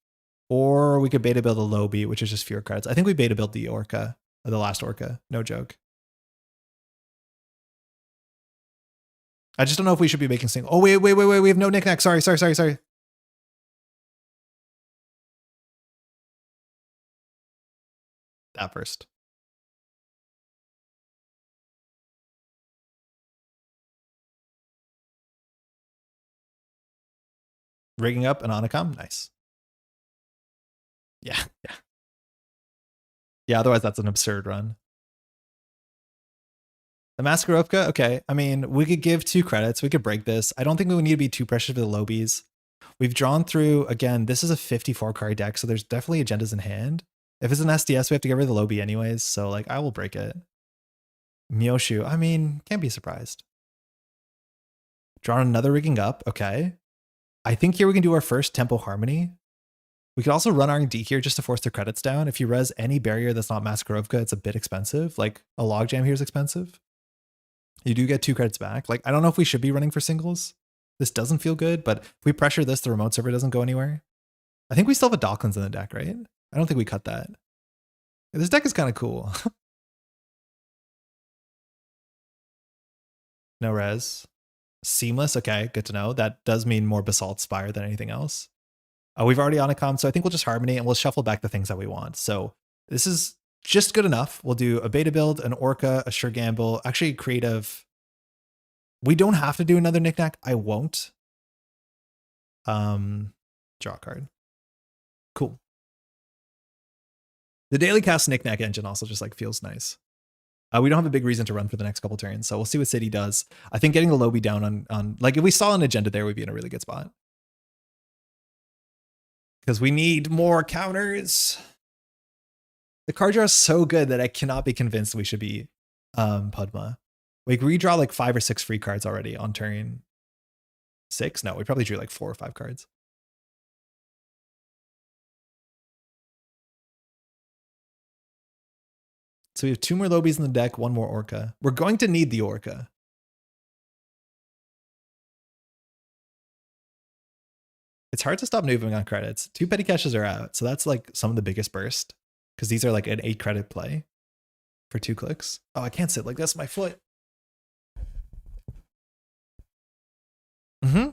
or we could beta build a Lobby, which is just fewer cards. I think we beta build the Orca, or the last Orca, no joke. I just don't know if we should be making single. Oh, wait, we have no knickknack. Sorry. That first. Rigging up an Onicom, nice. Yeah. Yeah, otherwise that's an absurd run. The Maskarovka, okay. I mean, we could give 2 credits. We could break this. I don't think we need to be too precious for the Lobies. We've drawn through, again, this is a 54 card deck, so there's definitely agendas in hand. If it's an SDS, we have to get rid of the Lobby anyways, so like I will break it. Myoshu, I mean, can't be surprised. Drawn another rigging up, okay. I think here we can do our first Tempo Harmony. We could also run R&D here just to force the credits down. If you res any barrier that's not Maskarovka, it's a bit expensive. Like a Logjam here is expensive. You do get 2 credits back. Like, I don't know if we should be running for singles. This doesn't feel good, but if we pressure this, the remote server doesn't go anywhere. I think we still have a Docklins in the deck, right? I don't think we cut that. This deck is kind of cool. No res. Seamless, okay, good to know. That does mean more Basalt Spire than anything else. We've already Onicom, so I think we'll just Harmony and we'll shuffle back the things that we want. So this is just good enough. We'll do a beta build, an Orca, a Sure Gamble, actually creative. We don't have to do another knickknack. I won't. Draw a card. Cool. The daily cast knickknack engine also just like feels nice. We don't have a big reason to run for the next couple turns, so we'll see what City does. I think getting the Lobby down on like if we saw an agenda there, we'd be in a really good spot. Because we need more counters. The card draw is so good that I cannot be convinced we should be Pudma. We redraw like 5 or 6 free cards already on turn 6. No, we probably drew like 4 or 5 cards. So we have 2 more Lobies in the deck, 1 more Orca. We're going to need the Orca. It's hard to stop moving on credits. 2 petty caches are out, so that's like some of the biggest burst. Because these are like an 8 credit play for 2 clicks. Oh, I can't sit like this, my foot. Mm-hmm.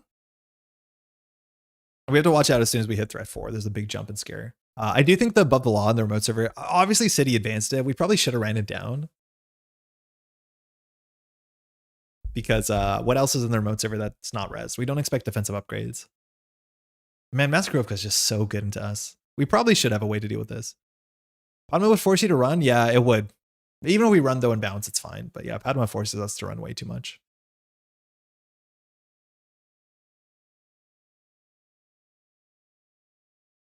We have to watch out as soon as we hit threat 4. There's a big jump and scare. I do think the above the law on the remote server, obviously City advanced it. We probably should have ran it down. Because what else is in the remote server that's not res? We don't expect defensive upgrades. Man, Maskrovka is just so good into us. We probably should have a way to deal with this. Padma would force you to run? Yeah, it would. Even if we run though and bounce, it's fine. But yeah, Padma forces us to run way too much.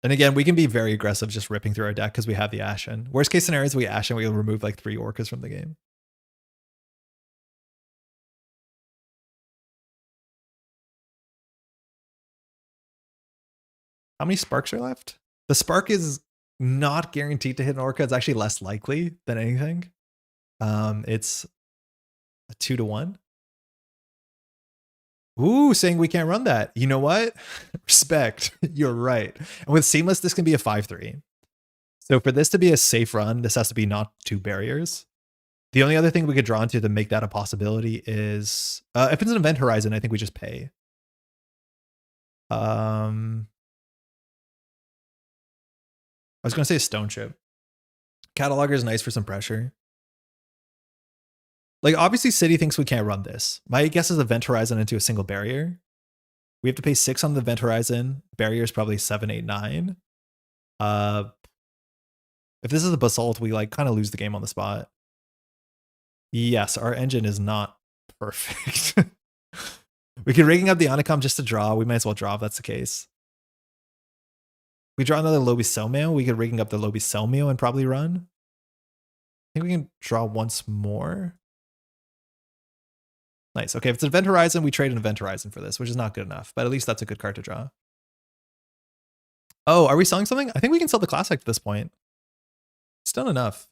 And again, we can be very aggressive just ripping through our deck because we have the Ashen. Worst case scenario is we Ashen, we'll remove like 3 Orcas from the game. How many sparks are left? The spark is not guaranteed to hit an Orca. It's actually less likely than anything. It's a 2 to 1. Ooh, saying we can't run that. You know what? Respect. You're right. And with Seamless, this can be a 5-3. So for this to be a safe run, this has to be not 2 barriers. The only other thing we could draw into to make that a possibility is if it's an event horizon, I think we just pay. I was going to say a stone chip. Cataloger is nice for some pressure. Like, obviously, City thinks we can't run this. My guess is event horizon into a single barrier. We have to pay 6 on the event horizon. Barrier is probably 7, 8, 9. If this is a basalt, we like kind of lose the game on the spot. Yes, our engine is not perfect. We could rigging up the Onicom just to draw. We might as well draw if that's the case. We draw another Lobby Selmail. We could rigging up the Lobby Selmail and probably run. I think we can draw once more. Nice. Okay, if it's an event horizon, we trade an event horizon for this, which is not good enough, but at least that's a good card to draw. Oh, are we selling something? I think we can sell the classic at this point. It's done enough.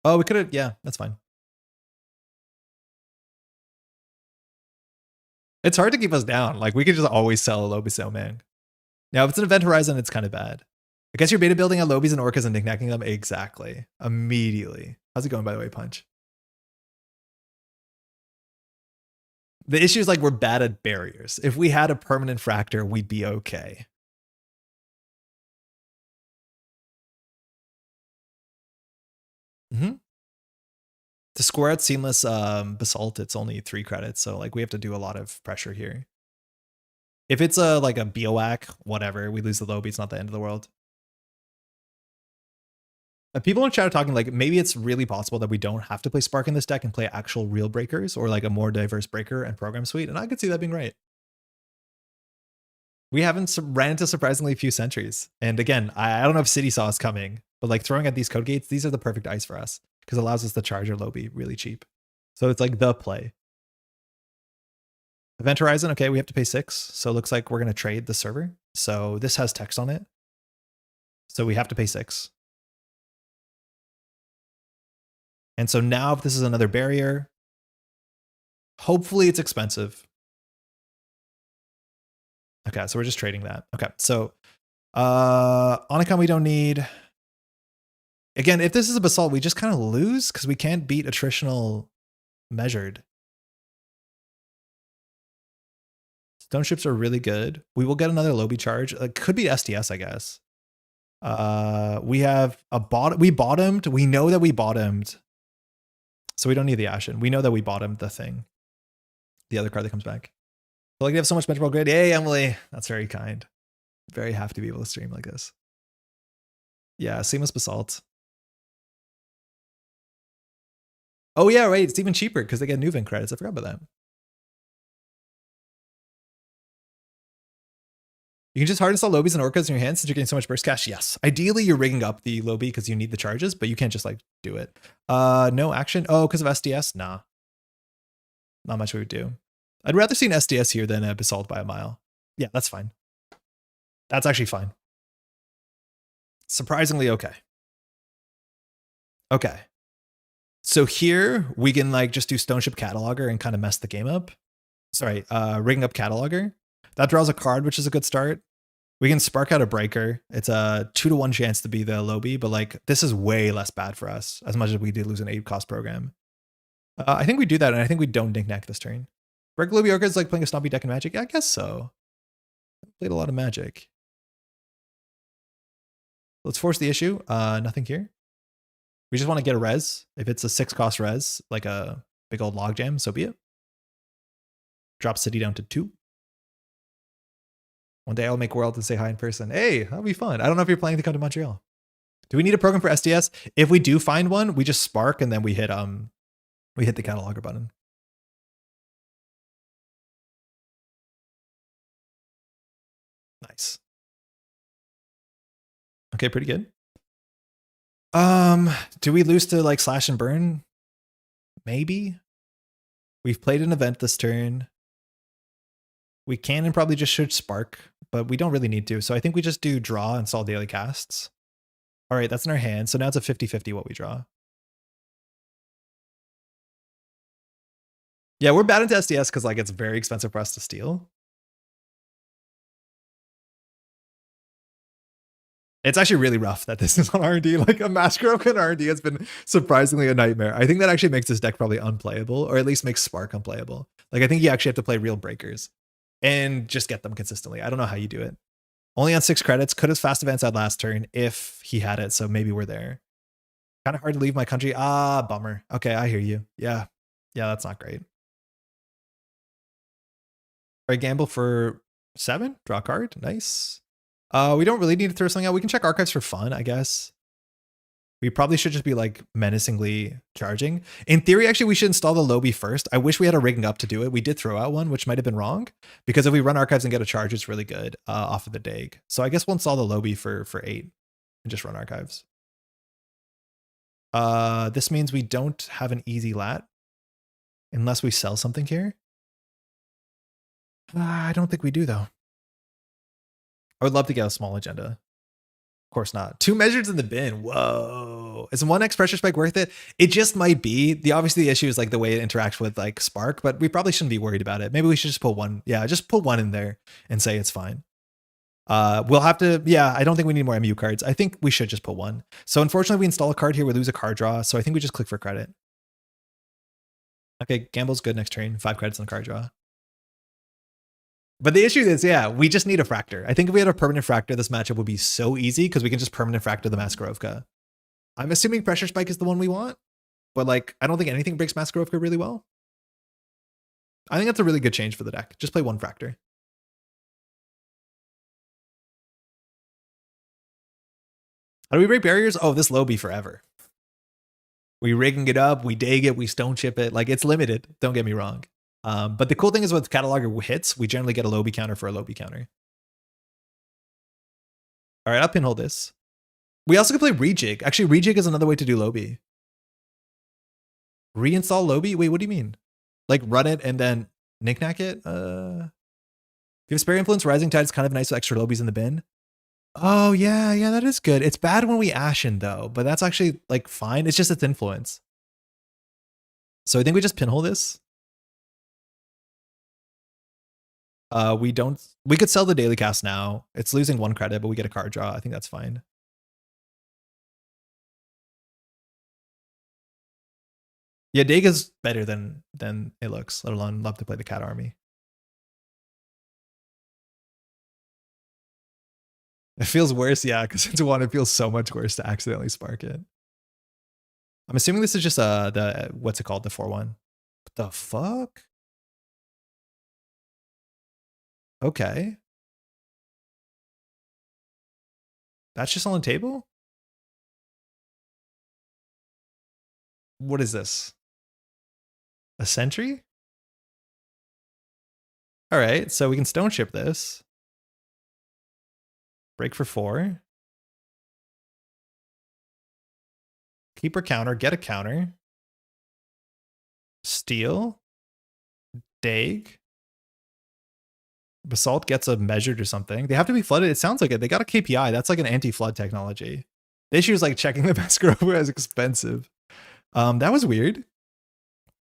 Oh, we could have, yeah, that's fine. It's hard to keep us down. Like, we could just always sell a Lobby Selmail. Now, if it's an event horizon, it's kind of bad. I guess you're beta building on Lobies and Orcas and knickknacking them. Exactly. Immediately. How's it going, by the way, Punch? The issue is like we're bad at barriers. If we had a permanent fractor, we'd be okay. To score out Seamless Basalt, it's only 3 credits, so like we have to do a lot of pressure here. If it's like a Bioac, whatever, we lose the Lobby, it's not the end of the world. People in chat are talking like maybe it's really possible that we don't have to play Spark in this deck and play actual real breakers or like a more diverse breaker and program suite, and I could see that being right. We haven't ran into surprisingly few sentries. And again, I don't know if City saw us coming, but like throwing at these code gates, these are the perfect ice for us because it allows us to charge our Lobby really cheap. So it's like the play. Event Horizon, okay, we have to pay 6. So it looks like we're going to trade the server. So this has text on it. So we have to pay 6. And so now if this is another barrier, hopefully it's expensive. Okay, so we're just trading that. Okay, so Onicom we don't need. Again, if this is a Basalt, we just kind of lose because we can't beat attritional measured. Stone ships are really good. We will get another Lobby charge. It could be STS, I guess. We have a we bottomed. We know that we bottomed. So we don't need the Ashen. We know that we bottomed the thing. The other card that comes back. But like, they have so much Metropole Grid. Hey, Emily. That's very kind. Very happy to be able to stream like this. Yeah, Seamless Basalt. Oh yeah, right. It's even cheaper because they get Nuven credits. I forgot about that. You can just hard install Lobies and Orcas in your hands since you're getting so much burst cash. Yes. Ideally, you're rigging up the Lobby because you need the charges, but you can't just like do it. No action. Oh, because of SDS? Nah. Not much we would do. I'd rather see an SDS here than a Basalt by a mile. Yeah, that's fine. That's actually fine. Surprisingly okay. Okay. So here we can like just do Stone Ship Cataloger and kind of mess the game up. Sorry, rigging up Cataloger. That draws a card, which is a good start. We can spark out a Breaker. It's a 2-to-1 chance to be the Lobby, but like this is way less bad for us as much as we did lose an 8-cost program. I think we do that, and I think we don't Knickknack this turn. Break Lobby Orca is like playing a stompy deck in Magic. Yeah, I guess so. I played a lot of Magic. Let's force the issue. Nothing here. We just want to get a res. If it's a 6-cost res, like a big old logjam, so be it. Drop City down to 2. One day I'll make World and say hi in person. Hey, that'll be fun. I don't know if you're planning to come to Montreal. Do we need a program for SDS? If we do find one, we just spark and then we hit the cataloger button. Nice. Okay, pretty good. Do we lose to like Slash and Burn? Maybe. We've played an event this turn. We can and probably just should spark, but we don't really need to. So I think we just do draw and install daily casts. All right, that's in our hand. So now it's a 50-50 what we draw. Yeah, we're bad into SDS because like it's very expensive for us to steal. It's actually really rough that this is on R&D. Like a Masquerade on R&D has been surprisingly a nightmare. I think that actually makes this deck probably unplayable, or at least makes Spark unplayable. Like I think you actually have to play real breakers and just get them consistently. I don't know how you do it. Only on 6 credits. Could have fast advanced out last turn if he had it. So maybe we're there. Kind of hard to leave my country. Ah, bummer. Okay, I hear you. Yeah. Yeah, that's not great. All right, gamble for 7. Draw a card. Nice. We don't really need to throw something out. We can check archives for fun, I guess. We probably should just be like menacingly charging. In theory, actually, we should install the Lobby first. I wish we had a rigging up to do it. We did throw out one, which might have been wrong, because if we run archives and get a charge, it's really good off of the DEG. So I guess we'll install the Lobby for 8 and just run archives. This means we don't have an easy lat unless we sell something here. I don't think we do though. I would love to get a small agenda. Of course not. 2 measures in the bin. Whoa. Is 1x pressure spike worth it? It just might be. Obviously the issue is like the way it interacts with like Spark, but we probably shouldn't be worried about it. Maybe we should just put 1. Yeah, just put 1 in there and say it's fine. We'll have to, yeah, I don't think we need more MU cards. I think we should just put 1. So unfortunately we install a card here, we lose a card draw. So I think we just click for credit. Okay, gamble's good next turn. 5 credits on the card draw. But the issue is, yeah, we just need a Fractor. I think if we had a permanent Fractor, this matchup would be so easy because we can just permanent Fractor the Masquerovka. I'm assuming Pressure Spike is the one we want, but like, I don't think anything breaks Masquerovka really well. I think that's a really good change for the deck. Just play 1 Fractor. How do we break barriers? Oh, this Lobby forever. We rigging it up, we DEG it, we stone chip it. Like, it's limited, don't get me wrong. But the cool thing is with Cataloger hits, we generally get a Lobby counter for a Lobby counter. All right, I'll pinhole this. We also can play Rejig. Actually, Rejig is another way to do Lobby. Reinstall Lobby? Wait, what do you mean? Like run it and then Knickknack it? If you have Spare Influence, Rising Tide is kind of nice with extra Lobies in the bin. Oh, yeah, that is good. It's bad when we Ashen, though, but that's actually like fine. It's just its influence. So I think we just pinhole this. We could sell the daily cast now. It's losing 1 credit, but we get a card draw. I think that's fine. Yeah, DEG is better than it looks, let alone love to play the cat army. It feels worse, yeah, because into 1 it feels so much worse to accidentally spark it. I'm assuming this is just the what's it called, the 4-1. What the fuck? Okay. That's just on the table? What is this? A sentry? All right, so we can stone ship this. Break for 4. Keeper counter, get a counter. Steal. Dag. Basalt gets a measured or something. They have to be flooded. It sounds like it. They got a KPI. That's like an anti-flood technology. The issue is like checking the best grower is expensive. That was weird.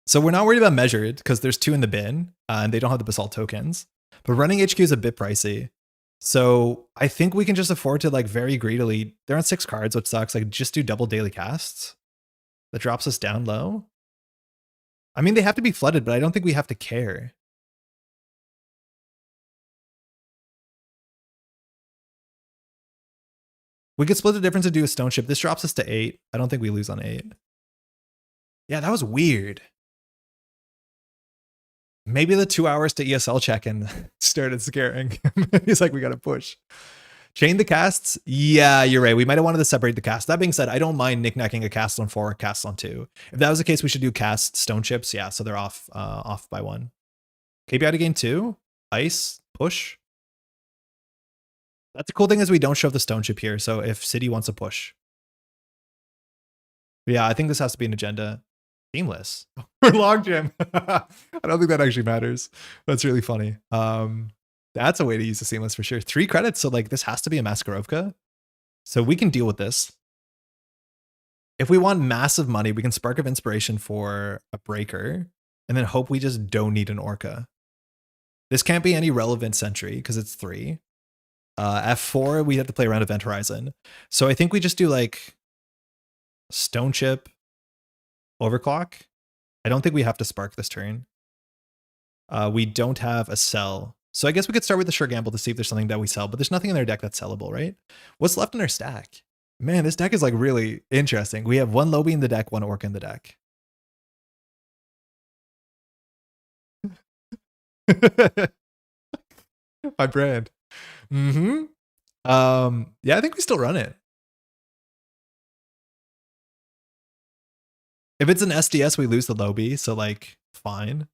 So we're not worried about measured because there's 2 in the bin and they don't have the basalt tokens. But running HQ is a bit pricey. So I think we can just afford to like very greedily. They're on 6 cards, which sucks. Like just do double daily casts. That drops us down low. I mean, they have to be flooded, but I don't think we have to care. We could split the difference and do a stone ship. This drops us to 8. I don't think we lose on 8. Yeah, that was weird. Maybe the 2 hours to ESL check-in started scaring. He's like, we got to push. Chain the casts. Yeah, you're right. We might have wanted to separate the cast. That being said, I don't mind knickknacking a cast on 4, a cast on 2. If that was the case, we should do cast stone chips. Yeah, so they're off by 1. KPI to gain 2. Ice. Push. That's the cool thing is we don't show the stone chip here. So if City wants to push. Yeah, I think this has to be an agenda. Seamless. Or log jam. I don't think that actually matters. That's really funny. That's a way to use the seamless for sure. 3 credits. So like this has to be a Maskarovka. So we can deal with this. If we want massive money, we can Spark of Inspiration for a breaker and then hope we just don't need an Orca. This can't be any relevant sentry because it's 3. F4, we have to play around Event Horizon. So I think we just do like Stone Chip, Overclock. I don't think we have to Spark this turn. We don't have a sell. So I guess we could start with the Sure Gamble to see if there's something that we sell, but there's nothing in their deck that's sellable, right? What's left in our stack? Man, this deck is like really interesting. We have 1 Lobby in the deck, 1 Orca in the deck. My brand. Yeah, I think we still run it. If it's an SDS, we lose the Lobby, so like fine.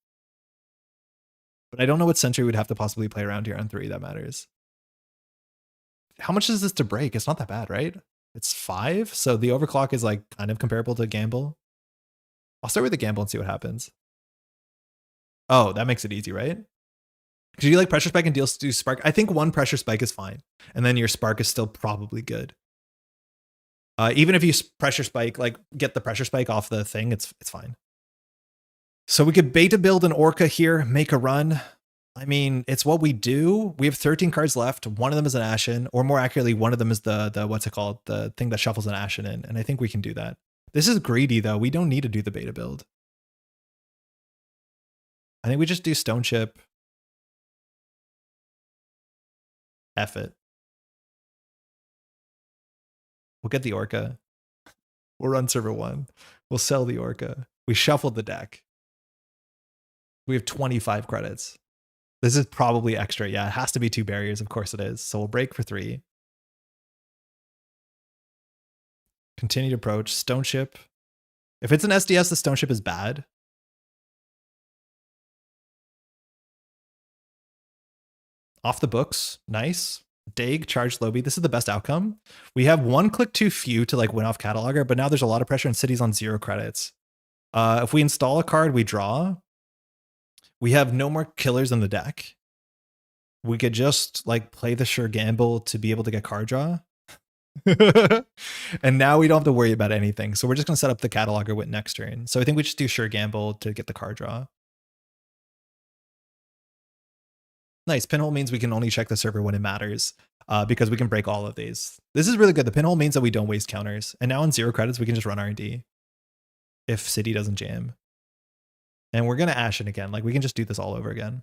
But I don't know what sentry we'd have to possibly play around here on 3 that matters. How much is this to break? It's not that bad, right? It's 5, so the overclock is like kind of comparable to gamble. I'll start with the gamble and see what happens. Oh, that makes it easy, right? Because you like pressure spike and do spark. I think 1 pressure spike is fine, and then your spark is still probably good. Even if you pressure spike, like get the pressure spike off the thing, it's fine. So we could beta build an Orca here, make a run. I mean, it's what we do. We have 13 cards left. 1 of them is an Ashen, or more accurately, 1 of them is the what's it called? The thing that shuffles an Ashen in, and I think we can do that. This is greedy though. We don't need to do the beta build. I think we just do Stone Chip. F it. We'll get the Orca. We'll run server 1. We'll sell the Orca. We shuffled the deck. We have 25 credits. This is probably extra. Yeah, it has to be 2 barriers. Of course it is. So we'll break for 3. Continued approach. Stone Chip. If it's an SDS, the Stone Chip is bad. Off the books. Nice. Dag, charge Lobby. This is the best outcome. We have 1 click too few to like win off Cataloger, but now there's a lot of pressure and City's on 0 credits. If we install a card, we draw. We have no more killers in the deck. We could just like play the Sure Gamble to be able to get card draw. And now we don't have to worry about anything. So we're just going to set up the Cataloger with next turn. So I think we just do Sure Gamble to get the card draw. Nice. Pinhole means we can only check the server when it matters because we can break all of these. This is really good. The pinhole means that we don't waste counters. And now on 0 credits, we can just run R&D if City doesn't jam. And we're going to Ashen again. Like we can just do this all over again.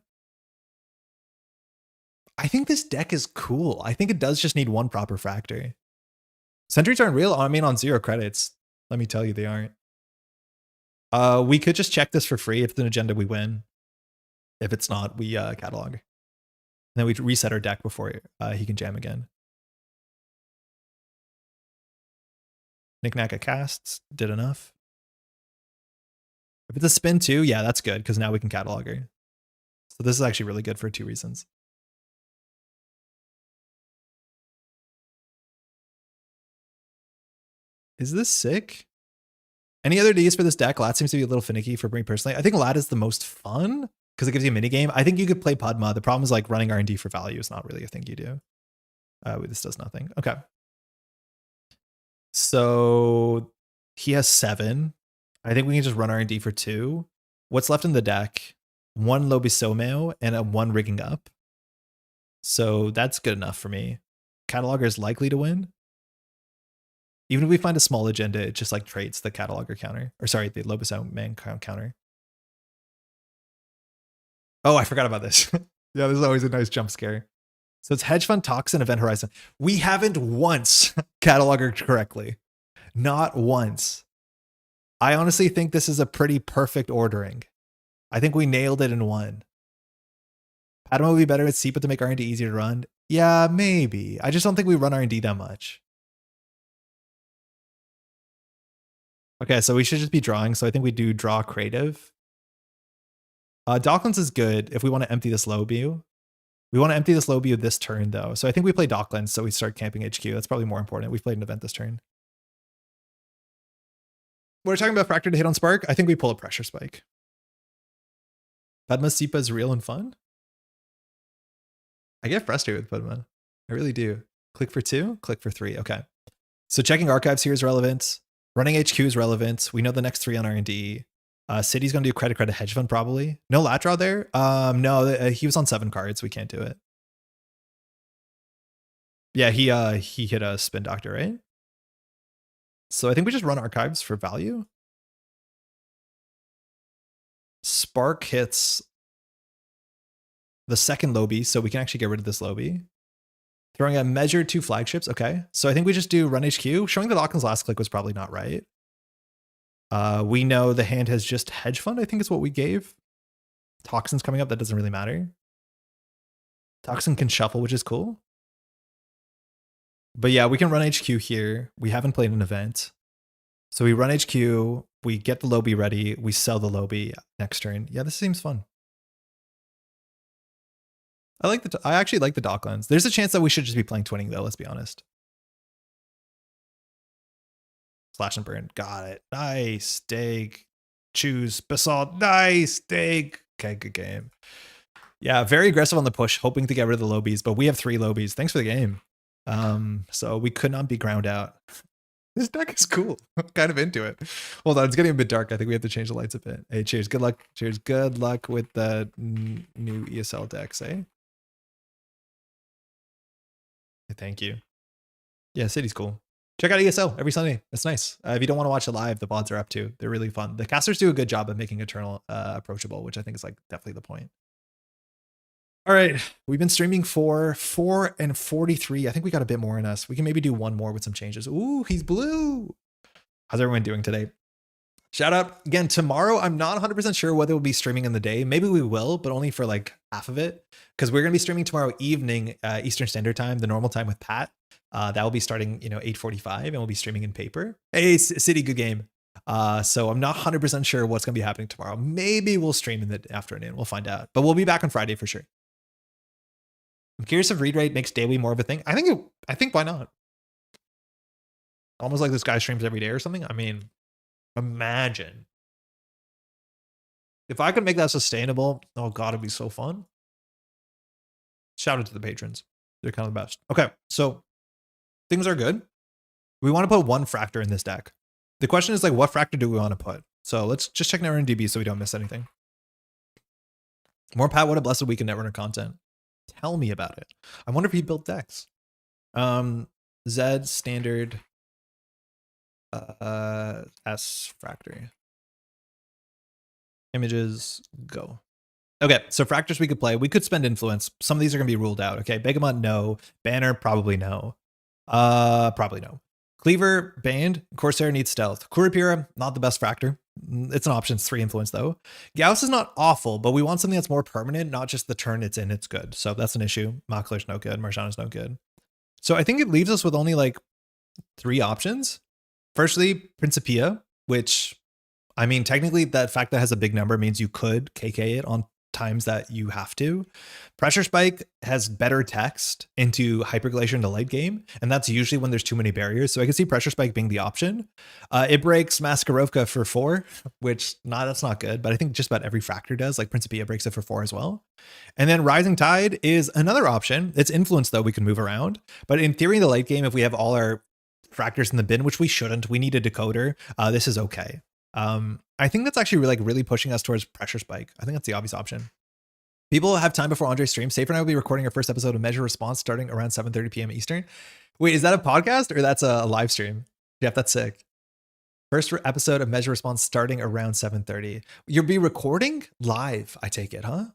I think this deck is cool. I think it does just need 1 proper factor. Sentries aren't real. I mean, on 0 credits. Let me tell you, they aren't. We could just check this for free. If it's an agenda, we win. If it's not, we catalog. And then we reset our deck before he can jam again. Knickknack at casts. Did enough. If it's a spin too, yeah, that's good because now we can catalog her. So this is actually really good for 2 reasons. Is this sick? Any other Ds for this deck? Lat seems to be a little finicky for me personally. I think Lat is the most fun because it gives you a mini game. I think you could play Padma. The problem is like running R&D for value is not really a thing you do. This does nothing. Okay. So he has 7. I think we can just run R&D for 2. What's left in the deck? 1 Lobisomeo and a 1 Rigging Up. So that's good enough for me. Cataloger is likely to win. Even if we find a small agenda, it just like traits the cataloger counter. Or sorry, the Lobisomeo counter. Oh, I forgot about this. Yeah, this is always a nice jump scare. So it's Hedge Fund, Toxin, Event Horizon. We haven't once cataloged correctly. Not once. I honestly think this is a pretty perfect ordering. I think we nailed it in 1. Padma would be better at Sepa to make R&D easier to run. Yeah, maybe. I just don't think we run R&D that much. Okay, so we should just be drawing. So I think we do draw creative. Docklands is good if we want to empty this low view. We want to empty this low view this turn though. So I think we play Docklands, so we start camping HQ. That's probably more important. We've played an event this turn. We're talking about Fracture to hit on Spark. I think we pull a Pressure Spike. Padma Sepa is real and fun. I get frustrated with Padma. I really do. Click for 2, click for 3. Okay. So checking archives here is relevant. Running HQ is relevant. We know the next 3 on R&D. City's going to do credit hedge fund probably. No lat draw there. No, he was on 7 cards. We can't do it. Yeah, he hit a spin doctor, right? So I think we just run archives for value. Spark hits the second lobby, so we can actually get rid of this lobby. Throwing a measure 2 flagships. Okay. So I think we just do run HQ. Showing that Auckland's last click was probably not right. We know the hand has just hedge fund, I think is what we gave. Toxin's coming up. That doesn't really matter. Toxin can shuffle, which is cool. But yeah, we can run HQ here. We haven't played an event. So we run HQ, we get the lobby ready, we sell the lobby next turn. Yeah, this seems fun. I actually like the Docklands. There's a chance that we should just be playing twinning though, let's be honest. Slash and burn. Got it. Nice. Dig. Choose. Basalt. Nice. Dig. Okay, good game. Yeah, very aggressive on the push, hoping to get rid of the lobies, but we have 3 lobies. Thanks for the game. So we could not be ground out. This deck is cool. I'm kind of into it. Hold on, it's getting a bit dark. I think we have to change the lights a bit. Hey, cheers. Good luck. Cheers. Good luck with the new ESL decks, eh? Thank you. Yeah, City's cool. Check out ESL every Sunday. It's nice. If you don't want to watch it live, the VODs are up too. They're really fun. The casters do a good job of making Eternal approachable, which I think is like definitely the point. All right, we've been streaming for 4:43. I think we got a bit more in us. We can maybe do 1 more with some changes. Ooh, he's blue. How's everyone doing today? Shout out again tomorrow. I'm not 100% sure whether we'll be streaming in the day. Maybe we will, but only for like half of it, because we're gonna be streaming tomorrow evening, Eastern Standard Time, the normal time with Pat. That will be starting, 8:45, and we'll be streaming in paper. Hey, City, good game. So I'm not 100% sure what's gonna be happening tomorrow. Maybe we'll stream in the afternoon. We'll find out, but we'll be back on Friday for sure. I'm curious if read rate makes daily more of a thing. I think why not? Almost like this guy streams every day or something. I mean, imagine if I could make that sustainable. Oh god, it'd be so fun. Shout out to the patrons. They're kind of the best. Okay, so things are good. We want to put 1 Fractor in this deck. The question is like, what Fractor do we want to put? So let's just check Netrunner DB so we don't miss anything. More Pat, what a blessed week in Netrunner content. Tell me about it. I wonder if he built decks. Z standard S Fractor. Images, go. Okay, so Fractors we could play. We could spend influence. Some of these are gonna be ruled out. Okay, Begamot, no. Banner, probably no. Probably no. Cleaver, banned. Corsair needs stealth. Kurapira, not the best Fractor. It's an option. It's 3 influence though. Gauss is not awful, but we want something that's more permanent, not just the turn it's in, it's good. So that's an issue. Makler's no good. Marjana's no good. So I think it leaves us with only like 3 options. Firstly, Principia, which I mean, technically, that fact that it has a big number means you could KK it on times that you have to. Pressure Spike has better text into Hyperglacier in the late game, and that's usually when there's too many barriers. So I can see Pressure Spike being the option. It breaks Maskarovka for 4, which that's not good, but I think just about every Fractor does. Like Principia breaks it for 4 as well. And then Rising Tide is another option. It's Influence, though, we can move around. But in theory, in the late game, if we have all our Fractors in the bin, which we shouldn't, we need a decoder, this is okay. I think that's actually really pushing us towards Pressure Spike. I think that's the obvious option. People have time before Andre's stream. Safer and I will be recording our first episode of Measure Response starting around 7:30 p.m. Eastern. Wait, is that a podcast or that's a live stream? Jeff, that's sick. First episode of Measure Response starting around 7:30. You'll be recording live, I take it, huh?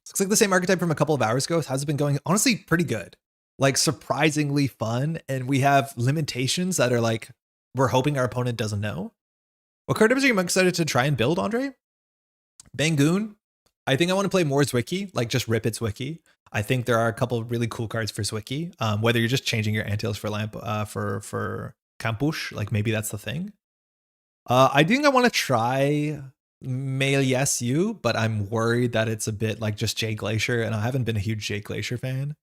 Looks like the same archetype from a couple of hours ago. How's it been going? Honestly, pretty good. Like surprisingly fun. And we have limitations that are like, we're hoping our opponent doesn't know. What card types are you most excited to try and build, Andre? Bangoon. I think I want to play more Zwicky, like just rip its Wiki. I think there are a couple of really cool cards for Zwicky. Whether you're just changing your Antilles for Lamp for Campush, like maybe that's the thing. I think I want to try Mail Yes You, but I'm worried that it's a bit like just Jay Glacier, and I haven't been a huge Jay Glacier fan.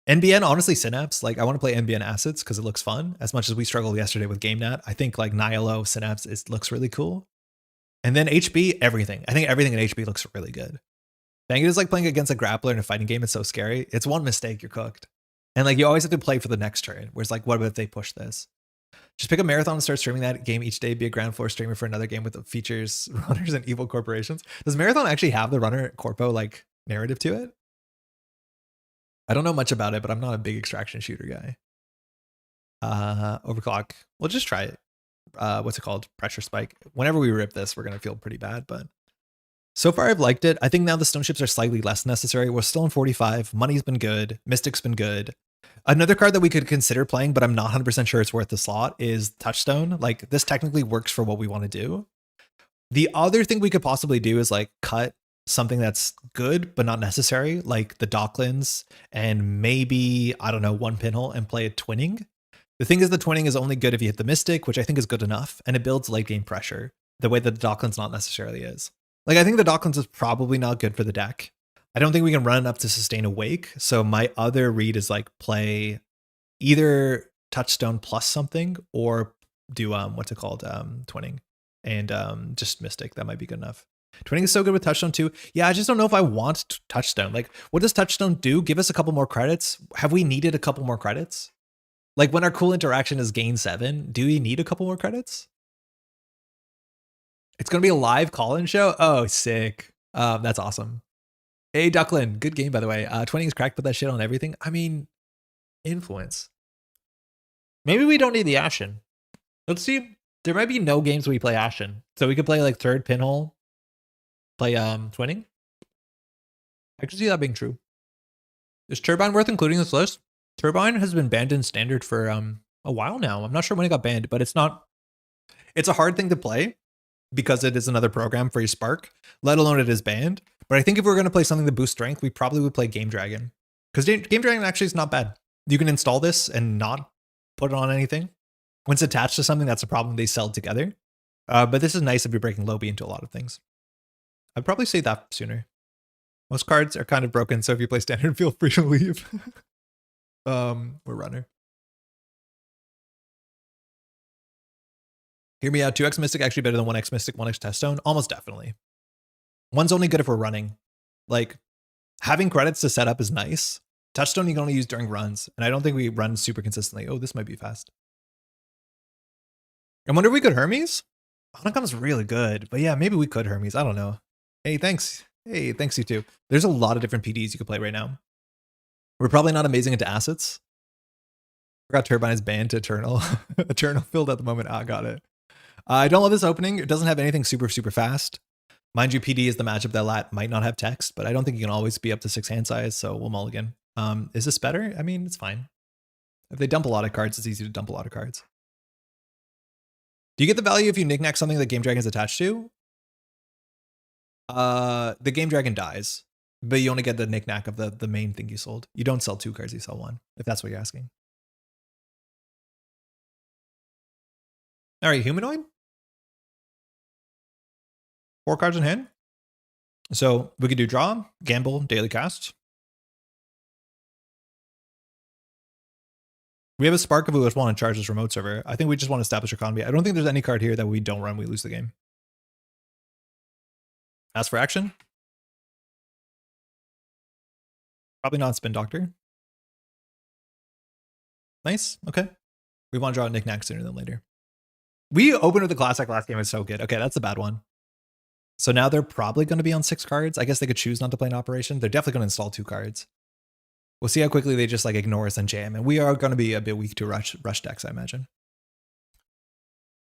NBN, honestly, Synapse. Like I want to play NBN Assets because it looks fun. As much as we struggled yesterday with GameNet, I think like Nihilo Synapse looks really cool. And then HB, everything. I think everything in HB looks really good. Bang, it is like playing against a grappler in a fighting game. It's so scary. It's one mistake, you're cooked. And like you always have to play for the next turn. Whereas like, what if they push this? Just pick a marathon and start streaming that game each day. Be a ground floor streamer for another game with features runners and evil corporations. Does Marathon actually have the runner corpo like narrative to it? I don't know much about it, but I'm not a big extraction shooter guy. Overclock. We'll just try it. What's it called? Pressure Spike. Whenever we rip this, we're going to feel pretty bad, but so far I've liked it. I think now the stone ships are slightly less necessary. We're still in 45. Money's been good. Mystic's been good. Another card that we could consider playing, but I'm not 100% sure it's worth the slot, is Touchstone. Like this technically works for what we want to do. The other thing we could possibly do is like cut something that's good, but not necessary, like the Docklands and maybe, I don't know, one pinhole and play a twinning. The thing is the twinning is only good if you hit the Mystic, which I think is good enough, and it builds late game pressure the way that the Docklands not necessarily is. Like I think the Docklands is probably not good for the deck. I don't think we can run enough to sustain a Wake. So my other read is like play either Touchstone plus something or do what's it called? Twinning and just Mystic. That might be good enough. Twinning is so good with Touchstone too. Yeah, I just don't know if I want Touchstone. Like, what does Touchstone do? Give us a couple more credits. Have we needed a couple more credits? Like when our cool interaction is gain 7, do we need a couple more credits? It's going to be a live call-in show? Oh, sick. That's awesome. Hey, Duckland. Good game, by the way. Twinning is cracked, put that shit on everything. I mean, influence. Maybe we don't need the Ashen. Let's see. There might be no games where we play Ashen. So we could play like third pinhole, play Twinning. I can see that being true. Is Turbine worth including this list? Turbine has been banned in Standard for a while now. I'm not sure when it got banned, but it's not. It's a hard thing to play because it is another program for your Spark, let alone it is banned. But I think if we're going to play something to boost strength, we probably would play Game Dragon. Because Game Dragon actually is not bad. You can install this and not put it on anything. When it's attached to something, that's a problem. They sell together. But this is nice if you're breaking Lobby into a lot of things. I'd probably say that sooner. Most cards are kind of broken, so if you play Standard, feel free to leave. We're runner. Hear me out. 2x Mystic actually better than 1x Mystic, 1x Teststone? Almost definitely. One's only good if we're running. Like, having credits to set up is nice. Touchstone you can only use during runs, and I don't think we run super consistently. Oh, this might be fast. I wonder if we could Hermes? Honeycomb's really good, but yeah, maybe we could Hermes. I don't know. Hey, thanks. Hey, thanks you too. There's a lot of different PDs you could play right now. We're probably not amazing into assets. I forgot Turbine is banned to Eternal. Eternal filled at the moment. Ah, got it. I don't love this opening. It doesn't have anything super fast. Mind you, PD is the matchup that lat might not have text, but I don't think you can always be up to 6 hand size, so we'll mulligan. Is this better? I mean, it's fine. If they dump a lot of cards, it's easy to dump a lot of cards. Do you get the value if you knickknack something that Game Dragon is attached to? The Game Dragon dies, but you only get the knickknack of the main thing you sold. You don't sell 2 cards, you sell 1, if that's what you're asking. All right, Humanoid? 4 cards in hand. So we could do draw, gamble, daily cast. We have a spark if we just want to charge this remote server. I think we just want to establish economy. I don't think there's any card here that we don't run, we lose the game. As for action, probably not Spin Doctor. Nice. Okay. We want to draw a Knickknack sooner than later. We opened with the classic last game. It's so good. Okay, that's a bad one. So now they're probably going to be on 6 cards. I guess they could choose not to play an operation. They're definitely going to install 2 cards. We'll see how quickly they just like ignore us and jam. And we are going to be a bit weak to rush decks, I imagine.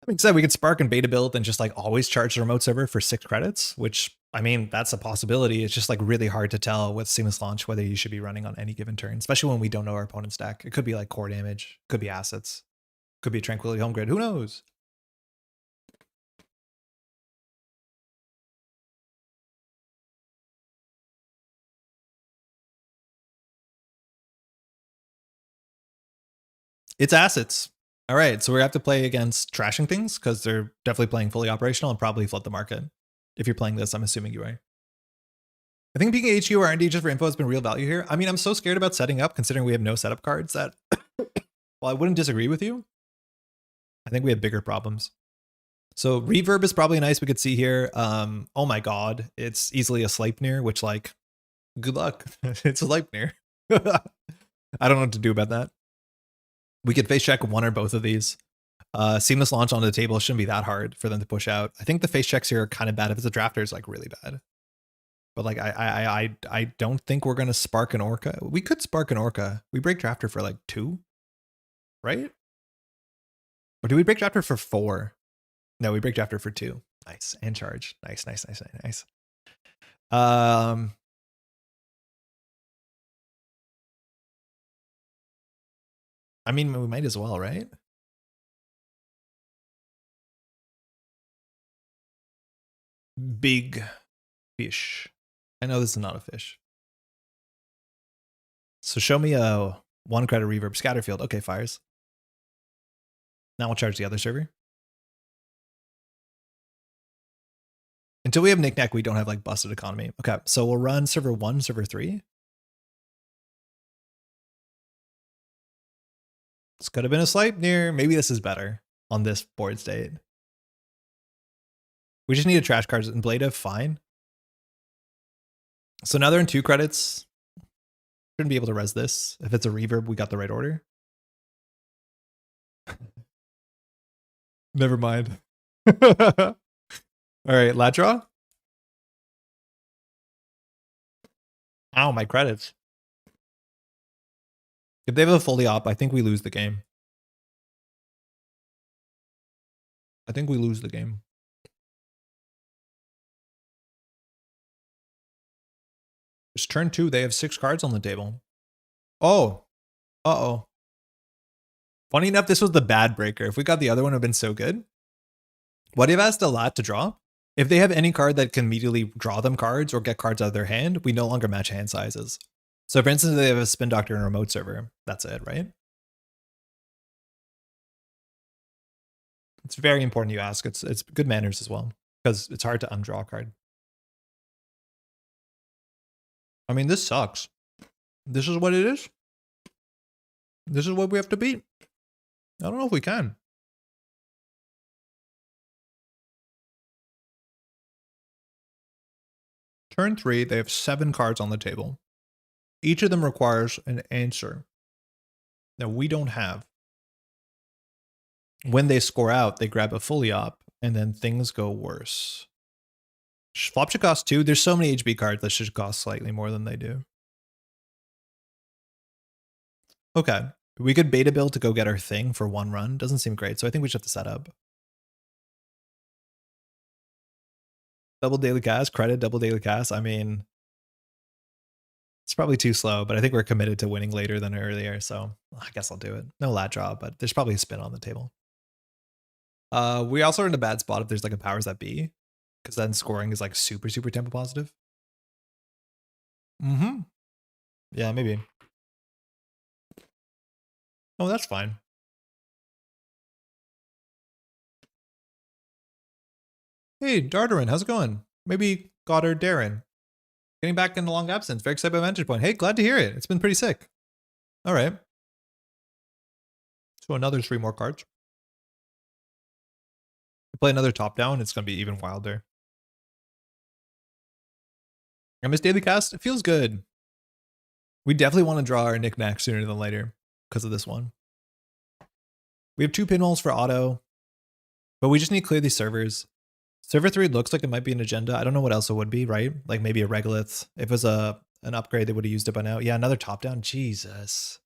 That being said, we could spark and beta build and just like always charge the remote server for 6 credits, which, I mean, that's a possibility. It's just like really hard to tell with seamless launch whether you should be running on any given turn, especially when we don't know our opponent's deck. It could be like core damage, could be assets, could be Tranquility Home Grid. Who knows? It's assets. All right, so we have to play against trashing things because they're definitely playing fully operational and probably flood the market. If you're playing this, I'm assuming you are. I think being HU or R&D just for info has been real value here. I mean, I'm so scared about setting up considering we have no setup cards that, well, I wouldn't disagree with you. I think we have bigger problems. So reverb is probably nice. We could see here. Oh my God, it's easily a Sleipnir, which like, good luck. It's a Sleipnir. I don't know what to do about that. We could face check one or both of these. Seamless launch onto the table shouldn't be that hard for them to push out. I think the face checks here are kind of bad. If it's a drafter, it's like really bad. But like I don't think we're gonna spark an Orca. We could spark an Orca. We break drafter for like 2, right? Or do we break drafter for 4? No, we break drafter for 2. Nice. And charge. Nice. I mean, we might as well, right? Big fish. I know this is not a fish. So show me a 1 credit reverb scatterfield. Okay, fires. Now we'll charge the other server. Until we have Knickknack, we don't have like busted economy. Okay, so we'll run server 1, server 3. This could have been a Sleipnir. Maybe this is better on this board state. We just need a trash cards and Blade of fine. So now they're in 2 credits. Shouldn't be able to res this. If it's a reverb, we got the right order. Never mind. All right, lat draw. Ow, my credits. If they have a fully op, I think we lose the game. It's turn 2. They have 6 cards on the table. Oh. Uh-oh. Funny enough, this was the bad breaker. If we got the other one, it would have been so good. What if asked a lot to draw? If they have any card that can immediately draw them cards or get cards out of their hand, we no longer match hand sizes. So for instance, if they have a Spin Doctor and a remote server, that's it, right? It's very important you ask. It's good manners as well, because it's hard to undraw a card. I mean, this sucks. This is what it is. This is what we have to beat. I don't know if we can. Turn 3, they have 7 cards on the table. Each of them requires an answer that we don't have. When they score out, they grab a fully op, and then things go worse. Flop should cost 2. There's so many HB cards that should cost slightly more than they do. Okay. We could beta build to go get our thing for 1 run. Doesn't seem great, so I think we should have to set up. Double daily cast, credit, double daily cast. I mean, it's probably too slow, but I think we're committed to winning later than earlier, so I guess I'll do it. No lat draw, but there's probably a spin on the table. We also are in a bad spot if there's like a powers that be, because then scoring is like super tempo positive. Yeah, maybe. Oh, that's fine. Hey, Dardarin, how's it going? Maybe Goddard Darren. Getting back in a long absence. Very excited by Vantage Point. Hey, glad to hear it. It's been pretty sick. All right. So another 3 more cards. Play another top down, it's going to be even wilder. I miss Daily Cast. It feels good. We definitely want to draw our Knickknack sooner than later because of this one. We have 2 pinholes for auto, but we just need to clear these servers. Server 3 looks like it might be an agenda. I don't know what else it would be, right? Like maybe a regolith. If it was an upgrade, they would have used it by now. Yeah, another top down. Jesus.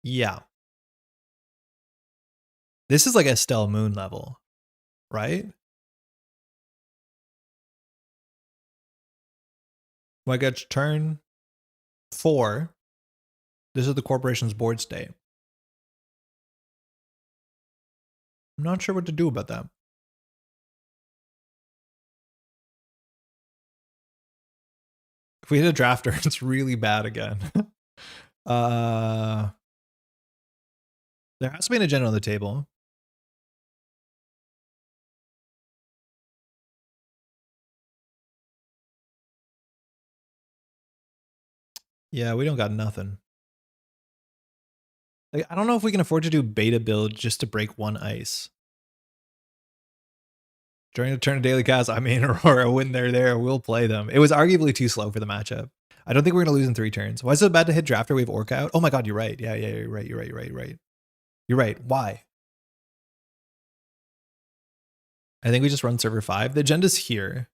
Yeah. This is like Estelle Moon level, right? When I get to turn 4, this is the corporation's board state. I'm not sure what to do about that. If we hit a drafter, it's really bad again. There has to be an agenda on the table. Yeah, we don't got nothing. Like, I don't know if we can afford to do beta build just to break 1 ice. During the turn of Daily Cast, I mean, Aurora, when they're there, we'll play them. It was arguably too slow for the matchup. I don't think we're going to lose in 3 turns. Why is it bad to hit drafter? We have Orca out. Oh my god, you're right. Yeah, you're right. You're right. Why? I think we just run server 5. The agenda's here.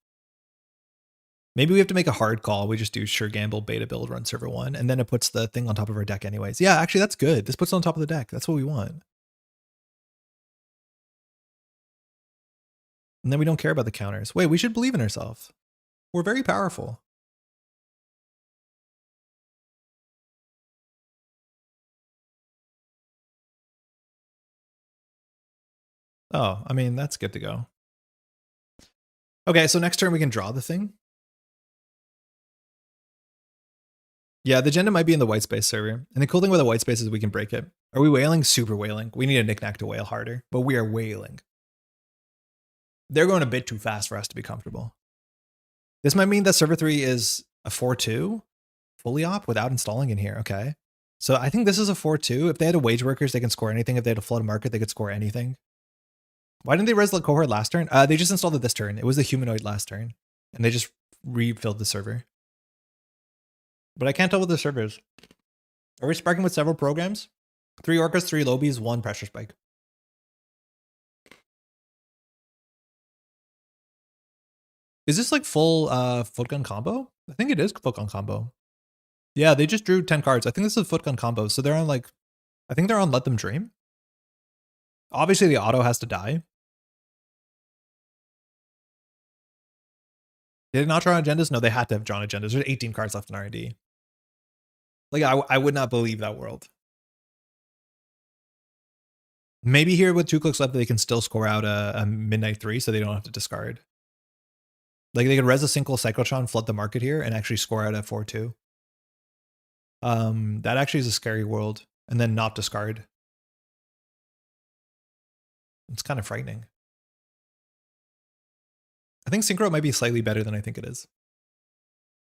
Maybe we have to make a hard call. We just do sure gamble, beta build, run server 1, and then it puts the thing on top of our deck anyways. Yeah, actually, that's good. This puts it on top of the deck. That's what we want. And then we don't care about the counters. Wait, we should believe in ourselves. We're very powerful. Oh, I mean, that's good to go. Okay, so next turn we can draw the thing. Yeah, the agenda might be in the white space server. And the cool thing with the white space is we can break it. Are we whaling? Super whaling. We need a Knickknack to whale harder, but we are whaling. They're going a bit too fast for us to be comfortable. This might mean that server 3 is a 4-2 fully op without installing in here. Okay. So I think this is a 4-2. If they had a wage workers, they can score anything. If they had a flood market, they could score anything. Why didn't they res the cohort last turn? They just installed it this turn. It was the humanoid last turn. And they just refilled the server. But I can't tell what the server is. Are we sparking with several programs? 3 orcas, 3 lobies, 1 pressure spike. Is this like full footgun combo? I think it is footgun combo. Yeah, they just drew 10 cards. I think this is a footgun combo. So they're on like, I think they're on Let Them Dream. Obviously the auto has to die. Did it not draw agendas? No, they had to have drawn agendas. There's 18 cards left in R&D. Like, I would not believe that world. Maybe here with 2 clicks left, they can still score out a Midnight 3 so they don't have to discard. Like, they could res a single Cyclotron, flood the market here, and actually score out a 4-2. That actually is a scary world. And then not discard. It's kind of frightening. I think Synchro might be slightly better than I think it is.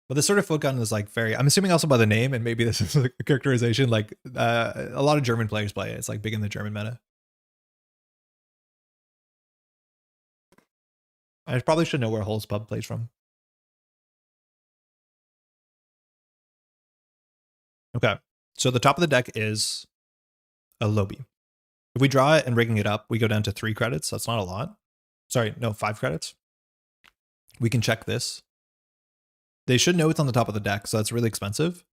But this sort of footgun is like very, I'm assuming also by the name, and maybe this is like a characterization, like a lot of German players play it. It's like big in the German meta. I probably should know where Holz Pub plays from. Okay, so the top of the deck is a Lobby. If we draw it and rigging it up, we go down to 3 credits. That's not a lot. Sorry, no, 5 credits. We can check this. They should know it's on the top of the deck, so that's really expensive.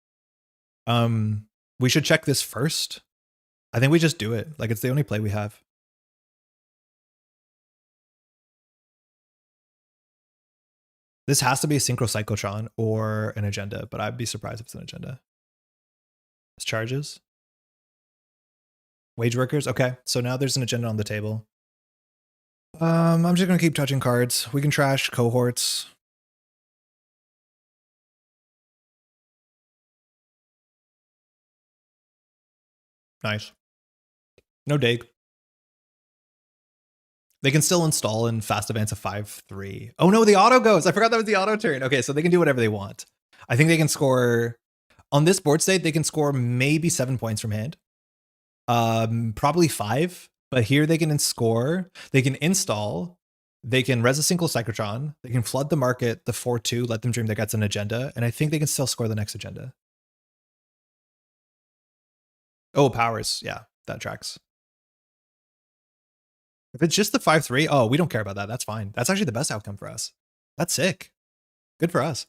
We should check this first. I think we just do it. Like, it's the only play we have. This has to be a Synchro Cyclotron or an agenda, but I'd be surprised if it's an agenda. It's charges. Wage workers. Okay, so now there's an agenda on the table. I'm just gonna keep touching cards. We can trash cohorts. Nice. No dig. They can still install in fast advance of 5-3. Oh no, the auto goes. I forgot that was the auto turn. Okay, so they can do whatever they want. I think they can score on this board state. They can score maybe 7 points from hand. Probably 5. But here they can score. They can install. They can res a single cyclotron. They can flood the market, the 4-2, let them dream that gets an agenda. And I think they can still score the next agenda. Oh, powers. Yeah, that tracks. If it's just the 5-3, oh, we don't care about that. That's fine. That's actually the best outcome for us. That's sick. Good for us.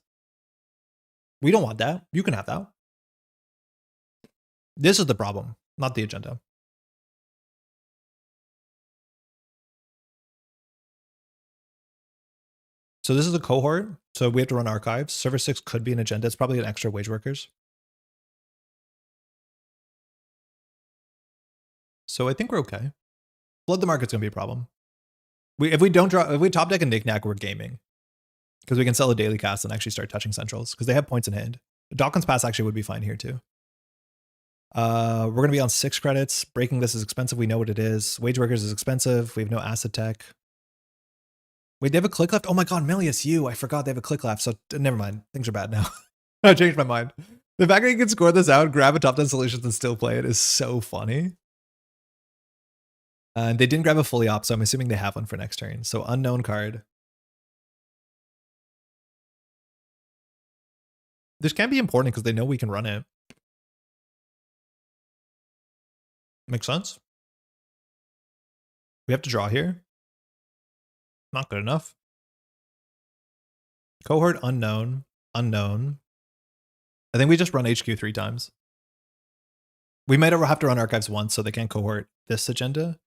We don't want that. You can have that. This is the problem, not the agenda. So this is a cohort. So we have to run archives. Server 6 could be an agenda. It's probably an extra wage workers. So I think we're okay. Flood the market's gonna be a problem. If we top deck a Knickknack, we're gaming. Because we can sell a daily cast and actually start touching centrals. Because they have points in hand. Dawkins Pass actually would be fine here too. We're gonna be on 6 credits. Breaking this is expensive. We know what it is. Wage workers is expensive. We have no asset tech. Wait, they have a click left? Oh my god, Melius, I forgot they have a click left. So never mind. Things are bad now. I changed my mind. The fact that you can score this out, grab a top 10 solutions and still play it is so funny. And they didn't grab a fully op, so I'm assuming they have one for next turn. So unknown card. This can be important because they know we can run it. Makes sense. We have to draw here. Not good enough. Cohort unknown. Unknown. I think we just run HQ 3 times. We might have to run archives once so they can't cohort this agenda.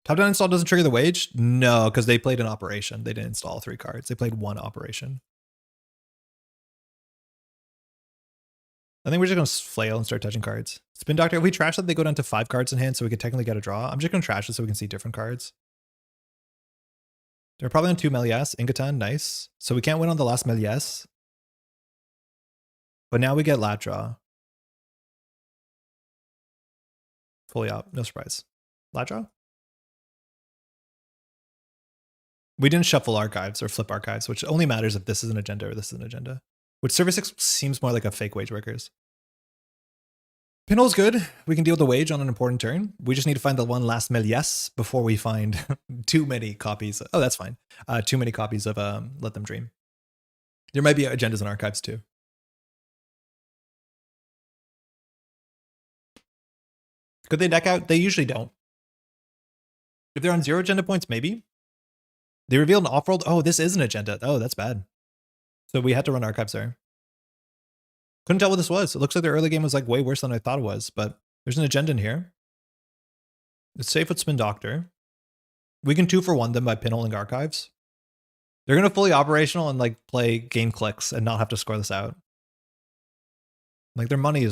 Top down install doesn't trigger the wage? No, because they played an operation. They didn't install 3 cards. They played 1 operation. I think we're just going to flail and start touching cards. Spin Doctor, if we trash that, they go down to 5 cards in hand so we can technically get a draw. I'm just going to trash it so we can see different cards. They're probably on 2 Melias. Ingatan, nice. So we can't win on the last Melias. But now we get lat draw. Fully up, no surprise. Lat draw? We didn't shuffle archives or flip archives, which only matters if this is an agenda or this is an agenda. Which server 6 seems more like a fake wage workers. Pinhole's good. We can deal with the wage on an important turn. We just need to find the one last Melies before we find too many copies. Oh, that's fine. Too many copies of Let Them Dream. There might be agendas and archives too. Could they deck out? They usually don't. If they're on 0 agenda points, maybe. They revealed an off-world. Oh, this is an agenda. Oh, that's bad. So we had to run archives there. Couldn't tell what this was. It looks like their early game was like way worse than I thought it was, but there's an agenda in here. It's safe with Spin Doctor. We can 2-for-1 them by pinholing archives. They're going to fully operational and like play game clicks and not have to score this out. Like their money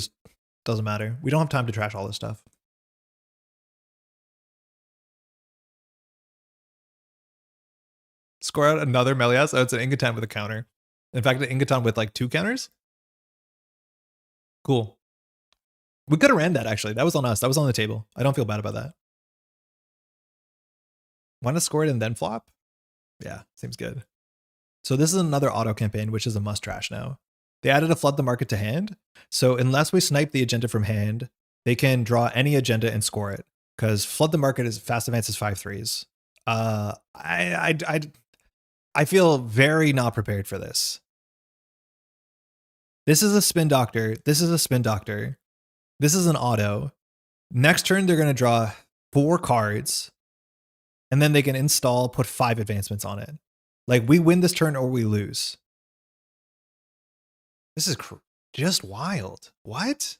doesn't matter. We don't have time to trash all this stuff. Score out another Melias. Oh, it's an Ingatan with a counter. In fact, an Ingatan with like 2 counters. Cool. We could have ran that actually. That was on us. That was on the table. I don't feel bad about that. Want to score it and then flop? Yeah, seems good. So this is another auto campaign, which is a must trash now. They added a flood the market to hand. So unless we snipe the agenda from hand, they can draw any agenda and score it. Because flood the market is fast advances 5-3s. I feel very not prepared for this. This is a Spin Doctor. This is a Spin Doctor. This is an auto. Next turn, they're going to draw 4 cards. And then they can install, put 5 advancements on it. Like, we win this turn or we lose. This is just wild. What?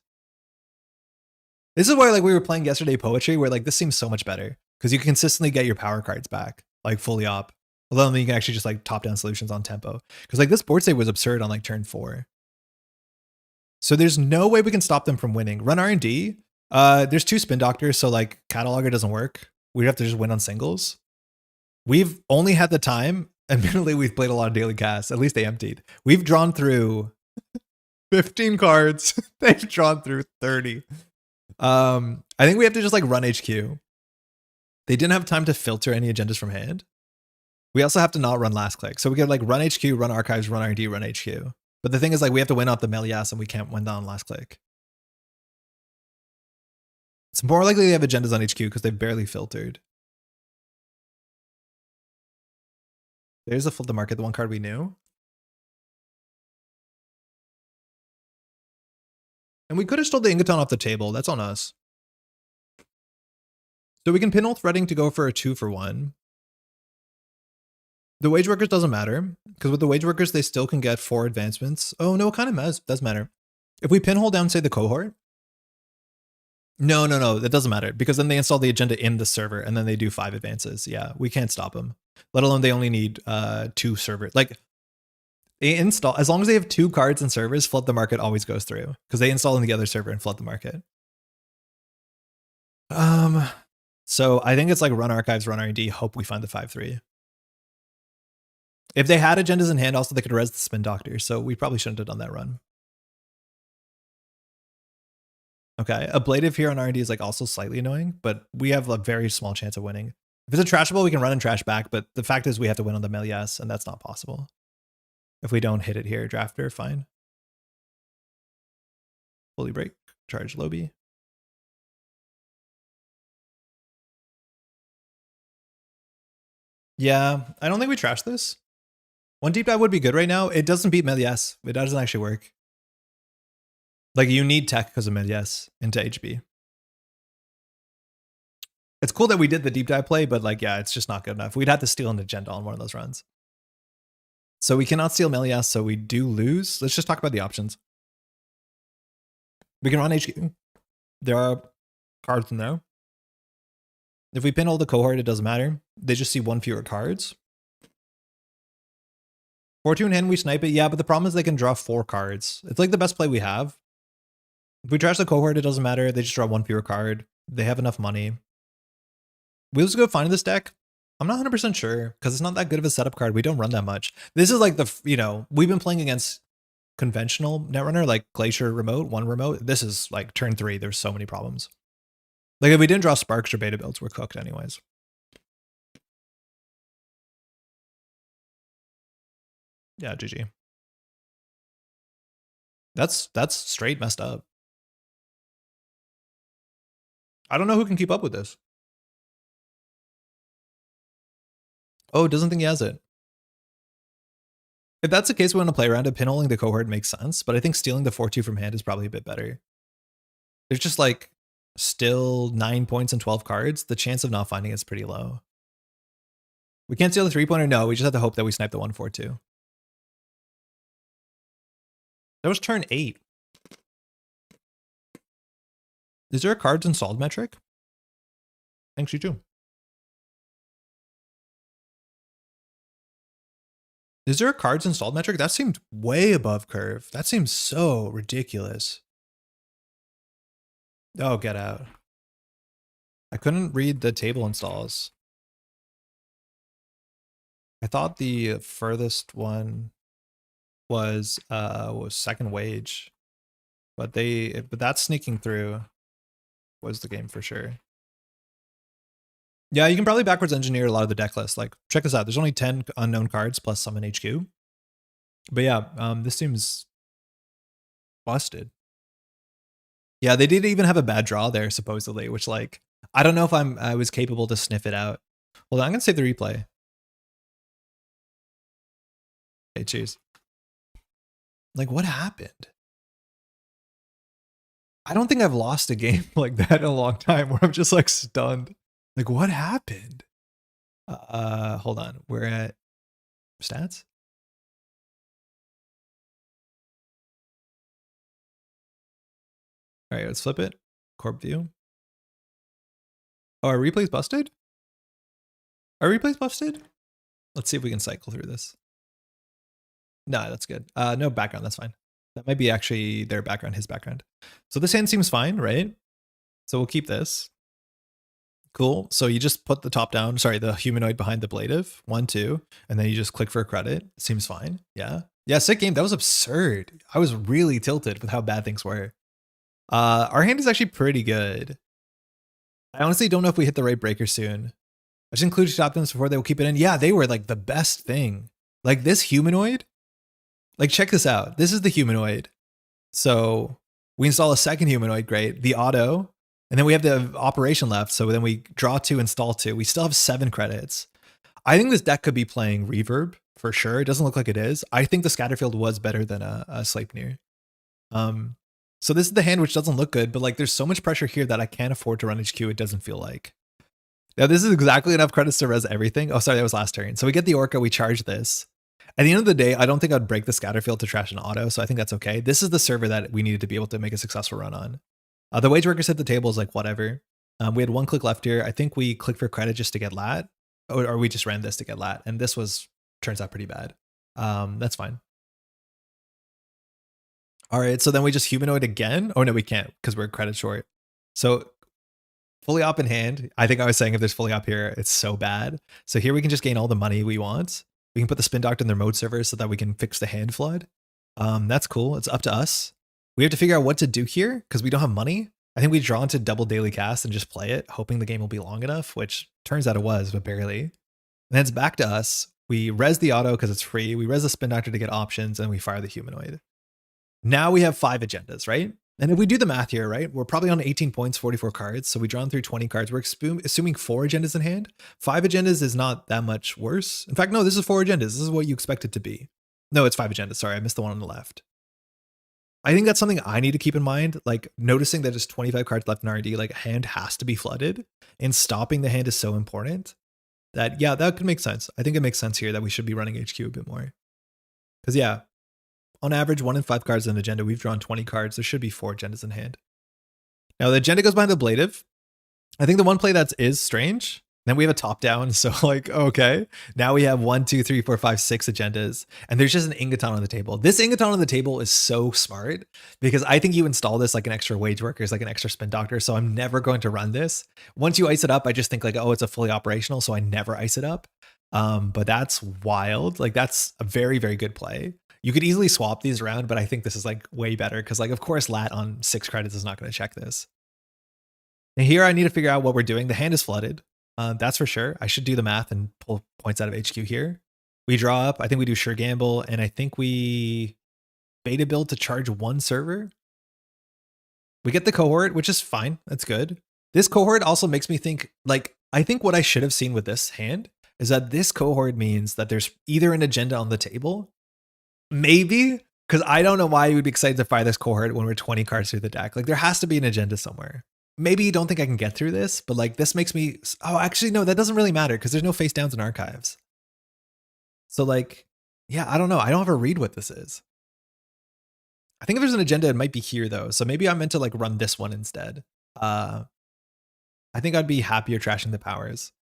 This is why, like, we were playing yesterday Poetry, where, like, this seems so much better. Because you can consistently get your power cards back, like, fully op. Although then you can actually just, like, top-down solutions on tempo. Because, like, this board state was absurd on, like, turn 4. So there's no way we can stop them from winning. Run R&D. There's 2 Spin Doctors, so, like, Cataloger doesn't work. We'd have to just win on singles. We've only had the time. Admittedly, we've played a lot of daily casts. At least they emptied. We've drawn through 15 cards. They've drawn through 30. I think we have to just like run HQ. They didn't have time to filter any agendas from hand. We also have to not run last click. So we could like run HQ, run archives, run RD, run HQ. But the thing is like we have to win off the Melias and we can't win down last click. It's more likely they have agendas on HQ because they've barely filtered. There's a flip the market, the one card we knew. And we could have stole the Ingoton off the table. That's on us. So we can pinhole threading to go for a 2-for-1. The wage workers doesn't matter, because with the wage workers, they still can get 4 advancements. Oh, no, it kind of does matter. If we pinhole down, say, the cohort. No, that doesn't matter, because then they install the agenda in the server, and then they do 5 advances. Yeah, we can't stop them. Let alone they only need 2 servers. Like, they install, as long as they have 2 cards and servers, flood the market always goes through, because they install in the other server and flood the market. So I think it's like run archives, run R&D, hope we find the 5-3. If they had agendas in hand, also they could res the spin doctor. So we probably shouldn't have done that run. Okay, ablative here on R&D is like also slightly annoying, but we have a very small chance of winning. If it's a trashable, we can run and trash back, but the fact is we have to win on the Melias, and that's not possible. If we don't hit it here, drafter, fine. Fully break, charge Lobby. Yeah, I don't think we trash this. One deep dive would be good right now. It doesn't beat Melias. It doesn't actually work. Like, you need tech because of Melias into HB. It's cool that we did the deep dive play, but like, yeah, it's just not good enough. We'd have to steal an agenda on one of those runs. So we cannot steal Melias, so we do lose. Let's just talk about the options. We can run HQ. There are cards in there. If we pinhole the cohort, it doesn't matter. They just see 1 fewer cards. 4-2 in hand, we snipe it. Yeah, but the problem is they can draw 4 cards. It's like the best play we have. If we trash the cohort, it doesn't matter. They just draw 1 fewer card. They have enough money. We'll just go find this deck. I'm not 100% sure because it's not that good of a setup card. We don't run that much. This is like the, we've been playing against conventional Netrunner, like Glacier remote, 1 remote. This is like turn 3. There's so many problems. Like if we didn't draw Sparks or beta builds, we're cooked anyways. Yeah, GG. That's straight messed up. I don't know who can keep up with this. Oh, doesn't think he has it. If that's the case, we want to play around it. Pinholing the cohort makes sense, but I think stealing the 4-2 from hand is probably a bit better. There's just like still 9 points and 12 cards. The chance of not finding it's pretty low. We can't steal the 3-pointer. No, we just have to hope that we snipe the 1-4-2. That was turn 8. Is there a cards installed metric? Thanks, you too. Is there a cards installed metric? That seemed way above curve. That seems so ridiculous. Oh, get out. I couldn't read the table installs. I thought the furthest one was second wage, but that's sneaking through was the game for sure. Yeah, you can probably backwards engineer a lot of the deck lists. Like, check this out. There's only 10 unknown cards plus some in HQ. But yeah, this seems busted. Yeah, they did even have a bad draw there, supposedly, which, like, I don't know if I was capable to sniff it out. Well, I'm going to save the replay. Okay, cheers. Like, what happened? I don't think I've lost a game like that in a long time where I'm just, like, stunned. Like, what happened? Hold on. We're at stats. All right, let's flip it. Corp view. Oh, our replay's busted? Our replay's busted? Let's see if we can cycle through this. No, that's good. No background, that's fine. That might be actually their background, his background. So this hand seems fine, right? So we'll keep this. Cool. So you just put the top down, sorry, the humanoid behind the ablative, 1, 2, and then you just click for a credit. Seems fine. Yeah. Yeah, sick game. That was absurd. I was really tilted with how bad things were. Our hand is actually pretty good. I honestly don't know if we hit the right breaker soon. I just included top downs before they will keep it in. Yeah, they were like the best thing. Like this humanoid, like check this out. This is the humanoid. So we install a second humanoid, great. The auto, and then we have the operation left. So then we draw 2, install 2. We still have 7 credits. I think this deck could be playing Reverb for sure. It doesn't look like it is. I think the Scatterfield was better than a Sleipnir. So this is the hand which doesn't look good, but like there's so much pressure here that I can't afford to run HQ. It doesn't feel like. Now this is exactly enough credits to res everything. Oh, sorry, that was last turn. So we get the Orca, we charge this. At the end of the day, I don't think I'd break the Scatterfield to trash an auto, so I think that's okay. This is the server that we needed to be able to make a successful run on. The wage workers hit the table is like whatever. We had 1 click left here. I think we clicked for credit just to get lat, or we just ran this to get lat, and this turns out pretty bad. That's fine. All right, so then we just humanoid again. Oh no, we can't because we're credit short. So fully op in hand. I think I was saying if there's fully op here, it's so bad. So here we can just gain all the money we want. We can put the Spin Doctor in the remote server so that we can fix the hand flood. That's cool. It's up to us. We have to figure out what to do here because we don't have money. I think we draw into double daily cast and just play it, hoping the game will be long enough, which turns out it was, but barely. And then it's back to us. We res the auto because it's free. We res the Spin Doctor to get options, and we fire the humanoid. Now we have 5 agendas, right? And if we do the math here, right, we're probably on 18 points, 44 cards. So we drawn through 20 cards. We're assuming 4 agendas in hand. 5 agendas is not that much worse. In fact, no, this is 4 agendas. This is what you expect it to be. No, it's 5 agendas. Sorry, I missed the one on the left. I think that's something I need to keep in mind. Like noticing that there's 25 cards left in RD, like a hand has to be flooded, and stopping the hand is so important that, yeah, that could make sense. I think it makes sense here that we should be running HQ a bit more. Because, yeah, on average, 1 in 5 cards in an agenda. We've drawn 20 cards. There should be 4 agendas in hand. Now the agenda goes behind the ablative. I think the one play that is strange. Then we have a top down. So like, okay, now we have 1, 2, 3, 4, 5, 6 agendas. And there's just an Ingaton on the table. This Ingaton on the table is so smart because I think you install this like an extra wage workers, like an extra Spin Doctor. So I'm never going to run this. Once you ice it up, I just think like, oh, it's a fully operational. So I never ice it up. But that's wild. Like that's a very, very good play. You could easily swap these around, but I think this is like way better because like, of course, lat on 6 credits is not going to check this. And here I need to figure out what we're doing. The hand is flooded. That's for sure. I should do the math and pull points out of HQ here. We draw up. I think we do sure gamble. And I think we beta build to charge 1 server. We get the cohort, which is fine. That's good. This cohort also makes me think like, I think what I should have seen with this hand is that this cohort means that there's either an agenda on the table, maybe, because I don't know why you would be excited to fire this cohort when we're 20 cards through the deck. Like there has to be an agenda somewhere. Maybe you don't think I can get through this, but like this makes me, oh, actually, no, that doesn't really matter because there's no face downs in archives. So like, yeah, I don't know. I don't have a read what this is. I think if there's an agenda, it might be here though. So maybe I'm meant to like run this one instead. I think I'd be happier trashing the powers.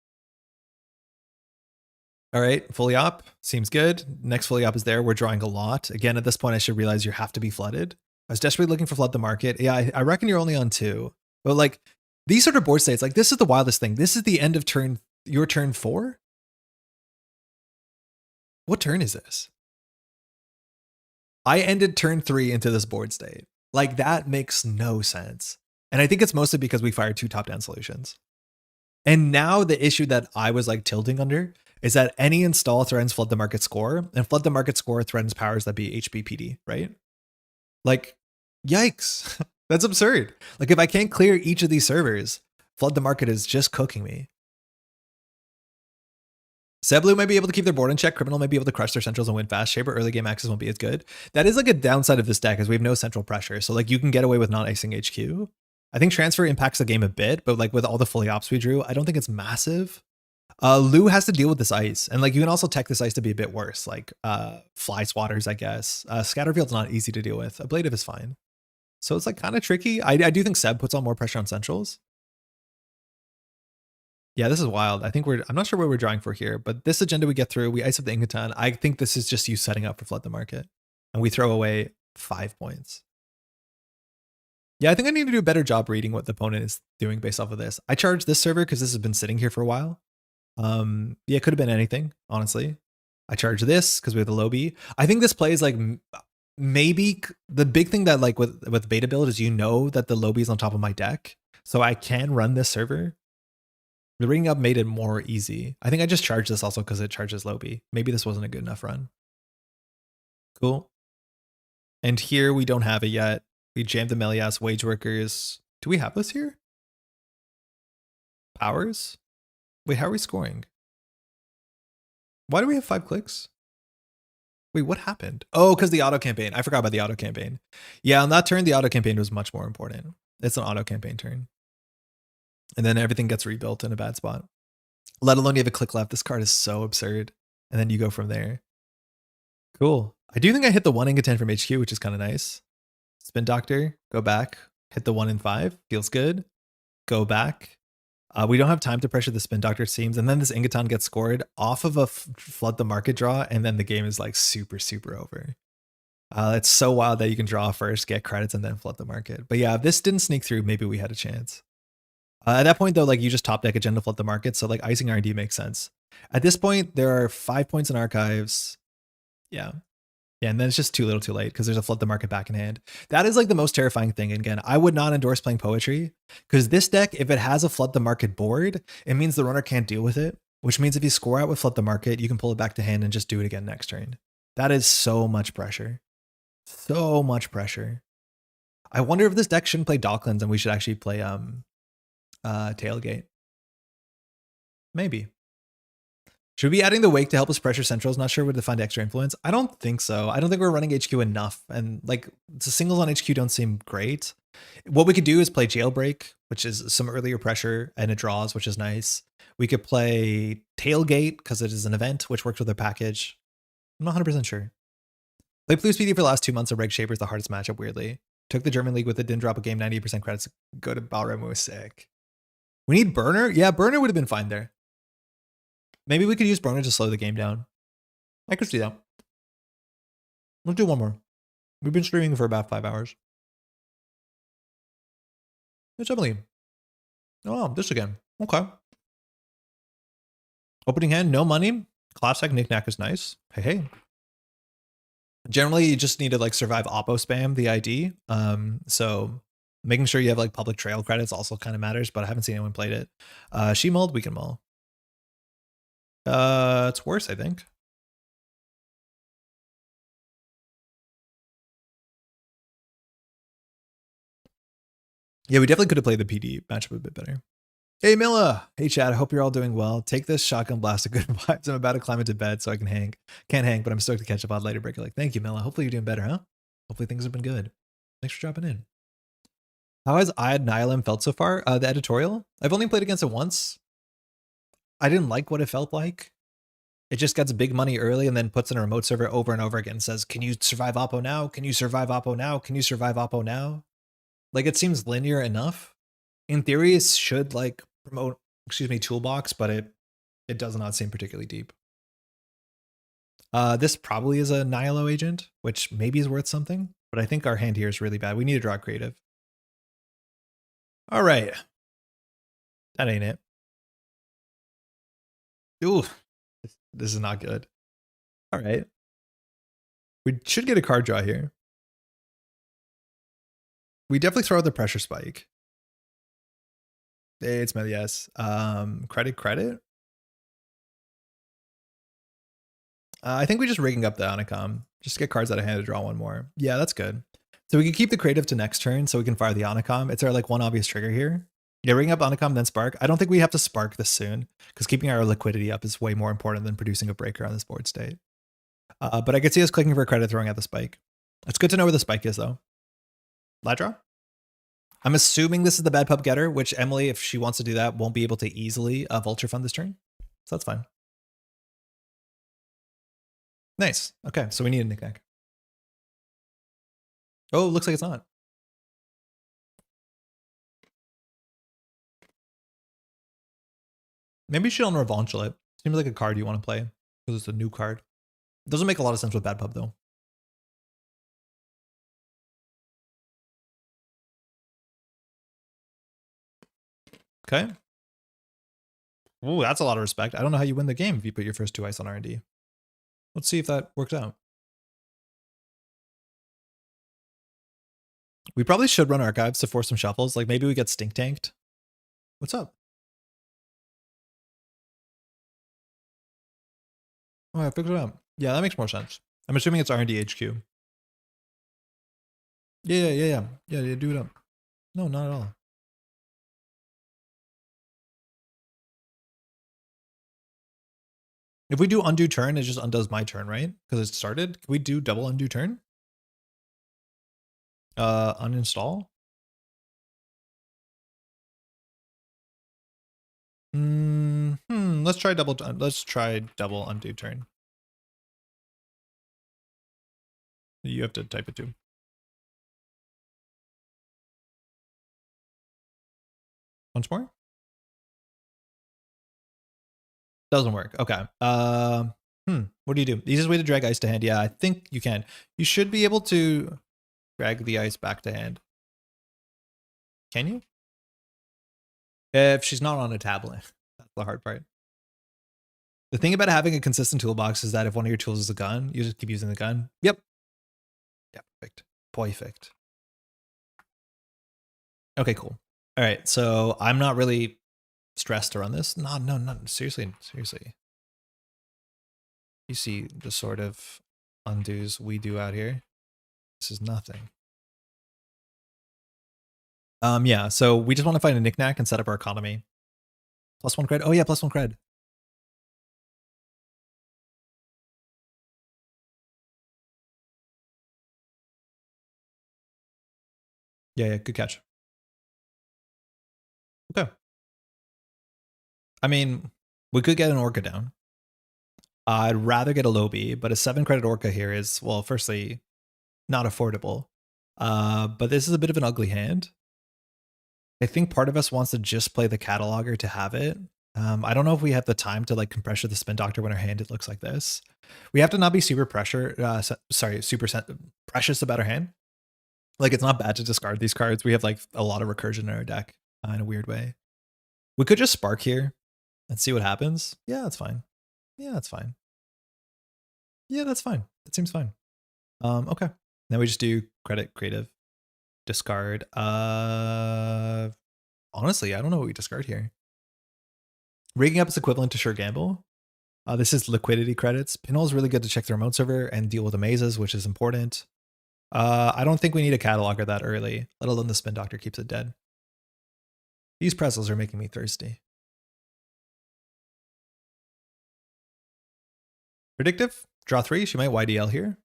All right, fully op seems good. Next fully op is there. We're drawing a lot. Again, at this point, I should realize you have to be flooded. I was desperately looking for flood the market. Yeah, I reckon you're only on 2. But like these sort of board states, like this is the wildest thing. This is the end of your turn 4. What turn is this? I ended turn 3 into this board state. Like that makes no sense. And I think it's mostly because we fired 2 top-down solutions. And now the issue that I was like tilting under is that any install threatens flood the market score, and flood the market score threatens powers that be HBPD, right? Like, yikes. That's absurd. Like if I can't clear each of these servers, flood the market is just cooking me. Seblu might be able to keep their board in check. Criminal might be able to crush their centrals and win fast. Shaper early game access won't be as good. That is like a downside of this deck is we have no central pressure. So like you can get away with not icing HQ. I think transfer impacts the game a bit, but like with all the fully ops we drew, I don't think it's massive. Lou has to deal with this ice. And like you can also tech this ice to be a bit worse, like fly swatters, I guess. Scatterfield's not easy to deal with. Ablative is fine. So it's like kind of tricky. I do think Seb puts on more pressure on centrals. Yeah, this is wild. I think I'm not sure what we're drawing for here, but this agenda we get through, we ice up the Ingaton. I think this is just you setting up for flood the market. And we throw away 5 points. Yeah, I think I need to do a better job reading what the opponent is doing based off of this. I charged this server because this has been sitting here for a while. Yeah, it could have been anything, honestly. I charge this because we have the low B. I think this play is like maybe the big thing that like with beta build is you know that the lobby is on top of my deck, so I can run this server. The rigging up made it more easy. I think I just charged this also because it charges lobby. Maybe this wasn't a good enough run. Cool. And here we don't have it yet. We jammed the Melias wage workers. Do we have this here? Powers? Wait, how are we scoring? Why do we have 5 clicks? Wait, what happened? Oh, because the auto campaign. I forgot about the auto campaign. Yeah, on that turn, the auto campaign was much more important. It's an auto campaign turn. And then everything gets rebuilt in a bad spot. Let alone you have a click left. This card is so absurd. And then you go from there. Cool. I do think I hit the 1 ingot 10 from HQ, which is kind of nice. Spin Doctor, go back, hit the 1 in 5. Feels good. Go back. We don't have time to pressure the Spin Doctor, it seems. And then this Ingaton gets scored off of a Flood the Market draw. And then the game is like super, super over. It's so wild that you can draw first, get credits, and then Flood the Market. But yeah, if this didn't sneak through, maybe we had a chance. At that point, though, like you just top deck Agenda Flood the Market. So like icing R&D makes sense. At this point, there are 5 points in archives. Yeah. Yeah, and then it's just too little too late because there's a Flood the Market back in hand. That is like the most terrifying thing. And again, I would not endorse playing Poetry because this deck, if it has a Flood the Market board, it means the runner can't deal with it, which means if you score out with Flood the Market, you can pull it back to hand and just do it again next turn. That is so much pressure. So much pressure. I wonder if this deck shouldn't play Docklands and we should actually play Tailgate. Maybe. Should we be adding the Wake to help us pressure Centrals? Not sure where to find extra influence. I don't think so. I don't think we're running HQ enough. And like the singles on HQ don't seem great. What we could do is play Jailbreak, which is some earlier pressure and it draws, which is nice. We could play Tailgate because it is an event, which works with our package. I'm not 100% sure. Played Blue Speedy for the last 2 months, and Reg Shaper is the hardest matchup, weirdly. Took the German League with it, didn't drop a game, 98% credits. Go to Balrem was sick. We need Burner? Yeah, Burner would have been fine there. Maybe we could use Burner to slow the game down. I could see that. Let's do one more. We've been streaming for about 5 hours. It's Emily. Oh, this again. Okay. Opening hand, no money. Classic Knickknack is nice. Hey, hey. Generally, you just need to like survive Oppo spam the ID. So making sure you have like public trail credits also kind of matters, but I haven't seen anyone played it. She mulled, we can mull. It's worse, I think. Yeah, we definitely could have played the PD matchup a bit better. Hey, Milla. Hey, Chad. I hope you're all doing well. Take this shotgun blast of good vibes. I'm about to climb into bed so I can hang. Can't hang, but I'm stoked to catch up on later breaker. Like, thank you, Milla. Hopefully you're doing better, huh? Hopefully things have been good. Thanks for dropping in. How has Ad Nihilum felt so far? The editorial? I've only played against it once. I didn't like what it felt like. It just gets big money early and then puts in a remote server over and over again and says, can you survive Oppo now? Can you survive Oppo now? Can you survive Oppo now? Like, it seems linear enough. In theory, it should like promote, toolbox, but it does not seem particularly deep. This probably is a Nihilo agent, which maybe is worth something, but I think our hand here is really bad. We need to draw creative. All right. That ain't it. Ooh, this is not good. All right. We should get a card draw here. We definitely throw out the pressure spike. It's yes. Credit. I think we're just rigging up the Onicom. Just get cards out of hand to draw one more. Yeah, that's good. So we can keep the creative to next turn so we can fire the Onicom. It's our like one obvious trigger here. Yeah, rigging up Onicom, then Spark. I don't think we have to Spark this soon because keeping our liquidity up is way more important than producing a breaker on this board state. But I could see us clicking for credit, throwing out the spike. It's good to know where the spike is though. Lat draw? I'm assuming this is the bad pub getter, which Emily, if she wants to do that, won't be able to easily vulture fund this turn. So that's fine. Nice. Okay, so we need a Knickknack. Oh, looks like it's not. Maybe she don't revanchel it. Seems like a card you want to play because it's a new card. It doesn't make a lot of sense with bad pub though. Okay. Ooh, that's a lot of respect. I don't know how you win the game if you put your first 2 ice on R&D. Let's see if that works out. We probably should run archives to force some shuffles. Like maybe we get stink tanked. What's up? Oh, I figured it out. Yeah, that makes more sense. I'm assuming it's R&D HQ. Yeah, do it up. No, not at all. If we do undo turn, it just undoes my turn, right? Because it started. Can we do double undo turn? Uninstall? Let's try double undo turn. You have to type it too. Once more? Doesn't work. Okay. What do you do? Easiest way to drag ice to hand. Yeah, I think you can. You should be able to drag the ice back to hand. Can you? If she's not on a tablet. That's the hard part. The thing about having a consistent toolbox is that if one of your tools is a gun, you just keep using the gun. Yep. Yeah, perfect. Perfect. Okay, cool. All right, so I'm not really stressed to run this. No, seriously. You see the sort of undos we do out here. This is nothing. Yeah, so we just want to find a knickknack and set up our economy. +1 cred. Oh yeah, +1 cred. Yeah, good catch. Okay. I mean, we could get an orca down. I'd rather get a low B, but a 7 credit orca here is, well, firstly, not affordable. But this is a bit of an ugly hand. I think part of us wants to just play the cataloger to have it. I don't know if we have the time to like compressor the spin doctor when our hand it looks like this. We have to not be super super precious about our hand. Like it's not bad to discard these cards. We have like a lot of recursion in our deck in a weird way. We could just spark here and see what happens. Yeah, that's fine. Yeah, that's fine. Yeah, that's fine. That seems fine. Okay. Now we just do credit creative. Discard. Honestly, I don't know what we discard here. Rigging up is equivalent to sure gamble. This is liquidity credits. Pinhole is really good to check the remote server and deal with amazes, which is important. I don't think we need a cataloger that early, let alone the spin doctor keeps it dead. These pretzels are making me thirsty. Predictive, draw 3. She might YDL here.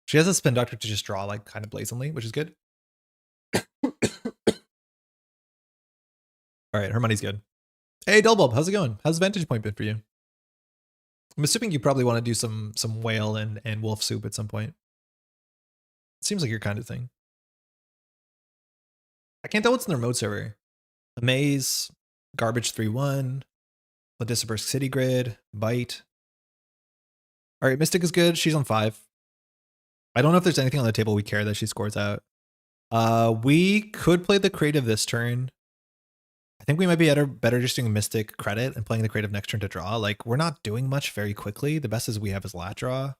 She has a spin doctor to just draw like kind of blazingly, which is good. All right, her money's good. Hey, Delbulb, how's it going? How's Vantage Point been for you? I'm assuming you probably want to do some whale and wolf soup at some point. Seems like your kind of thing. I can't tell what's in the remote server. Amaze, Garbage 3-1, Ladisburg City Grid, Bite. All right, Mystic is good. She's on 5. I don't know if there's anything on the table we care that she scores out. We could play the creative this turn. I think we might be better just doing Mystic credit and playing the creative next turn to draw. Like, we're not doing much very quickly. The best is we have is lat draw.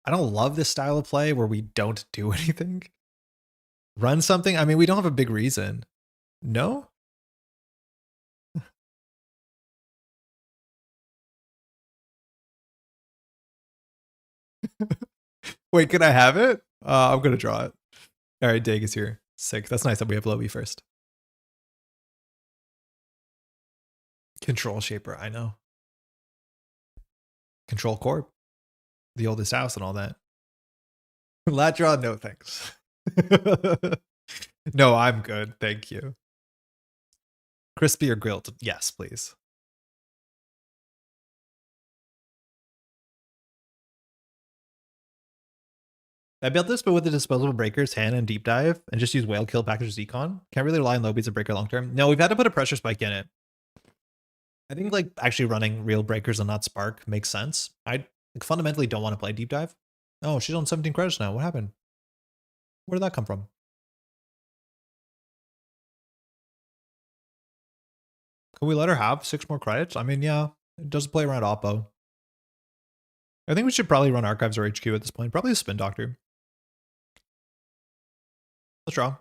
I don't love this style of play where we don't do anything. Run something? I mean, we don't have a big reason. No? Wait, can I have it? I'm going to draw it. All right, Dag is here. Sick. That's nice that we have Lobby first. Control Shaper, I know. Control Corp. The oldest house and all that. Lat draw, no thanks. No, I'm good. Thank you. Crispy or grilled? Yes, please. I built this, but with the disposable breakers, hand and deep dive, and just use whale kill package Zcon. Can't really rely on Lobby as a breaker long term. No, we've had to put a pressure spike in it. I think like actually running real breakers and not spark makes sense. I fundamentally don't want to play deep dive. Oh, she's on 17 credits now. What happened? Where did that come from? Can we let her have 6 more credits? I mean, yeah, it does play around Oppo. I think we should probably run archives or HQ at this point. Probably a spin doctor. Let's draw.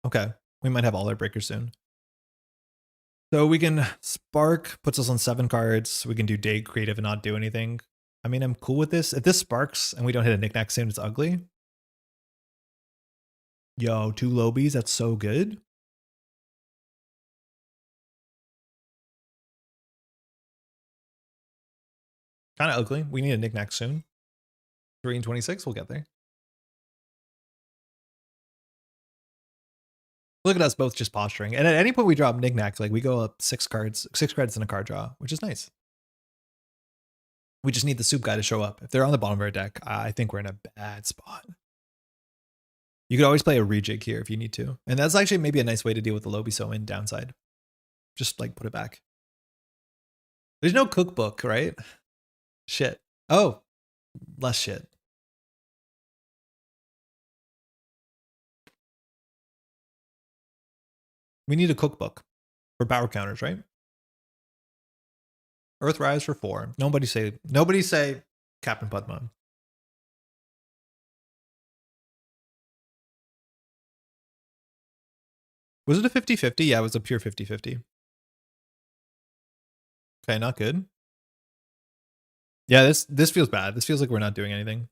Okay. We might have all our breakers soon. So we can spark, puts us on 7 cards. We can do day creative and not do anything. I mean, I'm cool with this. If this sparks and we don't hit a knickknack soon, it's ugly. Yo, 2 lobies, that's so good. Kind of ugly. We need a knickknack soon. 3 and 26, we'll get there. Look at us both just posturing. And at any point we drop knickknacks, like we go up 6 credits in a card draw, which is nice. We just need the soup guy to show up. If they're on the bottom of our deck, I think we're in a bad spot. You could always play a rejig here if you need to. And that's actually maybe a nice way to deal with the Lobiso in downside. Just like put it back. There's no cookbook, right? Shit. Oh, less shit. We need a cookbook for power counters, right? Earthrise for 4. Nobody say Captain Putman. Was it a 50-50? Yeah, it was a pure 50-50. Okay, not good. Yeah, this feels bad. This feels like we're not doing anything.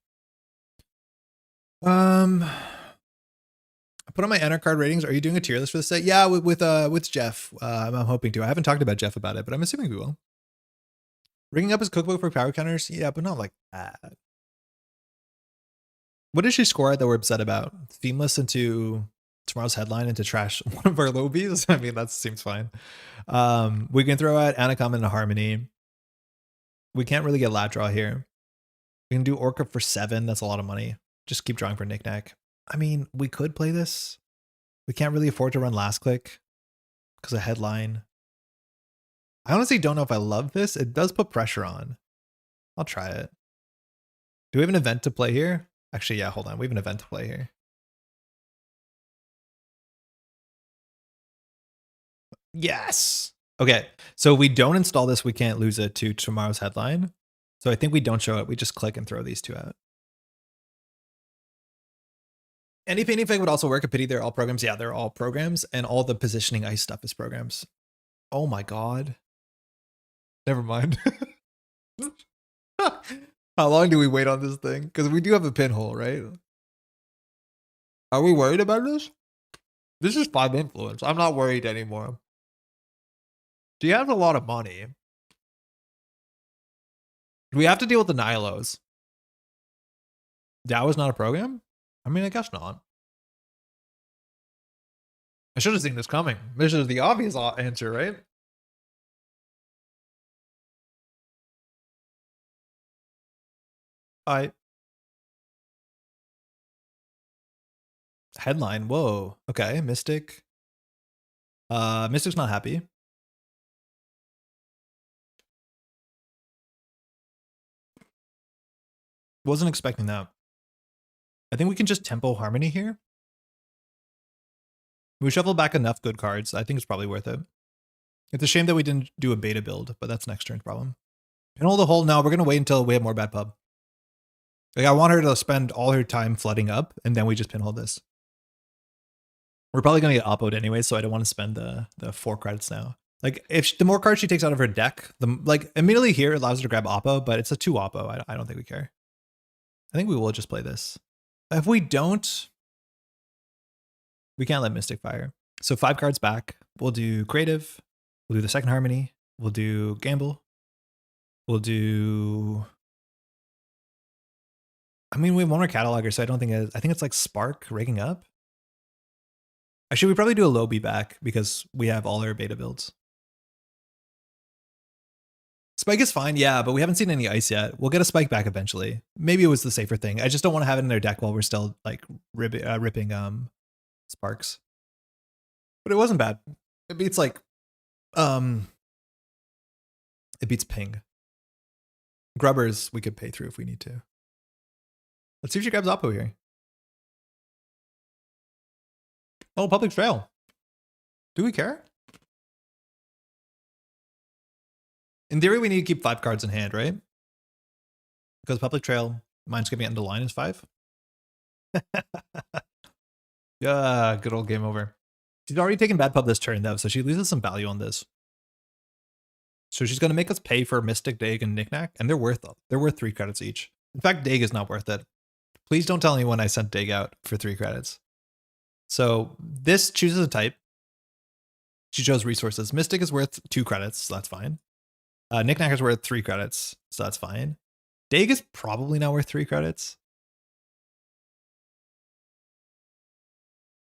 I put on my enter card ratings. Are you doing a tier list for this set? Yeah, with Jeff. I'm hoping to. I haven't talked about Jeff about it, but I'm assuming we will. Ringing up his cookbook for power counters? Yeah, but not like that. What did she score at that we're upset about? Themeless into tomorrow's headline and to trash one of our lobies? I mean, that seems fine. We can throw out Anacom into Harmony. We can't really get lat draw here. We can do Orca for 7. That's a lot of money. Just keep drawing for knickknack. I mean, we could play this. We can't really afford to run last click because of headline. I honestly don't know if I love this. It does put pressure on. I'll try it. Do we have an event to play here? Actually, yeah, hold on. We have an event to play here. Yes. Okay. So if we don't install this, we can't lose it to tomorrow's headline. So I think we don't show it. We just click and throw these 2 out. Any painting fig would also work. A pity they're all programs. Yeah, they're all programs. And all the positioning ice stuff is programs. Oh my God. Never mind. How long do we wait on this thing? Because we do have a pinhole, right? Are we worried about this? This is 5 influence. I'm not worried anymore. She has a lot of money. We have to deal with the Nilos. That was not a program? I mean, I guess not. I should have seen this coming. This is the obvious answer, right? Headline. Whoa. Okay. Mystic. Mystic's not happy. Wasn't expecting that. I think we can just tempo Harmony here. We shuffle back enough good cards. I think it's probably worth it. It's a shame that we didn't do a beta build, but that's next turn's problem. Pinhole the hole. No, we're going to wait until we have more bad pub. Like, I want her to spend all her time flooding up, and then we just pinhole this. We're probably going to get oppoed anyway, so I don't want to spend the 4 credits now. Like, if the more cards she takes out of her deck, like immediately here it allows her to grab oppo, but it's a 2 oppo. I don't think we care. I think we will just play this. If we don't, we can't let Mystic fire. So 5 cards back. We'll do creative. We'll do the second Harmony. We'll do gamble. We'll do. I mean, we have one more cataloger, so I don't think I think it's like Spark rigging up. Actually, we probably do a Lobby back because we have all our beta builds. Spike is fine, yeah, but we haven't seen any ice yet. We'll get a Spike back eventually. Maybe it was the safer thing. I just don't want to have it in their deck while we're still like ripping Sparks. But it wasn't bad. It beats like it beats Ping. Grubbers we could pay through if we need to. Let's see if she grabs Oppo here. Oh, public trail. Do we care? In theory, we need to keep 5 cards in hand, right? Because public trail, mind skipping it into line is 5. Good old game over. She's already taken bad pub this turn though, so she loses some value on this. So she's gonna make us pay for Mystic, Dag, and Knickknack, and they're worth 3 credits each. In fact, Dag is not worth it. Please don't tell anyone I sent Dag out for 3 credits. So this chooses a type. She chose resources. Mystic is worth 2 credits, so that's fine. Knickknack is worth 3 credits, so that's fine. Dag is probably not worth 3 credits.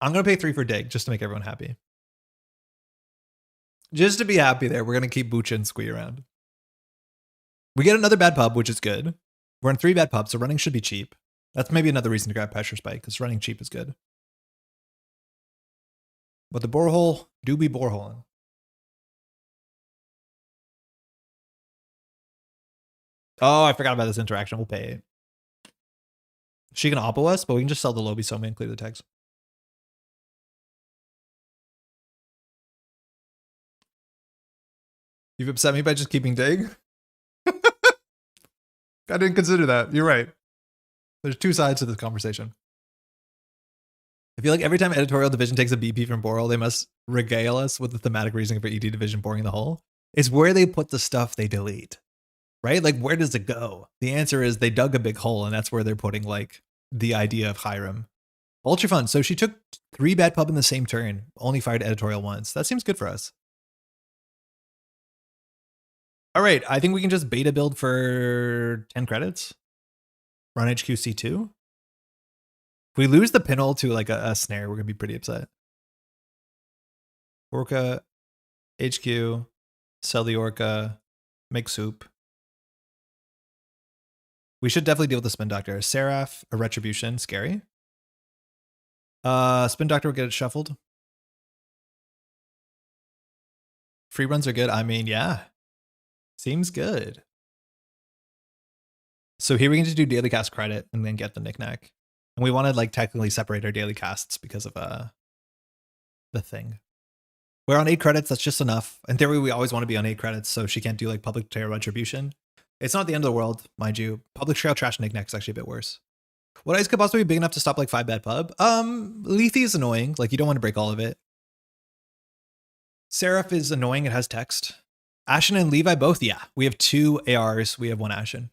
I'm gonna pay 3 for Dag just to make everyone happy. Just to be happy there, we're gonna keep Bucha and Squee around. We get another bad pub, which is good. We're in 3 bad pubs, so running should be cheap. That's maybe another reason to grab Pressure Spike, because running cheap is good. But the borehole do be boreholing. Oh, I forgot about this interaction. We'll pay 8. She can oppo us, but we can just sell the Lobby Somi and clear the tags. You've upset me by just keeping Dag? I didn't consider that. You're right. There's 2 sides to this conversation. I feel like every time editorial division takes a BP from Boral, they must regale us with the thematic reasoning for ED division boring the hole. It's where they put the stuff they delete, right? Like, where does it go? The answer is they dug a big hole, and that's where they're putting, like, the idea of Hiram. Ultra fun. So she took 3 bad pub in the same turn, only fired editorial once. That seems good for us. All right, I think we can just beta build for 10 credits. Run HQ C2. If we lose the pinhole to like a snare, we're gonna be pretty upset. Orca, HQ, sell the Orca, make soup. We should definitely deal with the Spin Doctor. Seraph, a Retribution, scary. Spin Doctor will get it shuffled. Free runs are good. I mean, yeah. Seems good. So here we can just do daily cast credit and then get the Knickknack. And we want to like technically separate our daily casts because of the thing. We're on 8 credits, that's just enough. In theory, we always want to be on 8 credits, so she can't do like Public Trail Retribution. It's not the end of the world, mind you. Public Trail Trash Knickknack is actually a bit worse. What ice could possibly be big enough to stop like 5 bad pub? Lethe is annoying, like you don't want to break all of it. Seraph is annoying, it has text. Ashen and Levi both, yeah. We have 2 ARs, we have 1 Ashen.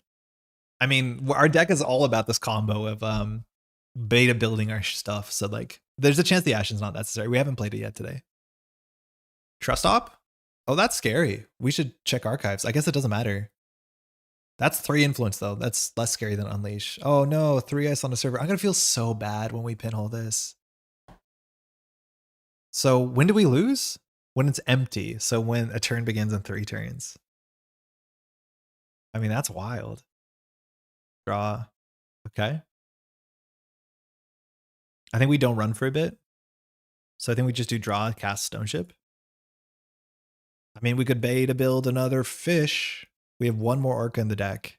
I mean, our deck is all about this combo of beta building our stuff, so like, there's a chance the Ashen's not necessary. We haven't played it yet today. Trust op? Oh, that's scary. We should check archives. I guess it doesn't matter. That's 3 influence though. That's less scary than unleash. Oh no, 3 ice on the server. I'm gonna feel so bad when we pinhole this. So when do we lose? When it's empty. So when a turn begins in 3 turns. I mean, that's wild. Draw. Okay. I think we don't run for a bit. So I think we just do draw, cast Stone Ship. I mean, we could beta build another fish. We have 1 more Orca in the deck.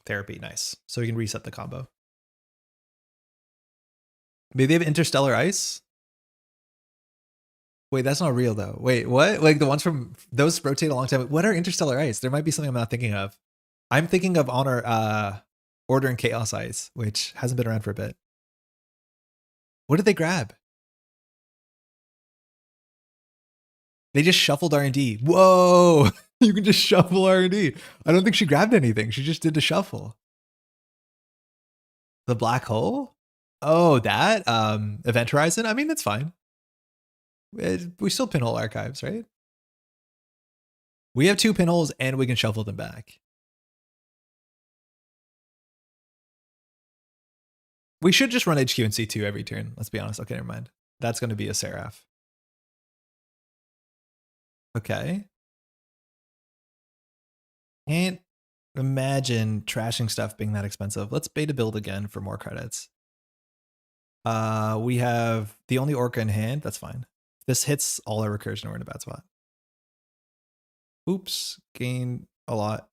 Therapy, nice. So we can reset the combo. Maybe they have Interstellar Ice? Wait, that's not real though. Wait, what? Like the ones from those rotate a long time. What are Interstellar Ice? There might be something I'm not thinking of. I'm thinking of Honor Order and Chaos Ice, which hasn't been around for a bit. What did they grab? They just shuffled R&D. Whoa! You can just shuffle R&D. I don't think she grabbed anything. She just did the shuffle. The black hole? Oh, that? Event Horizon? I mean, that's fine. We still pinhole archives, right? We have 2 pinholes and we can shuffle them back. We should just run HQ and C2 every turn. Let's be honest. Okay, never mind. That's going to be a Seraph. Okay. Can't imagine trashing stuff being that expensive. Let's beta build again for more credits. We have the only Orca in hand. That's fine. If this hits all our recursion, we're in a bad spot. Oops. Gain a lot.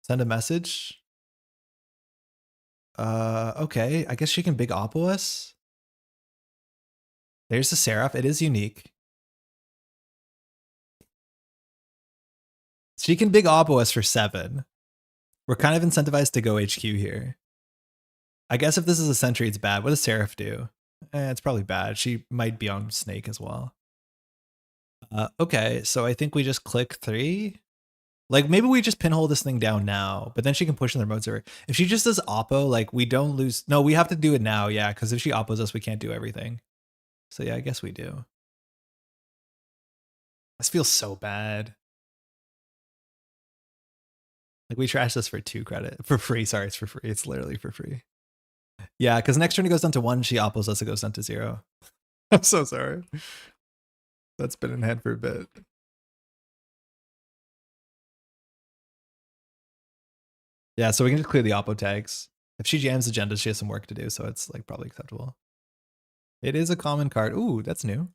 Send a message. Okay. I guess she can big oppo us. There's the Seraph. It is unique. She can big oppo us for 7. We're kind of incentivized to go HQ here. I guess if this is a sentry, it's bad. What does Seraph do? It's probably bad. She might be on Snake as well. Okay, so I think we just click 3. Like, maybe we just pinhole this thing down now, but then she can push in the remote server. If she just does oppo, like, we don't lose. No, we have to do it now, yeah, because if she oppos us, we can't do everything. So yeah, I guess we do. This feels so bad. Like, we trashed this for 2 credit. For free, sorry, it's for free. It's literally for free. Yeah, because next turn it goes down to 1, she oppos us, it goes down to 0. I'm so sorry. That's been in hand for a bit. Yeah, so we can just clear the oppo tags. If she jams agenda, she has some work to do, so it's like probably acceptable. It is a common card. Ooh, that's new.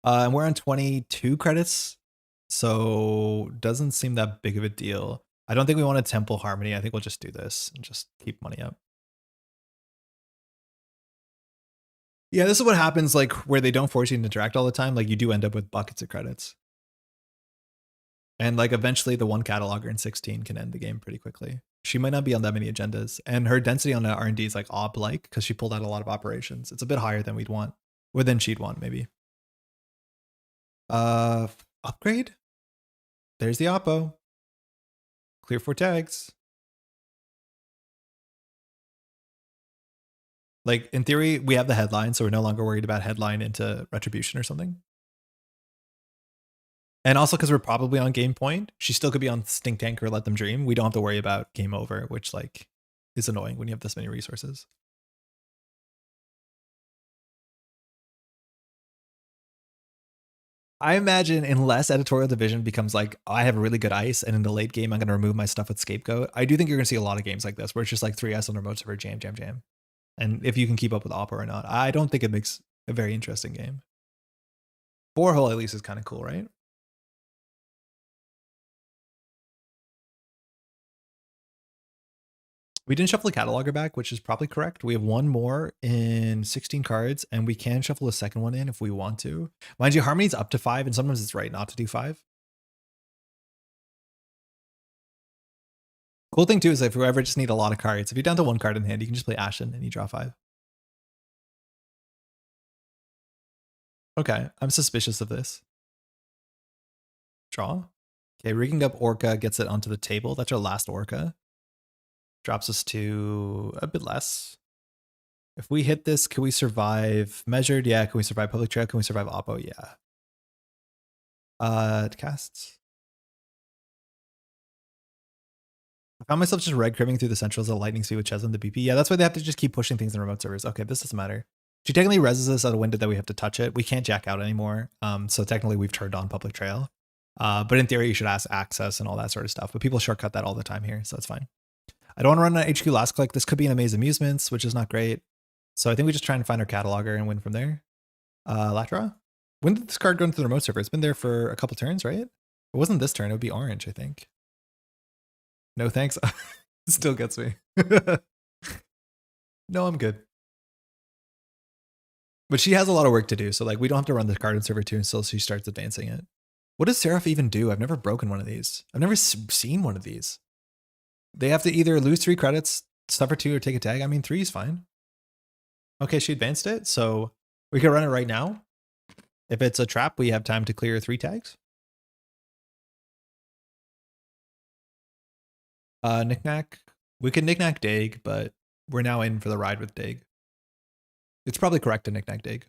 And we're on 22 credits, so doesn't seem that big of a deal. I don't think we want a Temple Harmony. I think we'll just do this and just keep money up. Yeah, this is what happens like where they don't force you to interact all the time. Like you do end up with buckets of credits. And like eventually the one cataloger in 16 can end the game pretty quickly. She might not be on that many agendas. And her density on the R&D is like ob-like because she pulled out a lot of operations. It's a bit higher than we'd want. Or than she'd want, maybe. Upgrade? There's the oppo. Clear 4 tags. Like, in theory, we have the headline, so we're no longer worried about headline into retribution or something. And also because we're probably on game point, she still could be on Stink Tank or Let Them Dream. We don't have to worry about game over, which like is annoying when you have this many resources. I imagine unless editorial division becomes like, oh, I have a really good ice, and in the late game, I'm going to remove my stuff with Scapegoat. I do think you're going to see a lot of games like this where it's just like 3S on remote server, jam, jam, jam. And if you can keep up with Opera or not, I don't think it makes a very interesting game. 4-hole at least is kind of cool, right? We didn't shuffle the cataloger back, which is probably correct. We have one more in 16 cards, and we can shuffle a second one in if we want to. Mind you, Harmony's up to 5, and sometimes it's right not to do 5. Cool thing too is if you ever just need a lot of cards, if you're down to 1 card in hand, you can just play Ashen and you draw 5. Okay, I'm suspicious of this. Draw. Okay, rigging up Orca gets it onto the table. That's our last Orca. Drops us to a bit less. If we hit this, can we survive measured? Yeah. Can we survive public trail? Can we survive oppo? Yeah. Casts. I found myself just red cribbing through the centrals at lightning speed with Chesm the BP. Yeah, that's why they have to just keep pushing things in remote servers. Okay, this doesn't matter. She technically reses us at a window that we have to touch it. We can't jack out anymore. So technically we've turned on public trail. But in theory, you should ask access and all that sort of stuff. But people shortcut that all the time here, so it's fine. I don't want to run an HQ last click. This could be an Amaze Amusements, which is not great. So I think we just try and find our cataloger and win from there. Latra? When did this card go into the remote server? It's been there for a couple turns, right? It wasn't this turn. It would be orange, I think. No thanks. Still gets me. No, I'm good. But she has a lot of work to do. So like we don't have to run the card in server 2 until she starts advancing it. What does Seraph even do? I've never broken one of these. I've never seen one of these. They have to either lose 3 credits, suffer 2, or take a tag. I mean, 3 is fine. Okay, she advanced it. So we can run it right now. If it's a trap, we have time to clear 3 tags. Knickknack. We can Knickknack Dig, but we're now in for the ride with Dig. It's probably correct to Knickknack Dig.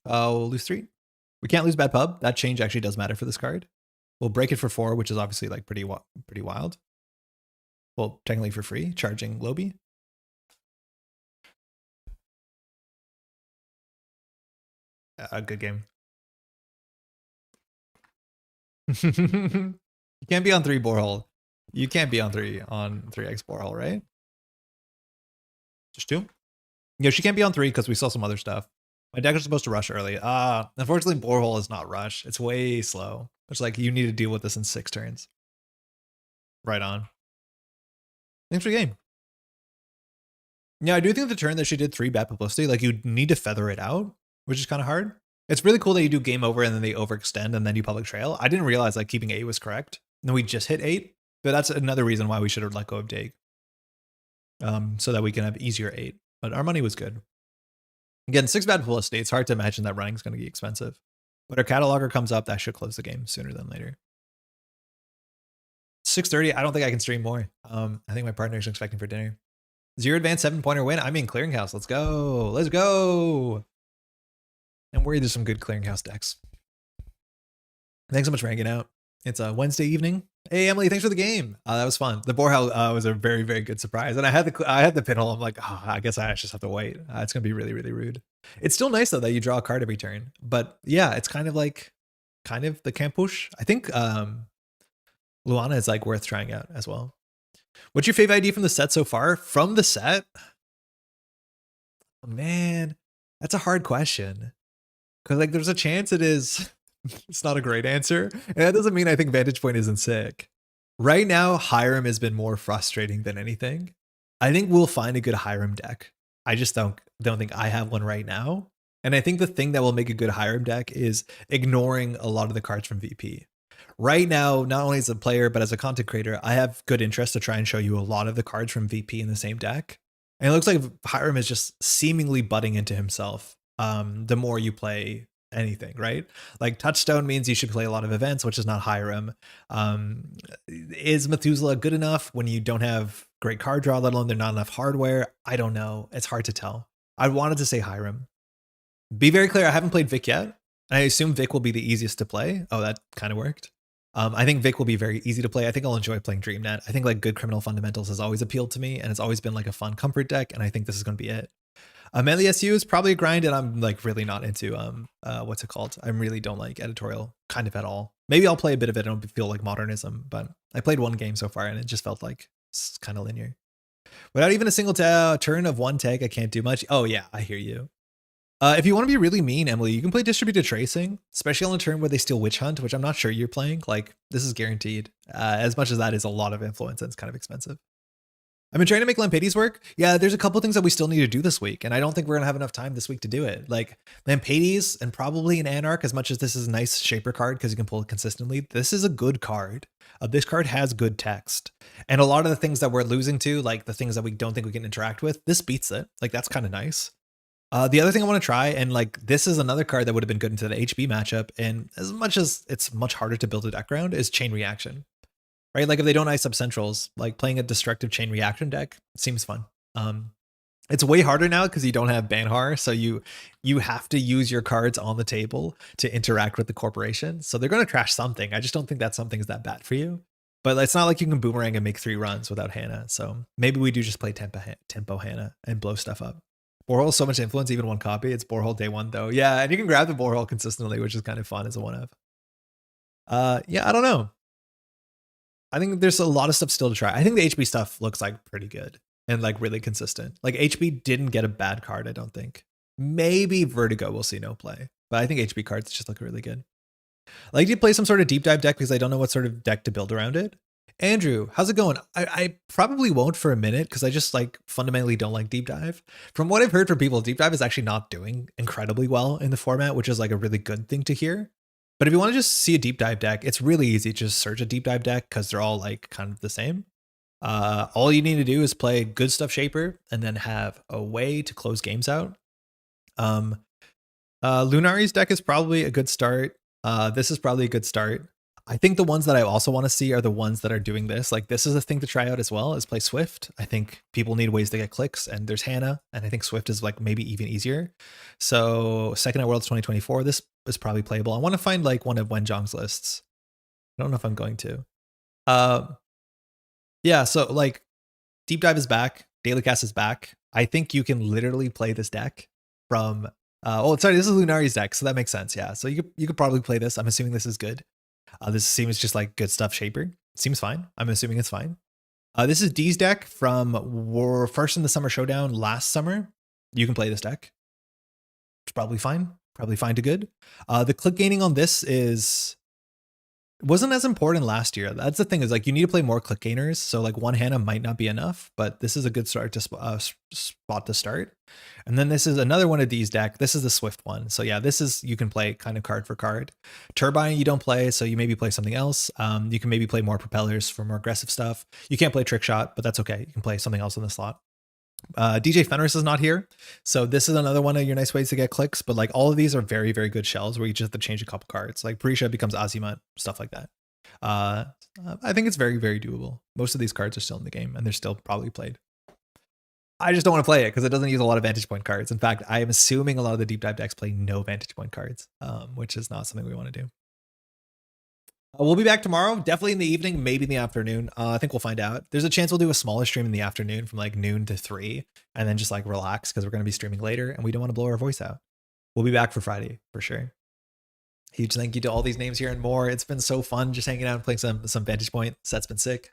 We'll lose 3. We can't lose Bad Pub. That change actually does matter for this card. We'll break it for 4, which is obviously like pretty wild. Well, technically for free, charging Lobby. A good game. You can't be on 3 borehole. You can't be on 3x borehole, right? Just 2? Yeah, she can't be on 3 because we saw some other stuff. My deck is supposed to rush early. Unfortunately, borehole is not rush. It's way slow. It's like you need to deal with this in 6 turns. Right on. Thanks for the game. Yeah, I do think the turn that she did 3 bad publicity, like you need to feather it out, which is kind of hard. It's really cool that you do game over and then they overextend and then you public trail. I didn't realize like keeping 8 was correct. And we just hit 8, but that's another reason why we should have let go of Dake. So that we can have easier 8. But our money was good. Again, 6 bad full estate. It's hard to imagine that running is going to be expensive. But our cataloger comes up, that should close the game sooner than later. 6:30. I don't think I can stream more. I think my partner's expecting for dinner. 0 advance 7-pointer win. I mean clearinghouse. Let's go. Let's go. I'm worried there's some good clearinghouse decks. Thanks so much for hanging out. It's a Wednesday evening. Hey Emily, thanks for the game. That was fun. The Borehole was a very, very good surprise. And I had the pinhole. I'm like, oh, I guess I just have to wait. It's gonna be really, really rude. It's still nice though that you draw a card every turn. But yeah, it's kind of the camp push. I think Luana is like worth trying out as well. What's your favorite ID from the set so far? From the set? Oh, man, that's a hard question. Because like there's a chance it is. It's not a great answer. And that doesn't mean I think Vantage Point isn't sick. Right now, Hiram has been more frustrating than anything. I think we'll find a good Hiram deck. I just don't think I have one right now. And I think the thing that will make a good Hiram deck is ignoring a lot of the cards from VP. Right now, not only as a player, but as a content creator, I have good interest to try and show you a lot of the cards from VP in the same deck. And it looks like Hiram is just seemingly butting into himself the more you play anything, right? Like Touchstone means you should play a lot of events, which is not Hiram. Is Methuselah good enough when you don't have great card draw, let alone there's not enough hardware? I don't know. It's hard to tell. I wanted to say Hiram. Be very clear, I haven't played Vic yet. And I assume Vic will be the easiest to play. Oh, that kind of worked. I think Vic will be very easy to play. I think I'll enjoy playing DreamNet. I think like good criminal fundamentals has always appealed to me, and it's always been like a fun comfort deck, and I think this is going to be it. Melee SU is probably a grind, and I'm like really not into what's it called? I really don't like editorial kind of at all. Maybe I'll play a bit of it and it'll feel like modernism, but I played one game so far and it just felt like it's kind of linear. Without even a single turn of one tag, I can't do much. Oh yeah, I hear you. If you want to be really mean, Emily, you can play Distributed Tracing, especially on a turn where they steal Witch Hunt, which I'm not sure you're playing. Like, this is guaranteed. As much as that is a lot of influence and it's kind of expensive. I've been trying to make Lampedes work. Yeah, there's a couple things that we still need to do this week, and I don't think we're going to have enough time this week to do it. Like, Lampedes and probably an Anarch, as much as this is a nice Shaper card because you can pull it consistently, this is a good card. This card has good text. And a lot of the things that we're losing to, like the things that we don't think we can interact with, this beats it. Like, that's kind of nice. The other thing I want to try, and like this is another card that would have been good into the HB matchup, and as much as it's much harder to build a deck around, is Chain Reaction, right? Like if they don't ice up centrals, like playing a destructive Chain Reaction deck seems fun. It's way harder now because you don't have Banhar, so you have to use your cards on the table to interact with the corporation. So they're going to trash something. I just don't think that something is that bad for you. But it's not like you can boomerang and make 3 runs without Hannah. So maybe we do just play tempo Hannah and blow stuff up. Borehole so much influence, even one copy. It's Borehole day 1 though. Yeah, and you can grab the Borehole consistently, which is kind of fun as a 1-of. Yeah, I don't know. I think there's a lot of stuff still to try. I think the HB stuff looks like pretty good and like really consistent. Like HB didn't get a bad card, I don't think. Maybe Vertigo will see no play, but I think HB cards just look really good. Like, do you play some sort of deep dive deck because I don't know what sort of deck to build around it? Andrew, how's it going? I probably won't for a minute because I just like fundamentally don't like deep dive. From what I've heard from people, deep dive is actually not doing incredibly well in the format, which is like a really good thing to hear. But if you want to just see a deep dive deck, it's really easy to just search a deep dive deck because they're all like kind of the same. All you need to do is play good stuff Shaper and then have a way to close games out. Lunari's deck is probably a good start. This is probably a good start. I think the ones that I also want to see are the ones that are doing this. Like this is a thing to try out as well, is play Swift. I think people need ways to get clicks, and there's Hannah, and I think Swift is like maybe even easier. So Second at Worlds 2024, this is probably playable. I want to find like one of Wenjong's lists. I don't know if I'm going to. Yeah, so like Deep Dive is back, Daily Cast is back. I think you can literally play this deck from oh sorry, this is Lunari's deck, so that makes sense. Yeah, so you could probably play this. I'm assuming this is good. This seems just like good stuff Shaper. Seems fine. I'm assuming it's fine. This is D's deck from First in the Summer Showdown last summer. You can play this deck. It's probably fine. Probably fine to good. The click gaining on this is It wasn't as important last year. That's the thing, is like you need to play more click gainers. So like one Hannah might not be enough, but this is a good start to spot to start. And then this is another one of these deck. This is the Swift one. So yeah, this is, you can play kind of card for card. Turbine you don't play, so you maybe play something else. You can maybe play more propellers for more aggressive stuff. You can't play trick shot, but that's okay. You can play something else in the slot. DJ Fenris is not here, so this is another one of your nice ways to get clicks, but like all of these are very, very good shells where you just have to change a couple cards, like Prisha becomes Azimut, stuff like that. I think it's very, very doable. Most of these cards are still in the game and they're still probably played. I just don't want to play it because it doesn't use a lot of vantage point cards. In fact, I am assuming a lot of the deep dive decks play no vantage point cards, which is not something we want to do. We'll be back tomorrow, definitely in the evening, maybe in the afternoon. I think we'll find out. There's a chance we'll do a smaller stream in the afternoon from like noon to 3 and then just like relax because we're going to be streaming later and we don't want to blow our voice out. We'll be back for Friday for sure. Huge thank you to all these names here and more. It's been so fun just hanging out and playing some Vantage Point. Set's been sick.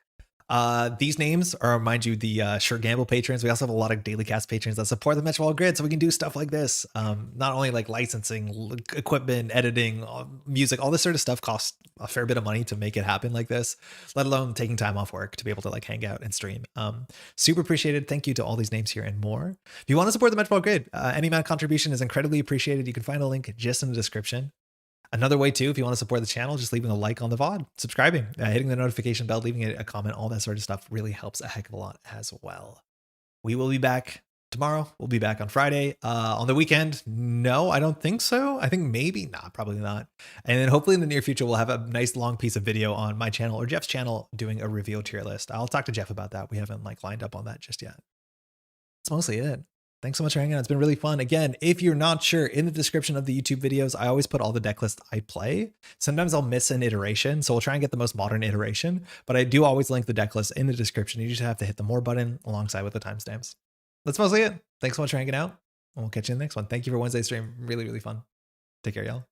These names are, mind you, the Sure Gamble patrons. We also have a lot of daily cast patrons that support the Metropole Grid, so we can do stuff like this. Not only like licensing, equipment, editing, music, all this sort of stuff costs a fair bit of money to make it happen like this, let alone taking time off work to be able to like hang out and stream. Super appreciated. Thank you to all these names here and more. If you want to support the Metropole Grid, any amount of contribution is incredibly appreciated. You can find a link just in the description. Another way too, if you want to support the channel, just leaving a like on the VOD, subscribing, hitting the notification bell, leaving a comment, all that sort of stuff really helps a heck of a lot as well. We will be back tomorrow. We'll be back on Friday. On the weekend, no, I don't think so. I think maybe not, probably not. And then hopefully in the near future, we'll have a nice long piece of video on my channel or Jeff's channel doing a reveal tier list. I'll talk to Jeff about that. We haven't like lined up on that just yet. That's mostly it. Thanks so much for hanging out. It's been really fun. Again, if you're not sure, in the description of the YouTube videos, I always put all the deck lists I play. Sometimes I'll miss an iteration, so we'll try and get the most modern iteration, but I do always link the deck list in the description. You just have to hit the more button alongside with the timestamps. That's mostly it. Thanks so much for hanging out, and we'll catch you in the next one. Thank you for Wednesday stream. Really, really fun. Take care, y'all.